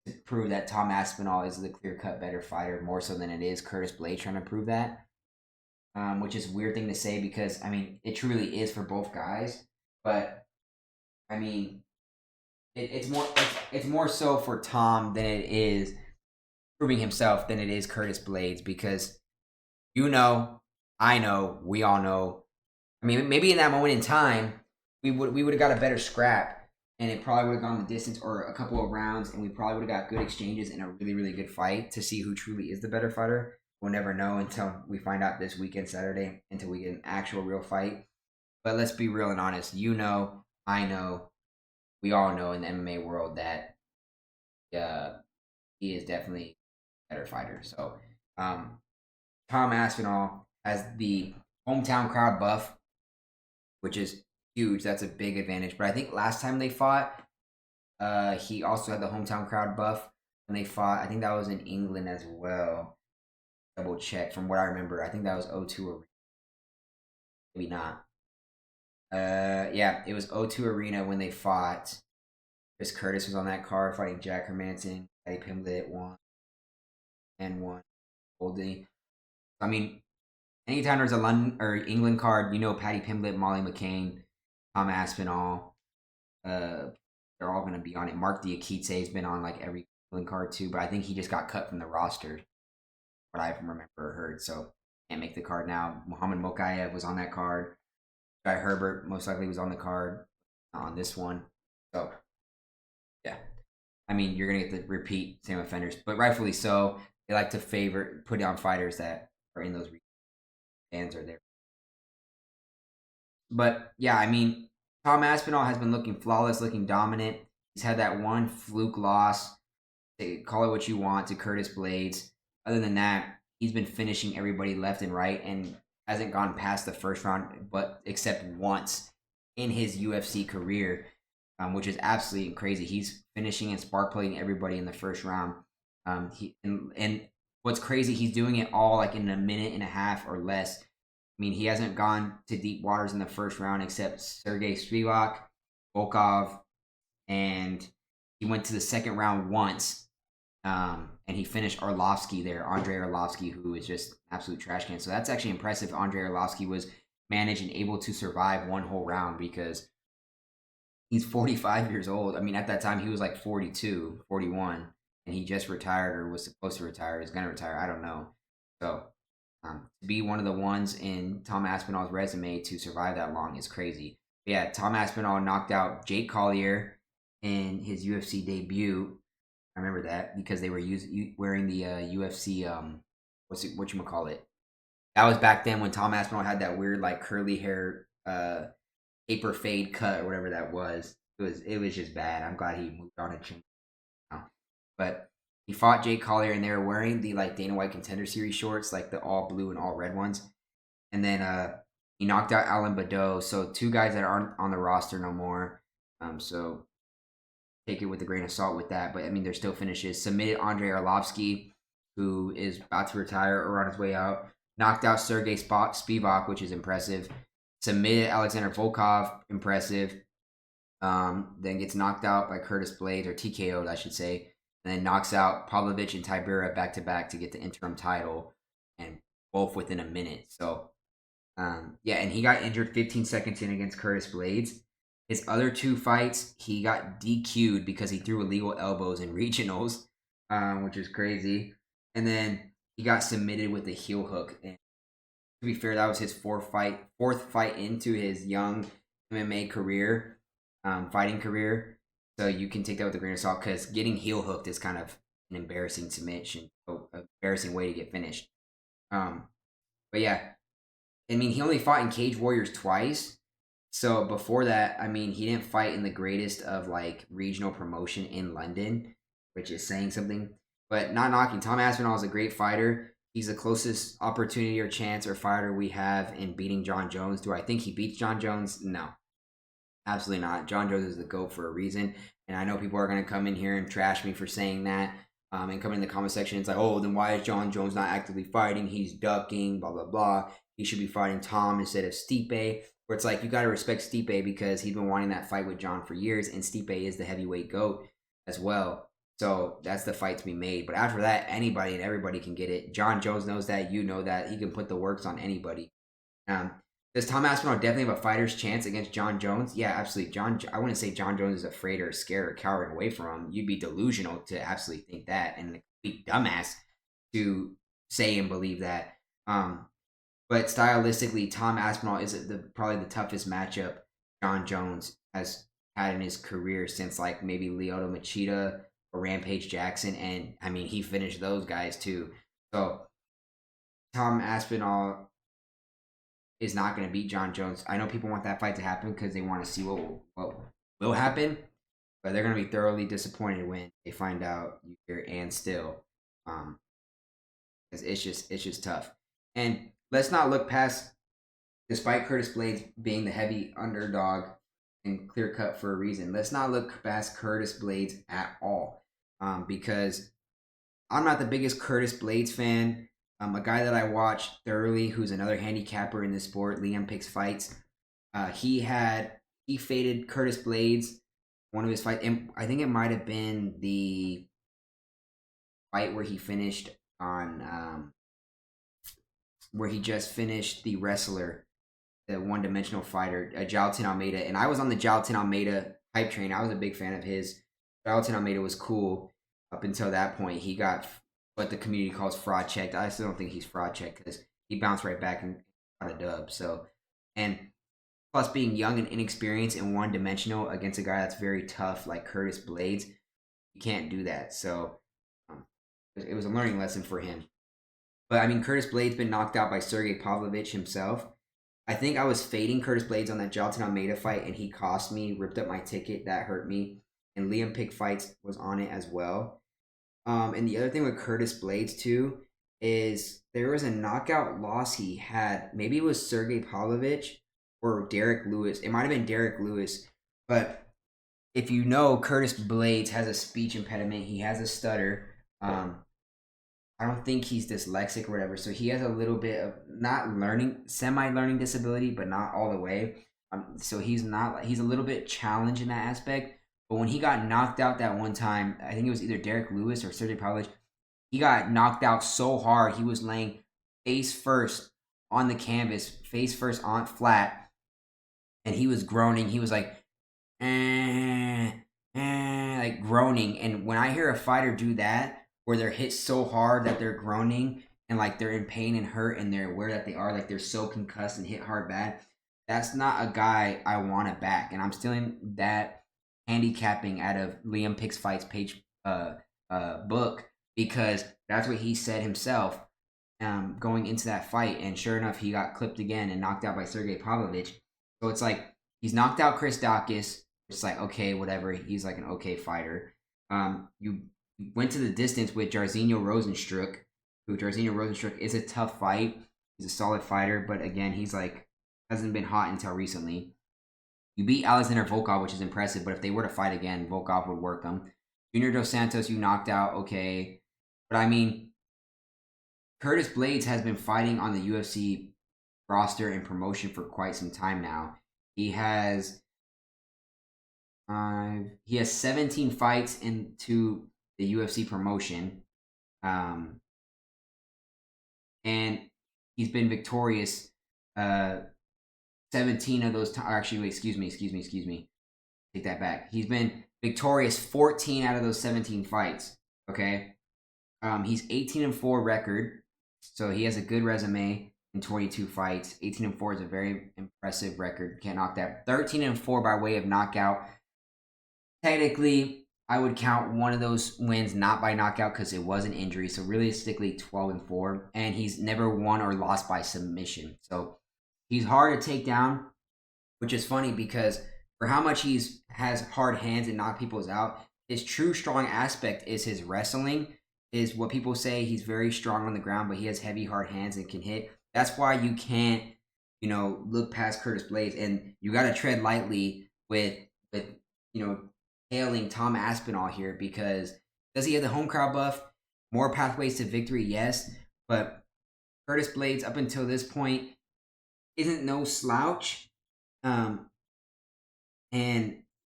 to prove that Tom Aspinall is the clear-cut better fighter, more so than it is Curtis Blaydes trying to prove that. Which is a weird thing to say because, I mean, it truly is for both guys. But, I mean, it's more so for Tom than it is proving himself than it is Curtis Blaydes, because I know, we all know. I mean, maybe in that moment in time, we would have got a better scrap, and it probably would have gone the distance or a couple of rounds, and we probably would have got good exchanges in a really, really good fight to see who truly is the better fighter. We'll never know until we find out this weekend, Saturday, until we get an actual real fight. But let's be real and honest. I know, we all know in the MMA world that he is definitely a better fighter. So, Tom Aspinall has the hometown crowd buff, which is huge. That's a big advantage. But I think last time they fought, he also had the hometown crowd buff when they fought. I think that was in England as well. Double check from what I remember. I think that was O2 Arena. Maybe not. Yeah, it was O2 Arena when they fought. Chris Curtis was on that card fighting Jack Hermanson. Paddy Pimblett won. Goldie. I mean, anytime there's a London or England card, Paddy Pimblett, Molly McCain, Tom Aspinall, they're all going to be on it. Mark Diakite has been on every England card too, but I think he just got cut from the roster. What I remember or heard, so can't make the card now. Muhammad Mokaev was on that card. Guy Herbert most likely was on the card, not on this one. So, yeah. I mean, you're going to get the repeat same offenders, but rightfully so. They like to put down fighters that are in those fans are there. But, yeah, I mean, Tom Aspinall has been looking flawless, looking dominant. He's had that one fluke loss call it what you want, to Curtis Blaydes. Other than that, he's been finishing everybody left and right and hasn't gone past the first round, but except once in his UFC career, which is absolutely crazy. He's finishing and spark plugging everybody in the first round. And what's crazy, he's doing it all like in a minute and a half or less. I mean, he hasn't gone to deep waters in the first round except Sergey Spivak, Volkov, and he went to the second round once. And he finished Arlovsky there, Andrei Arlovsky, who is just absolute trash can. So that's actually impressive. Andrei Arlovsky was managed and able to survive one whole round because he's 45 years old. I mean, at that time, he was like 42, 41, and he just retired or was supposed to retire. He's going to retire. I don't know. So to be one of the ones in Tom Aspinall's resume to survive that long is crazy. But yeah, Tom Aspinall knocked out Jake Collier in his UFC debut. I remember that because they were wearing the UFC whatchamacallit. That was back then when Tom Aspinall had that weird like curly hair paper fade cut or whatever that was. It was just bad. I'm glad he moved on and changed now. But he fought Jake Collier and they were wearing the like Dana White Contender Series shorts, like the all blue and all red ones. And then he knocked out Alan Badeau. So two guys that aren't on the roster no more. So take it with a grain of salt with that. But I mean, they're still finishes. Submitted Andrei Arlovsky, who is about to retire or on his way out. Knocked out Sergey Spivak, which is impressive. Submitted Alexander Volkov, impressive. Then gets knocked out by Curtis Blaydes, or TKO'd, I should say. And then knocks out Pavlovich and Tibera back-to-back to get the interim title. And both within a minute. So, yeah, and he got injured 15 seconds in against Curtis Blaydes. His other two fights, he got DQ'd because he threw illegal elbows in regionals, which is crazy. And then he got submitted with a heel hook. And to be fair, that was his fourth fight into his young MMA career, fighting career. So you can take that with a grain of salt because getting heel hooked is kind of an embarrassing submission, an embarrassing way to get finished. But yeah, I mean, he only fought in Cage Warriors twice. So before that, I mean, he didn't fight in the greatest of like regional promotion in London, which is saying something. But not knocking, Tom Aspinall is a great fighter. He's the closest opportunity or chance or fighter we have in beating John Jones. Do I think he beats John Jones? No, absolutely not. John Jones is the GOAT for a reason. And I know people are going to come in here and trash me for saying that. And come in the comment section. It's like, oh, then why is John Jones not actively fighting? He's ducking, blah, blah, blah. He should be fighting Tom instead of Stipe. Where it's like, you got to respect Stipe because he's been wanting that fight with John for years, and Stipe is the heavyweight GOAT as well. So that's the fight to be made. But after that, anybody and everybody can get it. John Jones knows that. You know that. He can put the works on anybody. Does Tom Aspinall definitely have a fighter's chance against John Jones? Yeah, absolutely. I wouldn't say John Jones is afraid or scared or cowering away from him. You'd be delusional to absolutely think that, and a complete dumbass to say and believe that. But stylistically, Tom Aspinall is probably the toughest matchup John Jones has had in his career since like maybe Lyoto Machida or Rampage Jackson. And I mean, he finished those guys too. So Tom Aspinall is not going to beat John Jones. I know people want that fight to happen because they want to see what will happen. But they're going to be thoroughly disappointed when they find out you hear and still. It's just tough. And let's not look past, despite Curtis Blaydes being the heavy underdog and clear cut for a reason, let's not look past Curtis Blaydes at all. Because I'm not the biggest Curtis Blaydes fan. A guy that I watch thoroughly, who's another handicapper in this sport, Liam Picks Fights. He faded Curtis Blaydes, one of his fights. I think it might have been the fight where he finished on, where he just finished the wrestler, the one-dimensional fighter, Jailton Almeida. And I was on the Jailton Almeida hype train. I was a big fan of his. Jailton Almeida was cool up until that point. He got what the community calls fraud checked. I still don't think he's fraud checked because he bounced right back and got a dub. So, and plus being young and inexperienced and one-dimensional against a guy that's very tough like Curtis Blaydes, you can't do that. So it was a learning lesson for him. But I mean, Curtis Blaydes been knocked out by Sergey Pavlovich himself. I think I was fading Curtis Blaydes on that Jailton Almeida fight, and he cost me, ripped up my ticket. That hurt me. And Liam Pick Fights was on it as well. And the other thing with Curtis Blaydes too is there was a knockout loss he had. Maybe it was Sergey Pavlovich or Derek Lewis. It might have been Derek Lewis. But if you know, Curtis Blaydes has a speech impediment. He has a stutter. I don't think he's dyslexic or whatever. So he has a little bit of semi-learning disability, but not all the way. So he's a little bit challenged in that aspect. But when he got knocked out that one time, I think it was either Derek Lewis or Sergey Pavlovich, he got knocked out so hard he was laying face first on the canvas, face first on flat, and he was groaning. He was like, like groaning. And when I hear a fighter do that, where they're hit so hard that they're groaning and like they're in pain and hurt and they're aware that they are, like they're so concussed and hit hard bad, that's not a guy I want to back. And I'm stealing that handicapping out of Liam Pick's Fights page book, because that's what he said himself going into that fight. And sure enough, he got clipped again and knocked out by Sergey Pavlovich. So it's like he's knocked out Chris Dawkins. It's like, okay, whatever. He's like an okay fighter. You went to the distance with Jairzinho Rosenstruck, who Jairzinho Rosenstruck is a tough fight. He's a solid fighter, but again, he's like hasn't been hot until recently. You beat Alexander Volkov, which is impressive, but if they were to fight again, Volkov would work him. Junior Dos Santos, you knocked out, okay. But I mean, Curtis Blaydes has been fighting on the UFC roster and promotion for quite some time now. He has 17 fights into the UFC promotion, and he's been victorious 17 of those actually wait, excuse me, take that back. He's been victorious 14 out of those 17 fights. Okay, he's 18-4 record, so he has a good resume in 22 fights. 18-4 is a very impressive record. Can't knock that. 13-4 by way of knockout. Technically, I would count one of those wins not by knockout because it was an injury. So realistically, 12-4, and he's never won or lost by submission. So he's hard to take down, which is funny because for how much has hard hands and knock people out, his true strong aspect is his wrestling. Is what people say. He's very strong on the ground, but he has heavy hard hands and can hit. That's why you can't, look past Curtis Blaydes, and you got to tread lightly with hailing Tom Aspinall here, because does he have the home crowd buff? More pathways to victory, yes, but Curtis Blaydes up until this point isn't no slouch, and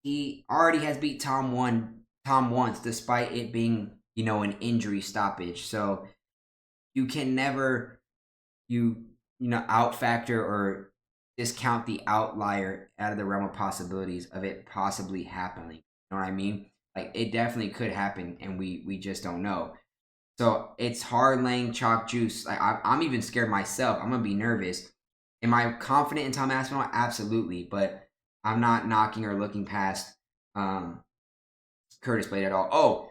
he already has beat Tom once, despite it being an injury stoppage. So you can never out factor or discount the outlier out of the realm of possibilities of it possibly happening. You know what I mean? Like, it definitely could happen, and we just don't know. So it's hard laying chalk juice. Like, I'm even scared myself. I'm gonna be nervous. Am I confident in Tom Aspinall? Absolutely, but I'm not knocking or looking past Curtis Blaydes at all. Oh,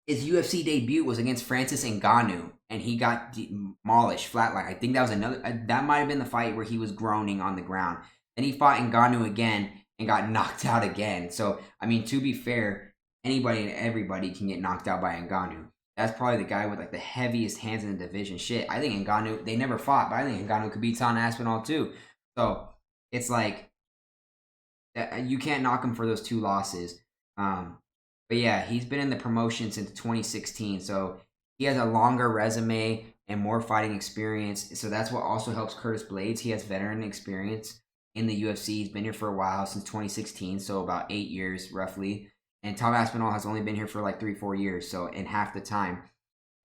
his UFC debut was against Francis Ngannou, and he got demolished, flatline. I think that was that might have been the fight where he was groaning on the ground. Then he fought Ngannou again and got knocked out again. So, I mean, to be fair, anybody and everybody can get knocked out by Ngannou. That's probably the guy with like the heaviest hands in the division. Shit, I think Ngannou, they never fought, but I think Ngannou could beat Tom Aspinall too. So, it's like, you can't knock him for those two losses. But yeah, he's been in the promotion since 2016, so he has a longer resume and more fighting experience. So that's what also helps Curtis Blaydes. He has veteran experience in the UFC. He's been here for a while, since 2016, so about 8 years roughly. And Tom Aspinall has only been here for like 3-4 years, so in half the time.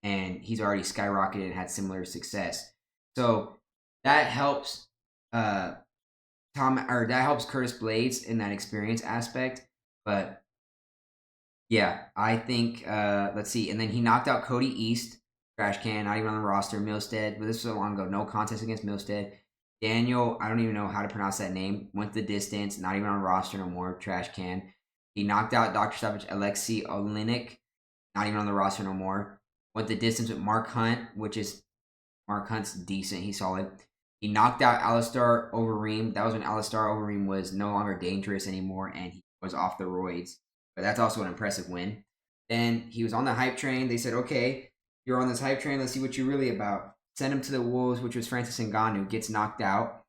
And he's already skyrocketed and had similar success. So that helps that helps Curtis Blaydes in that experience aspect. But yeah, I think, let's see. And then he knocked out Cody East, trash can, not even on the roster. Milstead, but this was so long ago. No contest against Milstead. Daniel, I don't even know how to pronounce that name. Went the distance, not even on the roster no more. Trash can. He knocked out Dr. Savage Alexei Olenek, not even on the roster no more. Went the distance with Mark Hunt, Mark Hunt's decent. He's solid. He knocked out Alistair Overeem. That was when Alistair Overeem was no longer dangerous anymore, and he was off the roids. But that's also an impressive win. Then he was on the hype train. They said, okay, you're on this hype train. Let's see what you're really about. Send him to the Wolves, which was Francis Ngannou. Gets knocked out.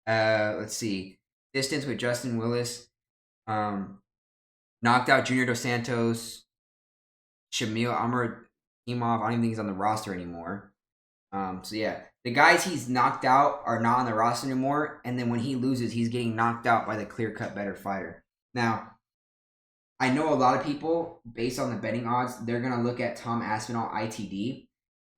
Let's see. Distance with Justin Willis. Knocked out Junior Dos Santos. Shamil Amr Imov. I don't even think he's on the roster anymore. So yeah, the guys he's knocked out are not on the roster anymore. And then when he loses, he's getting knocked out by the clear-cut better fighter. Now, I know a lot of people, based on the betting odds, they're going to look at Tom Aspinall ITD.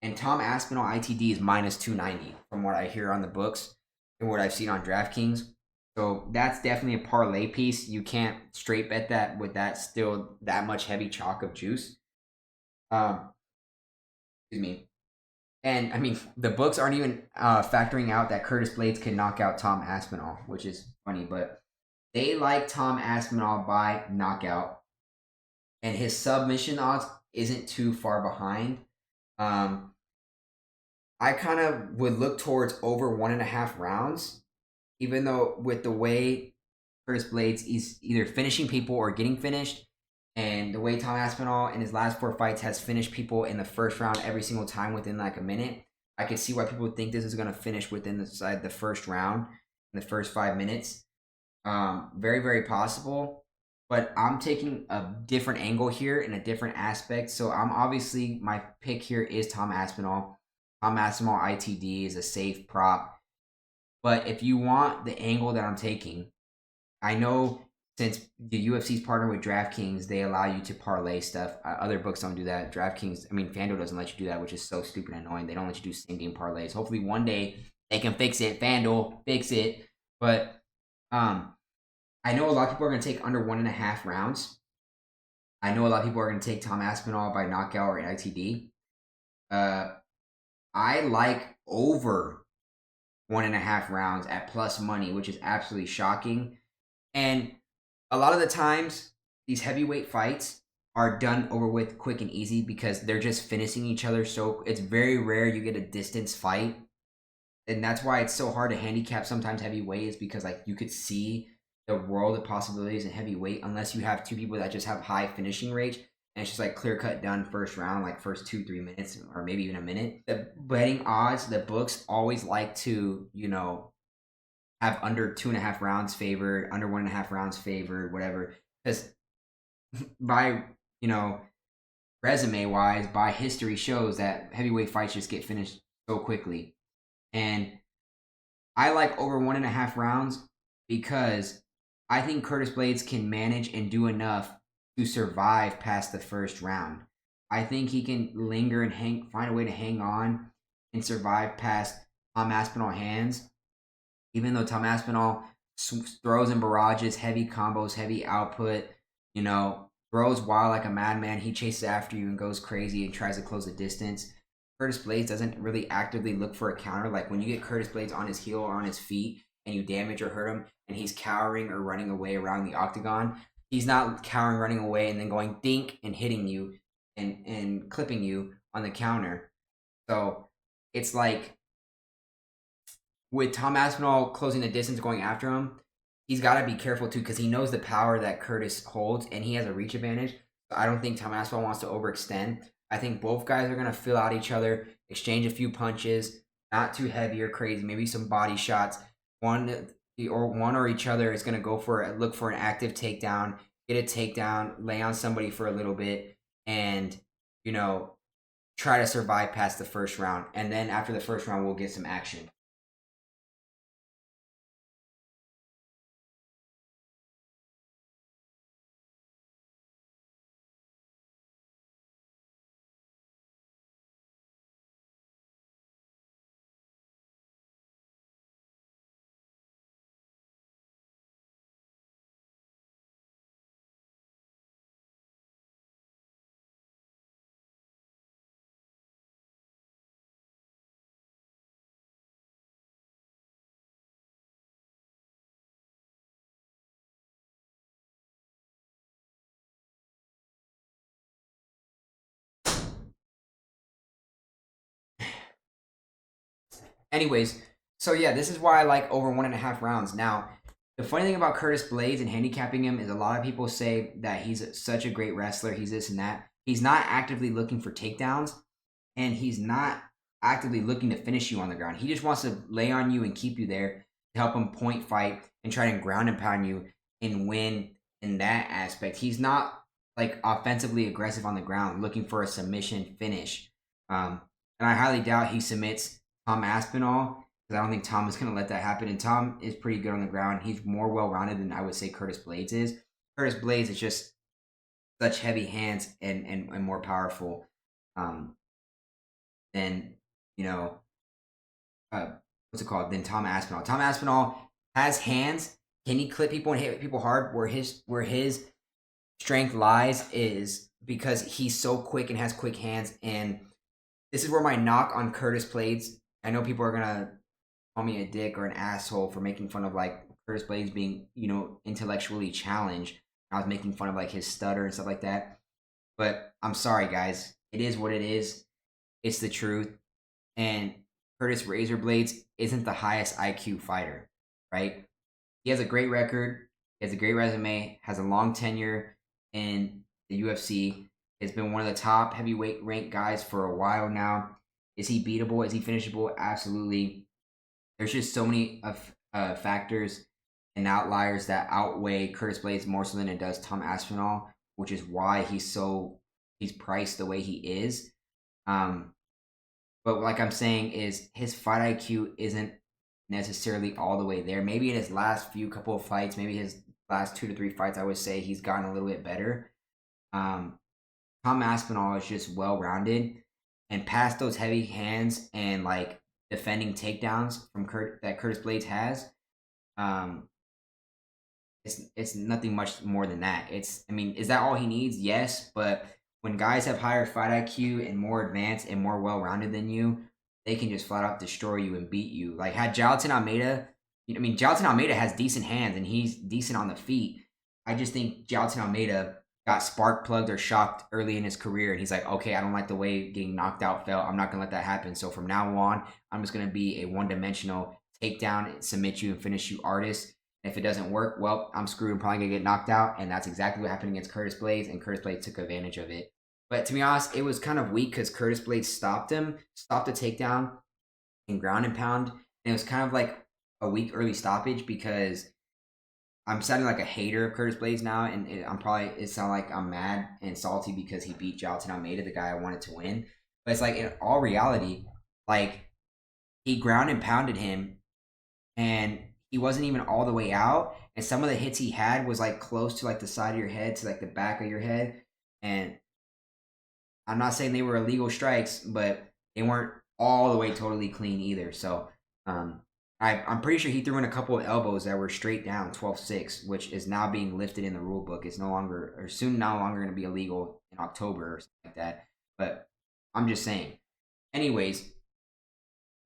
And Tom Aspinall ITD is minus 290 from what I hear on the books and what I've seen on DraftKings. So that's definitely a parlay piece. You can't straight bet that with that still that much heavy chalk of juice. Excuse me. And I mean, the books aren't even factoring out that Curtis Blaydes can knock out Tom Aspinall, which is funny, but they like Tom Aspinall by knockout, and his submission odds isn't too far behind. I kind of would look towards over 1.5 rounds, even though with the way Curtis Blaydes is either finishing people or getting finished, and the way Tom Aspinall in his last 4 fights has finished people in the first round every single time within like a minute, I could see why people think this is going to finish within the first round, in the first 5 minutes. Very, very possible, but I'm taking a different angle here in a different aspect. So I'm obviously, my pick here is Tom Aspinall. Tom Aspinall ITD is a safe prop. But if you want the angle that I'm taking, I know since the UFC's partner with DraftKings, they allow you to parlay stuff. Other books don't do that. FanDuel doesn't let you do that, which is so stupid and annoying. They don't let you do same game parlays. Hopefully one day they can fix it. FanDuel, fix it. But I know a lot of people are going to take under 1.5 rounds. I know a lot of people are going to take Tom Aspinall by knockout or ITD. I like over 1.5 rounds at plus money, which is absolutely shocking. And a lot of the times, these heavyweight fights are done over with quick and easy because they're just finishing each other. So it's very rare you get a distance fight. And that's why it's so hard to handicap sometimes heavyweight, is because like you could see the world of possibilities in heavyweight unless you have two people that just have high finishing rate. And it's just like clear cut done first round, like first 2-3 minutes or maybe even a minute. The betting odds, the books always like to, have under 2.5 rounds favored, under 1.5 rounds favored, whatever. Because by, resume wise, by history shows that heavyweight fights just get finished so quickly. And I like over 1.5 rounds because I think Curtis Blaydes can manage and do enough to survive past the first round. I think he can linger and find a way to hang on and survive past Tom Aspinall hands. Even though Tom Aspinall throws in barrages, heavy combos, heavy output, throws wild like a madman. He chases after you and goes crazy and tries to close the distance. Curtis Blaydes doesn't really actively look for a counter. Like when you get Curtis Blaydes on his heel or on his feet and you damage or hurt him and he's cowering or running away around the octagon, he's not cowering, running away, and then going dink and hitting you and clipping you on the counter. So it's like with Tom Aspinall closing the distance, going after him, he's got to be careful too because he knows the power that Curtis holds and he has a reach advantage. So I don't think Tom Aspinall wants to overextend. I think both guys are going to fill out each other, exchange a few punches, not too heavy or crazy, maybe some body shots. One or each other is going to look for an active takedown, get a takedown, lay on somebody for a little bit, and, try to survive past the first round. And then after the first round, we'll get some action. Anyways, so yeah, this is why I like over 1.5 rounds. Now, the funny thing about Curtis Blaydes and handicapping him is a lot of people say that he's such a great wrestler, he's this and that. He's not actively looking for takedowns, and he's not actively looking to finish you on the ground. He just wants to lay on you and keep you there to help him point fight and try to ground and pound you and win in that aspect. He's not like offensively aggressive on the ground, looking for a submission finish. And I highly doubt he submits Tom Aspinall, because I don't think Tom is going to let that happen. And Tom is pretty good on the ground. He's more well-rounded than I would say Curtis Blaydes is. Curtis Blaydes is just such heavy hands and more powerful than, you know, what's it called? Than Tom Aspinall. Tom Aspinall has hands. Can he clip people and hit people hard? Where his strength lies is because he's so quick and has quick hands. And this is where my knock on Curtis Blaydes. I know people are gonna call me a dick or an asshole for making fun of like Curtis Blaydes being, you know, intellectually challenged. I was making fun of like his stutter and stuff like that. But I'm sorry, guys. It is what it is. It's the truth. And Curtis Razor Blaydes isn't the highest IQ fighter, right? He has a great record. He has a great resume. Has a long tenure in the UFC. Has been one of the top heavyweight ranked guys for a while now. Is he beatable? Is he finishable? Absolutely. There's just so many factors and outliers that outweigh Curtis Blaydes more so than it does Tom Aspinall, which is why he's priced the way he is. But like I'm saying is his fight IQ isn't necessarily all the way there. Maybe in his last couple of fights, maybe his last 2 to 3 fights, I would say he's gotten a little bit better. Tom Aspinall is just well-rounded, and past those heavy hands and like defending takedowns from that Curtis Blaydes has, it's nothing much more than that. I mean, is that all he needs? Yes, but when guys have higher fight IQ and more advanced and more well-rounded than you, they can just flat out destroy you and beat you. Like, had Jailton Almeida, I mean, Jailton Almeida has decent hands and he's decent on the feet. I just think Jailton Almeida got spark plugged or shocked early in his career, and he's like, okay, I don't like the way getting knocked out felt. I'm not going to let that happen. So from now on, I'm just going to be a one-dimensional takedown, submit you, and finish you artist. And if it doesn't work, well, I'm screwed. I'm probably going to get knocked out, and that's exactly what happened against Curtis Blaydes, and Curtis Blaydes took advantage of it. But to be honest, it was kind of weak because Curtis Blaydes stopped the takedown and ground and pound. And it was kind of like a weak early stoppage because I'm sounding like a hater of Curtis Blaydes now. And it sounds like I'm mad and salty because he beat Jailton Almeida, the guy I wanted to win. But it's like in all reality, like he ground and pounded him and he wasn't even all the way out. And some of the hits he had was like close to like the side of your head to like the back of your head. And I'm not saying they were illegal strikes, but they weren't all the way totally clean either. So I'm pretty sure he threw in a couple of elbows that were straight down, 12-6, which is now being lifted in the rule book. It's no longer going to be illegal in October or something like that. But I'm just saying. Anyways,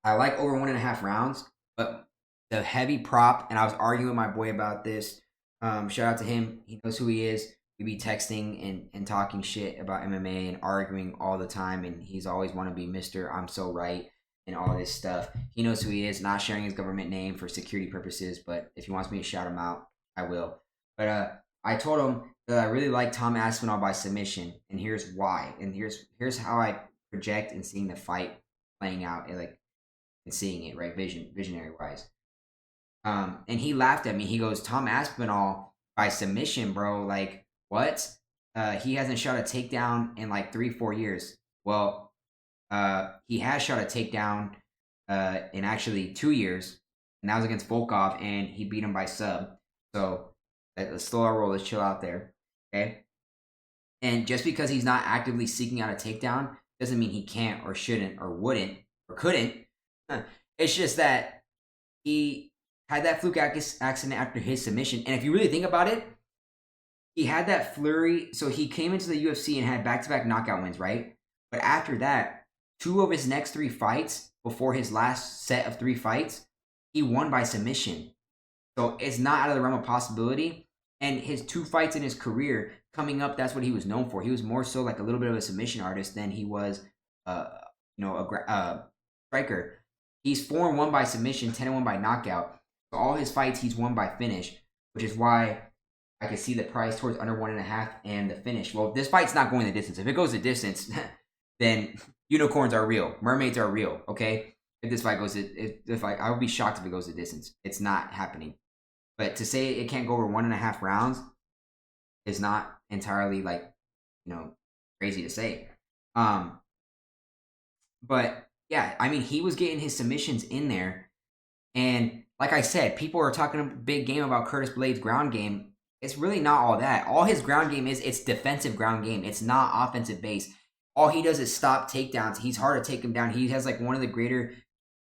I like over 1.5 rounds, but the heavy prop, and I was arguing with my boy about this. Shout out to him. He knows who he is. We be texting and talking shit about MMA and arguing all the time, and he's always want to be Mr. I'm so right and all this stuff. He knows who he is, not sharing his government name for security purposes, but if he wants me to shout him out, I will. But I told him that I really like Tom Aspinall by submission, and here's why. And here's how I project and seeing the fight playing out and seeing it, right, visionary wise. And he laughed at me. He goes, Tom Aspinall by submission, bro, like, what? He hasn't shot a takedown in like 3-4 years. Well, he has shot a takedown in actually 2 years, and that was against Volkov, and he beat him by sub. So let's slow our roll. Let's chill out there, okay? And just because he's not actively seeking out a takedown doesn't mean he can't or shouldn't or wouldn't or couldn't. It's just that he had that fluke accident after his submission, and if you really think about it, he had that flurry. So he came into the UFC and had back-to-back knockout wins, right? But after that, 2 of his next 3 fights before his last set of 3 fights, he won by submission. So it's not out of the realm of possibility. And his 2 fights in his career coming up, that's what he was known for. He was more so like a little bit of a submission artist than he was, a striker. He's 4-1 by submission, 10-1 by knockout. So all his fights, he's won by finish, which is why I can see the price towards under 1.5 and the finish. Well, this fight's not going the distance. If it goes the distance, then unicorns are real. Mermaids are real, okay? If this fight goes, I would be shocked if it goes the distance. It's not happening. But to say it can't go over 1.5 rounds is not entirely crazy to say. But yeah, I mean, he was getting his submissions in there, and like I said, people are talking a big game about Curtis Blaydes' ground game. It's really not all that. All his ground game it's defensive ground game. It's not offensive based. All he does is stop takedowns. He's hard to take him down. He has like one of the greater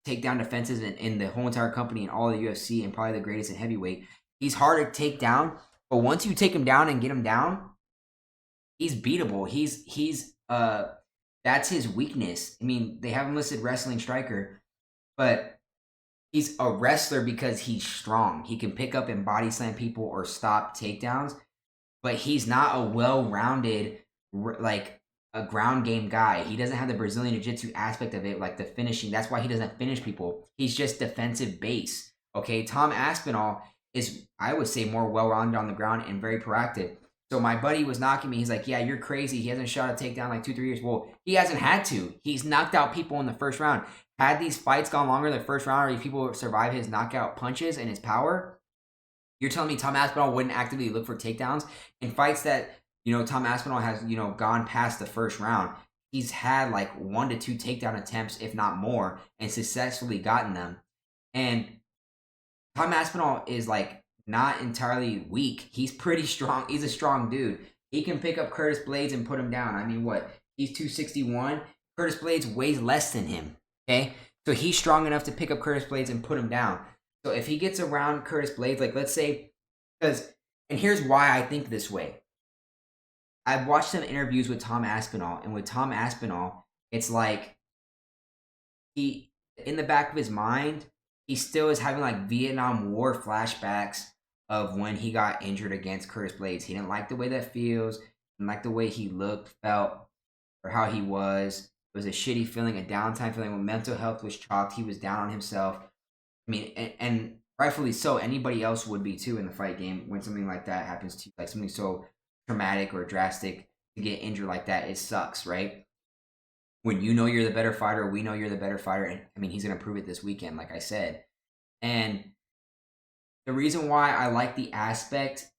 takedown defenses in the whole entire company and all the UFC, and probably the greatest in heavyweight. He's hard to take down, but once you take him down and get him down, he's beatable. He's that's his weakness. I mean, they have him listed wrestling striker, but he's a wrestler because he's strong. He can pick up and body slam people or stop takedowns, but he's not a well-rounded, like a ground game guy. He doesn't have the Brazilian Jiu-Jitsu aspect of it, like the finishing. That's why he doesn't finish people. He's just defensive base. Okay, Tom Aspinall is, I would say, more well-rounded on the ground and very proactive. So my buddy was knocking me. He's like, yeah, you're crazy. He hasn't shot a takedown like 2-3 years. Well, he hasn't had to. He's knocked out people in the first round. Had these fights gone longer than the first round, or if people survive his knockout punches and his power, you're telling me Tom Aspinall wouldn't actively look for takedowns? In fights that, Tom Aspinall has, gone past the first round, he's had like 1 to 2 takedown attempts, if not more, and successfully gotten them. And Tom Aspinall is like not entirely weak. He's pretty strong. He's a strong dude. He can pick up Curtis Blaydes and put him down. I mean, what? He's 261. Curtis Blaydes weighs less than him. Okay? So he's strong enough to pick up Curtis Blaydes and put him down. So if he gets around Curtis Blaydes, like let's say, and here's why I think this way. I've watched some interviews with Tom Aspinall, and with Tom Aspinall, it's like he, in the back of his mind, he still is having like Vietnam War flashbacks of when he got injured against Curtis Blaydes. He didn't like the way that feels, didn't like the way he looked, felt, or how he was. It was a shitty feeling, a downtime feeling. When mental health was chalked, he was down on himself. I mean, and rightfully so. Anybody else would be too in the fight game when something like that happens to you, like something so traumatic or drastic. To get injured like that, it sucks, right? When you know you're the better fighter, we know you're the better fighter, and I mean, he's going to prove it this weekend, like I said. And the reason why I like the aspect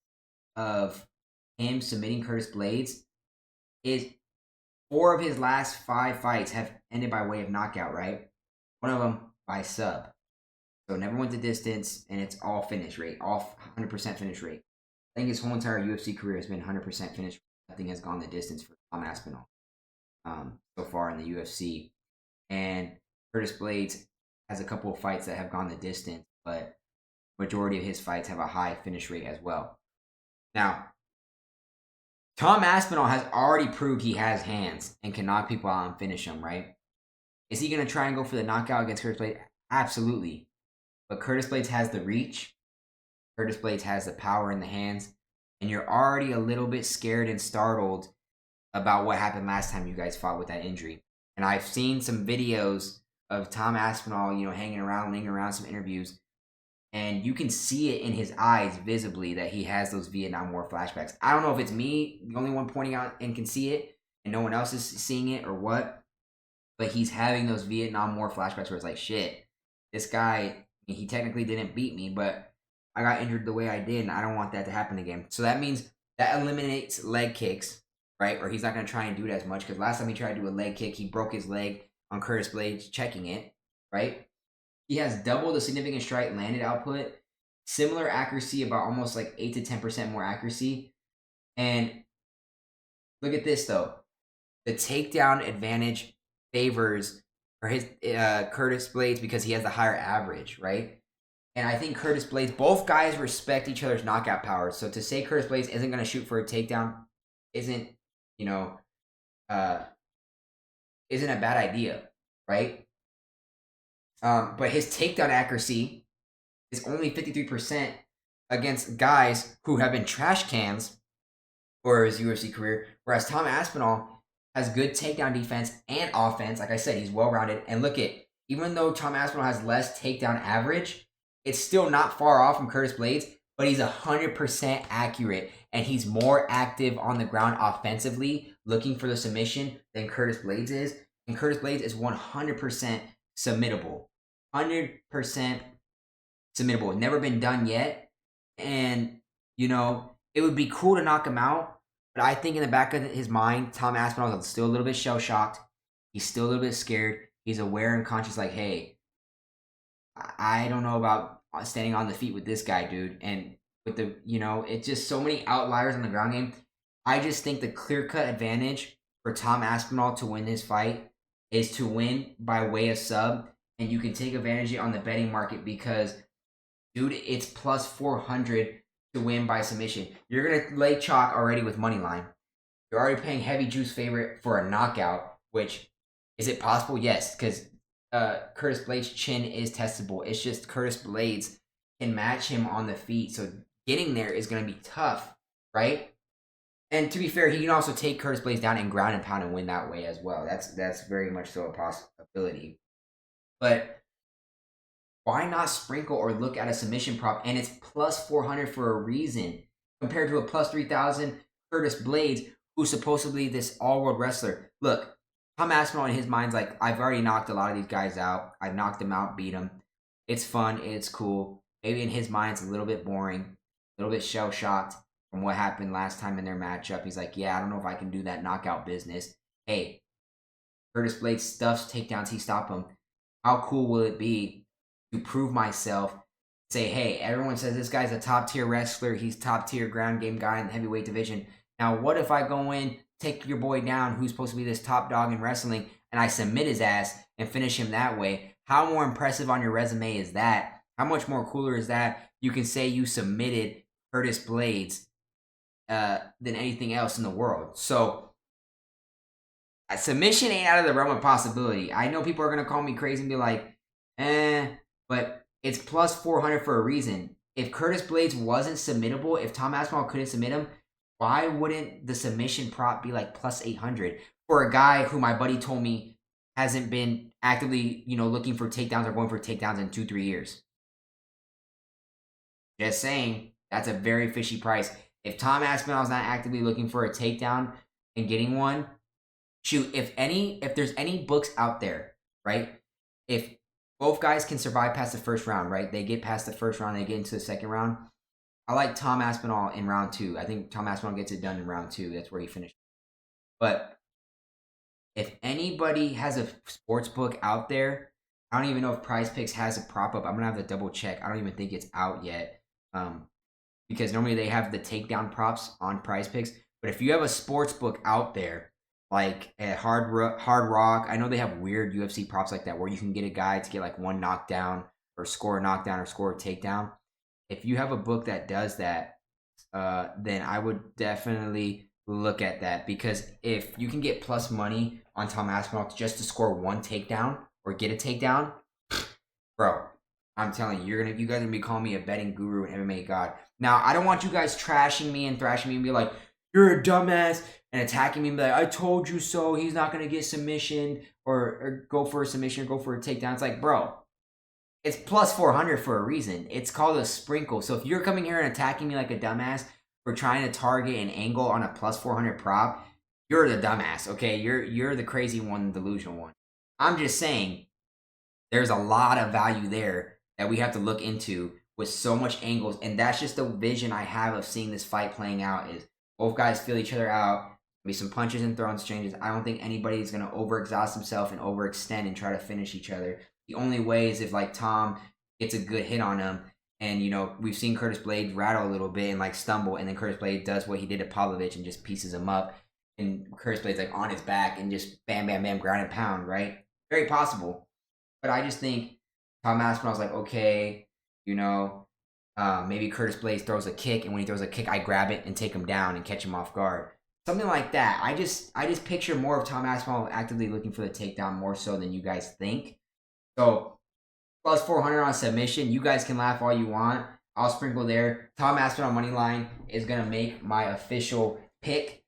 of him submitting Curtis Blaydes is 4 of his last 5 fights have ended by way of knockout, right? One of them by sub. So never went the distance, and it's all finish rate, all 100% finish rate. I think his whole entire UFC career has been 100% finish rate. Nothing has gone the distance for Tom Aspinall so far in the UFC. And Curtis Blaydes has a couple of fights that have gone the distance, but majority of his fights have a high finish rate as well. Now, Tom Aspinall has already proved he has hands and can knock people out and finish them, right? Is he going to try and go for the knockout against Curtis Blaydes? Absolutely. But Curtis Blaydes has the reach. Curtis Blaydes has the power in the hands. And you're already a little bit scared and startled about what happened last time you guys fought with that injury. And I've seen some videos of Tom Aspinall, hanging around, lingering around, some interviews. And you can see it in his eyes visibly that he has those Vietnam War flashbacks. I don't know if it's me, the only one pointing out and can see it, and no one else is seeing it or what. But he's having those Vietnam War flashbacks where it's like, shit, this guy, he technically didn't beat me, but I got injured the way I did, and I don't want that to happen again. So that means that eliminates leg kicks, right? Or he's not going to try and do it as much, because last time he tried to do a leg kick, he broke his leg on Curtis Blaydes checking it, right? He has double the significant strike landed output, similar accuracy, about almost like 8 to 10% more accuracy. And look at this, though. The takedown advantage favors for his Curtis Blaydes because he has the higher average, right? And I think Curtis Blaydes, both guys respect each other's knockout power. So to say Curtis Blaydes isn't going to shoot for a takedown isn't a bad idea, right? But his takedown accuracy is only 53% against guys who have been trash cans for his UFC career, whereas Tom Aspinall has good takedown defense and offense. Like I said, he's well-rounded. And look at, even though Tom Aspinall has less takedown average, it's still not far off from Curtis Blaydes. but he's 100% accurate, and he's more active on the ground offensively, looking for the submission than Curtis Blaydes is. And Curtis Blaydes is 100% submittable. 100% submittable. Never been done yet. And, you know, it would be cool to knock him out, but I think in the back of his mind, Tom Aspinall is still a little bit shell-shocked. He's still a little bit scared. He's aware and conscious, like, hey, I don't know about standing on the feet with this guy, dude. And with the, you know, it's just so many outliers on the ground game. I just think the clear-cut advantage for Tom Aspinall to win this fight is to win by way of sub, and you can take advantage of it on the betting market because, dude, it's plus 400 to win by submission. You're going to lay chalk already with money line. You're already paying heavy juice favorite for a knockout, which, is it possible? Yes, because Curtis Blaydes' chin is testable. It's just Curtis Blaydes can match him on the feet, so getting there is going to be tough, right? And to be fair, he can also take Curtis Blaydes down and ground and pound and win that way as well. That's very much so a possibility. But why not sprinkle or look at a submission prop? And it's plus 400 for a reason, compared to a plus 3,000 Curtis Blaydes, who's supposedly this all-world wrestler. Look, Tom Aspinall in his mind's like, I've already knocked a lot of these guys out. I've knocked them out, beat them. It's fun. It's cool. Maybe in his mind it's a little bit boring, a little bit shell-shocked from what happened last time in their matchup. He's like, yeah, I don't know if I can do that knockout business. Hey, Curtis Blaydes stuffs takedowns. He stopped him. How cool will it be to prove myself? Say, hey, everyone says this guy's a top-tier wrestler. He's top-tier ground game guy in the heavyweight division. Now, what if I go in, take your boy down, who's supposed to be this top dog in wrestling, and I submit his ass and finish him that way? How more impressive on your resume is that? How much more cooler is that? You can say you submitted Curtis Blaydes than anything else in the world. So, submission ain't out of the realm of possibility. I know people are going to call me crazy and be like, but it's plus 400 for a reason. If Curtis Blaydes wasn't submittable, if Tom Aspinall couldn't submit him, why wouldn't the submission prop be like plus 800 for a guy who my buddy told me hasn't been actively, looking for takedowns or going for takedowns in 2-3 years? Just saying, that's a very fishy price. If Tom Aspinall is not actively looking for a takedown and getting one, shoot, if there's any books out there, right? If both guys can survive past the first round, right? They get past the first round, they get into the second round. I like Tom Aspinall in round 2. I think Tom Aspinall gets it done in round 2. That's where he finished. But if anybody has a sports book out there, I don't even know if Prize Picks has a prop up. I'm going to have to double check. I don't even think it's out yet. Because normally they have the takedown props on Prize Picks. But if you have a sports book out there, like at Hard Rock, I know they have weird UFC props like that where you can get a guy to get like one knockdown or score a knockdown or score a takedown. If you have a book that does that, then I would definitely look at that, because if you can get plus money on Tom Aspinall just to score one takedown or get a takedown, bro, I'm telling you, you guys are gonna be calling me a betting guru and MMA god. Now, I don't want you guys trashing me and thrashing me and be like, you're a dumbass, and attacking me and be like, I told you so, he's not gonna get submission or go for a submission or go for a takedown. It's like, bro, it's plus 400 for a reason. It's called a sprinkle. So if you're coming here and attacking me like a dumbass for trying to target an angle on a plus 400 prop, you're the dumbass, okay? You're the crazy one, the delusional one. I'm just saying there's a lot of value there that we have to look into with so much angles, and that's just the vision I have of seeing this fight playing out. Is both guys feel each other out, be some punches and throw exchanges. I don't think anybody's going to overexhaust himself and overextend and try to finish each other. The only way is if like Tom gets a good hit on him, and we've seen Curtis Blaydes rattle a little bit and like stumble, and then Curtis Blaydes does what he did to Pavlovich and just pieces him up, and Curtis Blaydes like on his back and just bam, bam, bam, ground and pound, right? Very possible. But I just think Tom Aspinall's like, okay, maybe Curtis Blaydes throws a kick, and when he throws a kick, I grab it and take him down and catch him off guard. Something like that. I just picture more of Tom Aspinall actively looking for the takedown more so than you guys think. So, plus 400 on submission. You guys can laugh all you want. I'll sprinkle there. Tom Aspinall money line is going to make my official pick.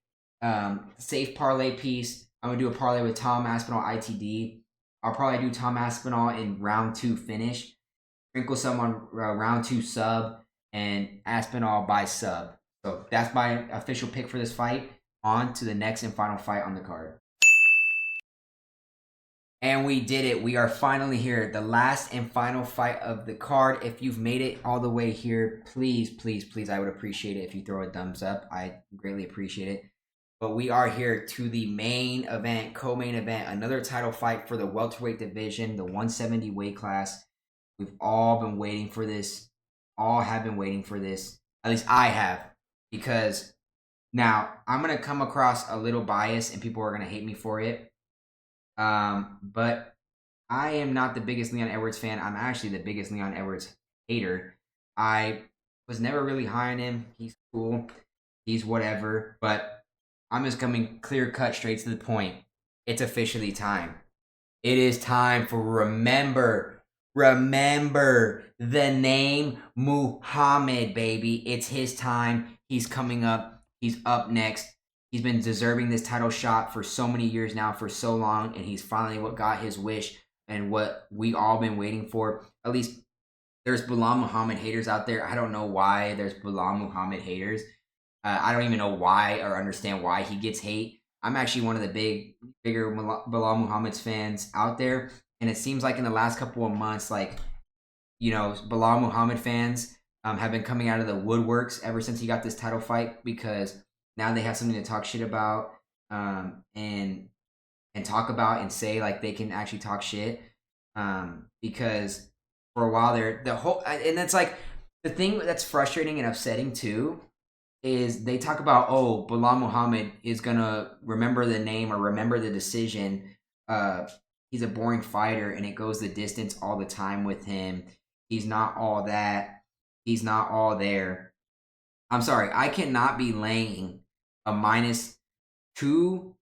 Safe parlay piece. I'm going to do a parlay with Tom Aspinall ITD. I'll probably do Tom Aspinall in round 2 finish. Sprinkle some on round 2 sub. and Aspinall by sub. So that's my official pick for this fight. On to the next and final fight on the card. And we did it. We are finally here. The last and final fight of the card. If you've made it all the way here, please, please, please, I would appreciate it if you throw a thumbs up. I greatly appreciate it. But we are here to the main event, co-main event, another title fight for the welterweight division, the 170 weight class. We've all been waiting for this. All have been waiting for this. At least I have. Because now I'm going to come across a little biased and people are going to hate me for it. But I am not the biggest Leon Edwards fan. I'm actually the biggest Leon Edwards hater. I was never really high on him. He's cool. He's whatever. But I'm just coming clear cut straight to the point. It's officially time. It is time for remember the name Muhammad, baby. It's his time. He's coming up. He's up next. He's been deserving this title shot for so many years now, for so long, and he's finally what got his wish and what we all been waiting for. At least there's Belal Muhammad haters out there. I don't know why there's Belal Muhammad haters. I don't even know why or understand why he gets hate. I'm actually one of the bigger Belal Muhammad's fans out there, and it seems like in the last couple of months, like, you know, Belal Muhammad fans have been coming out of the woodworks ever since he got this title fight, because now they have something to talk shit about, and talk about and say, like, they can actually talk shit, because for a while and it's like the thing that's frustrating and upsetting too is they talk about, oh, Belal Muhammad is gonna remember the name or remember the decision. He's a boring fighter and it goes the distance all the time with him. He's not all that. He's not all there. I'm sorry, I cannot be laying a -2,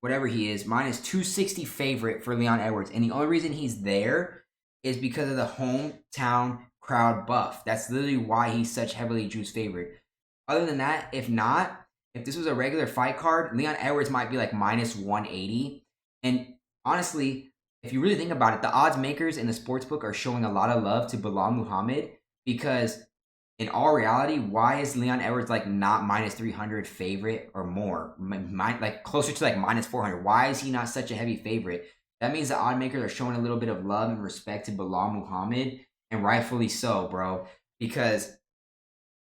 whatever he is, -260 favorite for Leon Edwards. And the only reason he's there is because of the hometown crowd buff. That's literally why he's such heavily juiced favorite. Other than that, if this was a regular fight card, Leon Edwards might be like -180. And honestly, if you really think about it, the odds makers in the sportsbook are showing a lot of love to Belal Muhammad, because in all reality, why is Leon Edwards like not -300 favorite or more? Like closer to like -400. Why is he not such a heavy favorite? That means the odd makers are showing a little bit of love and respect to Belal Muhammad, and rightfully so, bro. Because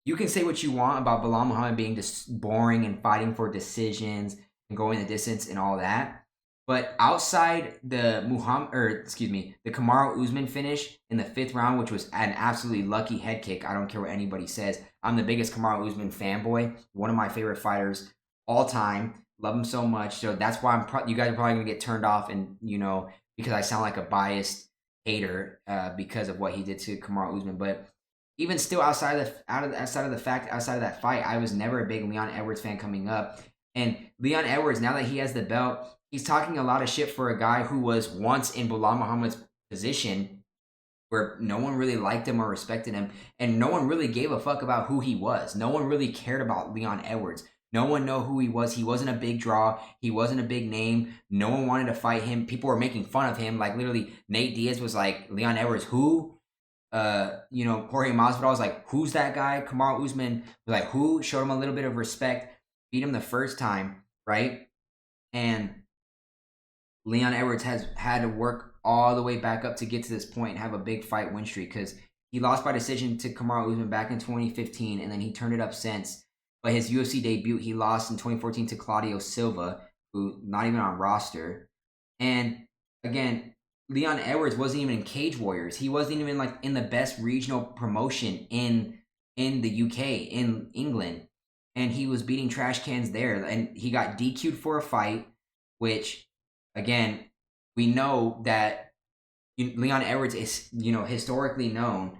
you can say what you want about Belal Muhammad being just boring and fighting for decisions and going the distance and all that, but outside the Kamaru Usman finish in the 5th round, which was an absolutely lucky head kick. I don't care what anybody says. I'm the biggest Kamaru Usman fanboy. One of my favorite fighters all time. Love him so much. So that's why you guys are probably gonna get turned off, and because I sound like a biased hater because of what he did to Kamaru Usman. But even still, outside of that fight, I was never a big Leon Edwards fan coming up. And Leon Edwards, now that he has the belt, he's talking a lot of shit for a guy who was once in Belal Muhammad's position, where no one really liked him or respected him, and no one really gave a fuck about who he was. No one really cared about Leon Edwards. No one knew who he was. He wasn't a big draw. He wasn't a big name. No one wanted to fight him. People were making fun of him. Like, literally, Nate Diaz was like, Leon Edwards, who? Jorge Masvidal was like, who's that guy? Kamaru Usman was like, who? Showed him a little bit of respect. Beat him the first time, right? And Leon Edwards has had to work all the way back up to get to this point and have a big fight win streak, because he lost by decision to Kamaru Usman back in 2015, and then he turned it up since. But his UFC debut, he lost in 2014 to Claudio Silva, who not even on roster. And again, Leon Edwards wasn't even in Cage Warriors. He wasn't even like in the best regional promotion in the UK, in England. And he was beating trash cans there. And he got DQ'd for a fight, which, again, we know that Leon Edwards is, historically known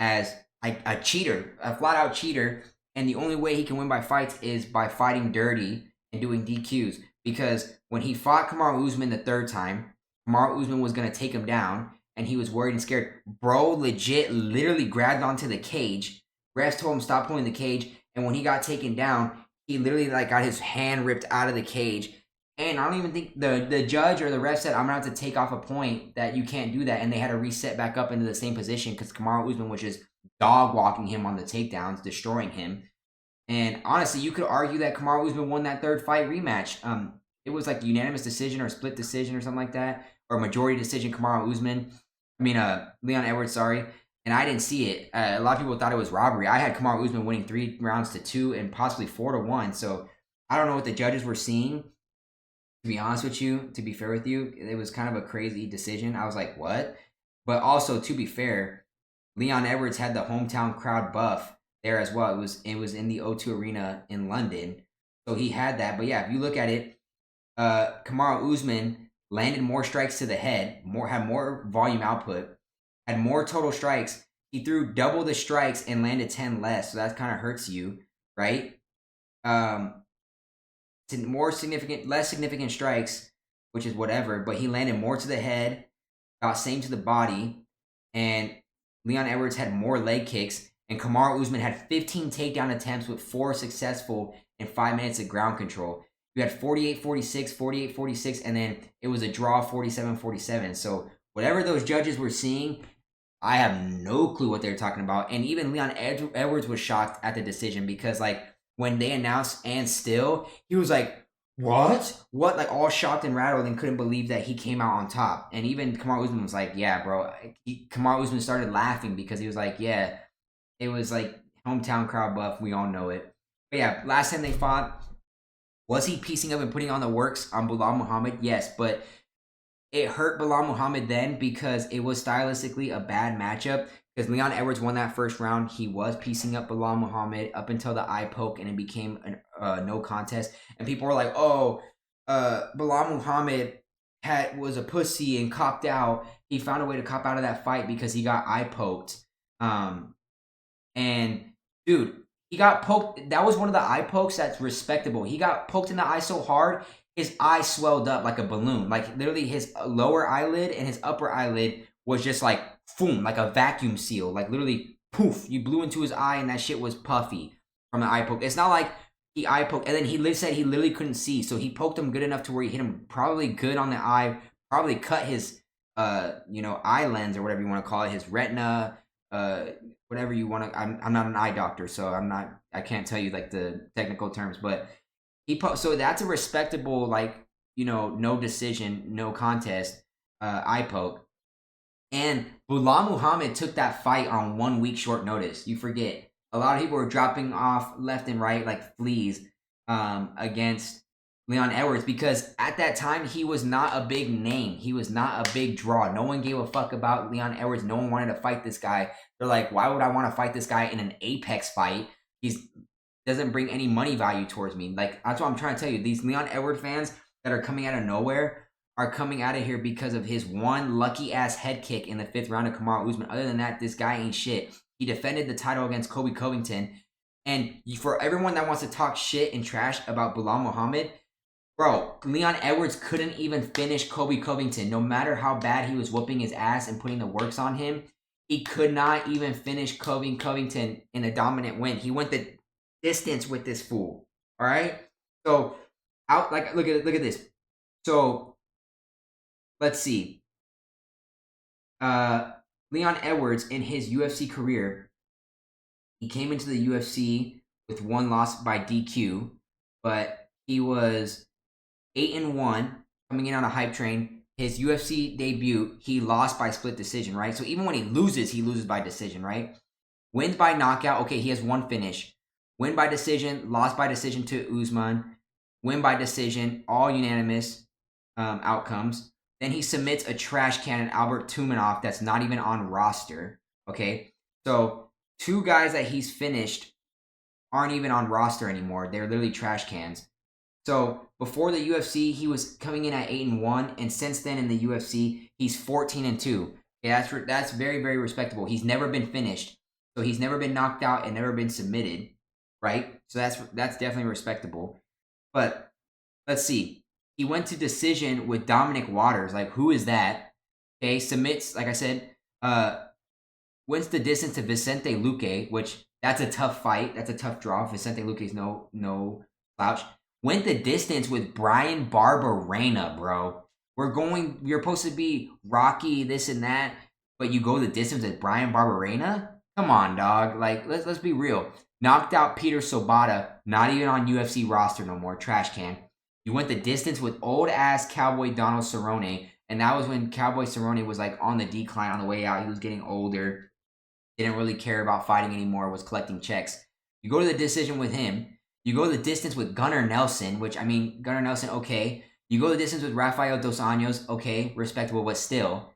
as a cheater, a flat-out cheater. And the only way he can win by fights is by fighting dirty and doing DQs. Because when he fought Kamaru Usman the 3rd time, Kamaru Usman was going to take him down, and he was worried and scared. Bro literally grabbed onto the cage. Refs told him stop pulling the cage, and when he got taken down, he literally got his hand ripped out of the cage. And I don't even think the judge or the ref said, I'm going to have to take off a point that you can't do that. And they had to reset back up into the same position because Kamaru Usman was just dog walking him on the takedowns, destroying him. And honestly, you could argue that Kamaru Usman won that third fight rematch. It was like unanimous decision or split decision or something like that. Or majority decision, Kamaru Usman. Leon Edwards, sorry. And I didn't see it. A lot of people thought it was robbery. I had Kamaru Usman winning 3 rounds to 2 and possibly 4 to 1. So I don't know what the judges were seeing. To be honest with you, to be fair with you, it was kind of a crazy decision. I was like, what? But also, to be fair, Leon Edwards had the hometown crowd buff there as well. It was in the O2 Arena in London. So he had that. But yeah, if you look at it, Kamaru Usman landed more strikes to the head, had more volume output, had more total strikes. He threw double the strikes and landed 10 less. So that kind of hurts you, right? Less significant strikes, which is whatever, but he landed more to the head, about same to the body, and Leon Edwards had more leg kicks, and Kamaru Usman had 15 takedown attempts with 4 successful in 5 minutes of ground control. You had 48-46, 48-46, and then it was a draw 47-47. So whatever those judges were seeing, I have no clue what they're talking about. And even Leon Edwards was shocked at the decision because, like, when they announced and still, he was like, what? What? Like, all shocked and rattled and couldn't believe that he came out on top. And even Kamaru Usman was like, yeah, bro. Kamaru Usman started laughing because he was like, yeah, it was like hometown crowd buff. We all know it. But yeah, last time they fought, was he piecing up and putting on the works on Belal Muhammad? Yes, but it hurt Belal Muhammad then because it was stylistically a bad matchup. Because Leon Edwards won that first round, he was piecing up Belal Muhammad up until the eye poke, and it became a no contest. And people were like, "Oh, Belal Muhammad was a pussy and copped out. He found a way to cop out of that fight because he got eye poked." And dude, he got poked. That was one of the eye pokes that's respectable. He got poked in the eye so hard, his eye swelled up like a balloon. Like literally, his lower eyelid and his upper eyelid was just like boom, like a vacuum seal. Like literally, poof, you blew into his eye and that shit was puffy from the eye poke. It's not like he eye poked, and then he said he literally couldn't see, so he poked him good enough to where he hit him probably good on the eye, probably cut his eye lens or whatever you want to call it, his retina, whatever you want to. I'm not an eye doctor, so I can't tell you like the technical terms, but so that's a respectable, like, no decision, no contest, eye poke. And Belal Muhammad took that fight on 1 week short notice. You forget. A lot of people were dropping off left and right like fleas against Leon Edwards because at that time he was not a big name. He was not a big draw. No one gave a fuck about Leon Edwards. No one wanted to fight this guy. They're like, why would I want to fight this guy in an Apex fight? He doesn't bring any money value towards me. Like, that's what I'm trying to tell you. These Leon Edwards fans that are coming out of nowhere are coming out of here because of his one lucky ass head kick in the 5th round of Kamaru Usman. Other than that, this guy ain't shit. He defended the title against Colby Covington. And for everyone that wants to talk shit and trash about Belal Muhammad, bro, Leon Edwards couldn't even finish Colby Covington. No matter how bad he was whooping his ass and putting the works on him, he could not even finish Colby Covington in a dominant win. He went the distance with this fool. All right? So, look at this. So, let's see. Leon Edwards, in his UFC career, he came into the UFC with 1 loss by DQ, but he was 8-1 coming in on a hype train. His UFC debut, he lost by split decision, right? So even when he loses by decision, right? Wins by knockout, okay, he has 1 finish. Win by decision, lost by decision to Usman. Win by decision, all unanimous outcomes. Then he submits a trash can, Albert Tumanov, that's not even on roster. Okay, so 2 guys that he's finished aren't even on roster anymore. They're literally trash cans. So before the UFC, he was coming in at 8-1, and since then in the UFC, he's 14-2. Okay, that's very, very respectable. He's never been finished, so he's never been knocked out and never been submitted, right? So that's definitely respectable. But let's see. He went to decision with Dominic Waters. Like, who is that? Okay, submits, like I said, wins the distance to Vicente Luque, which that's a tough fight. That's a tough draw. Vicente Luque is no slouch. went the distance with Brian Barberena, bro. You're supposed to be Rocky, this and that, but you go the distance with Brian Barberena? Come on, dog. Like, let's be real. Knocked out Peter Sobata, not even on UFC roster no more, trash can. You went the distance with old ass Cowboy Donald Cerrone, and that was when Cowboy Cerrone was like on the decline on the way out. He was getting older, didn't really care about fighting anymore, was collecting checks. You go to the decision with him. You go the distance with Gunnar Nelson, which, I mean, Gunnar Nelson, okay. You go the distance with Rafael Dos Anjos, okay, respectable, but still.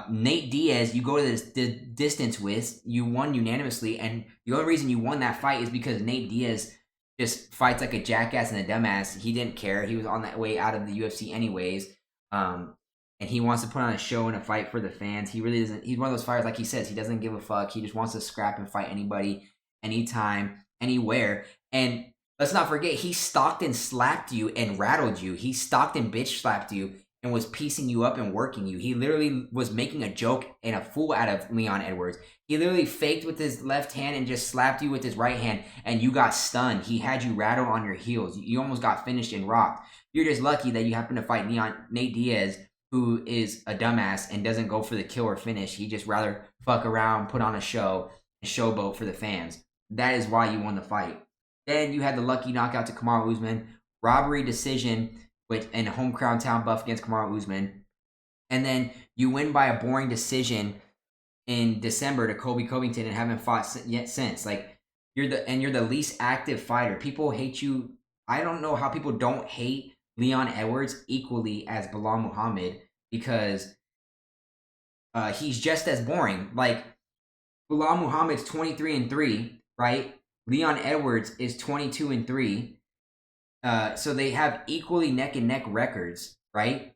Nate Diaz, you go to the distance with, you won unanimously, and the only reason you won that fight is because Nate Diaz just fights like a jackass and a dumbass. He didn't care. He was on that way out of the UFC anyways. And he wants to put on a show and a fight for the fans. He really doesn't. He's one of those fighters, like he says, he doesn't give a fuck. He just wants to scrap and fight anybody, anytime, anywhere. And let's not forget, he stalked and slapped you and rattled you. He stalked and bitch slapped you and was piecing you up and working you. He literally was making a joke and a fool out of Leon Edwards. He literally faked with his left hand and just slapped you with his right hand, and you got stunned. He had you rattled on your heels. You almost got finished and rocked. You're just lucky that you happen to fight Nate Diaz, who is a dumbass and doesn't go for the kill or finish. He just rather fuck around, put on a show, and showboat for the fans. That is why you won the fight. Then you had the lucky knockout to Kamaru Usman, robbery decision and home crowd town buff against Kamaru Usman. And then you win by a boring decision in December to Colby Covington and haven't fought yet since. Like, you're the least active fighter. People hate you. I don't know how people don't hate Leon Edwards equally as Belal Muhammad, because he's just as boring. Like, Belal Muhammad's 23-3, right? Leon Edwards is 22-3. So they have equally neck and neck records, right?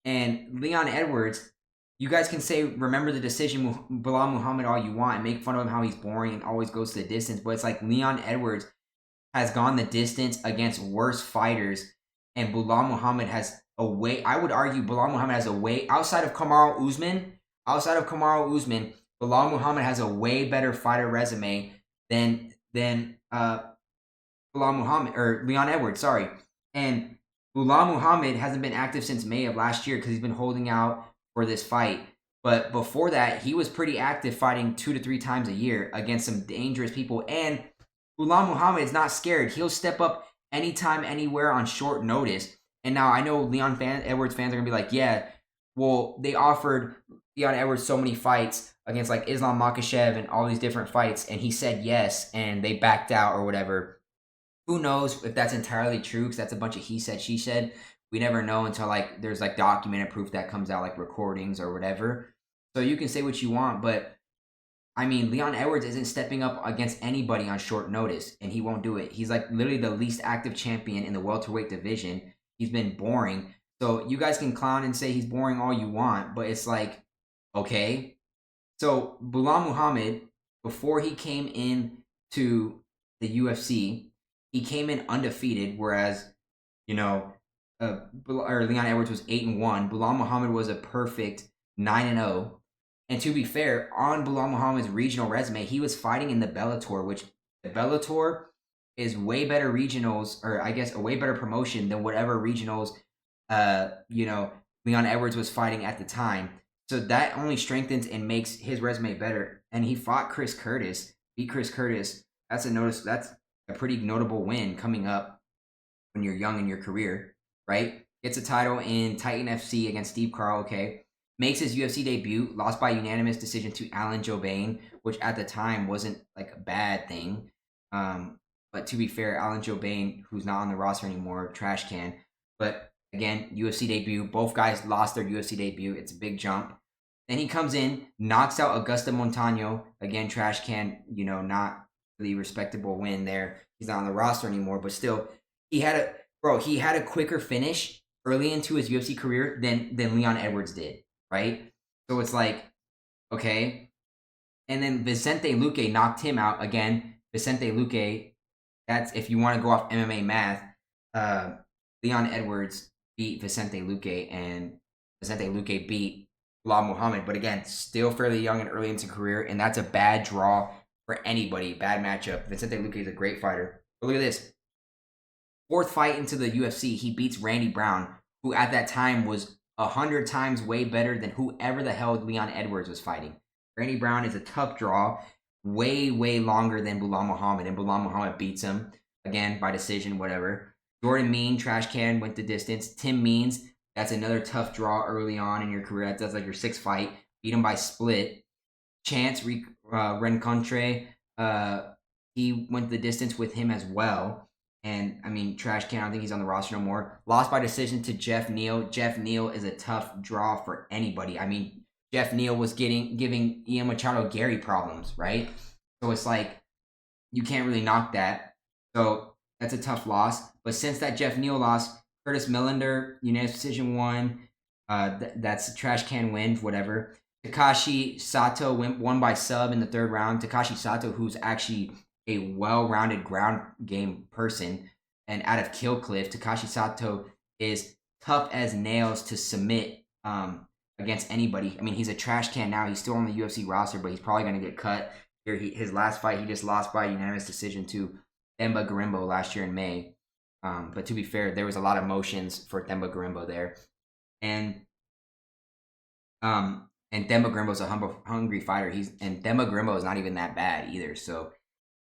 And Leon Edwards, you guys can say, remember the decision, Belal Muhammad, all you want, and make fun of him how he's boring and always goes to the distance. But it's like Leon Edwards has gone the distance against worse fighters, and Belal Muhammad has a way. I would argue Belal Muhammad has a way outside of Kamaru Usman. Belal Muhammad has a way better fighter resume than Belal Muhammad, or Leon Edwards, sorry. And Belal Muhammad hasn't been active since May of last year because he's been holding out for this fight. But before that, he was pretty active, fighting 2 to 3 times a year against some dangerous people. And Belal Muhammad is not scared. He'll step up anytime, anywhere on short notice. And now I know Edwards fans are going to be like, yeah, well, they offered Leon Edwards so many fights against like Islam Makhachev and all these different fights, and he said yes, and they backed out or whatever. Who knows if that's entirely true, because that's a bunch of he said, she said. We never know until like there's like documented proof that comes out, like recordings or whatever. So you can say what you want, but I mean, Leon Edwards isn't stepping up against anybody on short notice, and he won't do it. He's like literally the least active champion in the welterweight division. He's been boring. So you guys can clown and say he's boring all you want, but it's like, okay. So Belal Muhammad, before he came in to the UFC, he came in undefeated, whereas, you know, Leon Edwards was 8-1. Belal Muhammad was a perfect 9-0. And to be fair, on Belal Muhammad's regional resume, he was fighting in the Bellator, which the Bellator is way better regionals, or I guess a way better promotion than whatever regionals, Leon Edwards was fighting at the time. So that only strengthens and makes his resume better. And he fought Chris Curtis, beat Chris Curtis. That's a pretty notable win coming up when you're young in your career, right? Gets a title in Titan FC against Steve Carl, okay? Makes his UFC debut, lost by unanimous decision to Alan Jobain, which at the time wasn't like a bad thing. But to be fair, Alan Jobain, who's not on the roster anymore, trash can. But again, UFC debut. Both guys lost their UFC debut. It's a big jump. Then he comes in, knocks out Augusto Montano. Again, trash can, not really respectable win there. He's not on the roster anymore, but still, he had a quicker finish early into his UFC career than Leon Edwards did, right? So it's like, okay. And then Vicente Luque knocked him out again. Vicente Luque, that's if you want to go off MMA math, Leon Edwards beat Vicente Luque, and Vicente Luque beat Belal Muhammad. But again, still fairly young and early into career, and that's a bad draw for anybody. Bad matchup. Vicente Luque is a great fighter. But look at this. 4th fight into the UFC, he beats Randy Brown, who at that time was 100 times way better than whoever the hell Leon Edwards was fighting. Randy Brown is a tough draw, way, way longer than Belal Muhammad, and Belal Muhammad beats him, again, by decision, whatever. Jordan Mean, trash can, went the distance. Tim Means, that's another tough draw early on in your career. That's like your 6th fight. Beat him by split. Chance Rencontre, he went the distance with him as well. And, I mean, trash can, I don't think he's on the roster no more. Lost by decision to Jeff Neal. Jeff Neal is a tough draw for anybody. I mean, Jeff Neal was giving Ian Machado Gary problems, right? So it's like, you can't really knock that. So that's a tough loss. But since that Jeff Neal loss, Curtis Millender, unanimous decision won. That's a trash can win, whatever. Takashi Sato won by sub in the 3rd round. Takashi Sato, who's actually a well-rounded ground game person, and out of Kill Cliff, Takashi Sato is tough as nails to submit against anybody. I mean, he's a trash can now. He's still on the UFC roster, but he's probably going to get cut. His last fight, he just lost by unanimous decision to Themba Gorimbo last year in May. But to be fair, there was a lot of motions for Themba Gorimbo there. And Themba Gorimbo's a hungry fighter. And Themba Gorimbo is not even that bad either. So,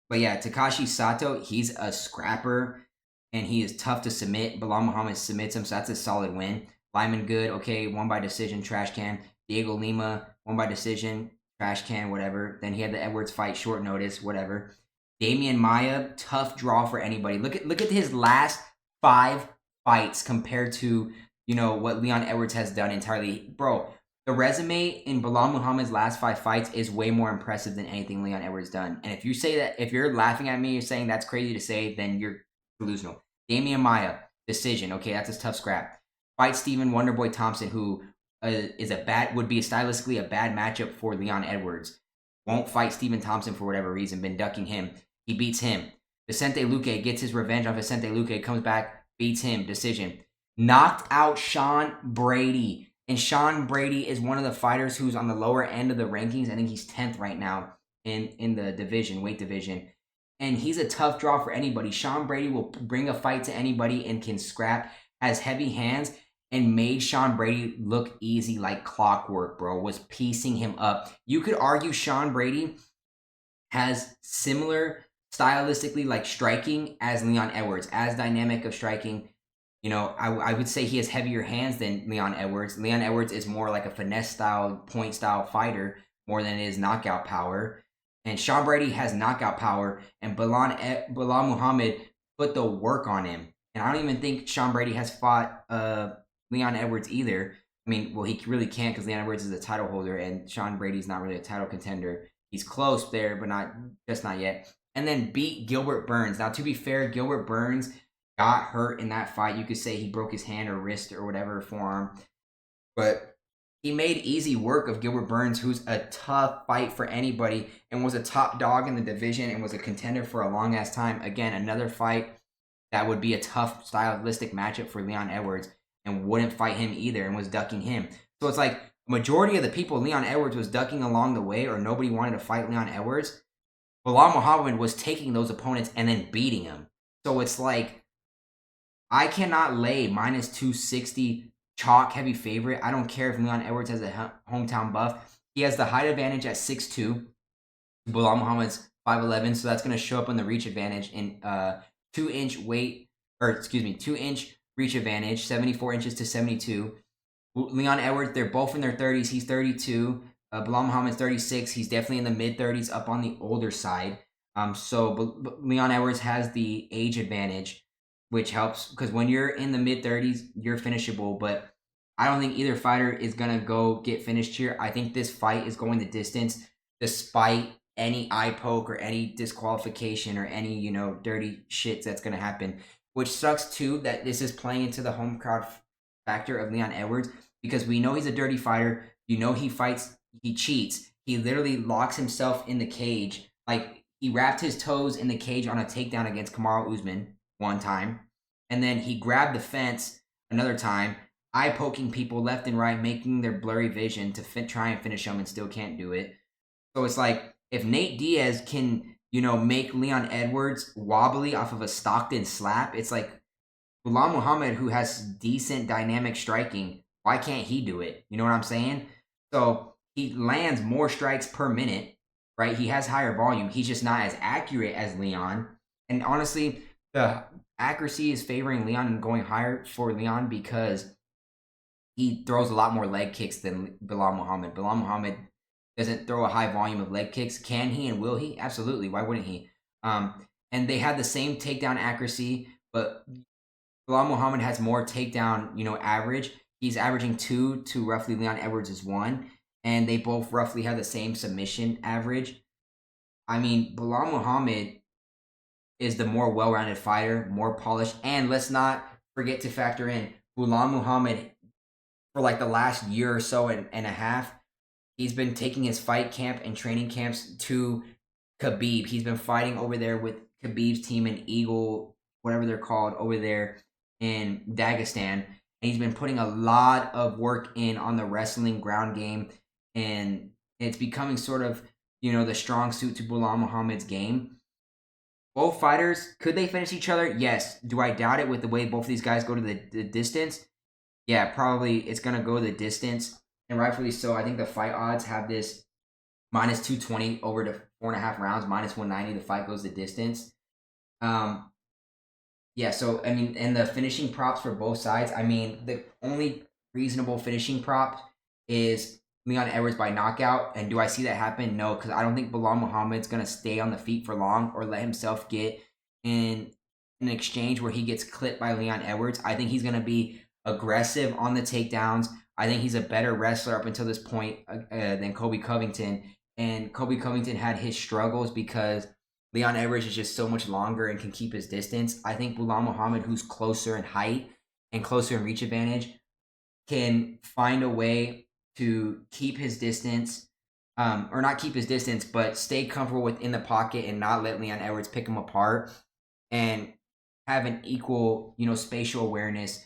but yeah, Takashi Sato, he's a scrapper, and he is tough to submit. Belal Muhammad submits him, so that's a solid win. Lyman Good, okay, won by decision, trash can. Diego Lima, won by decision, trash can, whatever. Then he had the Edwards fight, short notice, whatever. Damian Maia, tough draw for anybody. Look at his last 5 fights compared to, what Leon Edwards has done entirely. Bro, the resume in Belal Muhammad's last 5 fights is way more impressive than anything Leon Edwards done. And if you say that, if you're laughing at me, you're saying that's crazy to say, then you're delusional. Damian Maia, decision. Okay, that's a tough scrap. Fight Stephen Wonderboy Thompson, who would be stylistically a bad matchup for Leon Edwards. Won't fight Stephen Thompson for whatever reason. Been ducking him. He beats him. Vicente Luque gets his revenge on Vicente Luque. Comes back, beats him. Decision. Knocked out Sean Brady. And Sean Brady is one of the fighters who's on the lower end of the rankings. I think he's 10th right now in the division, weight division. And he's a tough draw for anybody. Sean Brady will bring a fight to anybody and can scrap. Has heavy hands and made Sean Brady look easy like clockwork, bro. Was piecing him up. You could argue Sean Brady has similar stylistically like striking as Leon Edwards. As dynamic of striking. I would say he has heavier hands than Leon Edwards. Leon Edwards is more like a finesse style, point style fighter more than it is knockout power. And Sean Brady has knockout power, and Belal Muhammad put the work on him. And I don't even think Sean Brady has fought Leon Edwards either. I mean, well, he really can't because Leon Edwards is a title holder, and Sean Brady's not really a title contender. He's close there, but not yet. And then beat Gilbert Burns. Now, to be fair, Gilbert Burns got hurt in that fight. You could say he broke his hand or wrist or whatever, forearm. But he made easy work of Gilbert Burns, who's a tough fight for anybody and was a top dog in the division and was a contender for a long-ass time. Again, another fight that would be a tough stylistic matchup for Leon Edwards and wouldn't fight him either and was ducking him. So it's like majority of the people Leon Edwards was ducking along the way or nobody wanted to fight Leon Edwards. Belal Muhammad was taking those opponents and then beating them. So it's like, I cannot lay minus 260 chalk heavy favorite. I don't care if Leon Edwards has a hometown buff. He has the height advantage at 6'2". Belal Muhammad's 5'11", so that's going to show up on the reach advantage in 2-inch reach advantage, 74 inches to 72. Leon Edwards, they're both in their 30s. He's 32. Belal Muhammad's 36. He's definitely in the mid-30s, up on the older side. So Leon Edwards has the age advantage, which helps because when you're in the mid-30s, you're finishable. But I don't think either fighter is going to go get finished here. I think this fight is going the distance despite any eye poke or any disqualification or any, dirty shit that's going to happen. Which sucks, too, that this is playing into the home crowd factor of Leon Edwards because we know he's a dirty fighter. He fights, he cheats. He literally locks himself in the cage. Like, he wrapped his toes in the cage on a takedown against Kamaru Usman one time. And then he grabbed the fence another time, eye-poking people left and right, making their blurry vision to try and finish them and still can't do it. So it's like, if Nate Diaz can, make Leon Edwards wobbly off of a Stockton slap, it's like, Belal Muhammad, who has decent dynamic striking, why can't he do it? You know what I'm saying? So he lands more strikes per minute, right? He has higher volume. He's just not as accurate as Leon. And honestly, the accuracy is favoring Leon and going higher for Leon because he throws a lot more leg kicks than Belal Muhammad. Belal Muhammad doesn't throw a high volume of leg kicks. Can he and will he? Absolutely. Why wouldn't he? And they had the same takedown accuracy, but Belal Muhammad has more takedown, average. He's averaging 2 to roughly Leon Edwards' 1, and they both roughly have the same submission average. I mean, Belal Muhammad is the more well-rounded fighter, more polished, and let's not forget to factor in Belal Muhammad for like the last year or so and a half. He's been taking his fight camp and training camps to Khabib. He's been fighting over there with Khabib's team in Eagle, whatever they're called, over there in Dagestan. And he's been putting a lot of work in on the wrestling ground game. And it's becoming sort of, the strong suit to Belal Muhammad's game. Both fighters, could they finish each other? Yes. Do I doubt it with the way both of these guys go to the distance? Yeah, probably it's going to go the distance. And rightfully so. I think the fight odds have this minus 220 over to 4.5 rounds, minus 190. The fight goes the distance. Yeah, so, I mean, and the finishing props for both sides, I mean, the only reasonable finishing prop is Leon Edwards by knockout. And do I see that happen? No, because I don't think Belal Muhammad's going to stay on the feet for long or let himself get in an exchange where he gets clipped by Leon Edwards. I think he's going to be aggressive on the takedowns. I think he's a better wrestler up until this point than Colby Covington. And Colby Covington had his struggles because Leon Edwards is just so much longer and can keep his distance. I think Belal Muhammad, who's closer in height and closer in reach advantage, can find a way to keep his distance, or not keep his distance, but stay comfortable within the pocket and not let Leon Edwards pick him apart and have an equal, spatial awareness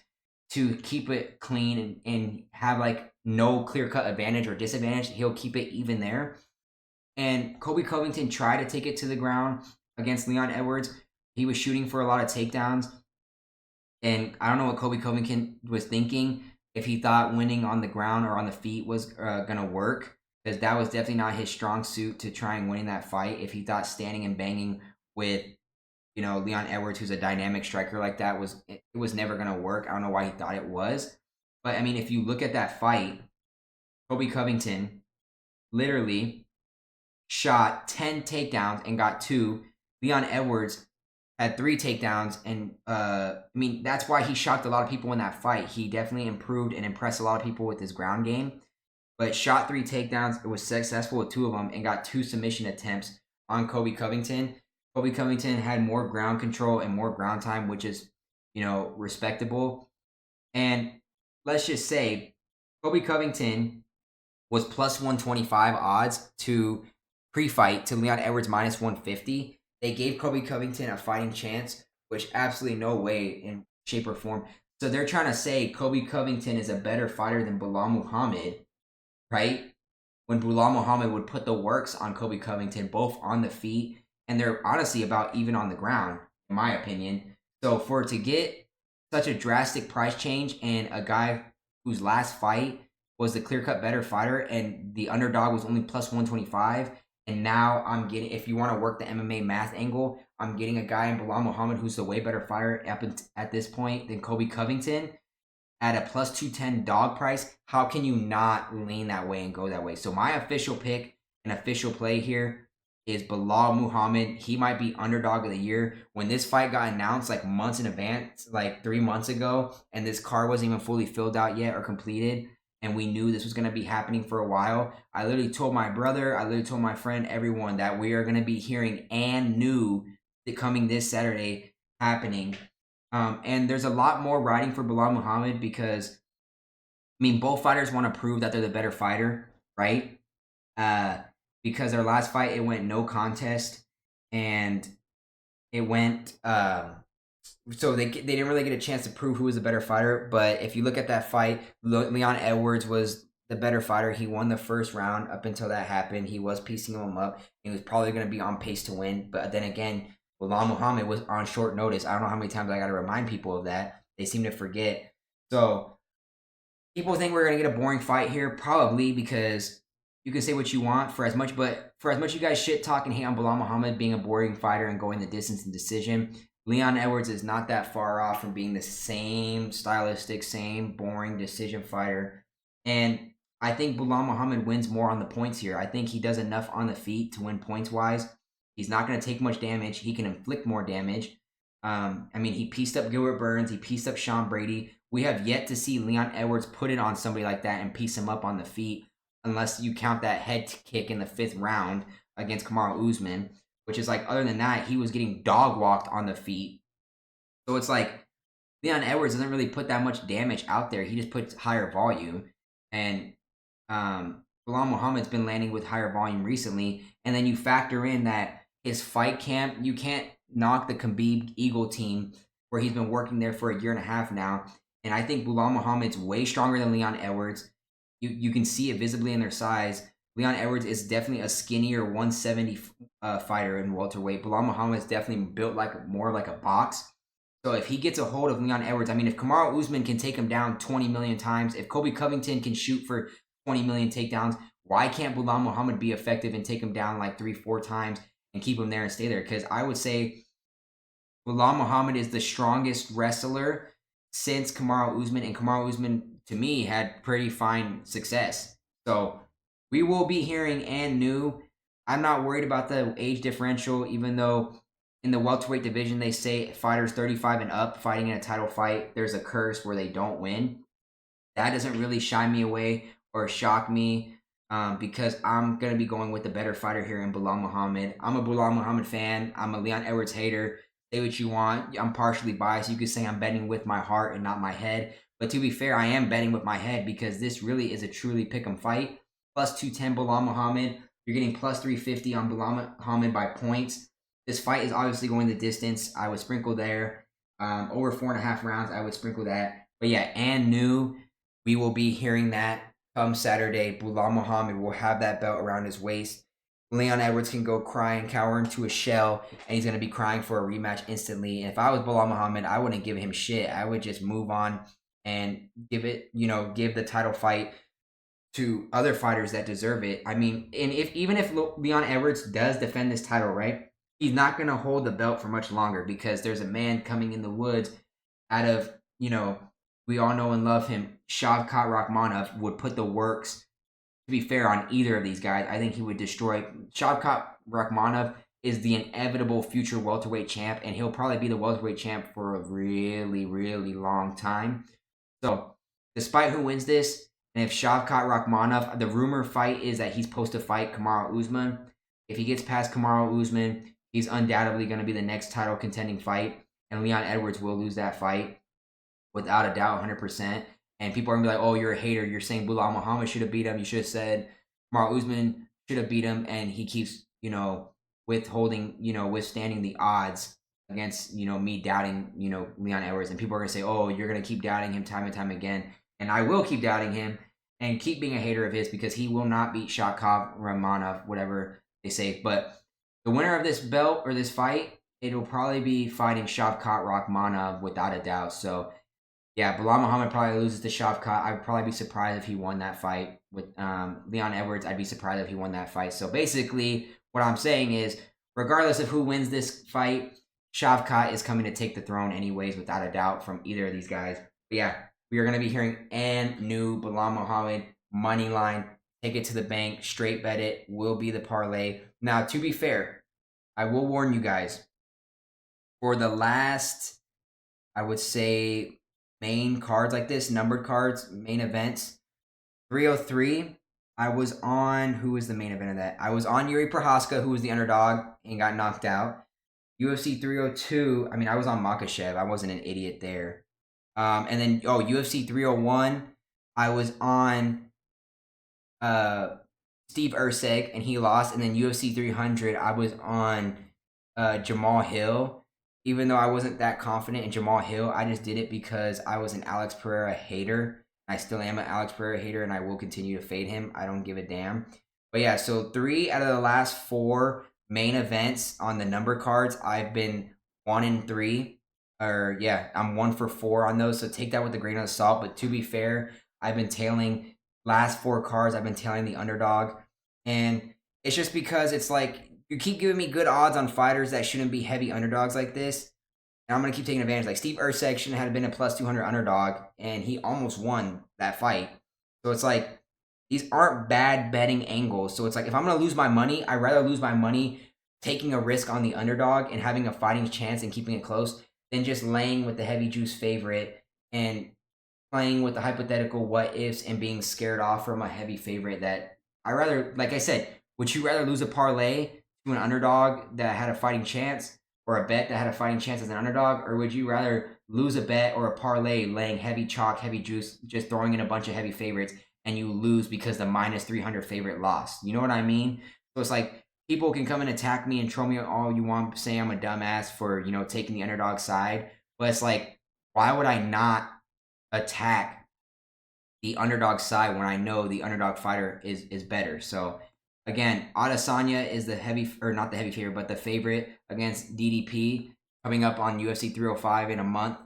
to keep it clean and have like no clear-cut advantage or disadvantage. He'll keep it even there. And Colby Covington tried to take it to the ground against Leon Edwards. He was shooting for a lot of takedowns. And I don't know what Colby Covington was thinking, if he thought winning on the ground or on the feet was going to work, because that was definitely not his strong suit to try and winning that fight. If he thought standing and banging with Leon Edwards, who's a dynamic striker like that, it was never going to work. I don't know why he thought it was. But, I mean, if you look at that fight, Colby Covington literally shot 10 takedowns and got 2. Leon Edwards had 3 takedowns. And, that's why he shocked a lot of people in that fight. He definitely improved and impressed a lot of people with his ground game. But shot 3 takedowns. It was successful with 2 of them and got 2 submission attempts on Colby Covington. Colby Covington had more ground control and more ground time, which is, respectable. And let's just say Colby Covington was plus 125 odds to pre-fight to Leon Edwards minus 150. They gave Colby Covington a fighting chance, which absolutely no way in shape or form. So they're trying to say Colby Covington is a better fighter than Belal Muhammad, right? When Belal Muhammad would put the works on Colby Covington, both on the feet, and they're honestly about even on the ground, in my opinion. So for it to get such a drastic price change and a guy whose last fight was the clear-cut better fighter and the underdog was only plus 125, and now I'm getting, if you want to work the MMA math angle, I'm getting a guy in Belal Muhammad who's the way better fighter at this point than Colby Covington at a plus 210 dog price. How can you not lean that way and go that way? So my official pick and official play here is Belal Muhammad. He might be underdog of the year. When this fight got announced like months in advance, like 3 months ago, and this card wasn't even fully filled out yet or completed, and we knew this was going to be happening for a while, I literally told my brother, I literally told my friend, everyone, that we are going to be hearing and knew that coming this Saturday happening. And there's a lot more riding for Belal Muhammad because, both fighters want to prove that they're the better fighter, right? Because their last fight, it went no contest, and it went so they didn't really get a chance to prove who was the better fighter. But if you look at that fight, Leon Edwards was the better fighter. He won the first round up until that happened. He was piecing him up. He was probably going to be on pace to win. But then again, Belal Muhammad was on short notice. I don't know how many times I got to remind people of that. they seem to forget. So people think we're gonna get a boring fight here, probably, because you can say what you want for as much you guys shit talk and hate on Belal Muhammad being a boring fighter and going the distance in decision, Leon Edwards is not that far off from being the same stylistic, same boring decision fighter. And I think Belal Muhammad wins more on the points here. I think he does enough on the feet to win points wise. He's not going to take much damage. He can inflict more damage. He pieced up Gilbert Burns. He pieced up Sean Brady. We have yet to see Leon Edwards put it on somebody like that and piece him up on the feet, unless you count that head kick in the 5th round against Kamaru Usman, which is like, other than that, he was getting dog walked on the feet. So it's like Leon Edwards doesn't really put that much damage out there. He just puts higher volume. And Belal Muhammad's been landing with higher volume recently. And then you factor in that his fight camp, you can't knock the Khabib Eagle team where he's been working there for a year and a half now. And I think Belal Muhammad's way stronger than Leon Edwards. You can see it visibly in their size. Leon Edwards is definitely a skinnier 170 fighter in welterweight. Belal Muhammad is definitely built more like a box. So if he gets a hold of Leon Edwards, if Kamaru Usman can take him down 20 million times, if Colby Covington can shoot for 20 million takedowns, why can't Belal Muhammad be effective and take him down like 3-4 times and keep him there and stay there? Because I would say Belal Muhammad is the strongest wrestler since Kamaru Usman, and Kamaru Usman, to me, had pretty fine success. So we will be hearing and new. I'm not worried about the age differential, even though in the welterweight division they say fighters 35 and up fighting in a title fight, there's a curse where they don't win. That doesn't really shy me away or shock me, because I'm going to be going with the better fighter here in Belal Muhammad. I'm a Belal Muhammad fan. I'm a Leon Edwards hater. Say what you want. I'm partially biased. You could say I'm betting with my heart and not my head. But to be fair, I am betting with my head because this really is a truly pick'em fight. Plus 210 Belal Muhammad. You're getting plus 350 on Belal Muhammad by points. This fight is obviously going the distance. I would sprinkle there. Over 4.5 rounds, I would sprinkle that. But yeah, and new, we will be hearing that come Saturday. Belal Muhammad will have that belt around his waist. Leon Edwards can go cry and cower into a shell, and he's going to be crying for a rematch instantly. And if I was Belal Muhammad, I wouldn't give him shit. I would just move on and give the title fight to other fighters that deserve it. Even if Leon Edwards does defend this title, right, he's not going to hold the belt for much longer because there's a man coming in the woods out of, we all know and love him, Shavkat Rakhmonov would put the works, to be fair, on either of these guys. I think he would destroy. Shavkat Rakhmonov is the inevitable future welterweight champ, and he'll probably be the welterweight champ for a really, really long time. So, despite who wins this, and if Shavkat Rakhmonov, the rumor fight is that he's supposed to fight Kamaru Usman. If he gets past Kamaru Usman, he's undoubtedly going to be the next title contending fight, and Leon Edwards will lose that fight without a doubt, 100%. And people are going to be like, oh, you're a hater. You're saying Belal Muhammad should have beat him. You should have said Kamaru Usman should have beat him. And he keeps, withstanding the odds against, me doubting, Leon Edwards. And people are going to say, oh, you're going to keep doubting him time and time again. And I will keep doubting him and keep being a hater of his because he will not beat Shavkat Rakhmonov, whatever they say. But the winner of this belt or this fight, it'll probably be fighting Shavkat Rakhmonov without a doubt. So, yeah, Belal Muhammad probably loses to Shavkat. I'd probably be surprised if he won that fight. With Leon Edwards, I'd be surprised if he won that fight. So basically, what I'm saying is, regardless of who wins this fight, Shavkat is coming to take the throne anyways, without a doubt, from either of these guys. But yeah, we are going to be hearing and new Belal Muhammad money line. Take it to the bank. Straight bet it. Will be the parlay. Now, to be fair, I will warn you guys. For the last, I would say, main cards like this, numbered cards, main events, 303, I was on, who was the main event of that? I was on Yuri Prochazka, who was the underdog and got knocked out. UFC 302, I was on Mokaev. I wasn't an idiot there. And then, UFC 301, I was on Steve Erceg, and he lost. And then UFC 300, I was on Jamal Hill. Even though I wasn't that confident in Jamal Hill, I just did it because I was an Alex Pereira hater. I still am an Alex Pereira hater, and I will continue to fade him. I don't give a damn. But yeah, so 3 out of the last 4 main events on the number cards, I've been 1-3. or yeah, I'm 1 for 4 on those. So take that with a grain of salt. But to be fair, I've been tailing last 4 cards. I've been tailing the underdog, and it's just because it's like you keep giving me good odds on fighters that shouldn't be heavy underdogs like this. And I'm gonna keep taking advantage. Like Steve Erceg shouldn't have been a plus 200 underdog, and he almost won that fight. So it's like these aren't bad betting angles. So it's like if I'm gonna lose my money, I'd rather lose my money taking a risk on the underdog and having a fighting chance and keeping it close than just laying with the heavy juice favorite and playing with the hypothetical what ifs and being scared off from a heavy favorite that I rather, like I said, would you rather lose a parlay to an underdog that had a fighting chance or a bet that had a fighting chance as an underdog, or would you rather lose a bet or a parlay laying heavy chalk, heavy juice, just throwing in a bunch of heavy favorites and you lose because the minus 300 favorite lost? You know what I mean? So it's like people can come and attack me and troll me all you want, say I'm a dumbass for, taking the underdog side. But it's like, why would I not attack the underdog side when I know the underdog fighter is better? So again, Adesanya is the heavy, or not the heavy favorite, but the favorite against DDP coming up on UFC 305 in a month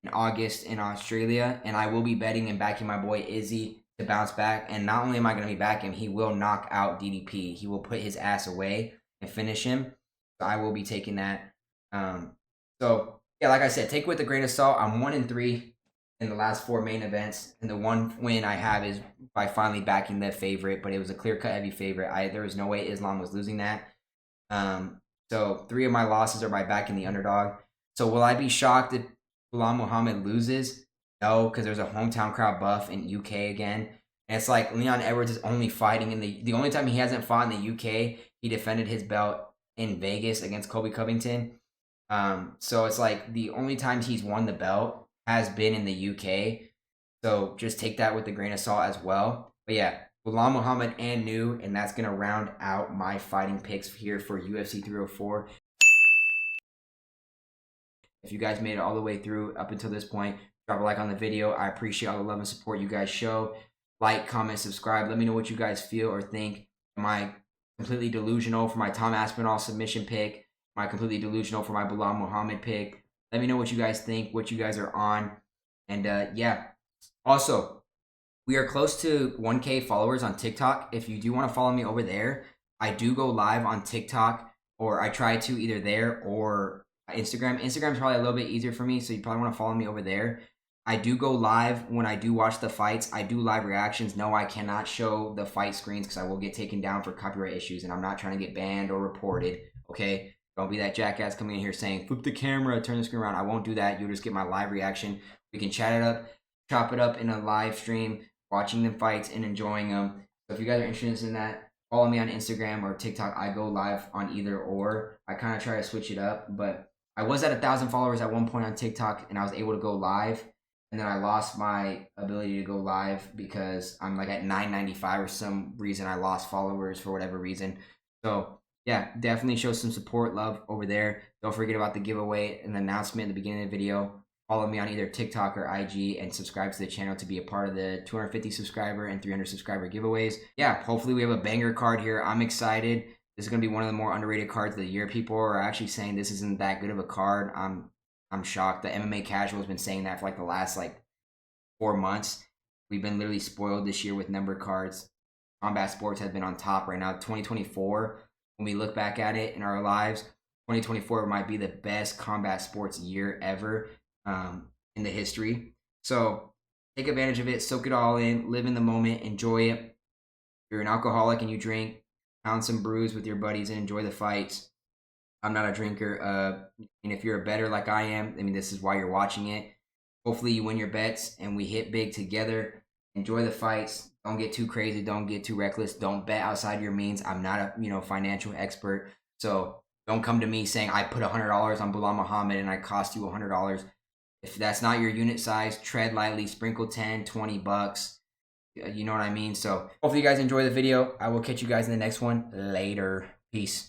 in August in Australia. And I will be betting and backing my boy Izzy to bounce back. And not only am I going to be backing him, he will knock out DDP. He will put his ass away and finish him. So I will be taking that. So yeah, like I said, take it with a grain of salt. I'm 1-3 in the last 4 main events, and the one win I have is by finally backing the favorite, but it was a clear-cut heavy favorite. There was no way Islam was losing that. So 3 of my losses are by backing the underdog. So will I be shocked if Belal Muhammad loses? No, because there's a hometown crowd buff in UK again. And it's like Leon Edwards is only fighting in the only time he hasn't fought in the UK, he defended his belt in Vegas against Colby Covington. So it's like the only times he's won the belt has been in the UK. So just take that with a grain of salt as well. But yeah, Belal Muhammad and New, and that's going to round out my fighting picks here for UFC 304. If you guys made it all the way through up until this point, drop a like on the video. I appreciate all the love and support you guys show. Like, comment, subscribe. Let me know what you guys feel or think. Am I completely delusional for my Tom Aspinall submission pick? Am I completely delusional for my Belal Muhammad pick? Let me know what you guys think, what you guys are on. And yeah, also, we are close to 1K followers on TikTok. If you do want to follow me over there, I do go live on TikTok, or I try to either there or Instagram. Instagram's probably a little bit easier for me, so you probably want to follow me over there. I do go live when I do watch the fights. I do live reactions. No, I cannot show the fight screens because I will get taken down for copyright issues, and I'm not trying to get banned or reported, okay? Don't be that jackass coming in here saying, flip the camera, turn the screen around. I won't do that. You'll just get my live reaction. We can chat it up, chop it up in a live stream, watching them fights and enjoying them. So if you guys are interested in that, follow me on Instagram or TikTok. I go live on either or. I kind of try to switch it up, but I was at 1,000 followers at one point on TikTok, and I was able to go live. And then I lost my ability to go live because I'm like at 995 or some reason. I lost followers for whatever reason. So yeah, definitely show some support, love over there. Don't forget about the giveaway and the announcement at the beginning of the video. Follow me on either TikTok or IG and subscribe to the channel to be a part of the 250 subscriber and 300 subscriber giveaways. Yeah, hopefully we have a banger card here. I'm excited. This is going to be one of the more underrated cards of the year. People are actually saying this isn't that good of a card. I'm shocked. The MMA Casual has been saying that for like the last 4 months. We've been literally spoiled this year with numbered cards. Combat Sports has been on top right now. 2024, when we look back at it in our lives, 2024 might be the best combat sports year ever in the history. So take advantage of it, soak it all in, live in the moment, enjoy it. If you're an alcoholic and you drink, pound some brews with your buddies and enjoy the fights. I'm not a drinker. And if you're a bettor like I am, this is why you're watching it. Hopefully you win your bets and we hit big together. Enjoy the fights. Don't get too crazy. Don't get too reckless. Don't bet outside your means. I'm not a financial expert. So don't come to me saying I put $100 on Belal Muhammad and I cost you $100. If that's not your unit size, tread lightly, sprinkle 10, $20. You know what I mean? So hopefully you guys enjoy the video. I will catch you guys in the next one. Later. Peace.